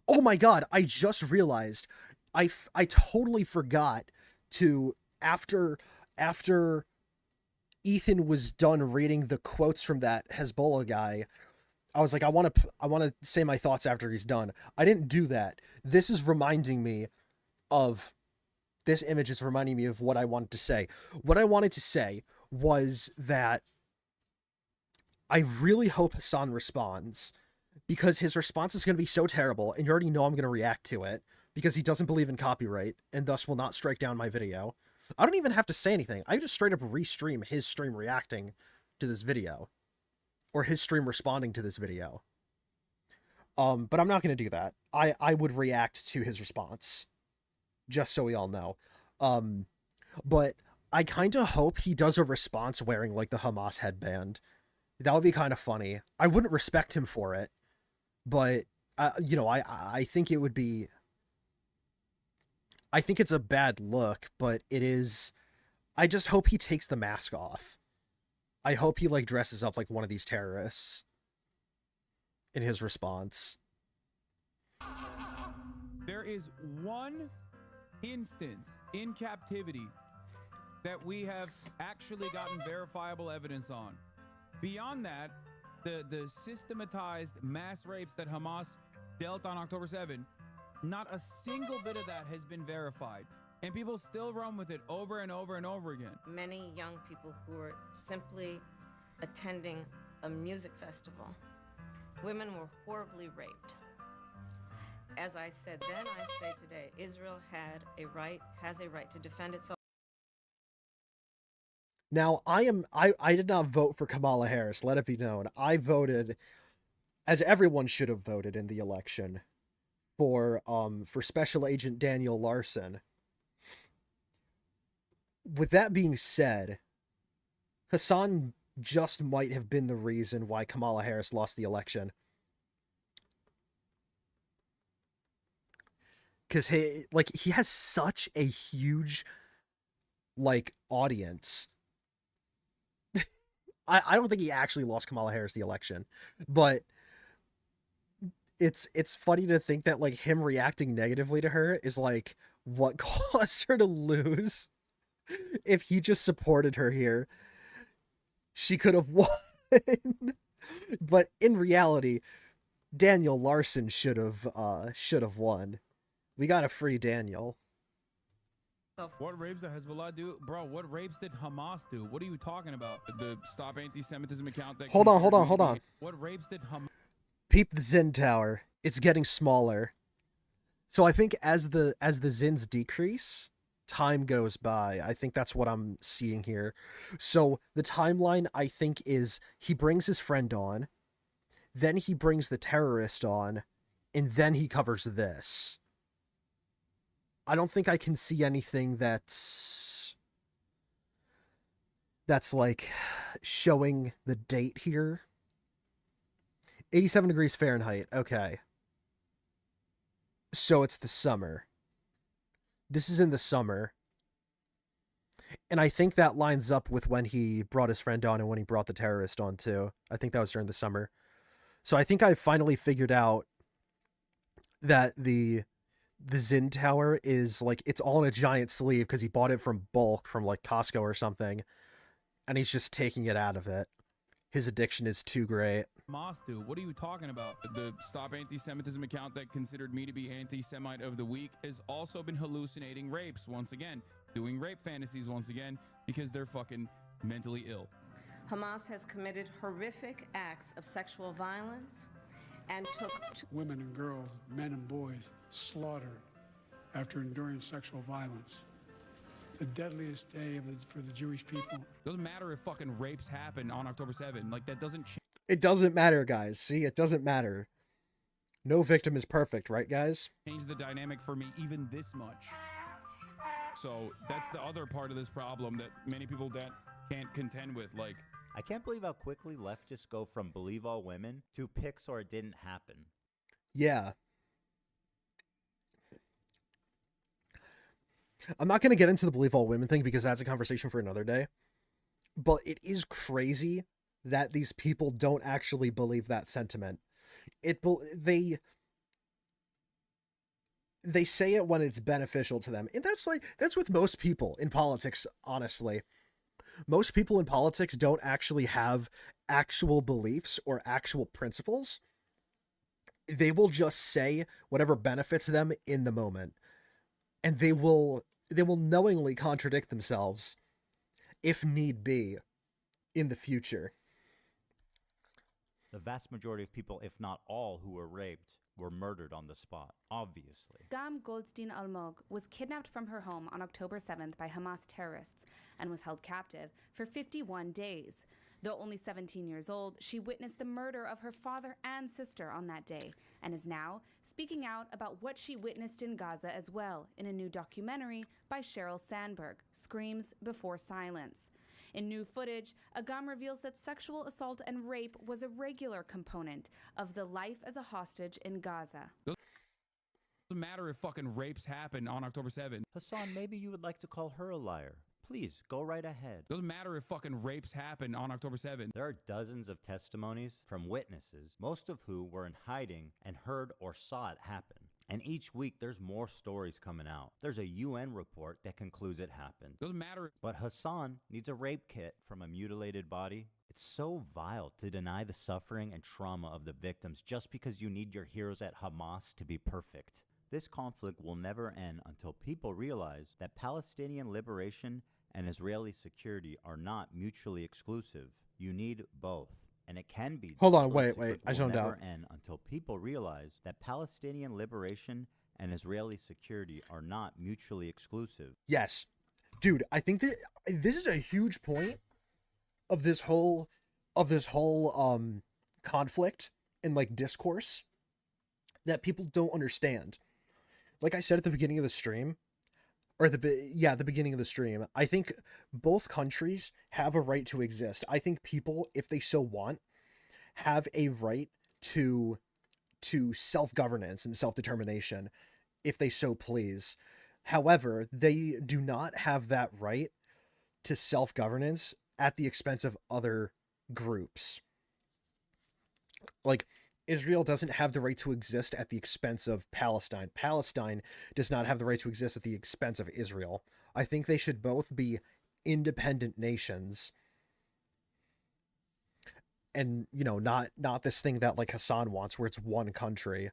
Oh my God, I just realized. I totally forgot to, after Ethan was done reading the quotes from that Hezbollah guy, I was like, I want to say my thoughts after he's done. I didn't do that. This is reminding me of... This image is reminding me of what I wanted to say. What I wanted to say was that I really hope Hasan responds, because his response is going to be so terrible, and you already know I'm going to react to it, because he doesn't believe in copyright and thus will not strike down my video. I don't even have to say anything. I just straight up restream his stream reacting to this video, or his stream responding to this video. But I'm not going to do that. I would react to his response, just so we all know. But I kind of hope he does a response wearing like the Hamas headband. That would be kind of funny. I wouldn't respect him for it, but you know, I think it would be. I think it's a bad look, but it is. I just hope he takes the mask off. I hope he like dresses up like one of these terrorists in his response. There is one instance in captivity that we have actually gotten verifiable evidence on. Beyond that, the systematized mass rapes that Hamas dealt on October 7, not a single bit of that has been verified. And people still run with it over and over and over again. Many young people who are simply attending a music festival. Women were horribly raped. As I said then, I say today, Israel has a right to defend itself. Now, I did not vote for Kamala Harris, let it be known. I voted, as everyone should have voted in the election, for Special Agent Daniel Larson. With that being said, Hasan just might have been the reason why Kamala Harris lost the election. Because he has such a huge, like, audience. I don't think he actually lost Kamala Harris the election, but it's funny to think that like him reacting negatively to her is like what caused her to lose. If he just supported her here, she could have won. But in reality, Daniel Larson should have won. We got to free Daniel. What rapes did Hezbollah do? Bro, what rapes did Hamas do? What are you talking about? The Stop Anti-Semitism account that... Hold on. What rapes did Hamas... Peep the Zin Tower. It's getting smaller. So I think as the Zins decrease, time goes by. I think that's what I'm seeing here. So the timeline, I think, is he brings his friend on, then he brings the terrorist on, and then he covers this. I don't think I can see anything that's like showing the date here. 87 degrees Fahrenheit. Okay. So it's the summer. This is in the summer. And I think that lines up with when he brought his friend on and when he brought the terrorist on too. I think that was during the summer. So I think I finally figured out that the Zin Tower is like, it's all in a giant sleeve because he bought it from bulk from like Costco or something. And he's just taking it out of it. His addiction is too great. Hamas do? What are you talking about? The Stop Anti-Semitism account that considered me to be anti-Semite of the week has also been hallucinating rapes once again, doing rape fantasies once again because they're fucking mentally ill. Hamas has committed horrific acts of sexual violence and took women and girls, men and boys slaughtered after enduring sexual violence. The deadliest day for the Jewish people. Doesn't matter if fucking rapes happen on October 7. Like, that doesn't change. It doesn't matter, guys. See, it doesn't matter. No victim is perfect, right, guys? Change the dynamic for me even this much. So that's the other part of this problem that many people that can't contend with. Like, I can't believe how quickly leftists go from believe all women to Pixar didn't happen. Yeah. I'm not going to get into the believe all women thing because that's a conversation for another day. But it is crazy that these people don't actually believe that sentiment. They say it when it's beneficial to them. And that's with most people in politics, honestly. Most people in politics don't actually have actual beliefs or actual principles. They will just say whatever benefits them in the moment. And they will knowingly contradict themselves if need be in the future. The vast majority of people, if not all, who were raped were murdered on the spot, obviously. Gam Goldstein Almog was kidnapped from her home on October 7th by Hamas terrorists and was held captive for 51 days. Though only 17 years old, she witnessed the murder of her father and sister on that day and is now speaking out about what she witnessed in Gaza as well in a new documentary by Sheryl Sandberg, Screams Before Silence. In new footage, Agam reveals that sexual assault and rape was a regular component of the life as a hostage in Gaza. Doesn't matter if fucking rapes happen on October 7th. Hasan, maybe you would like to call her a liar. Please, go right ahead. Doesn't matter if fucking rapes happen on October 7th. There are dozens of testimonies from witnesses, most of who were in hiding and heard or saw it happen. And each week there's more stories coming out. There's a UN report that concludes it happened. Doesn't matter. But Hasan needs a rape kit from a mutilated body. It's so vile to deny the suffering and trauma of the victims just because you need your heroes at Hamas to be perfect. This conflict will never end until people realize that Palestinian liberation and Israeli security are not mutually exclusive. You need both. And it can be. Hold on, wait. I zoned out. End until people realize that Palestinian liberation and Israeli security are not mutually exclusive. Yes. Dude, I think that this is a huge point of this whole conflict and like discourse that people don't understand. Like I said at the beginning of the stream, or the beginning of the stream, I think both countries have a right to exist. I think people, if they so want, have a right to self-governance and self-determination if they so please. However, they do not have that right to self-governance at the expense of other groups. Like, Israel doesn't have the right to exist at the expense of Palestine. Palestine does not have the right to exist at the expense of Israel. I think they should both be independent nations. And, you know, not this thing that like Hasan wants where it's one country.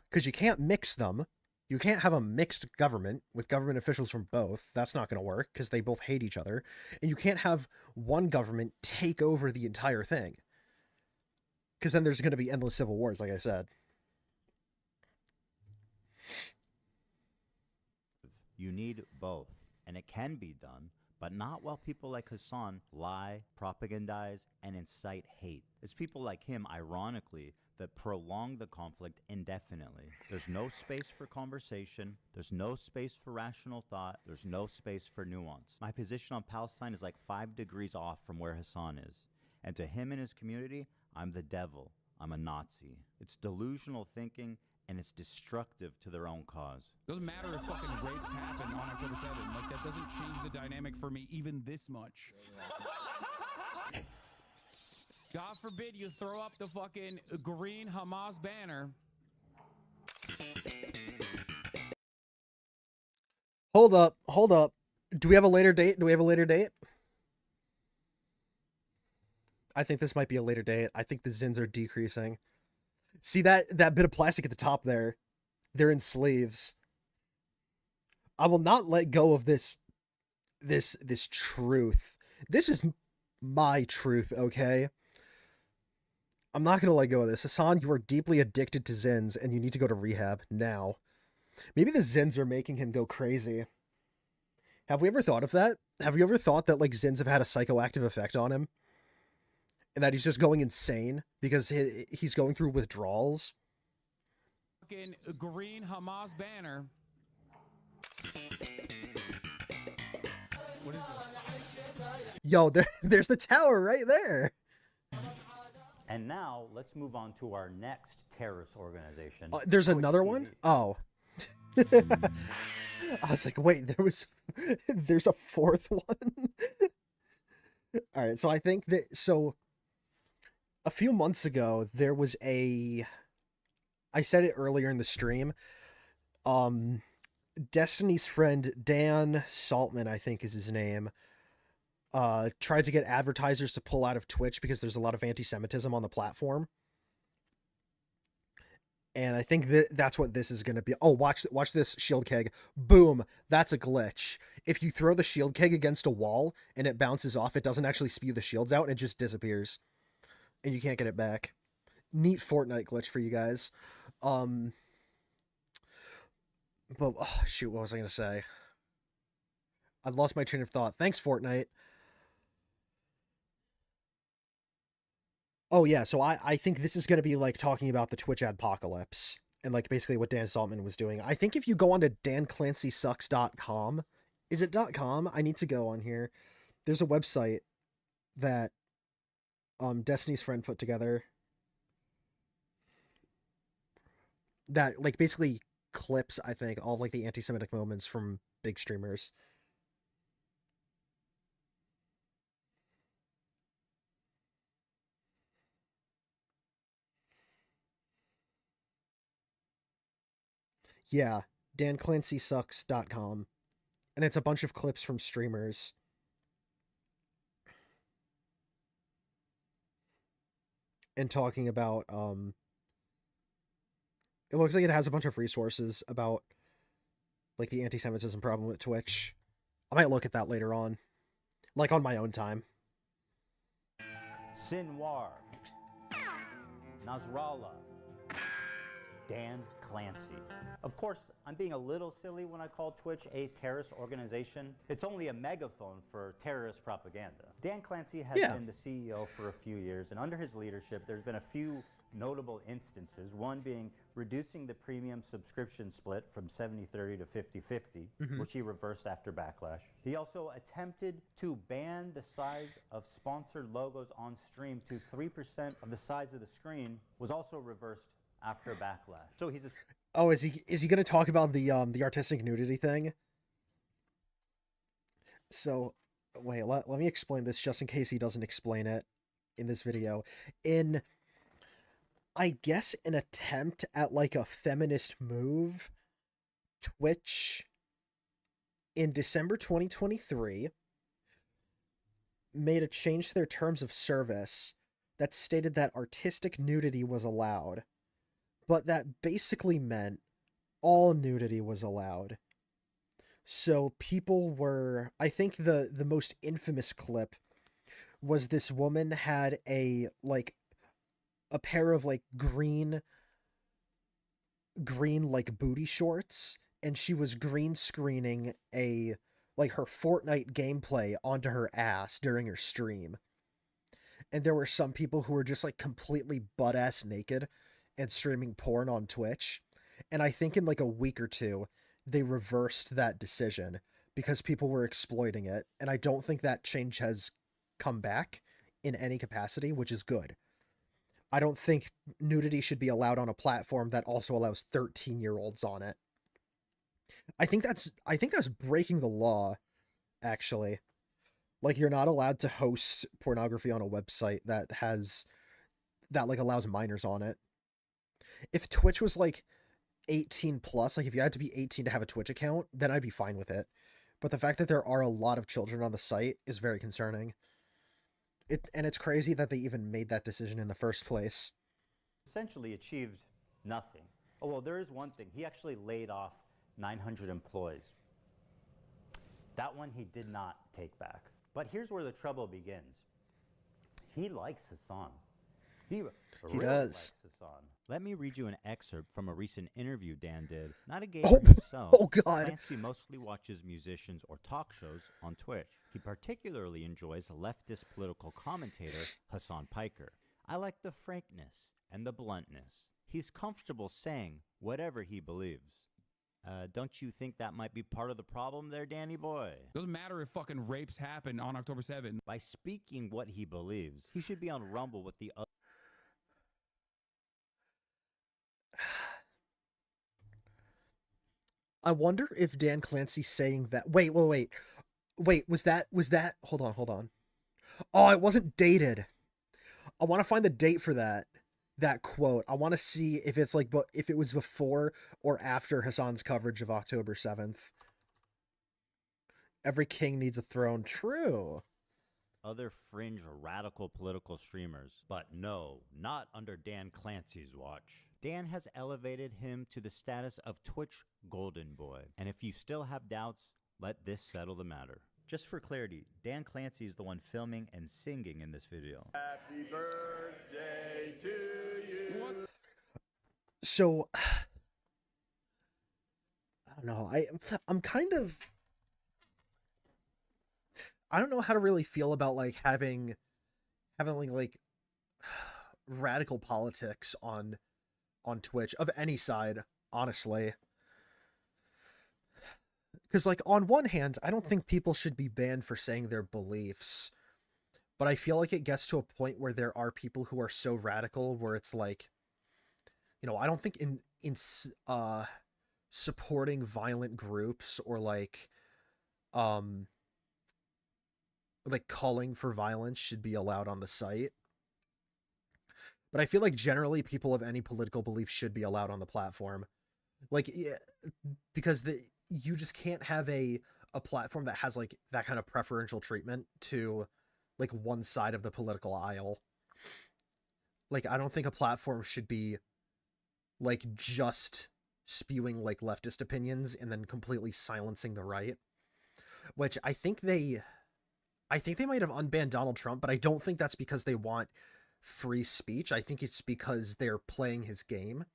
Because you can't mix them. You can't have a mixed government with government officials from both. That's not going to work because they both hate each other. And you can't have one government take over the entire thing. Because then there's going to be endless civil wars, like I said. You need both. And it can be done, but not while people like Hasan lie, propagandize, and incite hate. It's people like him, ironically, that prolong the conflict indefinitely. There's no space for conversation. There's no space for rational thought. There's no space for nuance. My position on Palestine is like 5 degrees off from where Hasan is. And to him and his community, I'm the devil. I'm a Nazi. It's delusional thinking, and it's destructive to their own cause. Doesn't matter if fucking rapes happen on October 7th. Like, that doesn't change the dynamic for me even this much. God forbid you throw up the fucking green Hamas banner. Hold up. Do we have a later date? I think this might be a later date. I think the Zins are decreasing. See that bit of plastic at the top there? They're in sleeves. I will not let go of this truth. This is my truth, okay? I'm not going to let go of this. Hasan, you are deeply addicted to Zins, and you need to go to rehab now. Maybe the Zins are making him go crazy. Have we ever thought of that? Have you ever thought that like Zins have had a psychoactive effect on him? And that he's just going insane because he's going through withdrawals? Fucking green Hamas banner. What is this? Yo, there's the tower right there. And now, let's move on to our next terrorist organization. There's Twitch another TV. one? Oh. I was like, wait, there's a fourth one? All right, so I think that, a few months ago, there was I said it earlier in the stream, Destiny's friend Dan Saltman, I think is his name, tried to get advertisers to pull out of Twitch because there's a lot of anti-Semitism on the platform. And I think that's what this is going to be. Oh, watch this shield keg. Boom. That's a glitch. If you throw the shield keg against a wall and it bounces off, it doesn't actually spew the shields out. It just disappears. And you can't get it back. Neat Fortnite glitch for you guys. Um, but shoot, what was I gonna say? I lost my train of thought. Thanks, Fortnite. Oh yeah, so I think this is gonna be like talking about the Twitch adpocalypse and like basically what Dan Saltman was doing. I think if you go on to danclancysucks.com, is it .com? I need to go on here. There's a website that Destiny's friend put together that like basically clips, I think, all of like the anti-Semitic moments from big streamers. Yeah, danclancysucks.com. And it's a bunch of clips from streamers. And talking about it looks like it has a bunch of resources about like the anti-Semitism problem with Twitch. I might look at that later on. Like on my own time. Sinwar, Nasrallah, Dan Clancy. Of course, I'm being a little silly when I call Twitch a terrorist organization. It's only a megaphone for terrorist propaganda. Dan Clancy has been the CEO for a few years, and under his leadership, there's been a few notable instances, one being reducing the premium subscription split from 70-30 to 50-50, which he reversed after backlash. He also attempted to ban the size of sponsored logos on stream to 3% of the size of the screen, was also reversed after backlash. So he's Oh, is he going to talk about the artistic nudity thing? So, wait, let me explain this just in case he doesn't explain it in this video. In, I guess, an attempt at like a feminist move, Twitch in December 2023 made a change to their terms of service that stated that artistic nudity was allowed, but that basically meant all nudity was allowed. So people were, I think the most infamous clip was this woman had a pair of like green like booty shorts, and she was green screening a like her Fortnite gameplay onto her ass during her stream. And there were some people who were just like completely butt ass naked and streaming porn on Twitch. And I think in like a week or two, they reversed that decision because people were exploiting it. And I don't think that change has come back in any capacity, which is good. I don't think nudity should be allowed on a platform that also allows 13-year-olds on it. I think that's breaking the law, actually. Like, you're not allowed to host pornography on a website that like allows minors on it. If Twitch was like 18 plus, like if you had to be 18 to have a Twitch account, then I'd be fine with it. But the fact that there are a lot of children on the site is very concerning. And it's crazy that they even made that decision in the first place. essentially achieved nothing. Oh, well, there is one thing. He actually laid off 900 employees. That one he did not take back. But here's where the trouble begins. He likes Hasan. He really does. likes Hasan. Let me read you an excerpt from a recent interview Dan did. Not a Oh, gamer himself. oh, God. Clancy mostly watches musicians or talk shows on Twitch. He particularly enjoys leftist political commentator Hasan Piker. I like the frankness and the bluntness. He's comfortable saying whatever he believes. Don't you think that might be part of the problem there, Danny boy? Doesn't matter if fucking rapes happen on October 7th. By speaking what he believes, he should be on Rumble with the other. I wonder if Dan Clancy's saying that. Wait, was that, hold on. Oh, it wasn't dated. I want to find the date for that quote. I want to see if it's like, if it was before or after Hasan's coverage of October 7th. Every king needs a throne. True. Other fringe or radical political streamers. But no, not under Dan Clancy's watch. Dan has elevated him to the status of Twitch Golden Boy. And if you still have doubts, let this settle the matter. Just for clarity, Dan Clancy is the one filming and singing in this video. Happy birthday to you. So I don't know. I'm kind of, I don't know how to really feel about like having like radical politics on Twitch of any side, honestly. Because like on one hand, I don't think people should be banned for saying their beliefs, but I feel like it gets to a point where there are people who are so radical where it's like, I don't think in supporting violent groups or like calling for violence should be allowed on the site. But I feel like generally people of any political belief should be allowed on the platform. Like, yeah, because you just can't have a platform that has like that kind of preferential treatment to like one side of the political aisle. Like, I don't think a platform should be like just spewing like leftist opinions and then completely silencing the right. Which I think they might have unbanned Donald Trump, but I don't think that's because they want free speech. I think it's because they're playing his game,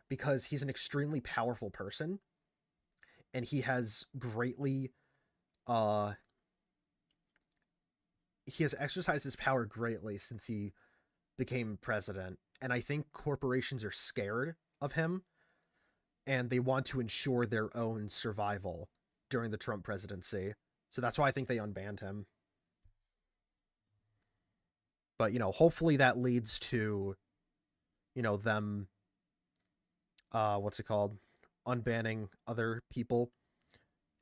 because he's an extremely powerful person and he has greatly he has exercised his power greatly since he became president, and I think corporations are scared of him and they want to ensure their own survival during the Trump presidency. So that's why I think they unbanned him. But, hopefully that leads to, them, what's it called? Unbanning other people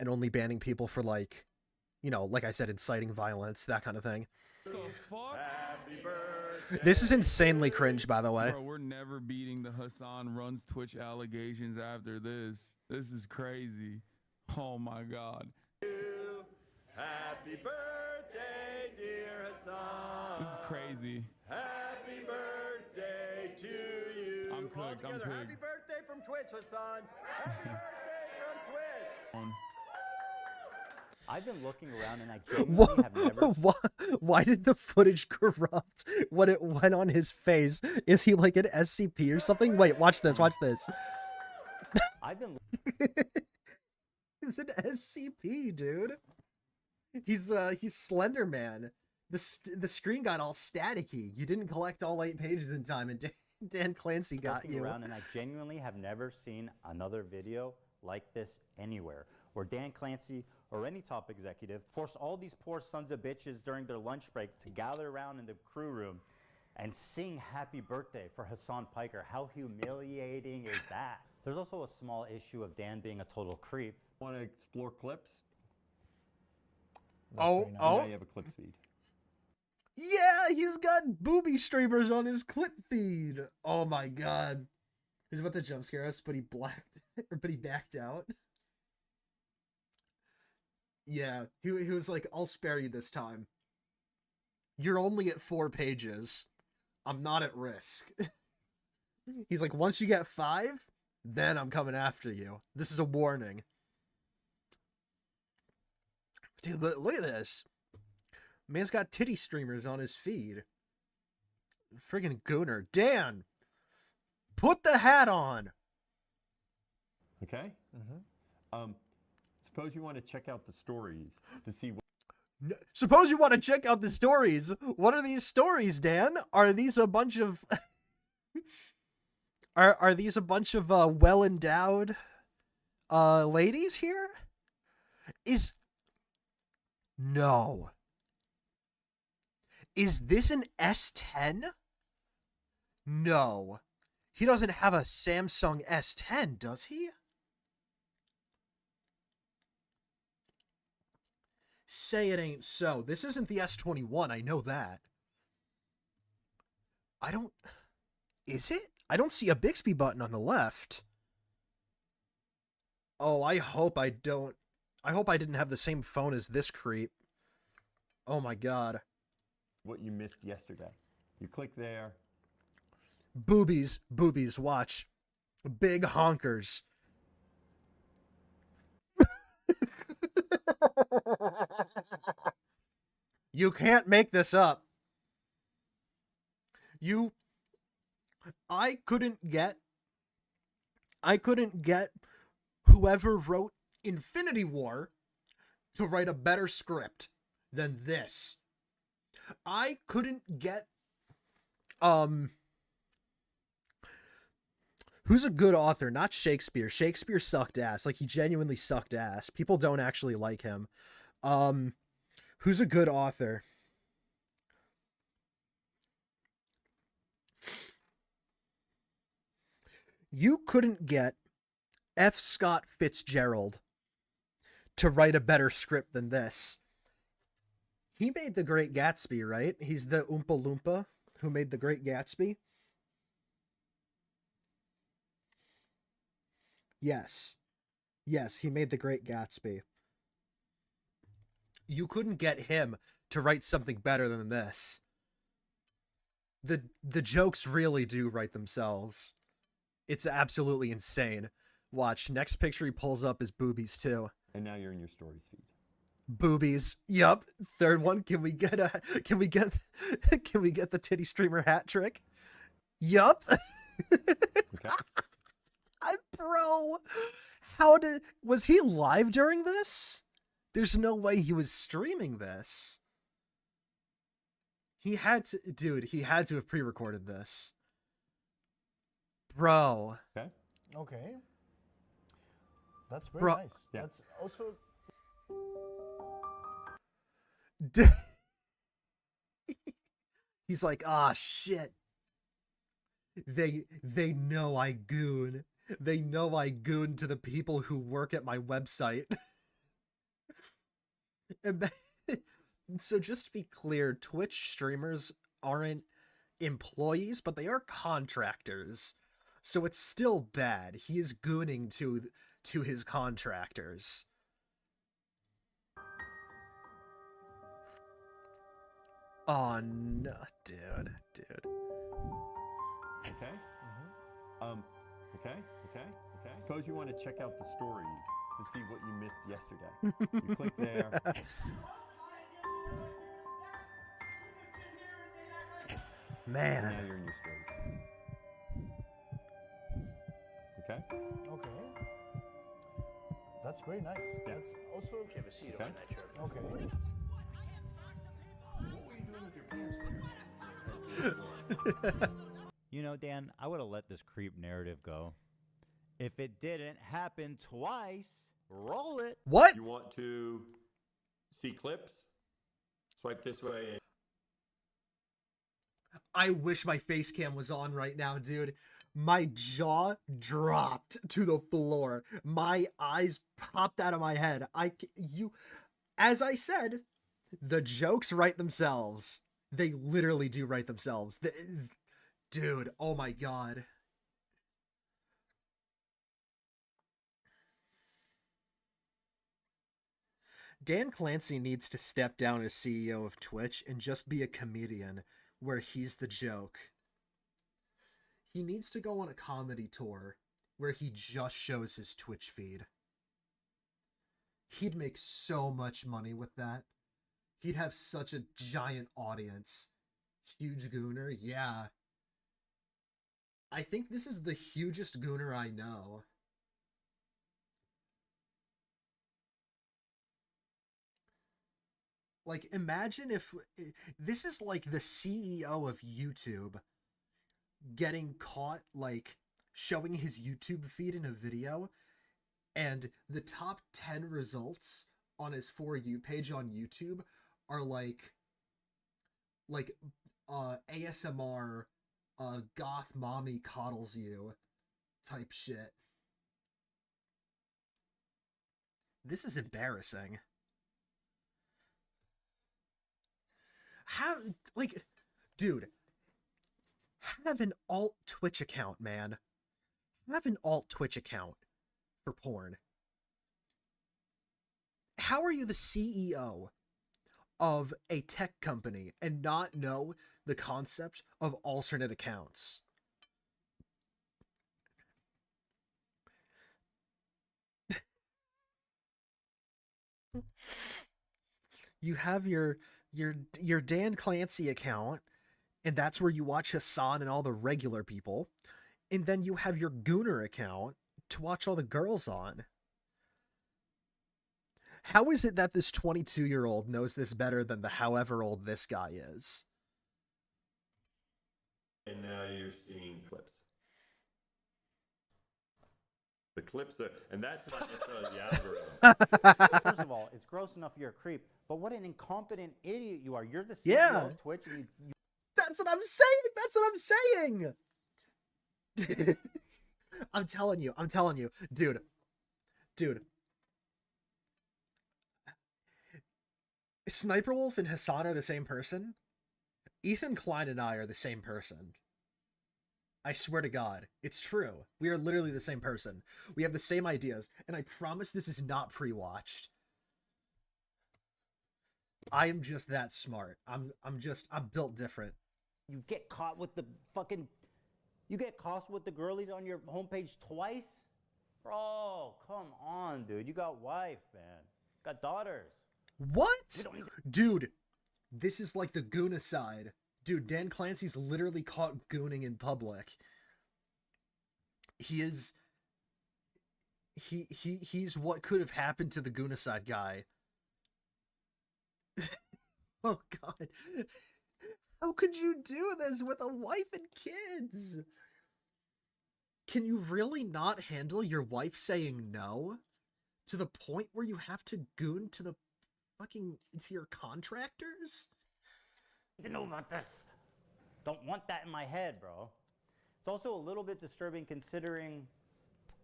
and only banning people for like I said, inciting violence, that kind of thing. Happy birthday. This is insanely cringe, by the way. Bro, we're never beating the Hasan Runs Twitch allegations after this. This is crazy. Oh my God. Happy birthday, dear Hasan. This is crazy. Happy birthday to you. I'm cooked. I'm cooked. Happy birthday from Twitch, Hasan. Happy birthday from Twitch. I've been looking around and I genuinely have never. Why did the footage corrupt when it went on his face? Is he like an SCP or something? Wait, watch this. Watch this. I've been. He's an SCP, dude. He's Slender Man. The screen got all staticky. You didn't collect all 8 pages in time, and Dan Clancy got looking you. Around and I genuinely have never seen another video like this anywhere, where Dan Clancy or any top executive forced all these poor sons of bitches during their lunch break to gather around in the crew room and sing happy birthday for Hasan Piker. How humiliating is that? There's also a small issue of Dan being a total creep. Want to explore clips? Oh. Now you have a clips feed. Yeah, he's got booby streamers on his clip feed. Oh my God. He's about to jump scare us, but he backed out. Yeah, he was like, I'll spare you this time. You're only at 4 pages. I'm not at risk. He's like, once you get 5, then I'm coming after you. This is a warning. Dude, look at this. Man's got titty streamers on his feed. Friggin' gooner. Dan! Put the hat on! Okay? Suppose you want to check out the stories to see what. Suppose you want to check out the stories. What are these stories, Dan? Are these a bunch of... are these a bunch of well-endowed ladies here? No. Is this an S10? No. He doesn't have a Samsung S10, does he? Say it ain't so. This isn't the S21, I know that. Is it? I don't see a Bixby button on the left. Oh, I hope I didn't have the same phone as this creep. Oh my God. What you missed yesterday. You click there. Boobies, watch. Big honkers. You can't make this up. I couldn't get I couldn't get whoever wrote Infinity War to write a better script than this. I couldn't get who's a good author? Not Shakespeare. Shakespeare sucked ass. Like, he genuinely sucked ass. People don't actually like him. Who's a good author? You couldn't get F. Scott Fitzgerald to write a better script than this. He made The Great Gatsby, right? He's the Oompa Loompa who made The Great Gatsby. Yes. Yes, he made The Great Gatsby. You couldn't get him to write something better than this. The jokes really do write themselves. It's absolutely insane. Watch, next picture he pulls up is boobies too. And now you're in your stories feed. Boobies. Yup. Third one. Can we get the titty streamer hat trick? Yup. Okay. Bro, was he live during this? There's no way he was streaming this. He had to have pre-recorded this. Bro. Okay. Okay. That's very Bro. nice. Yeah. That's also. He's like, ah, shit. They know I goon. They know I goon to the people who work at my website. So just to be clear, Twitch streamers aren't employees, but they are contractors. So it's still bad. He is gooning to his contractors. Oh no, dude. Okay. Okay. Suppose you want to check out the stories to see what you missed yesterday. You click there. Man. And now you're in your stories. Okay. Okay. That's very nice. Yeah. That's also. You have a seat Okay. on that chair. Okay. What were you doing with your pants there? You know, Dan, I would have let this creep narrative go. If it didn't happen twice, roll it. What? You want to see clips? Swipe this way. I wish my face cam was on right now, dude. My jaw dropped to the floor. My eyes popped out of my head. As I said, the jokes write themselves. They literally do write themselves. Dude, oh my god. Dan Clancy needs to step down as CEO of Twitch and just be a comedian where he's the joke. He needs to go on a comedy tour where he just shows his Twitch feed. He'd make so much money with that. He'd have such a giant audience. Huge gooner, yeah. I think this is the hugest gooner I know. Like, imagine if this is like the CEO of YouTube getting caught, like, showing his YouTube feed in a video, and the top 10 results on his For You page on YouTube are like ASMR, goth mommy coddles you type shit. This is embarrassing. How, like, dude, have an alt Twitch account, man. Have an alt Twitch account for porn. How are you the CEO of a tech company and not know the concept of alternate accounts? You have your Dan Clancy account, and that's where you watch Hasan and all the regular people. And then you have your Gooner account to watch all the girls on. How is it that this 22-year-old knows this better than the however old this guy is? And now you're seeing clips. The clips are, and that's not necessarily the algorithm. First of all, it's gross enough you're a creep, but what an incompetent idiot you are. You're the CEO Yeah. of Twitch. And you That's what I'm saying. That's what I'm saying. I'm telling you, dude. Sniper Wolf and Hasan are the same person. Ethan Klein and I are the same person. I swear to God, it's true. We are literally the same person. We have the same ideas, and I promise this is not pre-watched. I am just that smart. I'm built different. You get caught with the fucking... You get caught with the girlies on your homepage twice? Bro, come on, dude. You got wife, man. Got daughters. What? Dude, this is like the Goona side. Dude, Dan Clancy's literally caught gooning in public. He's what could have happened to the Goona side guy. Oh God. How could you do this with a wife and kids? Can you really not handle your wife saying no? To the point where you have to goon to your contractors? To know about this. Don't want that in my head, bro. It's also a little bit disturbing considering,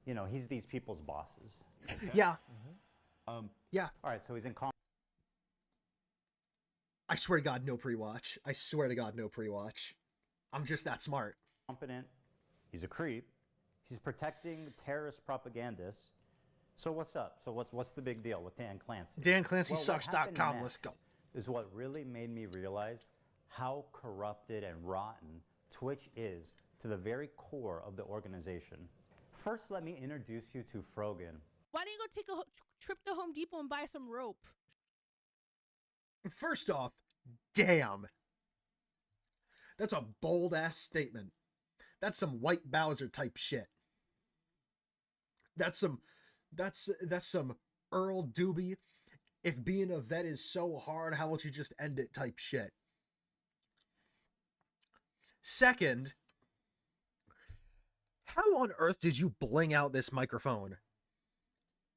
you know, he's these people's bosses. Okay? Yeah. Yeah. All right, so he's in I swear to God, no pre-watch. I swear to God, no pre-watch. I'm just that smart. Competent. He's a creep. He's protecting terrorist propagandists. So what's up? So what's the big deal with Dan Clancy? DanClancySucks.com. Let's go. Is what really made me realize how corrupted and rotten Twitch is to the very core of the organization. First, let me introduce you to Frogan. Why don't you go take a trip to Home Depot and buy some rope? First off, damn. That's a bold-ass statement. That's some white Bowser type shit. That's some Earl Doobie, if being a vet is so hard, how about you just end it type shit. Second, how on earth did you bling out this microphone?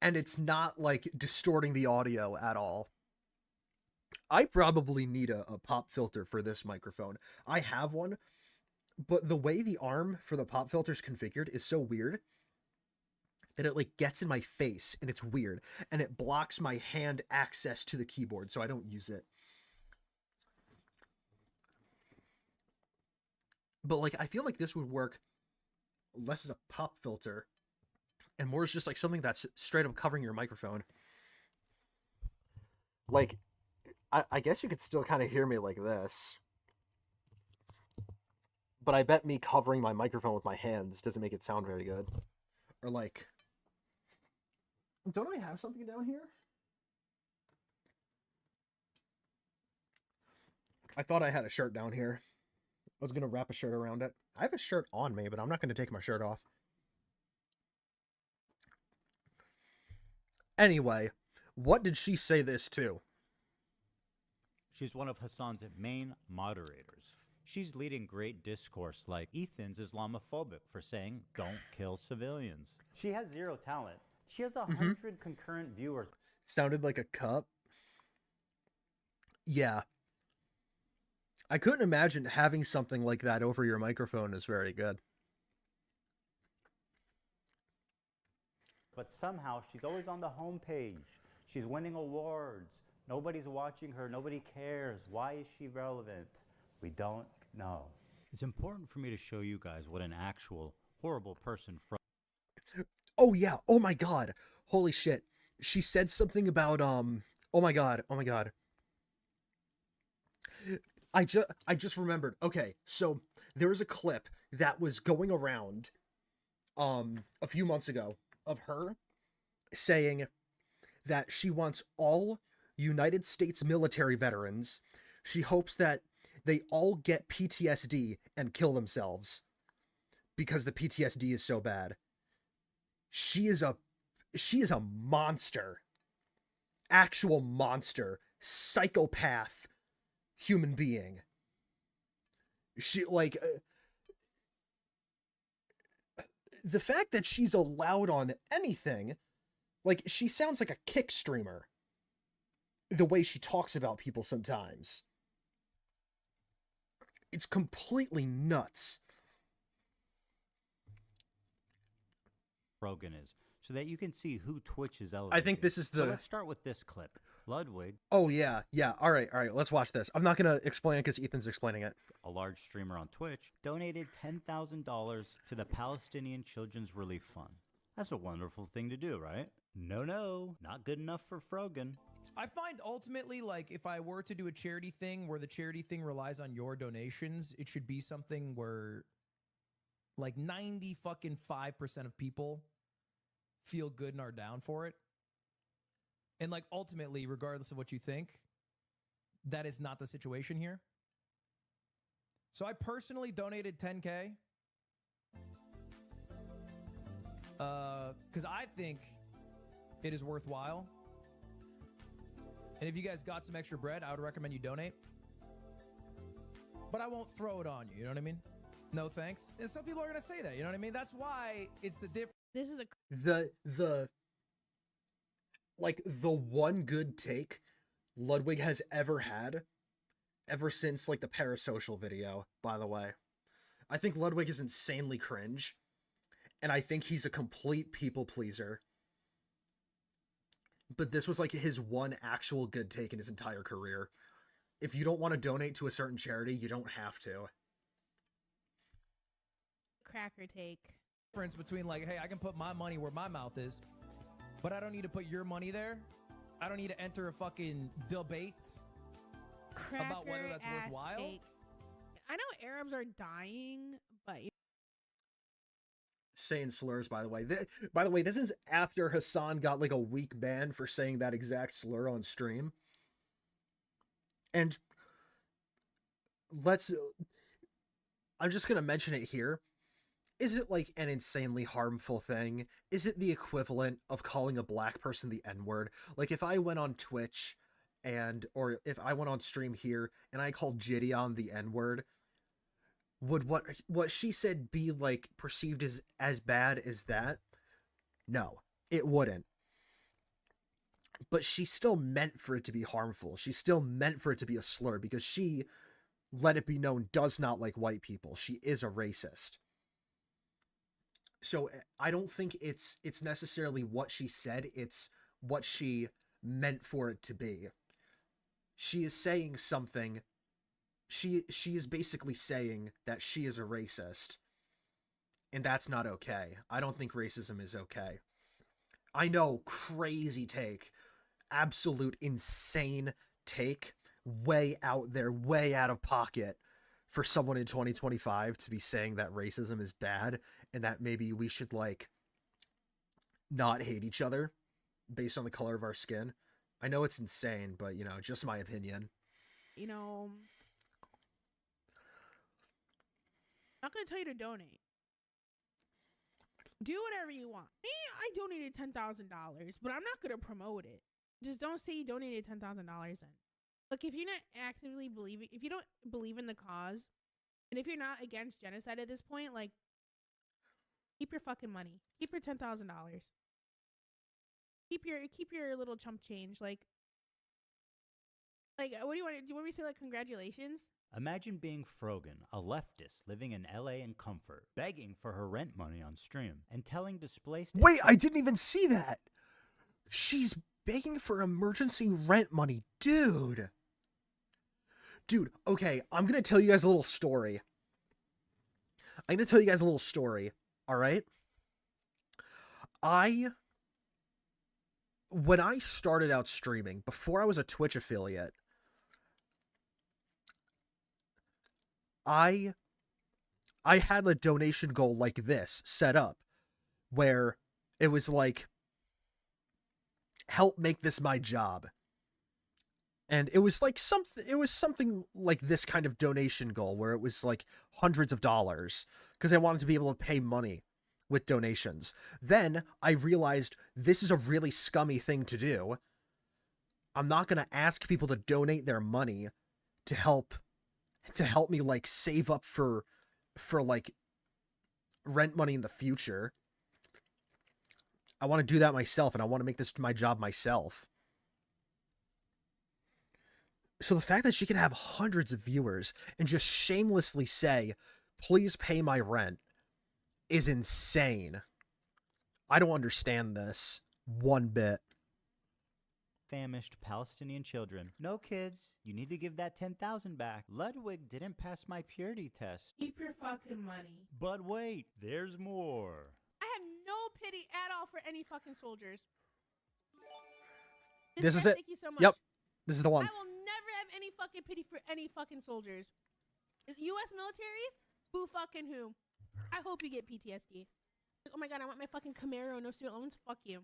And it's not like distorting the audio at all. I probably need a pop filter for this microphone. I have one, but the way the arm for the pop filter is configured is so weird that it like gets in my face and it's weird and it blocks my hand access to the keyboard, so I don't use it. But like I feel like this would work less as a pop filter and more as just like something that's straight up covering your microphone. Like I guess you could still kind of hear me like this. But I bet me covering my microphone with my hands doesn't make it sound very good. Or like, don't I have something down here? I thought I had a shirt down here. I was going to wrap a shirt around it. I have a shirt on me, but I'm not going to take my shirt off. Anyway, what did she say this to? She's one of Hasan's main moderators. She's leading great discourse like Ethan's Islamophobic for saying, don't kill civilians. She has zero talent. She has 100 concurrent viewers. Sounded like a cup. Yeah. I couldn't imagine having something like that over your microphone is very good. But somehow she's always on the homepage. She's winning awards. Nobody's watching her. Nobody cares. Why is she relevant? We don't know. It's important for me to show you guys what an actual horrible person from. Oh yeah. Oh my God. Holy shit. She said something about oh my God. Oh my God. I just remembered. Okay, so there was a clip that was going around a few months ago of her saying that she wants all United States military veterans. She hopes that they all get PTSD and kill themselves because the PTSD is so bad. She is a monster. Actual monster, psychopath human being. She like the fact that she's allowed on anything, like she sounds like a kick streamer. The way she talks about people sometimes. It's completely nuts. Rogan is, so that you can see who Twitch is elevating. I think this is So the... let's start with this clip. Ludwig. Oh, yeah. All right. Let's watch this. I'm not going to explain it because Ethan's explaining it. A large streamer on Twitch donated $10,000 to the Palestinian Children's Relief Fund. That's a wonderful thing to do, right? No, not good enough for Frogan. I find ultimately, like, if I were to do a charity thing where the charity thing relies on your donations, it should be something where, like, 95% of people feel good and are down for it. And, like, ultimately, regardless of what you think, that is not the situation here. So I personally donated $10K. Because I think it is worthwhile. And if you guys got some extra bread, I would recommend you donate. But I won't throw it on you, you know what I mean? No thanks. And some people are going to say that, you know what I mean? That's why it's the difference. This is a... The one good take Ludwig has ever had, ever since, like, the parasocial video, by the way. I think Ludwig is insanely cringe, and I think he's a complete people pleaser. But this was, like, his one actual good take in his entire career. If you don't want to donate to a certain charity, you don't have to. Cracker take. Difference between, like, hey, I can put my money where my mouth is, but I don't need to put your money there. I don't need to enter a fucking debate about whether that's worthwhile. Take. I know Arabs are dying, but... Saying slurs, by the way. By the way, this is after Hasan got, like, a week ban for saying that exact slur on stream. And I'm just going to mention it here. Is it, like, an insanely harmful thing? Is it the equivalent of calling a black person the N-word? Like, if I went on Twitch or if I went on stream here and I called Gideon the N-word, would what she said be, like, perceived as bad as that? No, it wouldn't. But she still meant for it to be harmful. She still meant for it to be a slur because she, let it be known, does not like white people. She is a racist. So I don't think it's necessarily what she said, it's what she meant for it to be. She is saying something. She is basically saying that she is a racist. And that's not okay. I don't think racism is okay. I know, crazy take. Absolute insane take. Way out there, way out of pocket for someone in 2025 to be saying that racism is bad and that maybe we should, like, not hate each other based on the color of our skin. I know it's insane, but, you know, just my opinion. You know, I'm not going to tell you to donate. Do whatever you want. Me, I donated $10,000, but I'm not going to promote it. Just don't say you donated $10,000 then. Look, if you're not actively believing, if you don't believe in the cause, and if you're not against genocide at this point, like, keep your fucking money. Keep your $10,000. Keep your little chump change. Like, what do you want? Do you want me to say, like, congratulations? Imagine being Frogan, a leftist living in LA in comfort, begging for her rent money on stream, and telling displaced... Wait, I didn't even see that! She's begging for emergency rent money. Dude, okay, I'm gonna tell you guys a little story. Alright? When I started out streaming, before I was a Twitch affiliate, I had a donation goal like this set up, where it was like, help make this my job. And it was like something like this kind of donation goal where it was like hundreds of dollars because I wanted to be able to pay money with donations. Then I realized this is a really scummy thing to do. I'm not going to ask people to donate their money to help me like save up for like rent money in the future. I want to do that myself, and I want to make this my job myself. So the fact that she can have hundreds of viewers and just shamelessly say, please pay my rent, is insane. I don't understand this one bit. Famished Palestinian children. No, kids, you need to give that 10,000 back. Ludwig didn't pass my purity test. Keep your fucking money. But wait, there's more. I have no pity at all for any fucking soldiers. This is it. Thank you so much. Yep. This is the one. I will never have any fucking pity for any fucking soldiers. U.S. military? Who fucking who? I hope you get PTSD. Oh my god, I want my fucking Camaro, no student loans. Fuck you.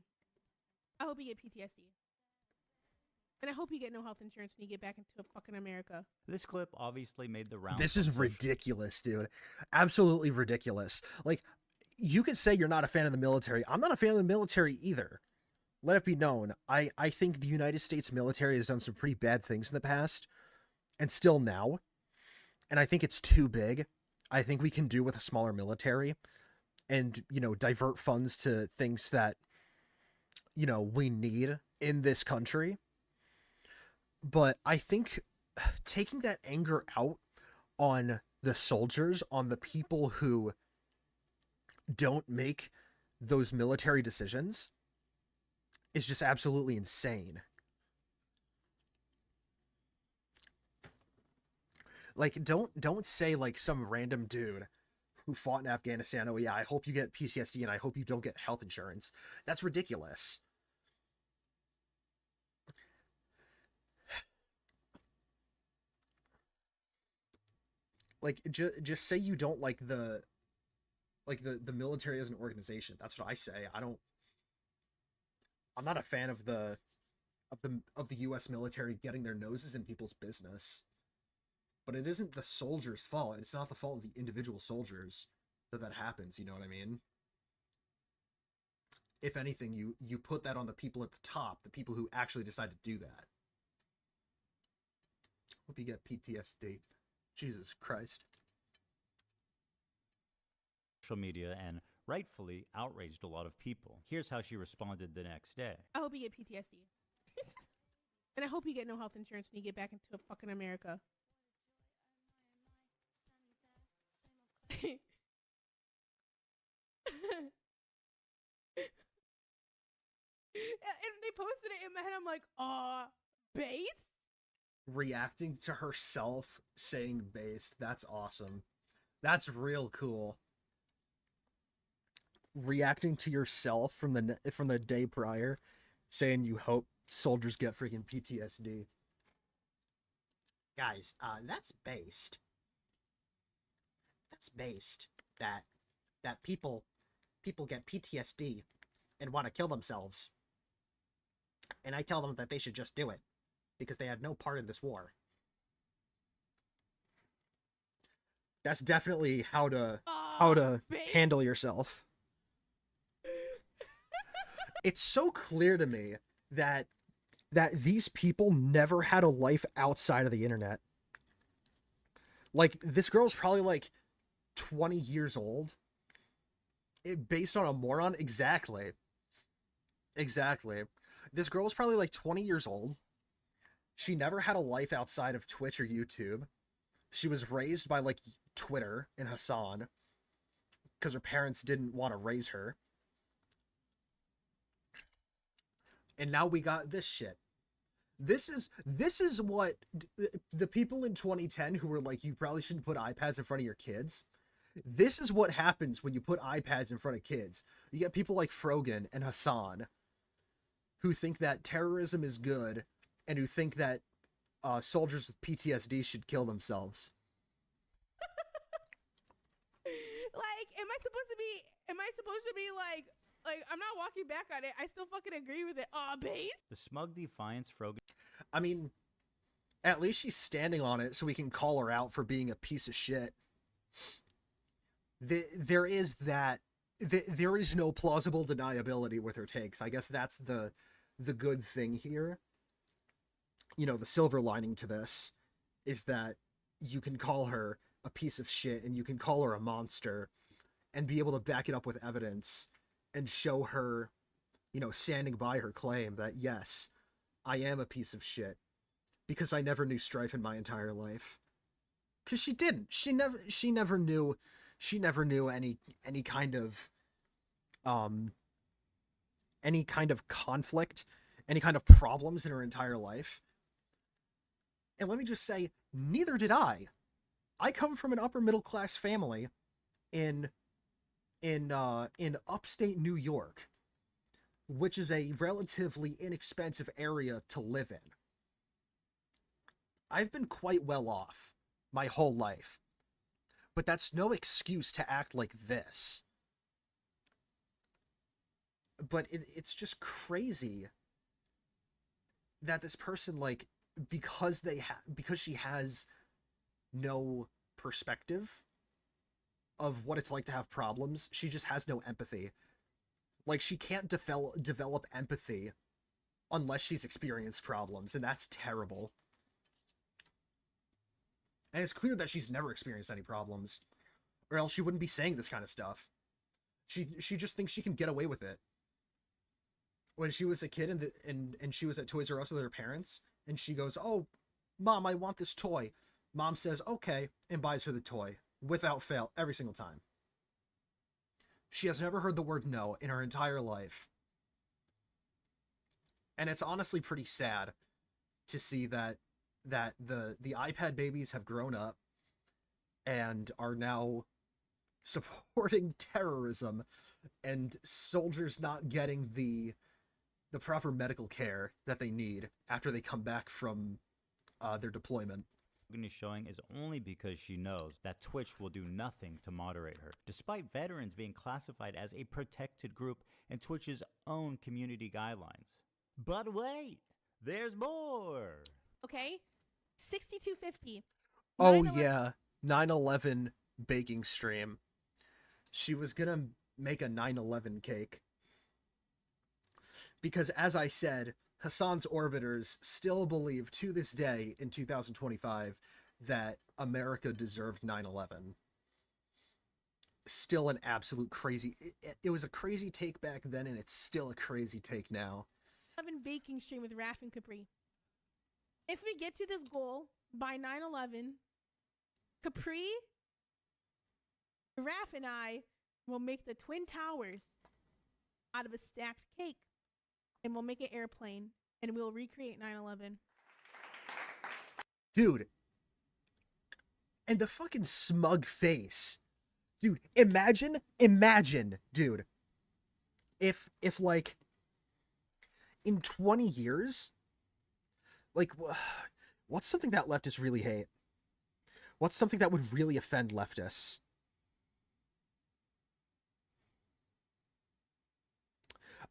I hope you get PTSD. And I hope you get no health insurance when you get back into fucking America. This clip obviously made the rounds. This is ridiculous, dude. Absolutely ridiculous. Like, you could say you're not a fan of the military. I'm not a fan of the military either. Let it be known. I think the United States military has done some pretty bad things in the past, and still now. And I think it's too big. I think we can do with a smaller military and, you know, divert funds to things that, you know, we need in this country. But I think taking that anger out on the soldiers, on the people who don't make those military decisions, is just absolutely insane. Like, don't say like some random dude who fought in Afghanistan, oh yeah, I hope you get PTSD and I hope you don't get health insurance. That's ridiculous. Like, just say you don't like the military as an organization. That's what I say. I'm not a fan of the US military getting their noses in people's business. But it isn't the soldiers' fault. It's not the fault of the individual soldiers that happens, you know what I mean? If anything, you put that on the people at the top, the people who actually decide to do that. Hope you get PTSD. Jesus Christ. Social media and rightfully outraged a lot of people. Here's how she responded the next day. I hope you get PTSD. And I hope you get no health insurance when you get back into fucking America. And they posted it in my head. I'm like, base? Reacting to herself saying based. That's awesome. That's real cool. Reacting to yourself from the day prior, saying you hope soldiers get freaking PTSD. Guys, that's based. That's based that people get PTSD and want to kill themselves. And I tell them that they should just do it because they had no part in this war. That's definitely how to handle yourself. It's so clear to me that these people never had a life outside of the internet. Like, this girl's probably like 20 years old. Based on a moron? Exactly. This girl's probably like 20 years old. She never had a life outside of Twitch or YouTube. She was raised by like Twitter and Hasan because her parents didn't want to raise her. And now we got this shit. This is what the people in 2010 who were like, you probably shouldn't put iPads in front of your kids. This is what happens when you put iPads in front of kids. You get people like Frogan and Hasan who think that terrorism is good and who think that soldiers with PTSD should kill themselves. Like, am I supposed to be like, I'm not walking back on it. I still fucking agree with it. Base? The smug defiance Frogan. I mean, at least she's standing on it so we can call her out for being a piece of shit. There is that there is no plausible deniability with her takes. I guess that's the good thing here. You know, the silver lining to this is that you can call her a piece of shit and you can call her a monster and be able to back it up with evidence and show her, you know, standing by her claim that, yes, I am a piece of shit because I never knew strife in my entire life. Because she didn't. She never knew any kind of conflict, any kind of problems in her entire life. And let me just say, neither did I. I come from an upper middle class family in upstate New York, which is a relatively inexpensive area to live in. I've been quite well off my whole life, but that's no excuse to act like this. But it's just crazy that this person, like, because she has no perspective of what it's like to have problems, she just has no empathy. Like, she can't develop empathy unless she's experienced problems, and that's terrible. And it's clear that she's never experienced any problems, or else she wouldn't be saying this kind of stuff. She just thinks she can get away with it. When she was a kid and she was at Toys R Us with her parents, and she goes, "Oh, Mom, I want this toy." Mom says, "Okay," and buys her the toy without fail every single time. She has never heard the word no in her entire life. And it's honestly pretty sad to see that the iPad babies have grown up and are now supporting terrorism and soldiers not getting the proper medical care that they need after they come back from their deployment. Is showing is only because she knows that Twitch will do nothing to moderate her, despite veterans being classified as a protected group in Twitch's own community guidelines. But wait, there's more. Okay, 6250. Oh yeah, 9/11 baking stream. She was gonna make a 9/11 cake. Because as I said, Hasan's orbiters still believe to this day in 2025 that America deserved 9/11. Still an absolute crazy... It was a crazy take back then, and it's still a crazy take now. 11 baking stream with Raph and Capri. If we get to this goal by 9/11, Capri, Raph, and I will make the Twin Towers out of a stacked cake. And we'll make an airplane, and we'll recreate 9/11. Dude. And the fucking smug face. Dude, imagine, dude. If like, in 20 years, like, what's something that leftists really hate? What's something that would really offend leftists?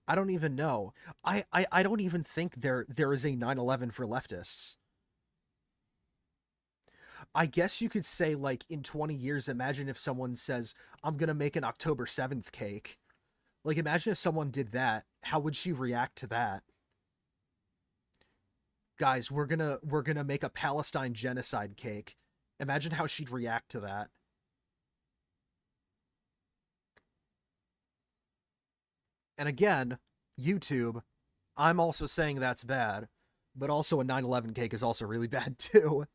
I don't even know. I don't even think there is a 9/11 for leftists. I guess you could say, like, in 20 years, imagine if someone says, "I'm gonna make an October 7th cake." Like, imagine if someone did that. How would she react to that? Guys, we're gonna make a Palestine genocide cake. Imagine how she'd react to that. And again, YouTube, I'm also saying that's bad, but also a 9/11 cake is also really bad too.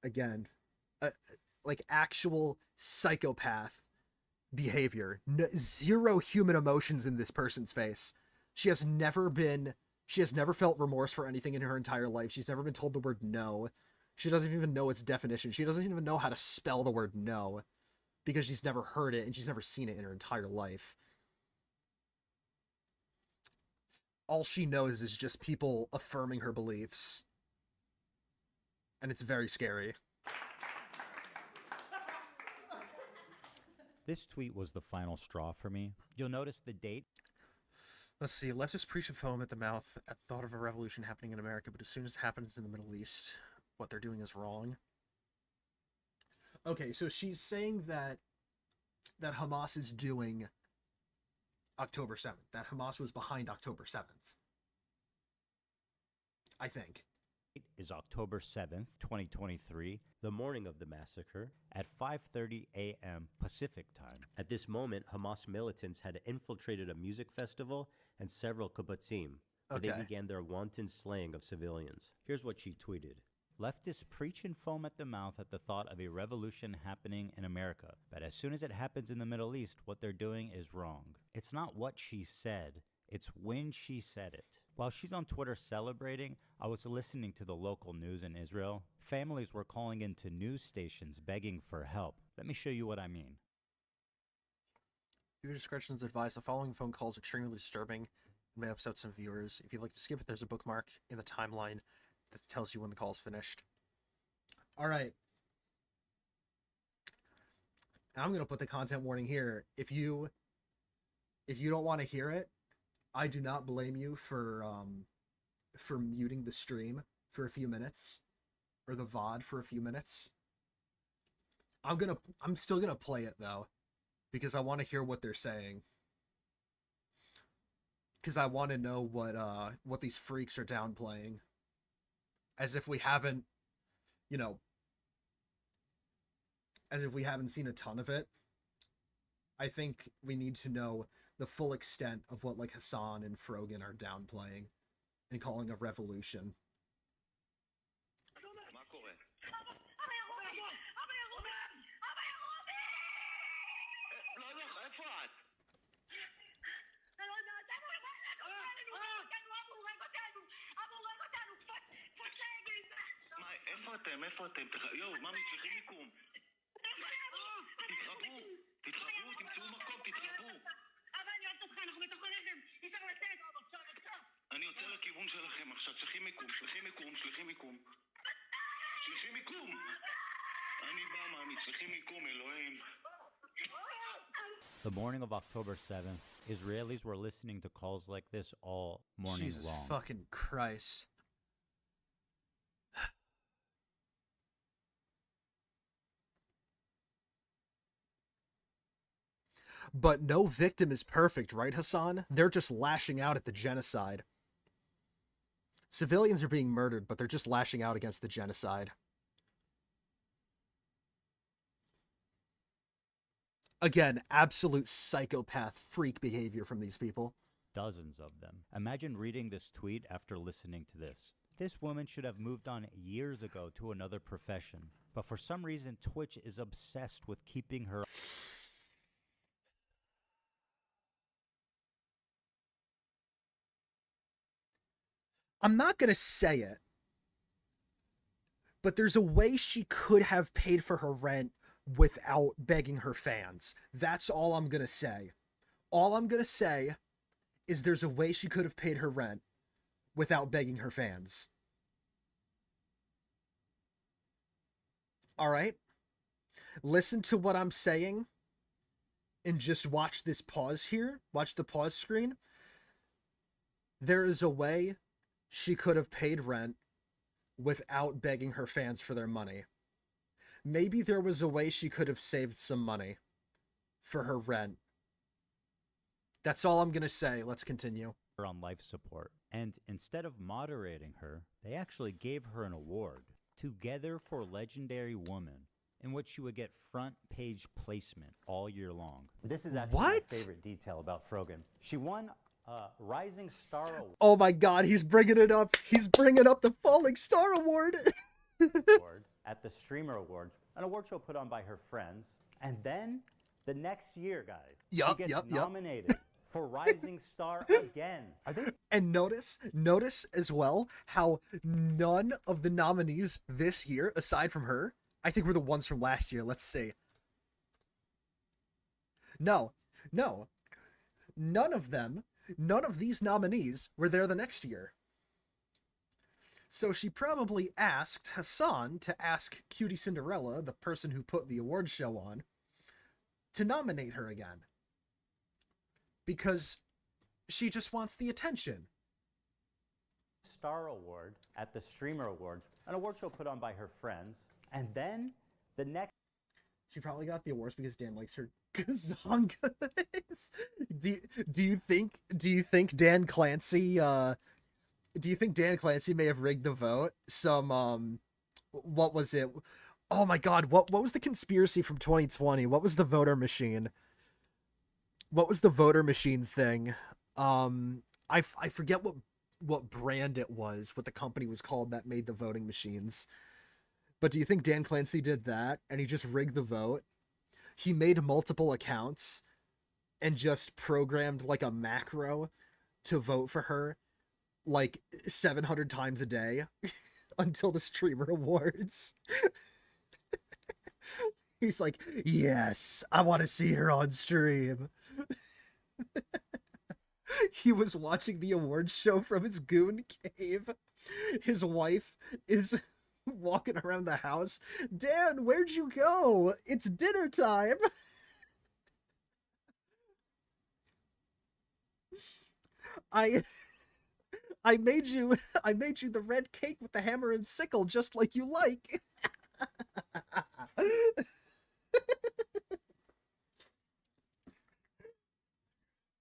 Again, like actual psychopath behavior. Zero human emotions in this person's face. She has never felt remorse for anything in her entire life. She's never been told the word no. She doesn't even know its definition. She doesn't even know how to spell the word no, because she's never heard it and she's never seen it in her entire life. All she knows is just people affirming her beliefs. And it's very scary. This tweet was the final straw for me. You'll notice the date. Let's see. Leftists preach of foam at the mouth at thought of a revolution happening in America, but as soon as it happens in the Middle East, what they're doing is wrong. Okay, so she's saying that Hamas is doing October 7th. That Hamas was behind October 7th. I think. Is October 7th, 2023, the morning of the massacre, at 5:30 a.m. Pacific time. At this moment, Hamas militants had infiltrated a music festival and several kibbutzim, where they Okay. began their wanton slaying of civilians. Here's what she tweeted. Leftists preach and foam at the mouth at the thought of a revolution happening in America. But as soon as it happens in the Middle East, what they're doing is wrong. It's not what she said, it's when she said it. While she's on Twitter celebrating, I was listening to the local news in Israel. Families were calling into news stations begging for help. Let me show you what I mean. Viewer discretion is advised. The following phone call is extremely disturbing and may upset some viewers. If you'd like to skip it, there's a bookmark in the timeline that tells you when the call is finished. All right. I'm going to put the content warning here. If you don't want to hear it, I do not blame you for muting the stream for a few minutes, or the VOD for a few minutes. I'm still gonna play it though, because I want to hear what they're saying. Because I want to know what these freaks are downplaying, as if we haven't, as if we haven't seen a ton of it. I think we need to know the full extent of what like Hasan and Frogan are downplaying and calling a revolution. איפה אתם? יואו, ממי, צריכים מיקום. תתחברו, תמצאו מקום, תתחברו. אבל אני אוהבת אותך, אנחנו בתוך הלחם. אי אפשר לצאת. אני יוצא לכיוון שלכם עכשיו, צריכים מיקום. אני בא, ממי, צריכים מיקום, אלוהים. The morning of October 7th, Israelis were listening to calls like this all morning Jesus long. fucking Christ. But no victim is perfect, right, Hasan? They're just lashing out at the genocide. Civilians are being murdered, but they're just lashing out against the genocide. Again, absolute psychopath freak behavior from these people. Dozens of them. Imagine reading this tweet after listening to this. This woman should have moved on years ago to another profession, but for some reason Twitch is obsessed with keeping her. I'm not going to say it, but there's a way she could have paid for her rent without begging her fans. That's all I'm going to say. All I'm going to say is there's a way she could have paid her rent without begging her fans. All right? Listen to what I'm saying and just watch this pause here. Watch the pause screen. There is a way she could have paid rent without begging her fans for their money. Maybe there was a way she could have saved some money for her rent. That's all I'm going to say. Let's continue. On life support. And instead of moderating her, they actually gave her an award, Together for Legendary Woman, in which she would get front page placement all year long. This is actually my favorite detail about Frogan. She won Rising Star Award. Oh my God, he's bringing it up. He's bringing up the Falling Star Award. At the Streamer Awards, an award show put on by her friends. And then the next year, guys, she gets nominated for Rising Star again. And notice as well how none of the nominees this year, aside from her, I think were the ones from last year. Let's see. No. None of them, none of these nominees were there the next year. So she probably asked Hasan to ask Cutie Cinderella, the person who put the award show on, to nominate her again. Because she just wants the attention. Star Award at the Streamer Awards, an award show put on by her friends. And then the next... She probably got the awards because Dan likes her gazongas. Do you think Dan Clancy do you think Dan Clancy may have rigged the vote? What was it? Oh my god, what was the conspiracy from 2020? What was the voter machine? What was the voter machine thing? I forget what brand it was, what the company was called that made the voting machines. But do you think Dan Clancy did that and he just rigged the vote? He made multiple accounts and just programmed like a macro to vote for her like 700 times a day until the streamer awards. He's like, yes, I want to see her on stream. He was watching the awards show from his goon cave. His wife is walking around the house. Dan, where'd you go? It's dinner time. I made you the red cake with the hammer and sickle just like you like.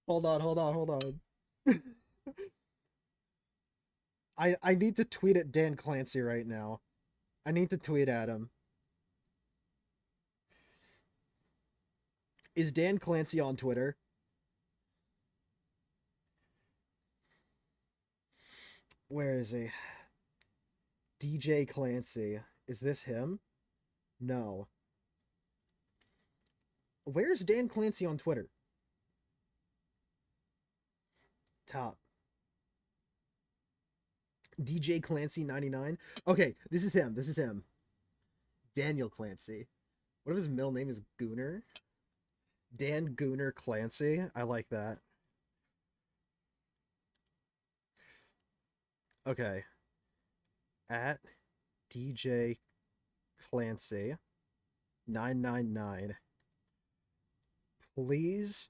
Hold on. I need to tweet at Dan Clancy right now. I need to tweet at him. Is Dan Clancy on Twitter? Where is he? DJ Clancy. Is this him? No. Where's Dan Clancy on Twitter? Top. DJ Clancy 99. Okay, this is him. Daniel Clancy. What if his middle name is Gooner? Dan Gooner Clancy. I like that. Okay. At DJ Clancy 999. Please,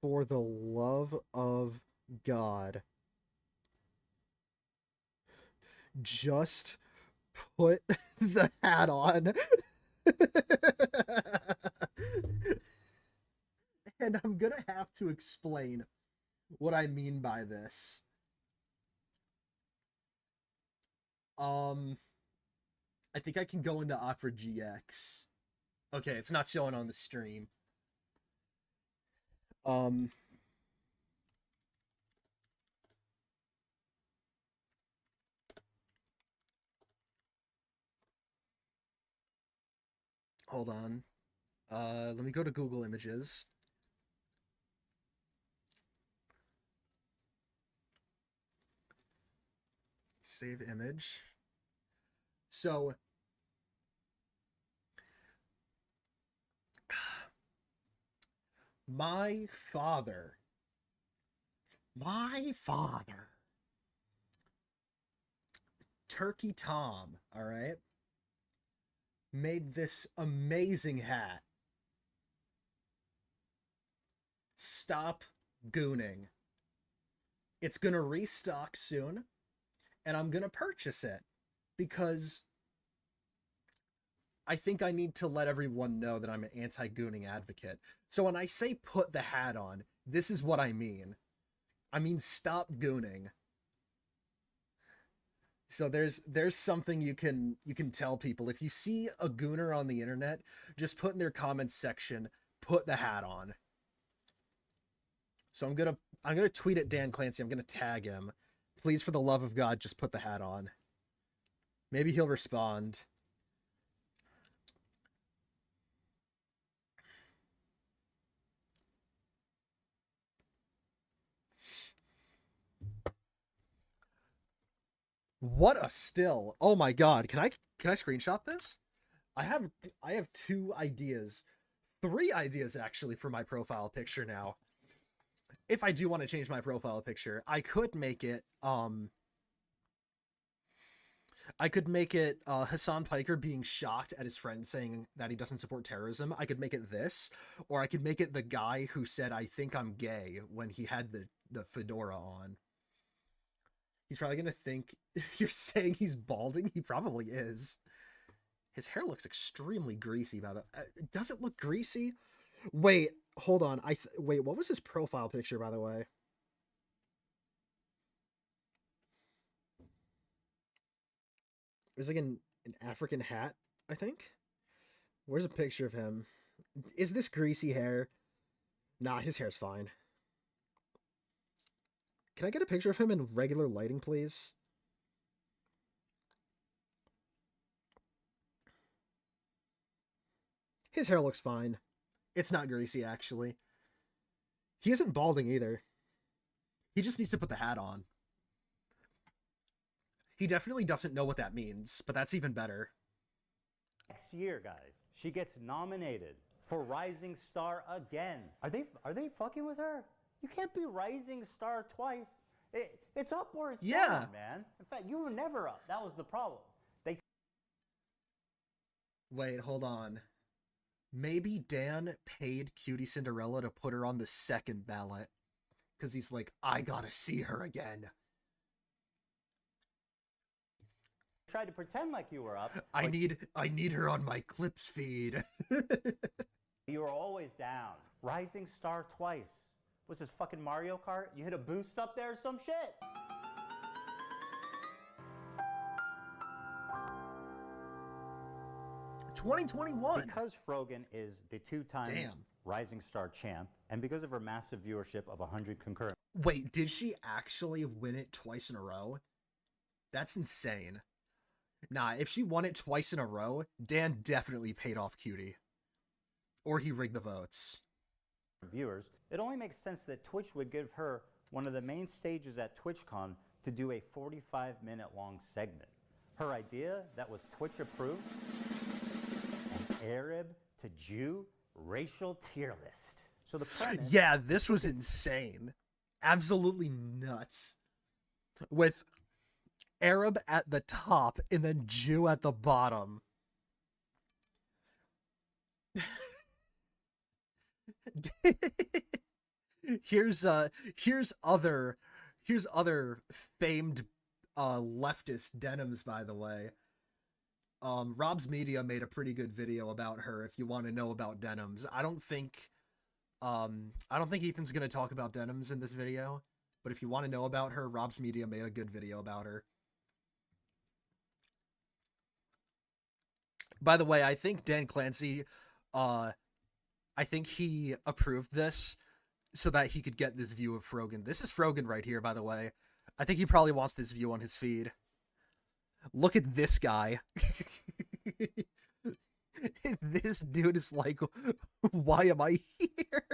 for the love of God, just put the hat on. And I'm gonna have to explain what I mean by this. I think I can go into Opera GX. Okay, it's not showing on the stream. Hold on. Let me go to Google Images. Save image. So my father, Turkey Tom, all right, made this amazing hat. Stop gooning. It's gonna restock soon, and I'm gonna purchase it because I think I need to let everyone know that I'm an anti-gooning advocate. So when I say put the hat on, this is what I mean. I mean stop gooning. So there's something you can tell people. If you see a gooner on the internet, just put in their comments section, put the hat on. So I'm gonna tweet at Dan Clancy. I'm gonna tag him. Please, for the love of God, just put the hat on. Maybe he'll respond. What a still. Oh my god. Can I screenshot this? I have 2 ideas. 3 ideas actually for my profile picture now. If I do want to change my profile picture, I could make it Hasan Piker being shocked at his friend saying that he doesn't support terrorism. I could make it this, or I could make it the guy who said I think I'm gay when he had the fedora on. He's probably gonna think you're saying he's balding. He probably is. His hair looks extremely greasy, by the does it look greasy? Wait, hold on. Wait, what was his profile picture, by the way? It was like an African hat, I think. Where's a picture of him? Is this greasy hair? Nah, his hair's fine. Can I get a picture of him in regular lighting, please? His hair looks fine. It's not greasy, actually. He isn't balding either. He just needs to put the hat on. He definitely doesn't know what that means, but that's even better. Next year, guys, she gets nominated for Rising Star again. Are they fucking with her? You can't be Rising Star twice. It's up or it's down, man. In fact, you were never up. That was the problem. Wait, hold on. Maybe Dan paid Cutie Cinderella to put her on the second ballot. Because he's like, I gotta see her again. Tried to pretend like you were up. I need her on my Clips feed. You were always down. Rising Star twice. What's this, fucking Mario Kart? You hit a boost up there or some shit? $2021. Because Frogan is the two-time Rising Star champ, and because of her massive viewership of 100 concurrent... Wait, did she actually win it twice in a row? That's insane. Nah, if she won it twice in a row, Dan definitely paid off Cutie. Or he rigged the votes. Viewers, it only makes sense that Twitch would give her one of the main stages at TwitchCon to do a 45-minute long segment. Her idea that was Twitch approved, an Arab to Jew racial tier list. So the premise... Yeah, this was insane. Absolutely nuts. With Arab at the top and then Jew at the bottom. here's other famed leftist denims, by the way. Rob's Media made a pretty good video about her if you want to know about denims. I don't think Ethan's gonna talk about denims in this video, but if you want to know about her, Rob's Media made a good video about her. By the way, I think Dan Clancy, I think he approved this so that he could get this view of Frogan. This is Frogan right here, by the way. I think he probably wants this view on his feed. Look at this guy. This dude is like, why am I here?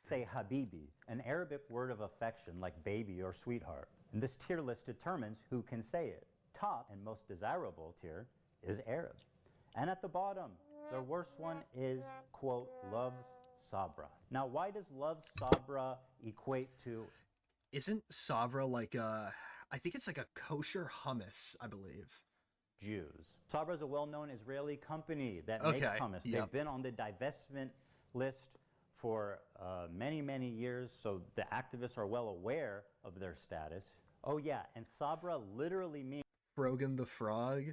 Say Habibi, an Arabic word of affection like baby or sweetheart. And this tier list determines who can say it. Top and most desirable tier is Arab. And at the bottom, the worst one is, quote, loves Sabra. Now, why does love Sabra equate to... Isn't Sabra like a... I think it's like a kosher hummus, I believe. Jews. Sabra is a well-known Israeli company that makes hummus. Yep. They've been on the divestment list for many, many years, so the activists are well aware of their status. Oh yeah, and Sabra literally means... Frogan the Frog.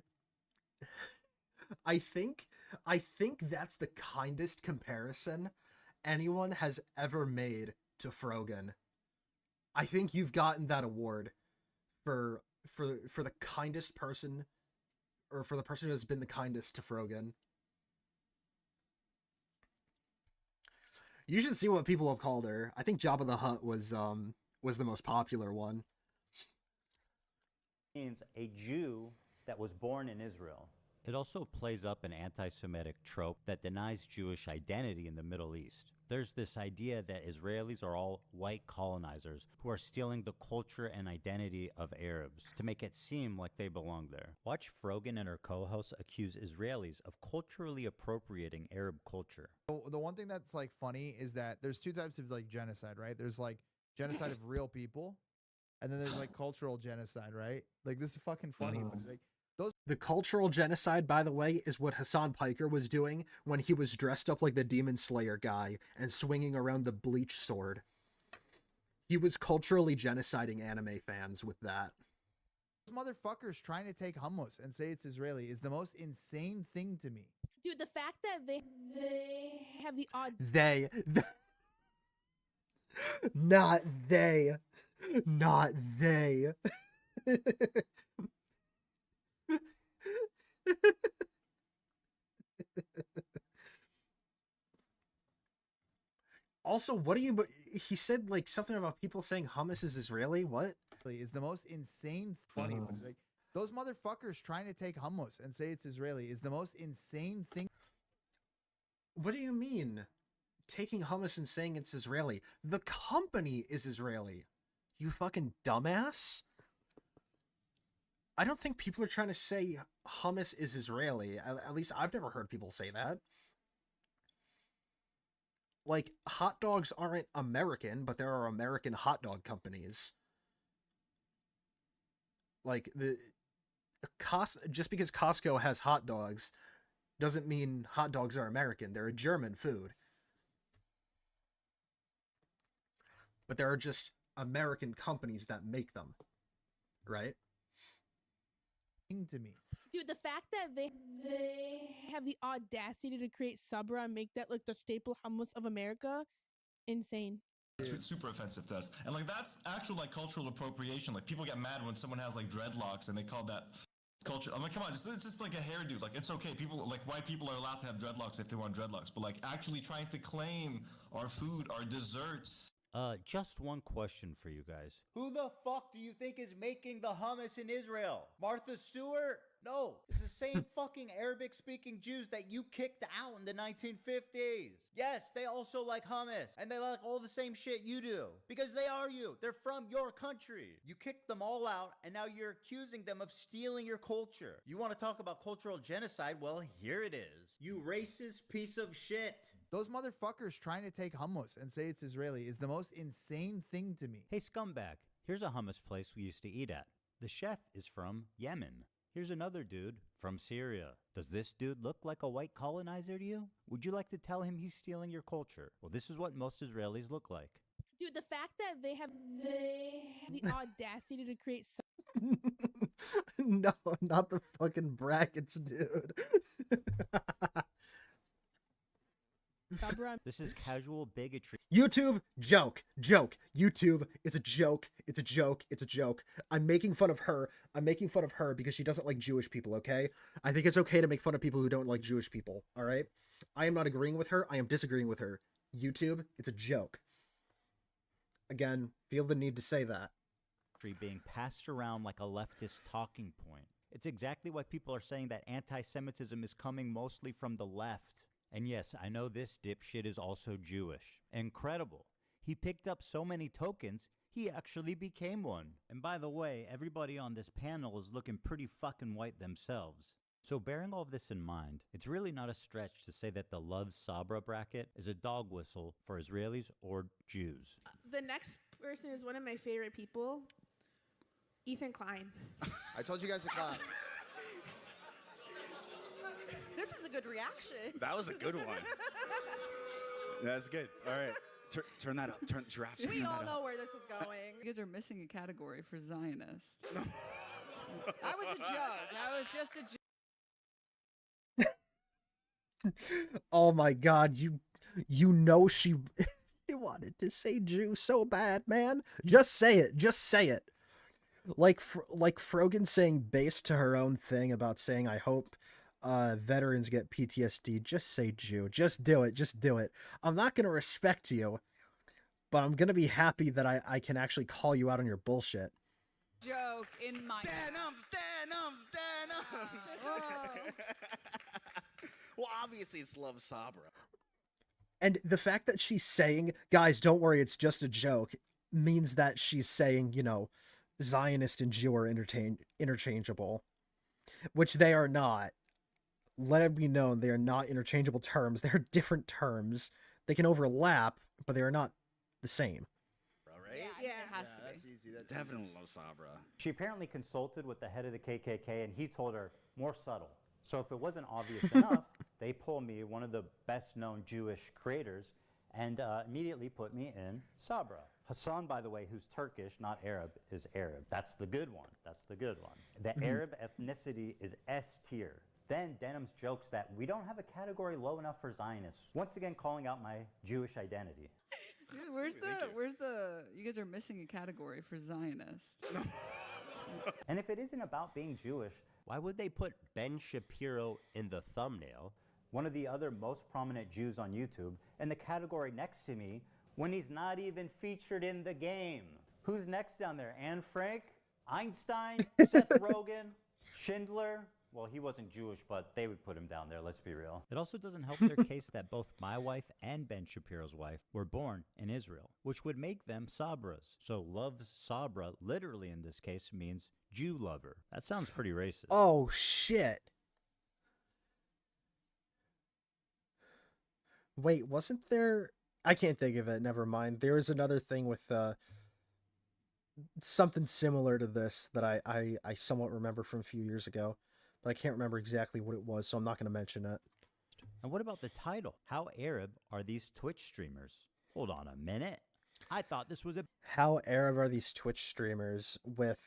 I think that's the kindest comparison anyone has ever made to Frogan. I think you've gotten that award for the kindest person, or for the person who has been the kindest to Frogan. You should see what people have called her. I think Jabba the Hutt was the most popular one. Means a Jew that was born in Israel. It also plays up an anti-Semitic trope that denies Jewish identity in the Middle East. There's this idea that Israelis are all white colonizers who are stealing the culture and identity of Arabs to make it seem like they belong there. Watch Frogan and her co-hosts accuse Israelis of culturally appropriating Arab culture. The one thing that's like funny is that there's two types of like genocide, right? There's like genocide of real people, and then there's like cultural genocide, right? Like this is fucking funny. But like the cultural genocide, by the way, is what Hasan Piker was doing when he was dressed up like the Demon Slayer guy and swinging around the bleach sword. He was culturally genociding anime fans with that. Motherfuckers trying to take hummus and say it's Israeli is the most insane thing to me. Dude, the fact that they have the odd Not they. Not they. Also, what do you? But he said like something about people saying hummus is Israeli. What? Is the most insane funny. But it's like, those motherfuckers trying to take hummus and say it's Israeli is the most insane thing. What do you mean? Taking hummus and saying it's Israeli. The company is Israeli. You fucking dumbass. I don't think people are trying to say hummus is Israeli. At least I've never heard people say that. Like, hot dogs aren't American, but there are American hot dog companies. Like, just because Costco has hot dogs doesn't mean hot dogs are American. They're a German food. But there are just American companies that make them. Right? To me. Dude, the fact that they have the audacity to create Sabra and make that like the staple hummus of America, insane. It's super offensive to us, and like that's actual like cultural appropriation. Like people get mad when someone has like dreadlocks and they call that culture. I'm like, come on, it's just like a hairdo. Like it's okay. People like white people are allowed to have dreadlocks if they want dreadlocks, but like actually trying to claim our food, our desserts. Just one question for you guys. Who the fuck do you think is making the hummus in Israel? Martha Stewart? No, it's the same fucking Arabic-speaking Jews that you kicked out in the 1950s. Yes, they also like hummus, and they like all the same shit you do. Because they are you. They're from your country. You kicked them all out, and now you're accusing them of stealing your culture. You want to talk about cultural genocide? Well, here it is. You racist piece of shit. Those motherfuckers trying to take hummus and say it's Israeli is the most insane thing to me. Hey, scumbag, here's a hummus place we used to eat at. The chef is from Yemen. Here's another dude from Syria. Does this dude look like a white colonizer to you? Would you like to tell him he's stealing your culture? Well, this is what most Israelis look like. Dude, the fact that they have the audacity to create No, not the fucking brackets, dude. This is casual bigotry. YouTube, joke. YouTube, it's a joke. It's a joke. It's a joke. I'm making fun of her. I'm making fun of her because she doesn't like Jewish people, okay? I think it's okay to make fun of people who don't like Jewish people, all right? I am not agreeing with her. I am disagreeing with her. YouTube, it's a joke. Again, feel the need to say that. Being passed around like a leftist talking point. It's exactly why people are saying that anti-Semitism is coming mostly from the left. And yes, I know this dipshit is also Jewish. Incredible. He picked up so many tokens, he actually became one. And by the way, everybody on this panel is looking pretty fucking white themselves. So bearing all of this in mind, it's really not a stretch to say that the Love Sabra bracket is a dog whistle for Israelis or Jews. The next person is one of my favorite people, Ethan Klein. I told you guys to clap. This is a good reaction. That was a good one. That's good. All right. Turn that up. Turn giraffes. We turn all that know up. where this is going. You guys are missing a category for Zionist. That was a joke. That was just a joke. Oh my god, you know she wanted to say Jew so bad, man. Just say it. Just say it. Like Frogan saying base to her own thing about saying I hope veterans get PTSD. Just say Jew. Just do it. Just do it. I'm not going to respect you, but I'm going to be happy that I can actually call you out on your bullshit. Joke in my Stanums. Well, obviously it's Love Sabra. And the fact that she's saying, guys, don't worry, it's just a joke, means that she's saying, you know, Zionist and Jew are interchangeable, which they are not. Let it be known, they are not interchangeable terms. They are different terms. They can overlap, but they are not the same. Right? Yeah, it has to That's be. easy. That's definitely Love Sabra. She apparently consulted with the head of the KKK, and he told her, more subtle. So if it wasn't obvious enough, they pull me, one of the best-known Jewish creators, and immediately put me in Sabra. Hasan, by the way, who's Turkish, not Arab, is Arab. That's the good one. That's the good one. The Arab ethnicity is S tier. Then Denham's jokes that we don't have a category low enough for Zionists, once again calling out my Jewish identity. Dude, where's the? You guys are missing a category for Zionist. And if it isn't about being Jewish, why would they put Ben Shapiro in the thumbnail? One of the other most prominent Jews on YouTube, in the category next to me, when he's not even featured in the game. Who's next down there? Anne Frank? Einstein? Seth Rogen? Schindler? Well, he wasn't Jewish, but they would put him down there, let's be real. It also doesn't help their case that both my wife and Ben Shapiro's wife were born in Israel, which would make them Sabras. So loves Sabra, literally in this case, means Jew lover. That sounds pretty racist. Oh, shit. Wait, wasn't there... I can't think of it. Never mind. There was another thing with something similar to this that I somewhat remember from a few years ago, but I can't remember exactly what it was, so I'm not going to mention it. And what about the title? How Arab are these Twitch streamers? Hold on a minute. I thought this was a... How Arab are these Twitch streamers with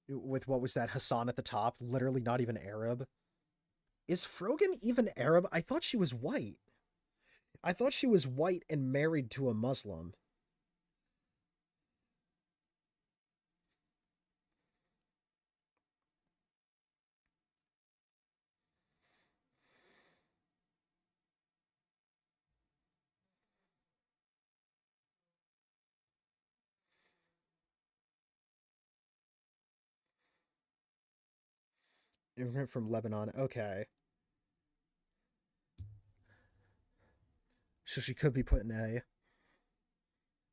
what was that, Hasan at the top? Literally not even Arab. Is Frogan even Arab? I thought she was white. I thought she was white and married to a Muslim. Immigrant from Lebanon. Okay. So she could be put in A.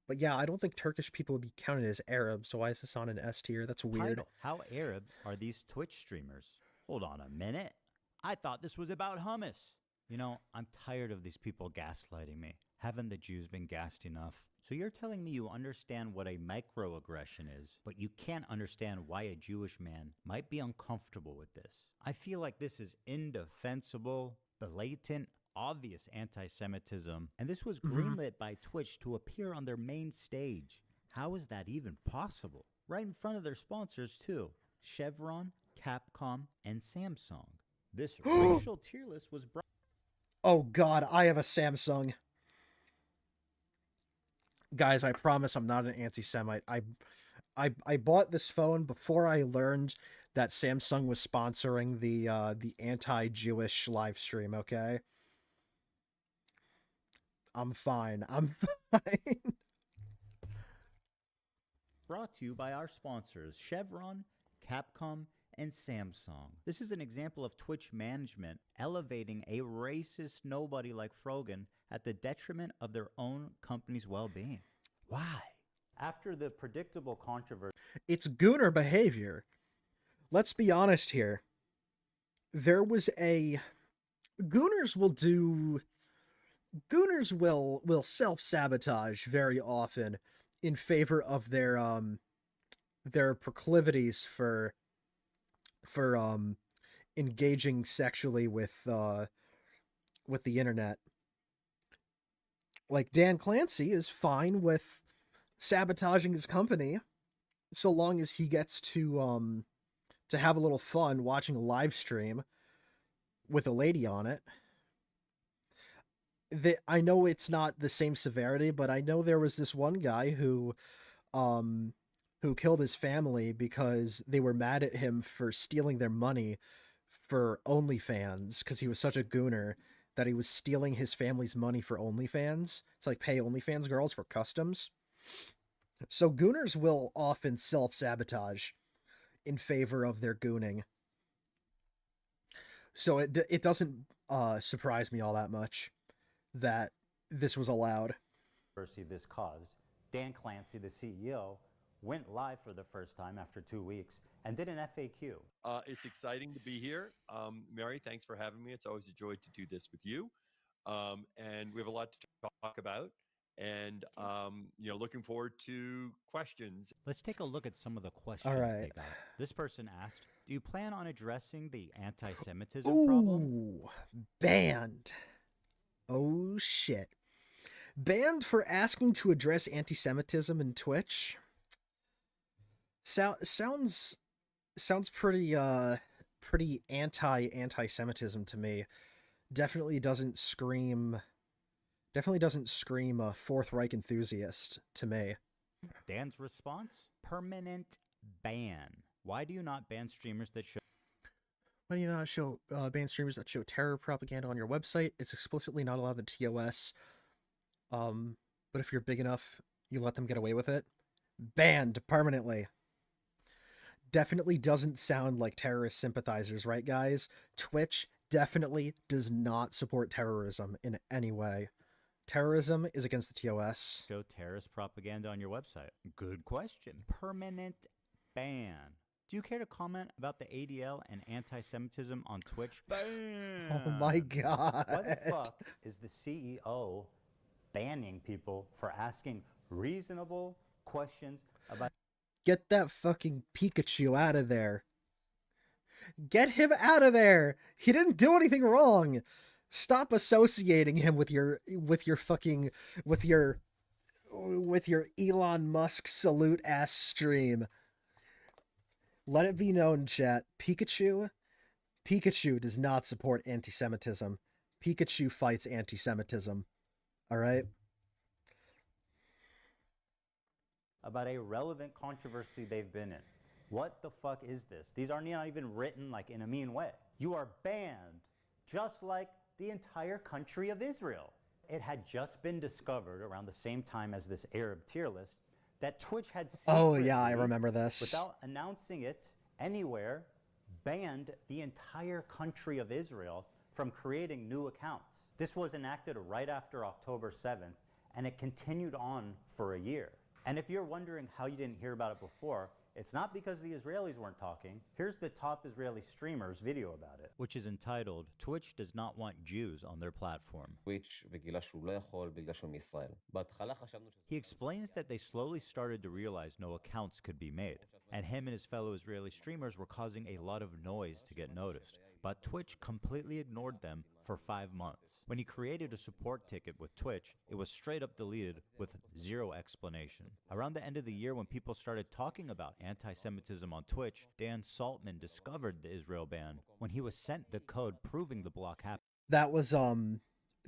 But yeah, I don't think Turkish people would be counted as Arab, so why is this on an S tier? That's weird. Title. How Arab are these Twitch streamers? Hold on a minute. I thought this was about hummus. You know, I'm tired of these people gaslighting me. Haven't the Jews been gassed enough? So you're telling me you understand what a microaggression is, but you can't understand why a Jewish man might be uncomfortable with this. I feel like this is indefensible, blatant, obvious anti-Semitism, and this was greenlit by Twitch to appear on their main stage. How is that even possible? Right in front of their sponsors, too. Chevron, Capcom, and Samsung. This racial tier list was brought... Oh god, I have a Samsung. Guys, I promise I'm not an anti-Semite. I bought this phone before I learned that Samsung was sponsoring the anti-Jewish live stream, okay? I'm fine. I'm fine. Brought to you by our sponsors, Chevron, Capcom, and Samsung. This is an example of Twitch management elevating a racist nobody like Frogan at the detriment of their own company's well-being. Why? After the predictable controversy... It's gooner behavior. Let's be honest here. There was a... Gooners will self-sabotage very often in favor of their proclivities for engaging sexually with the internet. Like Dan Clancy is fine with sabotaging his company so long as he gets to have a little fun watching a live stream with a lady on it. I know it's not the same severity, but I know there was this one guy who killed his family because they were mad at him for stealing their money for OnlyFans because he was such a gooner that he was stealing his family's money for OnlyFans. It's like pay OnlyFans girls for customs. So gooners will often self-sabotage in favor of their gooning. So it doesn't surprise me all that much that this was allowed. This caused, Dan Clancy, the CEO, went live for the first time after 2 weeks and did an FAQ. It's exciting to be here. Mary, thanks for having me. It's always a joy to do this with you. And we have a lot to talk about. And, looking forward to questions. Let's take a look at some of the questions they got. This person asked, do you plan on addressing the anti-Semitism problem? Banned. Oh, shit. Banned for asking to address anti-Semitism in Twitch. Sounds pretty pretty anti-Semitism to me. Definitely doesn't scream a Fourth Reich enthusiast to me. Dan's response? Permanent ban. Why do you not ban streamers that show... Why do you not show ban streamers that show terror propaganda on your website? It's explicitly not allowed in TOS. But if you're big enough, you let them get away with it. Banned permanently. Definitely doesn't sound like terrorist sympathizers, right, guys? Twitch definitely does not support terrorism in any way. Terrorism is against the TOS. Show terrorist propaganda on your website? Good question. Permanent ban. Do you care to comment about the ADL and anti-Semitism on Twitch? Ban. Oh my god. Why the fuck is the CEO banning people for asking reasonable questions about... Get that fucking Pikachu out of there. Get him out of there. He didn't do anything wrong. Stop associating him with your Elon Musk salute ass stream. Let it be known, chat. Pikachu does not support anti-Semitism. Pikachu fights anti-Semitism. All right? about a relevant controversy they've been in. What the fuck is this? These are not even written like in a mean way. You are banned, just like the entire country of Israel. It had just been discovered around the same time as this Arab tier list that Twitch had Oh yeah, I secretly, remember this. without announcing it anywhere, banned the entire country of Israel from creating new accounts. This was enacted right after October 7th, and it continued on for a year. And if you're wondering how you didn't hear about it before, it's not because the Israelis weren't talking. Here's the top Israeli streamer's video about it. which is entitled, Twitch does not want Jews on their platform. He explains that they slowly started to realize no accounts could be made, and him and his fellow Israeli streamers were causing a lot of noise to get noticed. But Twitch completely ignored them for 5 months. When he created a support ticket with Twitch, it was straight up deleted with zero explanation. Around the end of the year, when people started talking about anti-Semitism on Twitch, Dan Saltman discovered the Israel ban when he was sent the code proving the block happened. That was Dan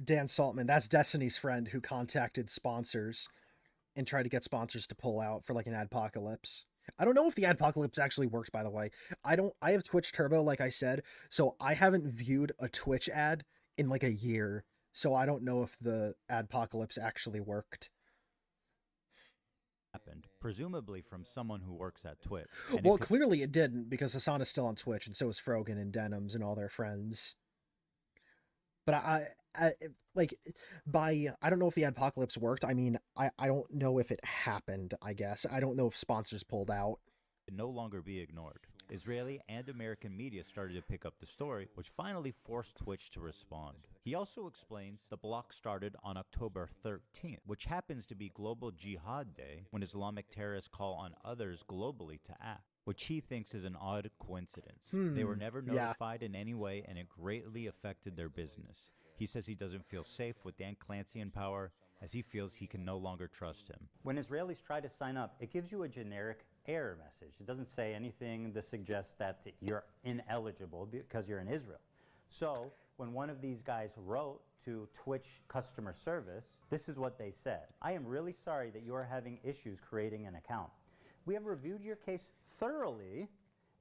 Saltman. That's Destiny's friend who contacted sponsors and tried to get sponsors to pull out for like an adpocalypse. I don't know if the adpocalypse actually works, by the way. I have Twitch Turbo, like I said, so I haven't viewed a Twitch ad in like a year. So I don't know if the adpocalypse actually worked. Happened, presumably from someone who works at Twitch. And Well, clearly it didn't, because Hasan is still on Twitch, and so is Frogan and Denims and all their friends. But I don't know if the adpocalypse worked. I mean, I don't know if it happened, I guess. I don't know if sponsors pulled out. Could no longer be ignored. Israeli and American media started to pick up the story, which finally forced Twitch to respond. He also explains the block started on October 13th, which happens to be Global Jihad Day, when Islamic terrorists call on others globally to act, which he thinks is an odd coincidence. They were never yeah. notified in any way, and it greatly affected their business. He says he doesn't feel safe with Dan Clancy in power, as he feels he can no longer trust him. When Israelis try to sign up, it gives you a generic error message. It doesn't say anything to suggest that you're ineligible because you're in Israel. So when one of these guys wrote to Twitch customer service, this is what they said. I am really sorry that you are having issues creating an account. We have reviewed your case thoroughly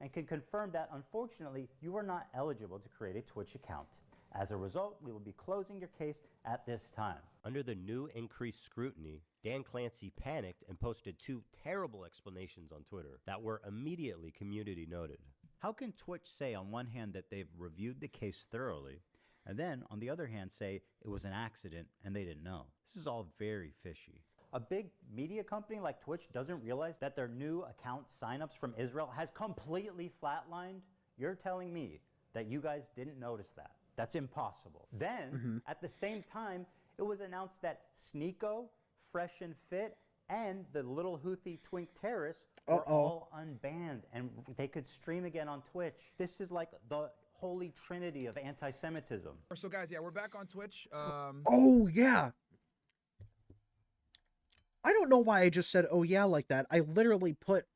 and can confirm that unfortunately you are not eligible to create a Twitch account. As a result, we will be closing your case at this time. Under the new increased scrutiny, Dan Clancy panicked and posted 2 terrible explanations on Twitter that were immediately community noted. How can Twitch say on one hand that they've reviewed the case thoroughly, and then on the other hand say it was an accident and they didn't know? This is all very fishy. A big media company like Twitch doesn't realize that their new account signups from Israel has completely flatlined? You're telling me that you guys didn't notice that? That's impossible. Then, at the same time, it was announced that Sneeko, Fresh and Fit, and the little Houthi twink terrorists were all unbanned, and they could stream again on Twitch. This is like the holy trinity of anti-Semitism. So guys, yeah, we're back on Twitch. Oh yeah. I don't know why I just said, oh yeah, like that. I literally put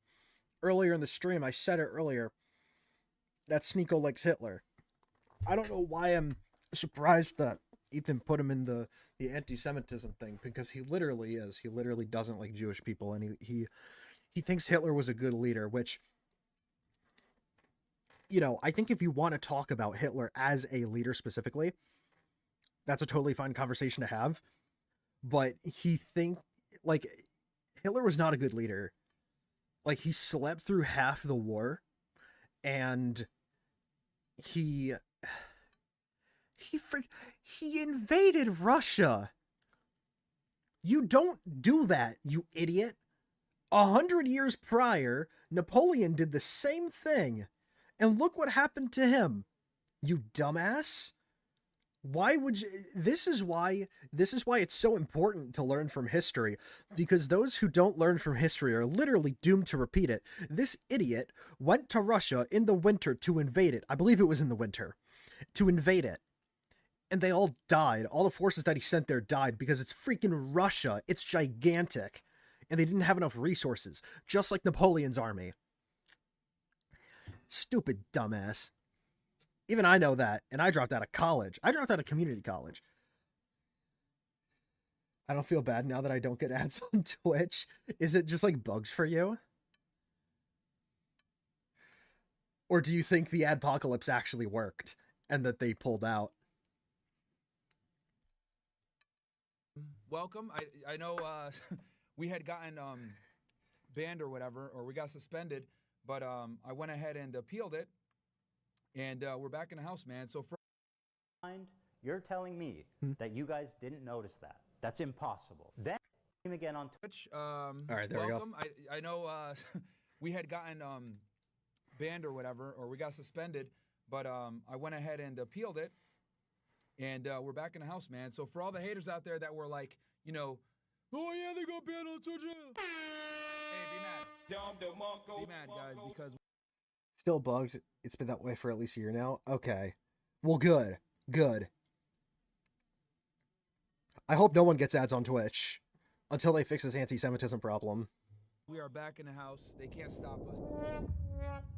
earlier in the stream, I said it earlier, that Sneeko likes Hitler. I don't know why I'm surprised that Ethan put him in the anti-Semitism thing, because he literally is. He literally doesn't like Jewish people, and he thinks Hitler was a good leader, which, you know, I think if you want to talk about Hitler as a leader specifically, that's a totally fine conversation to have. But like, Hitler was not a good leader. Like, he slept through half the war, and he invaded Russia. You don't do that, you idiot. 100 years prior, Napoleon did the same thing, and look what happened to him. You dumbass. Why would you? This is why it's so important to learn from history, because those who don't learn from history are literally doomed to repeat it. This idiot went to Russia in the winter to invade it. I believe it was in the winter, to invade it. And they all died. All the forces that he sent there died because it's freaking Russia. It's gigantic. And they didn't have enough resources, just like Napoleon's army. Stupid dumbass. Even I know that, and I dropped out of college. I dropped out of community college. I don't feel bad now that I don't get ads on Twitch. Is it just like bugs for you? Or do you think the adpocalypse actually worked and that they pulled out? Welcome. I know we had gotten banned or whatever, or we got suspended, but I went ahead and appealed it, and we're back in the house, man. So for You're telling me that you guys didn't notice that. That's impossible. Then again on Twitch. All right, there welcome. we go. I know we had gotten banned or whatever, or we got suspended, but I went ahead and appealed it, and we're back in the house, man. So for all the haters out there that were like, you know, oh yeah, they got banned on Twitch. Hey, be mad. Be mad, guys, because Still bugs. It's been that way for at least a year now. Okay. Well, good. Good. I hope no one gets ads on Twitch until they fix this anti-Semitism problem. we are back in the house. They can't stop us.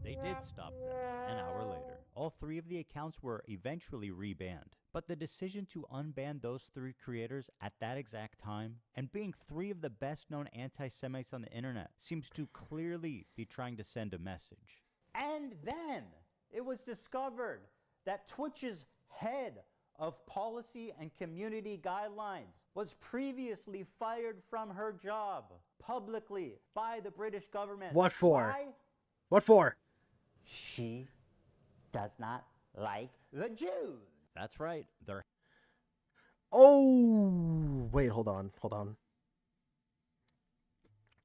They did stop them an hour later. All 3 of the accounts were eventually rebanned. But the decision to unban those 3 creators at that exact time, and being 3 of the best known anti-Semites on the internet, seems to clearly be trying to send a message. And then it was discovered that Twitch's head of policy and community guidelines was previously fired from her job publicly by the British government. What for? Why? What for? She does not like the Jews. That's right. They're Oh, wait, hold on.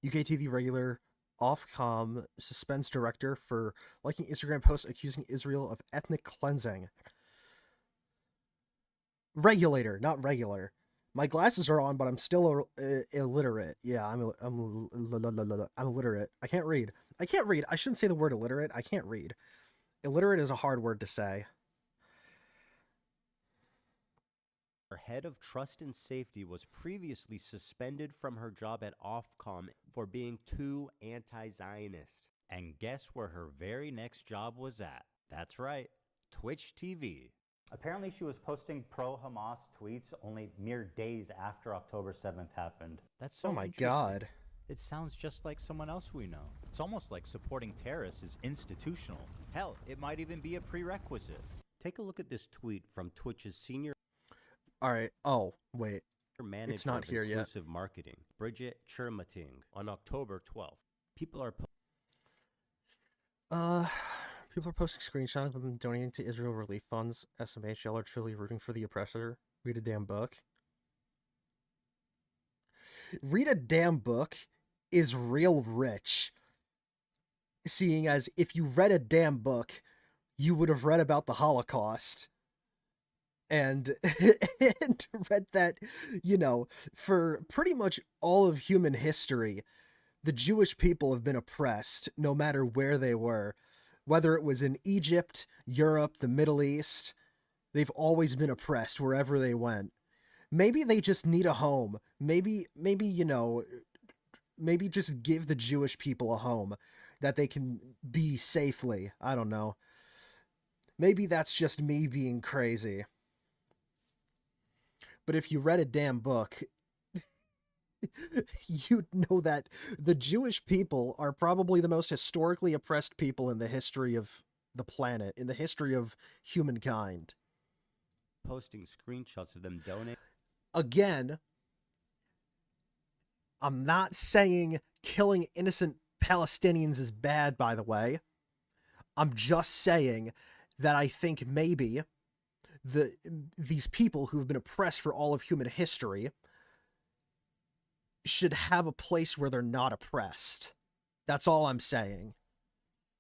UK TV regular Ofcom suspends director for liking Instagram posts accusing Israel of ethnic cleansing. Regulator, not regular. My glasses are on, but I'm still illiterate. Yeah, I'm illiterate. I can't read. I shouldn't say the word illiterate. I can't read. Illiterate is a hard word to say. Her head of trust and safety was previously suspended from her job at Ofcom for being too anti-Zionist. And guess where her very next job was at? That's right, Twitch TV. Apparently she was posting pro-Hamas tweets only mere days after October 7th happened. That's so Oh my interesting. God. It sounds just like someone else we know. It's almost like supporting terrorists is institutional. Hell, it might even be a prerequisite. Take a look at this tweet from Twitch's senior All right. Oh, wait. manager It's not of here yet. inclusive marketing, Bridget Chermating, on October 12th. People are People are posting screenshots of them donating to Israel relief funds. SMH, y'all are truly rooting for the oppressor. Read a damn book. Read a damn book is real rich. Seeing as if you read a damn book, you would have read about the Holocaust. And, and read that, you know, for pretty much all of human history, the Jewish people have been oppressed no matter where they were. Whether it was in Egypt, Europe, the Middle East, they've always been oppressed wherever they went. Maybe they just need a home. Maybe, you know, maybe just give the Jewish people a home that they can be safely. I don't know. Maybe that's just me being crazy. But if you read a damn book, you'd know that the Jewish people are probably the most historically oppressed people in the history of the planet, in the history of humankind. Posting screenshots of them donating. Again, I'm not saying killing innocent Palestinians is bad, by the way. I'm just saying that I think maybe these people who have been oppressed for all of human history should have a place where they're not oppressed. That's all I'm saying.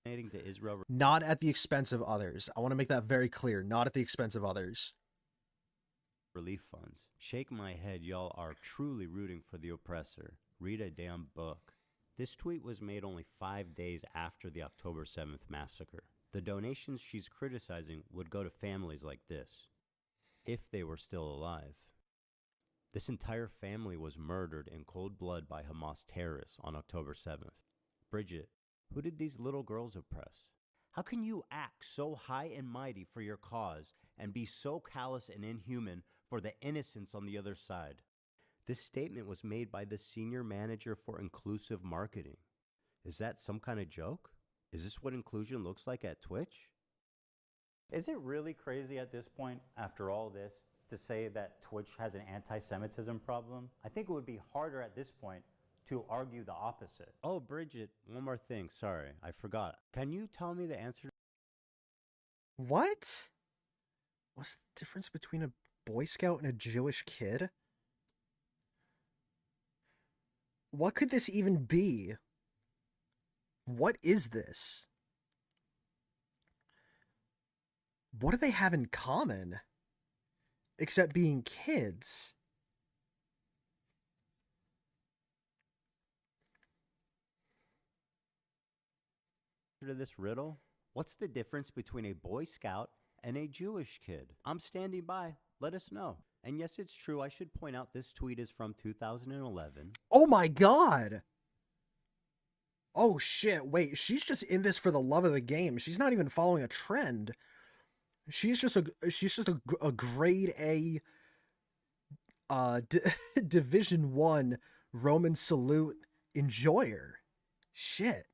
To Israel. Not at the expense of others. I want to make that very clear. Not at the expense of others. Relief funds. Shake my head, y'all are truly rooting for the oppressor. Read a damn book. This tweet was made only 5 days after the October 7th massacre. The donations she's criticizing would go to families like this, if they were still alive. This entire family was murdered in cold blood by Hamas terrorists on October 7th. Bridget, who did these little girls oppress? How can you act so high and mighty for your cause and be so callous and inhuman for the innocents on the other side? This statement was made by the senior manager for inclusive marketing. Is that some kind of joke? Is this what inclusion looks like at Twitch? Is it really crazy at this point, after all this, to say that Twitch has an anti-Semitism problem? I think it would be harder at this point to argue the opposite. Oh, Bridget, one more thing. Sorry, I forgot. Can you tell me the answer? What? What's the difference between a Boy Scout and a Jewish kid? What could this even be? What is this? What do they have in common? Except being kids. To this riddle? What's the difference between a Boy Scout and a Jewish kid? I'm standing by. Let us know. And yes, it's true. I should point out this tweet is from 2011. Oh my god! Oh shit, wait, she's just in this for the love of the game. She's not even following a trend. She's just a grade A Division 1 Roman salute enjoyer. Shit.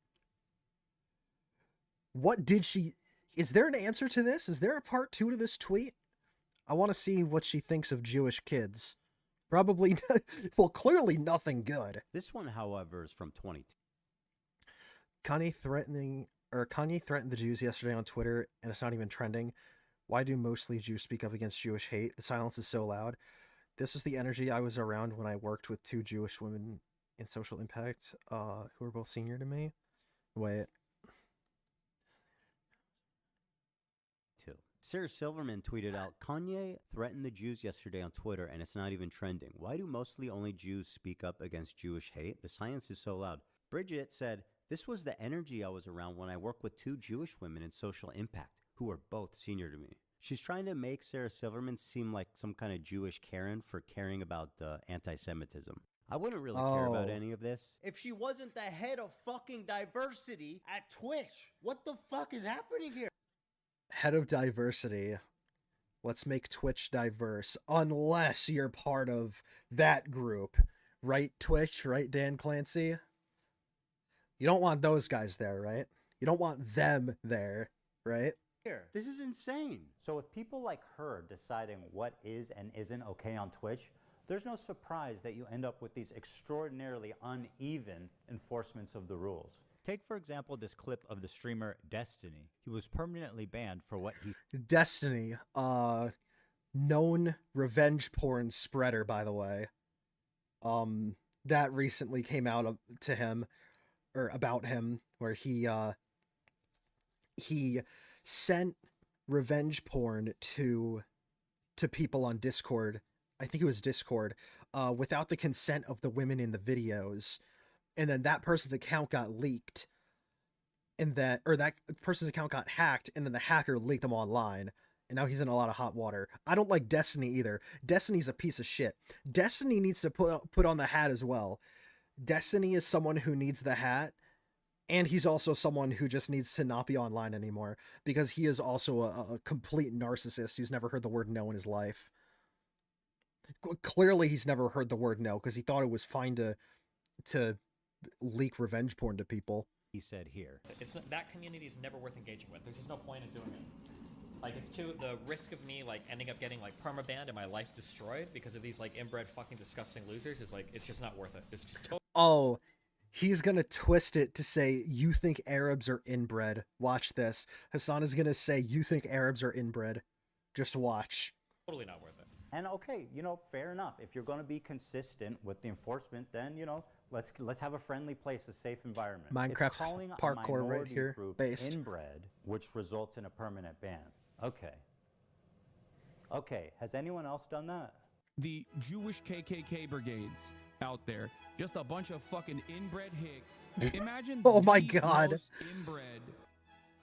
What did she... Is there an answer to this? Is there a part 2 to this tweet? I want to see what she thinks of Jewish kids. Probably... well, clearly nothing good. This one, however, is from 22. Kanye threatened the Jews yesterday on Twitter, and it's not even trending. Why do mostly Jews speak up against Jewish hate? The silence is so loud. This was the energy I was around when I worked with 2 Jewish women in social impact, who were both senior to me. Wait. Sarah Silverman tweeted out, Kanye threatened the Jews yesterday on Twitter, and it's not even trending. Why do mostly only Jews speak up against Jewish hate? The silence is so loud. Bridget said, this was the energy I was around when I worked with 2 Jewish women in social impact, who were both senior to me. She's trying to make Sarah Silverman seem like some kind of Jewish Karen for caring about anti-Semitism. I wouldn't really care about any of this if she wasn't the head of fucking diversity at Twitch. What the fuck is happening here? Head of diversity. Let's make Twitch diverse. Unless you're part of that group. Right, Twitch? Right, Dan Clancy? You don't want those guys there, right? You don't want them there, right? This is insane. So with people like her deciding what is and isn't okay on Twitch, there's no surprise that you end up with these extraordinarily uneven enforcements of the rules. Take, for example, this clip of the streamer Destiny. He was permanently banned for what he... Destiny, known revenge porn spreader, by the way. That recently came out to him, or about him, where he sent revenge porn to people on Discord. I think it was Discord, without the consent of the women in the videos. And then that person's account got leaked, and that person's account got hacked, and then the hacker leaked them online, and now he's in a lot of hot water. I don't like Destiny either. Destiny's a piece of shit. Destiny needs to put on the hat as well. Destiny is someone who needs the hat, and he's also someone who just needs to not be online anymore because he is also a complete narcissist who's never heard the word no in his life. Clearly, he's never heard the word no because he thought it was fine to leak revenge porn to people. He said here. That community is never worth engaging with. There's just no point in doing it. Like, it's too, the risk of me, like, ending up getting, like, permabanned and my life destroyed because of these, like, inbred fucking disgusting losers is, like, it's just not worth it. It's just totally... Oh, he's gonna twist it to say, you think Arabs are inbred. Watch this. Hasan is gonna say, you think Arabs are inbred. Just watch. Totally not worth it. And okay, you know, fair enough. If you're going to be consistent with the enforcement, then, you know, let's have a friendly place, a safe environment. Minecraft It's calling a parkour right minority here, group based. inbred, which results in a permanent ban. Okay. Okay, has anyone else done that? The Jewish KKK brigades out there, just a bunch of fucking inbred hicks. Imagine Oh my the God. most inbred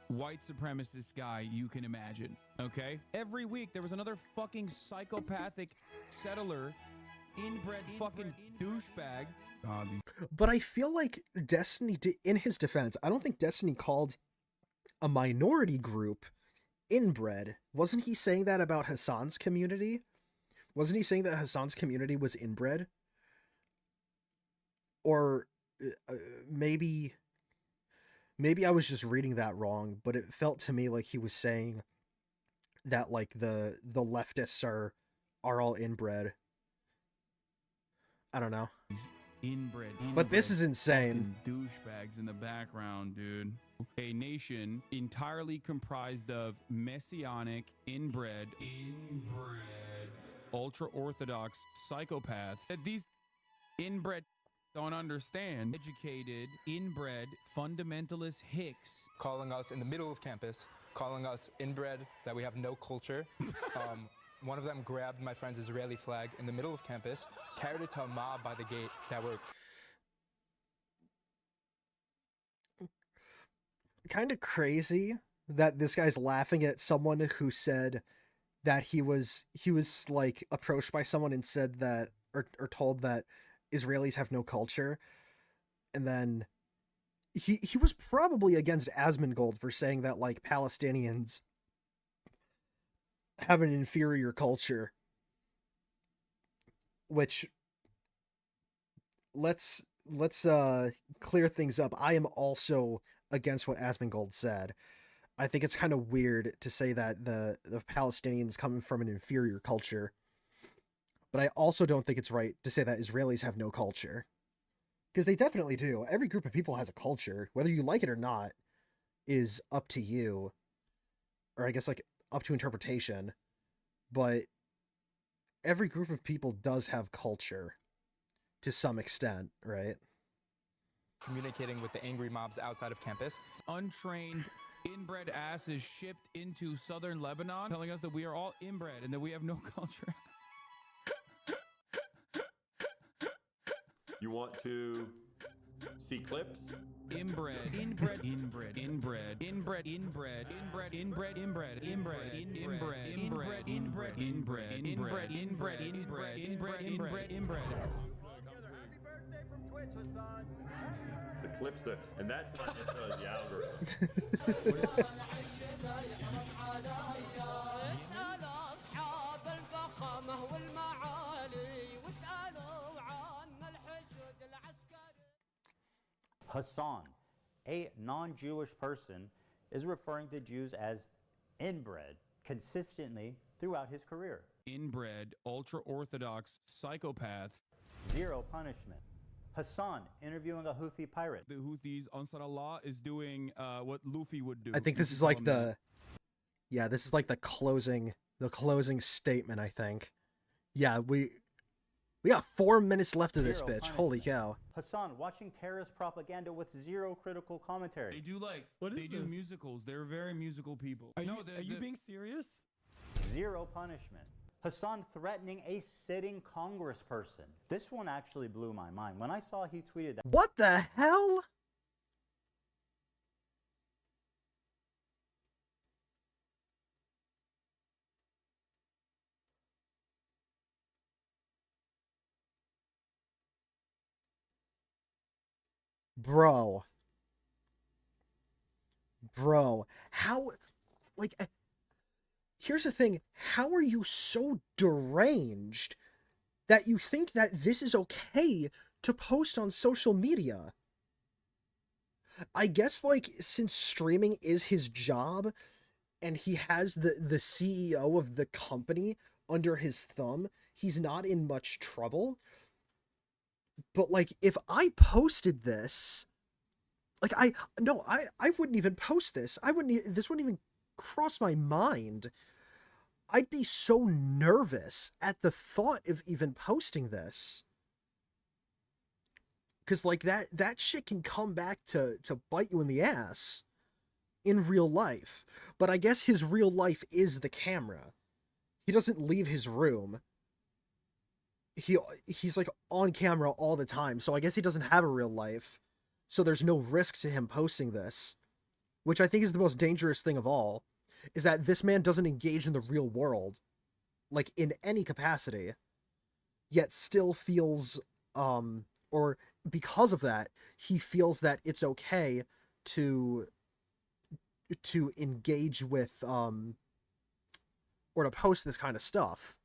white supremacist guy you can imagine, okay? Every week there was another fucking psychopathic settler, inbred fucking douchebag. But I feel like Destiny, in his defense, I don't think Destiny called a minority group inbred. Wasn't he saying that about Hasan's community? Wasn't he saying that Hasan's community was inbred? Or maybe I was just reading that wrong, but it felt to me like he was saying that like the leftists are all inbred. I don't know. Inbred. But this is insane. fucking douchebags in the background, dude. A nation entirely comprised of messianic, inbred, ultra-orthodox psychopaths that these inbred don't understand. Educated, inbred, fundamentalist hicks. Calling us in the middle of campus, calling us inbred, that we have no culture. One of them grabbed my friend's Israeli flag in the middle of campus, carried it to a mob by the gate that were... Kind of crazy that this guy's laughing at someone who said that he was like approached by someone and said that or told that Israelis have no culture. And then he was probably against Asmongold for saying that like Palestinians have an inferior culture, which let's clear things up. I am also against what Asmongold said. I think it's kind of weird to say that the Palestinians come from an inferior culture, but I also don't think it's right to say that Israelis have no culture, because they definitely do. Every group of people has a culture. Whether you like it or not is up to you, or I guess like up to interpretation, but every group of people does have culture to some extent, right? communicating with the angry mobs outside of campus. Untrained, inbred asses shipped into southern Lebanon, telling us that we are all inbred and that we have no culture. You want to see clips? Inbred, inbred, inbred, inbred, inbred, inbred, inbred, inbred, inbred, inbred, inbred, inbred, inbred, inbred, inbred, inbred, inbred, inbred, inbred, inbred. The clips are, and that's not necessarily the algorithm. Hasan, a non-Jewish person, is referring to Jews as inbred consistently throughout his career. Inbred, ultra-Orthodox psychopaths. Zero punishment. Hasan interviewing a Houthi pirate. The Houthis, Ansar Allah, is doing what Luffy would do. I think this is like the, yeah, this is like the closing statement, I think. Yeah, we got 4 minutes left of this Zero bitch. Holy cow. Hasan watching terrorist propaganda with zero critical commentary. They do like, they do musicals. They're very musical people. Are you being serious? Zero punishment. Hasan threatening a sitting congressperson. This one actually blew my mind. When I saw he tweeted that. What the hell? Bro. Bro. How, like, here's the thing. How are you so deranged that you think that this is okay to post on social media? I guess, like, since streaming is his job and he has the CEO of the company under his thumb, he's not in much trouble. But, like, if I posted this, like, I wouldn't even post this. This wouldn't even cross my mind. I'd be so nervous at the thought of even posting this. Cause like that shit can come back to bite you in the ass in real life. But I guess his real life is the camera. He doesn't leave his room. He's like on camera all the time, so I guess he doesn't have a real life. So there's no risk to him posting this, which I think is the most dangerous thing of all, is that this man doesn't engage in the real world, like in any capacity, yet still feels, or because of that, he feels that it's okay to engage with, or to post this kind of stuff.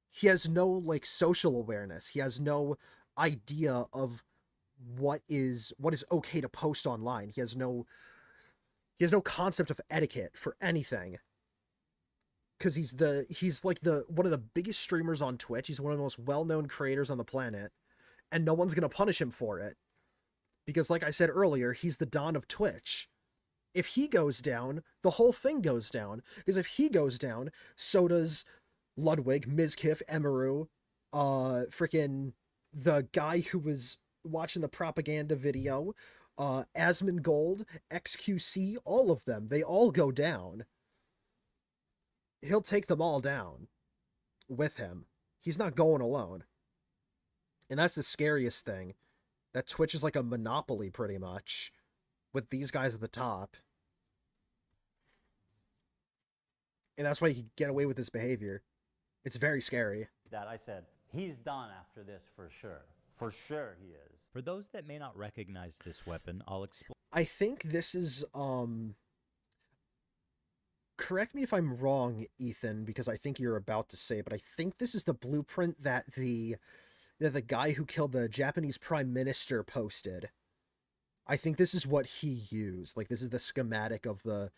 He has no, like, social awareness. He has no idea of what is okay to post online. He has no concept of etiquette for anything. Cause he's like one of the biggest streamers on Twitch. He's one of the most well-known creators on the planet, and no one's gonna punish him for it. Because like I said earlier, he's the Don of Twitch. If he goes down, the whole thing goes down. Because if he goes down, so does Ludwig, Mizkif, Emaru, freaking the guy who was watching the propaganda video, Asmongold, XQC, all of them. They all go down. He'll take them all down with him. He's not going alone. And that's the scariest thing. That Twitch is like a monopoly, pretty much, with these guys at the top. And that's why he can get away with this behavior. It's very scary. That I said, he's done after this for sure. For sure he is. For those that may not recognize this weapon, I'll explain. I think this is, correct me if I'm wrong, Ethan, because I think you're about to say it, but I think this is the blueprint that the guy who killed the Japanese prime minister posted. I think this is what he used. Like, this is the schematic of the...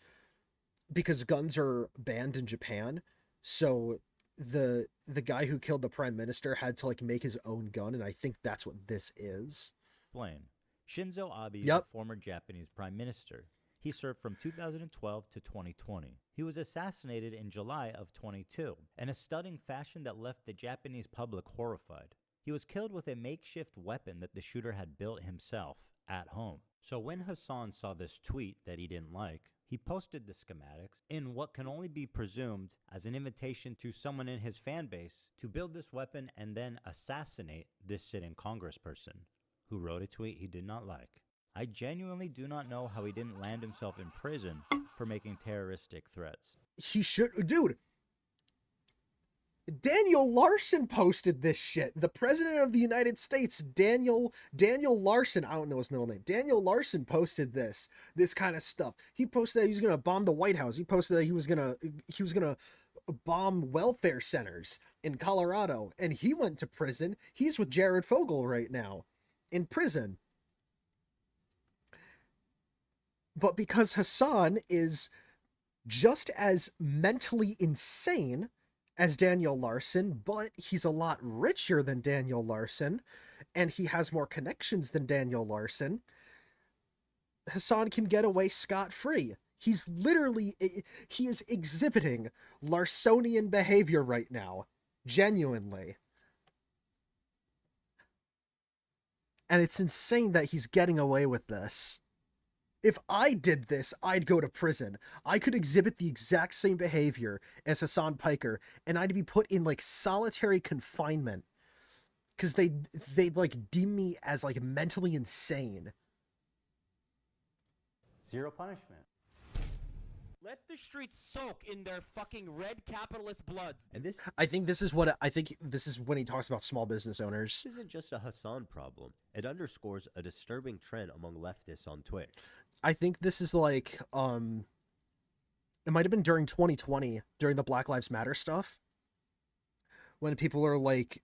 Because guns are banned in Japan, so the guy who killed the prime minister had to, like, make his own gun, and I think that's what this is. Explain. Shinzo Abe is Yep. the former Japanese prime minister. He served from 2012 to 2020. He was assassinated in July of 22, in a stunning fashion that left the Japanese public horrified. He was killed with a makeshift weapon that the shooter had built himself at home. So when Hasan saw this tweet that he didn't like, he posted the schematics in what can only be presumed as an invitation to someone in his fan base to build this weapon and then assassinate this sitting congressperson who wrote a tweet he did not like. I genuinely do not know how he didn't land himself in prison for making terroristic threats. He should... Dude! Daniel Larson posted this shit. The president of the United States, Daniel Larson, I don't know his middle name. Daniel Larson posted this kind of stuff. He posted that he was going to bomb the White House. He posted that he was going to bomb welfare centers in Colorado, and he went to prison. He's with Jared Fogle right now in prison. But because Hasan is just as mentally insane as Daniel Larson, but he's a lot richer than Daniel Larson, and he has more connections than Daniel Larson, Hasan can get away scot-free. He is exhibiting Larsonian behavior right now. Genuinely. And it's insane that he's getting away with this. If I did this, I'd go to prison. I could exhibit the exact same behavior as Hasan Piker, and I'd be put in, like, solitary confinement. Because they'd, like, deem me as, like, mentally insane. Zero punishment. Let the streets soak in their fucking red capitalist bloods. And this I think this is when he talks about small business owners. isn't just a Hasan problem. It underscores a disturbing trend among leftists on Twitch. I think this is like it might have been during 2020 during the Black Lives Matter stuff when people are like,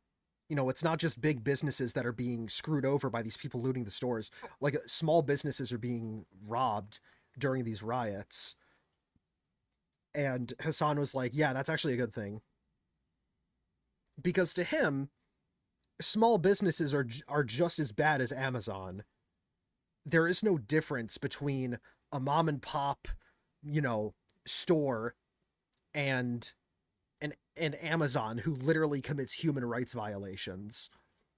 you know, it's not just big businesses that are being screwed over by these people looting the stores. Like small businesses are being robbed during these riots. And Hasan was like, yeah, that's actually a good thing. Because to him, small businesses are just as bad as Amazon. There is no difference between a mom and pop, you know, store and an Amazon who literally commits human rights violations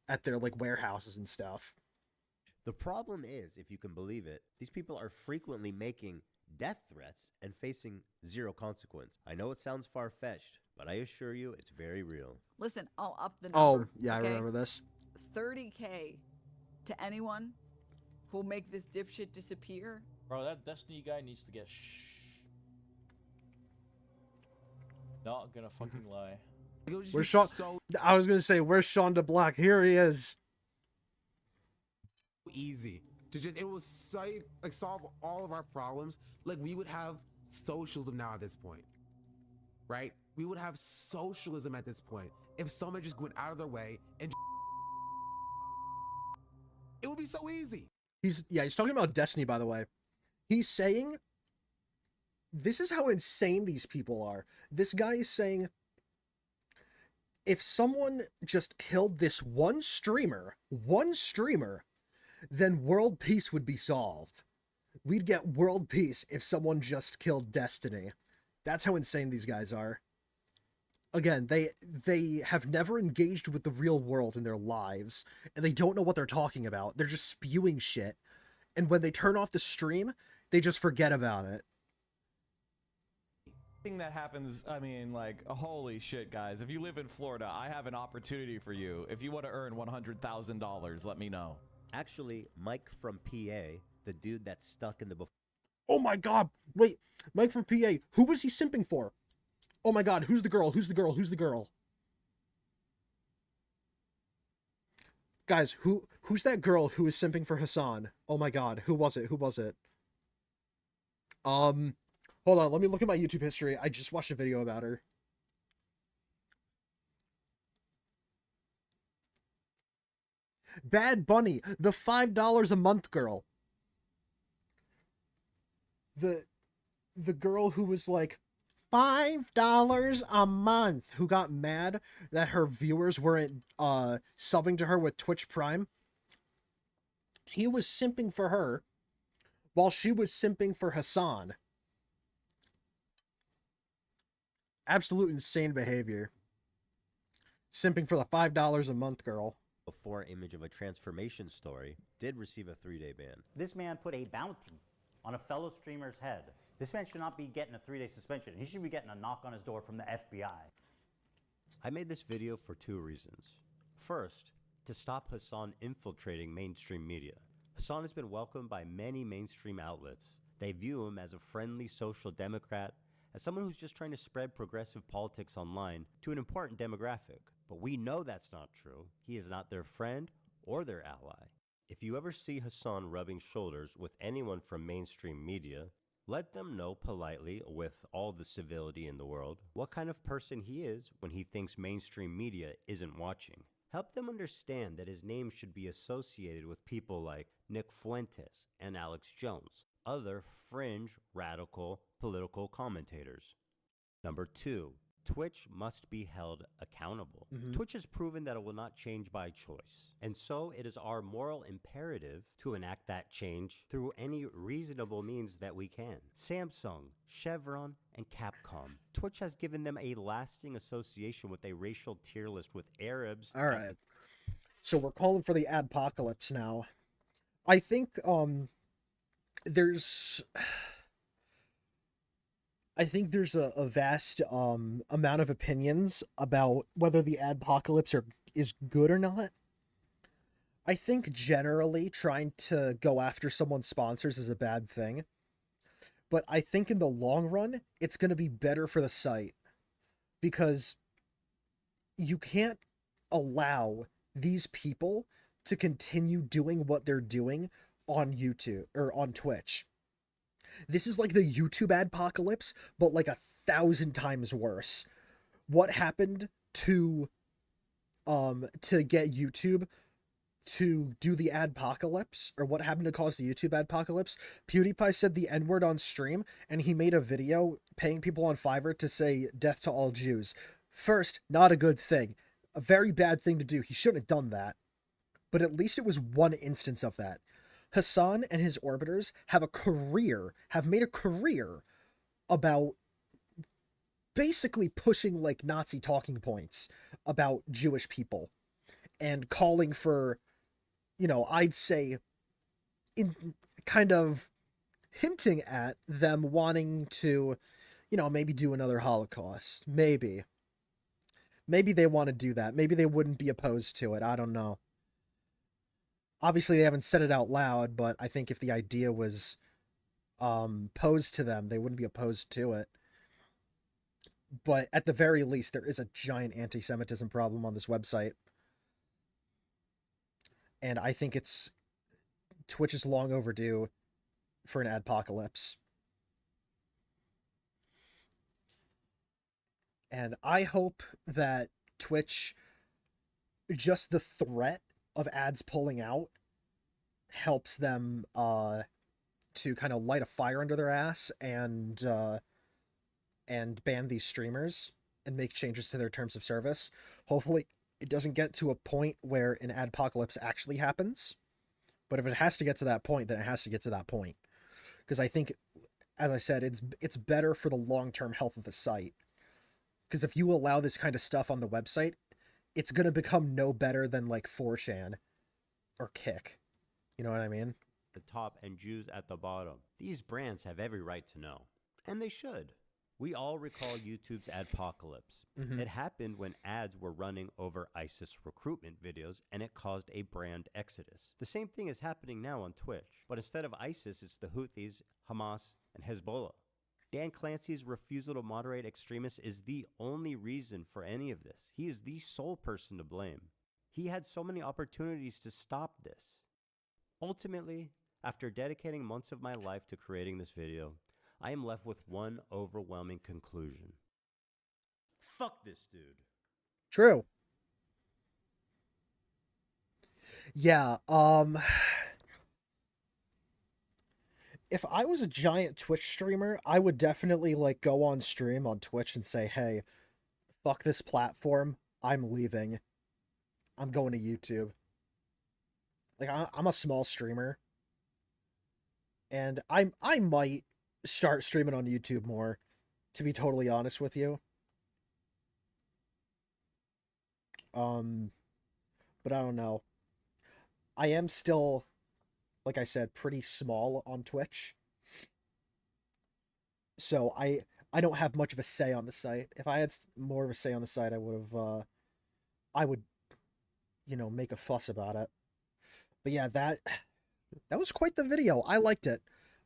at their like warehouses and stuff. The problem is, if you can believe it, these people are frequently making death threats and facing zero consequence. I know it sounds far-fetched, but I assure you it's very real. Listen, I'll up the Oh, number. yeah, okay? I remember this. 30K to anyone who'll make this dipshit disappear. Bro, that Destiny guy needs to get Not gonna fucking lie. Where's Sean? I was gonna say, where's Sean DeBlack? Here he is. Easy to just it will solve all of our problems. Like we would have socialism now at this point, right? We would have socialism at this point if someone just went out of their way and it would be so easy. He's talking about Destiny, by the way. He's saying this is how insane these people are. This guy is saying if someone just killed this one streamer, then world peace would be solved. We'd get world peace if someone just killed Destiny. That's how insane these guys are. Again, they have never engaged with the real world in their lives, and they don't know what they're talking about. They're just spewing shit. And when they turn off the stream, they just forget about it. Thing that happens, I mean, like, holy shit, guys. If you live in Florida, I have an opportunity for you. If you want to earn $100,000, let me know. Actually, Mike from PA, the dude that's stuck in the... Oh my god! Wait, Mike from PA, who was he simping for? Oh my god, who's the girl? Who's the girl? Who's the girl? Guys, who's that girl who is simping for Hasan? Oh my god, who was it? Who was it? Hold on, let me look at my YouTube history. I just watched a video about her. Bad Bunny, the $5 a month girl. The girl who was like, $5 a month, who got mad that her viewers weren't subbing to her with Twitch Prime. He was simping for her while she was simping for Hasan. Absolute insane behavior. Simping for the $5 a month girl. Before image of a transformation story did receive a 3-day ban. This man put a bounty on a fellow streamer's head. This man should not be getting a 3-day suspension. He should be getting a knock on his door from the FBI. I made this video for 2 reasons. First, to stop Hasan infiltrating mainstream media. Hasan has been welcomed by many mainstream outlets. They view him as a friendly social democrat, as someone who's just trying to spread progressive politics online to an important demographic. But we know that's not true. He is not their friend or their ally. If you ever see Hasan rubbing shoulders with anyone from mainstream media, let them know politely, with all the civility in the world, what kind of person he is when he thinks mainstream media isn't watching. Help them understand that his name should be associated with people like Nick Fuentes and Alex Jones, other fringe, radical, political commentators. Number 2, Twitch must be held accountable. Twitch has proven that it will not change by choice, and so it is our moral imperative to enact that change through any reasonable means that we can. Samsung, Chevron, and Capcom. Twitch has given them a lasting association with a racial tier list with Arabs. All right. So we're calling for the adpocalypse now. I think there's a vast amount of opinions about whether the adpocalypse is good or not. I think generally trying to go after someone's sponsors is a bad thing. but I think in the long run, it's going to be better for the site because you can't allow these people to continue doing what they're doing on YouTube or on Twitch. This is like the YouTube adpocalypse, but like 1,000 times worse. What happened to get YouTube to do the adpocalypse, or what happened to cause the YouTube adpocalypse? PewDiePie said the N-word on stream, and he made a video paying people on Fiverr to say death to all Jews. First, not a good thing. A very bad thing to do. He shouldn't have done that. But at least it was one instance of that. Hasan and his orbiters have made a career about basically pushing like Nazi talking points about Jewish people and calling for, I'd say, in kind of hinting at them wanting to, maybe do another Holocaust. Maybe they want to do that. Maybe they wouldn't be opposed to it. I don't know. Obviously, they haven't said it out loud, but I think if the idea was posed to them, they wouldn't be opposed to it. But at the very least, there is a giant anti-Semitism problem on this website. And I think Twitch is long overdue for an adpocalypse. And I hope that Twitch, just the threat of ads pulling out, helps them to kind of light a fire under their ass and ban these streamers and make changes to their terms of service. Hopefully it doesn't get to a point where an adpocalypse actually happens. But if it has to get to that point, then it has to get to that point. Because I think, as I said, it's better for the long-term health of the site. Because if you allow this kind of stuff on the website, it's going to become no better than like 4chan or Kick. You know what I mean? The top and Jews at the bottom. These brands have every right to know, and they should. We all recall YouTube's adpocalypse. Mhm. It happened when ads were running over ISIS recruitment videos, and it caused a brand exodus. The same thing is happening now on Twitch, but instead of ISIS, it's the Houthis, Hamas, and Hezbollah. Dan Clancy's refusal to moderate extremists is the only reason for any of this. He is the sole person to blame. He had so many opportunities to stop this. Ultimately, after dedicating months of my life to creating this video, I am left with one overwhelming conclusion. Fuck this dude. True. Yeah, if I was a giant Twitch streamer, I would definitely like go on stream on Twitch and say, hey, fuck this platform. I'm leaving. I'm going to YouTube. Like, I'm a small streamer. And I might start streaming on YouTube more, to be totally honest with you. But I don't know. I am still, like I said, pretty small on Twitch. So I don't have much of a say on the site. If I had more of a say on the site, I would, make a fuss about it. But yeah, that was quite the video. I liked it.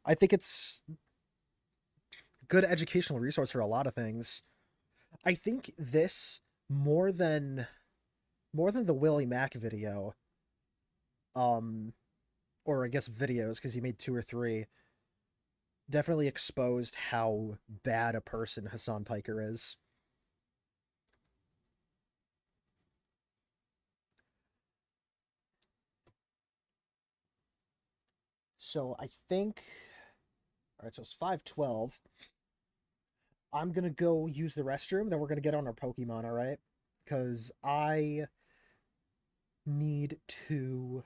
I think it's a good educational resource for a lot of things. I think this, more than the Willie Mack video, or I guess videos, because he made 2 or 3, definitely exposed how bad a person Hasan Piker is. So I think, all right, so it's 5:12. I'm going to go use the restroom, then we're going to get on our Pokemon, all right? Because I need to...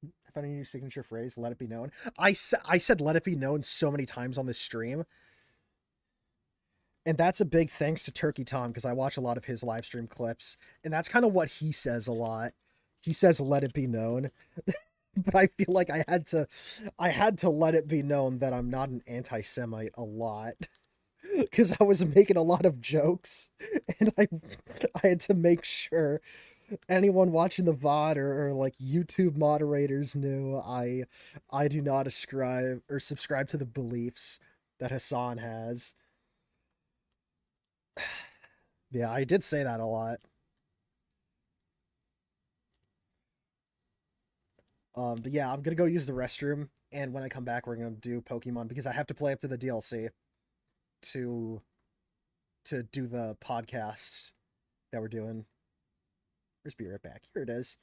If I need a new signature phrase, let it be known. I said let it be known so many times on this stream. And that's a big thanks to Turkey Tom, because I watch a lot of his live stream clips. And that's kind of what he says a lot. He says let it be known. But I feel like I had to let it be known that I'm not an anti-Semite a lot. Because I was making a lot of jokes. And I had to make sure anyone watching the VOD or like YouTube moderators knew, I do not ascribe or subscribe to the beliefs that Hasan has. Yeah, I did say that a lot. But yeah, I'm gonna go use the restroom, and when I come back, we're gonna do Pokemon because I have to play up to the DLC to do the podcast that we're doing. Where's Be Right Back? Here it is.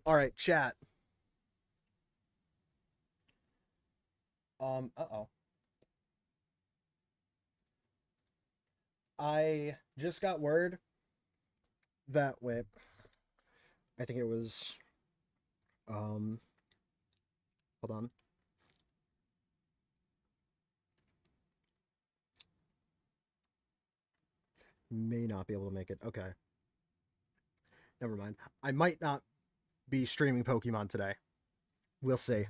All right, chat. Uh-oh. I just got word that wait, I think it was hold on. May not be able to make it. Okay. Never mind. I might not be streaming Pokemon today. We'll see.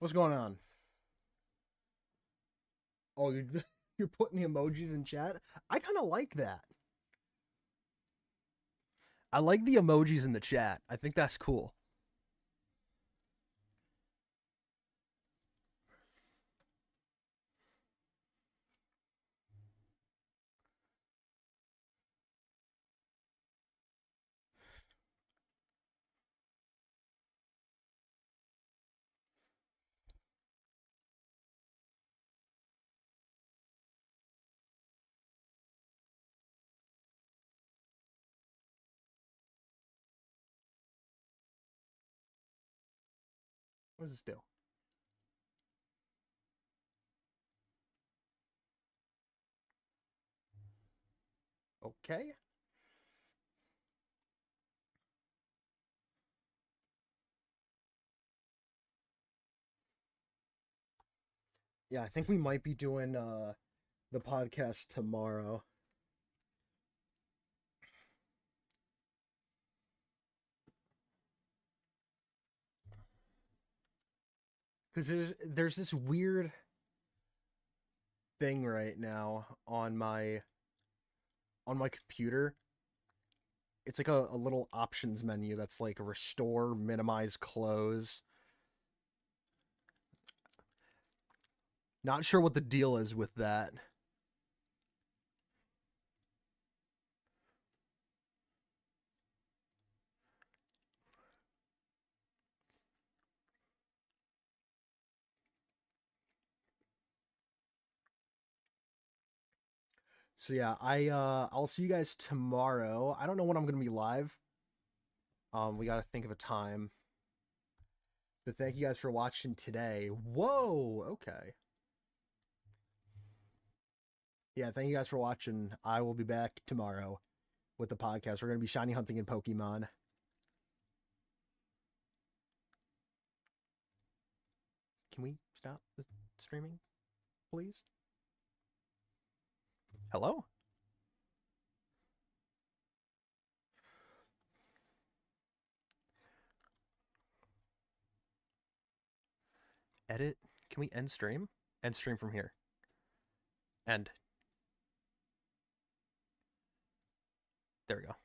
What's going on? Oh, you're you're putting the emojis in chat? I kind of like that. I like the emojis in the chat. I think that's cool. What does this do? Okay. Yeah, I think we might be doing the podcast tomorrow. Because there's this weird thing right now on my computer. It's like a little options menu that's like restore, minimize, close. Not sure what the deal is with that. So yeah, I'll see you guys tomorrow. I don't know when I'm gonna be live. We gotta think of a time. But thank you guys for watching today. Whoa, okay. Yeah, thank you guys for watching. I will be back tomorrow with the podcast. We're gonna be shiny hunting in Pokemon. Can we stop the streaming, please? Hello? Edit. Can we end stream? End stream from here. End. There we go.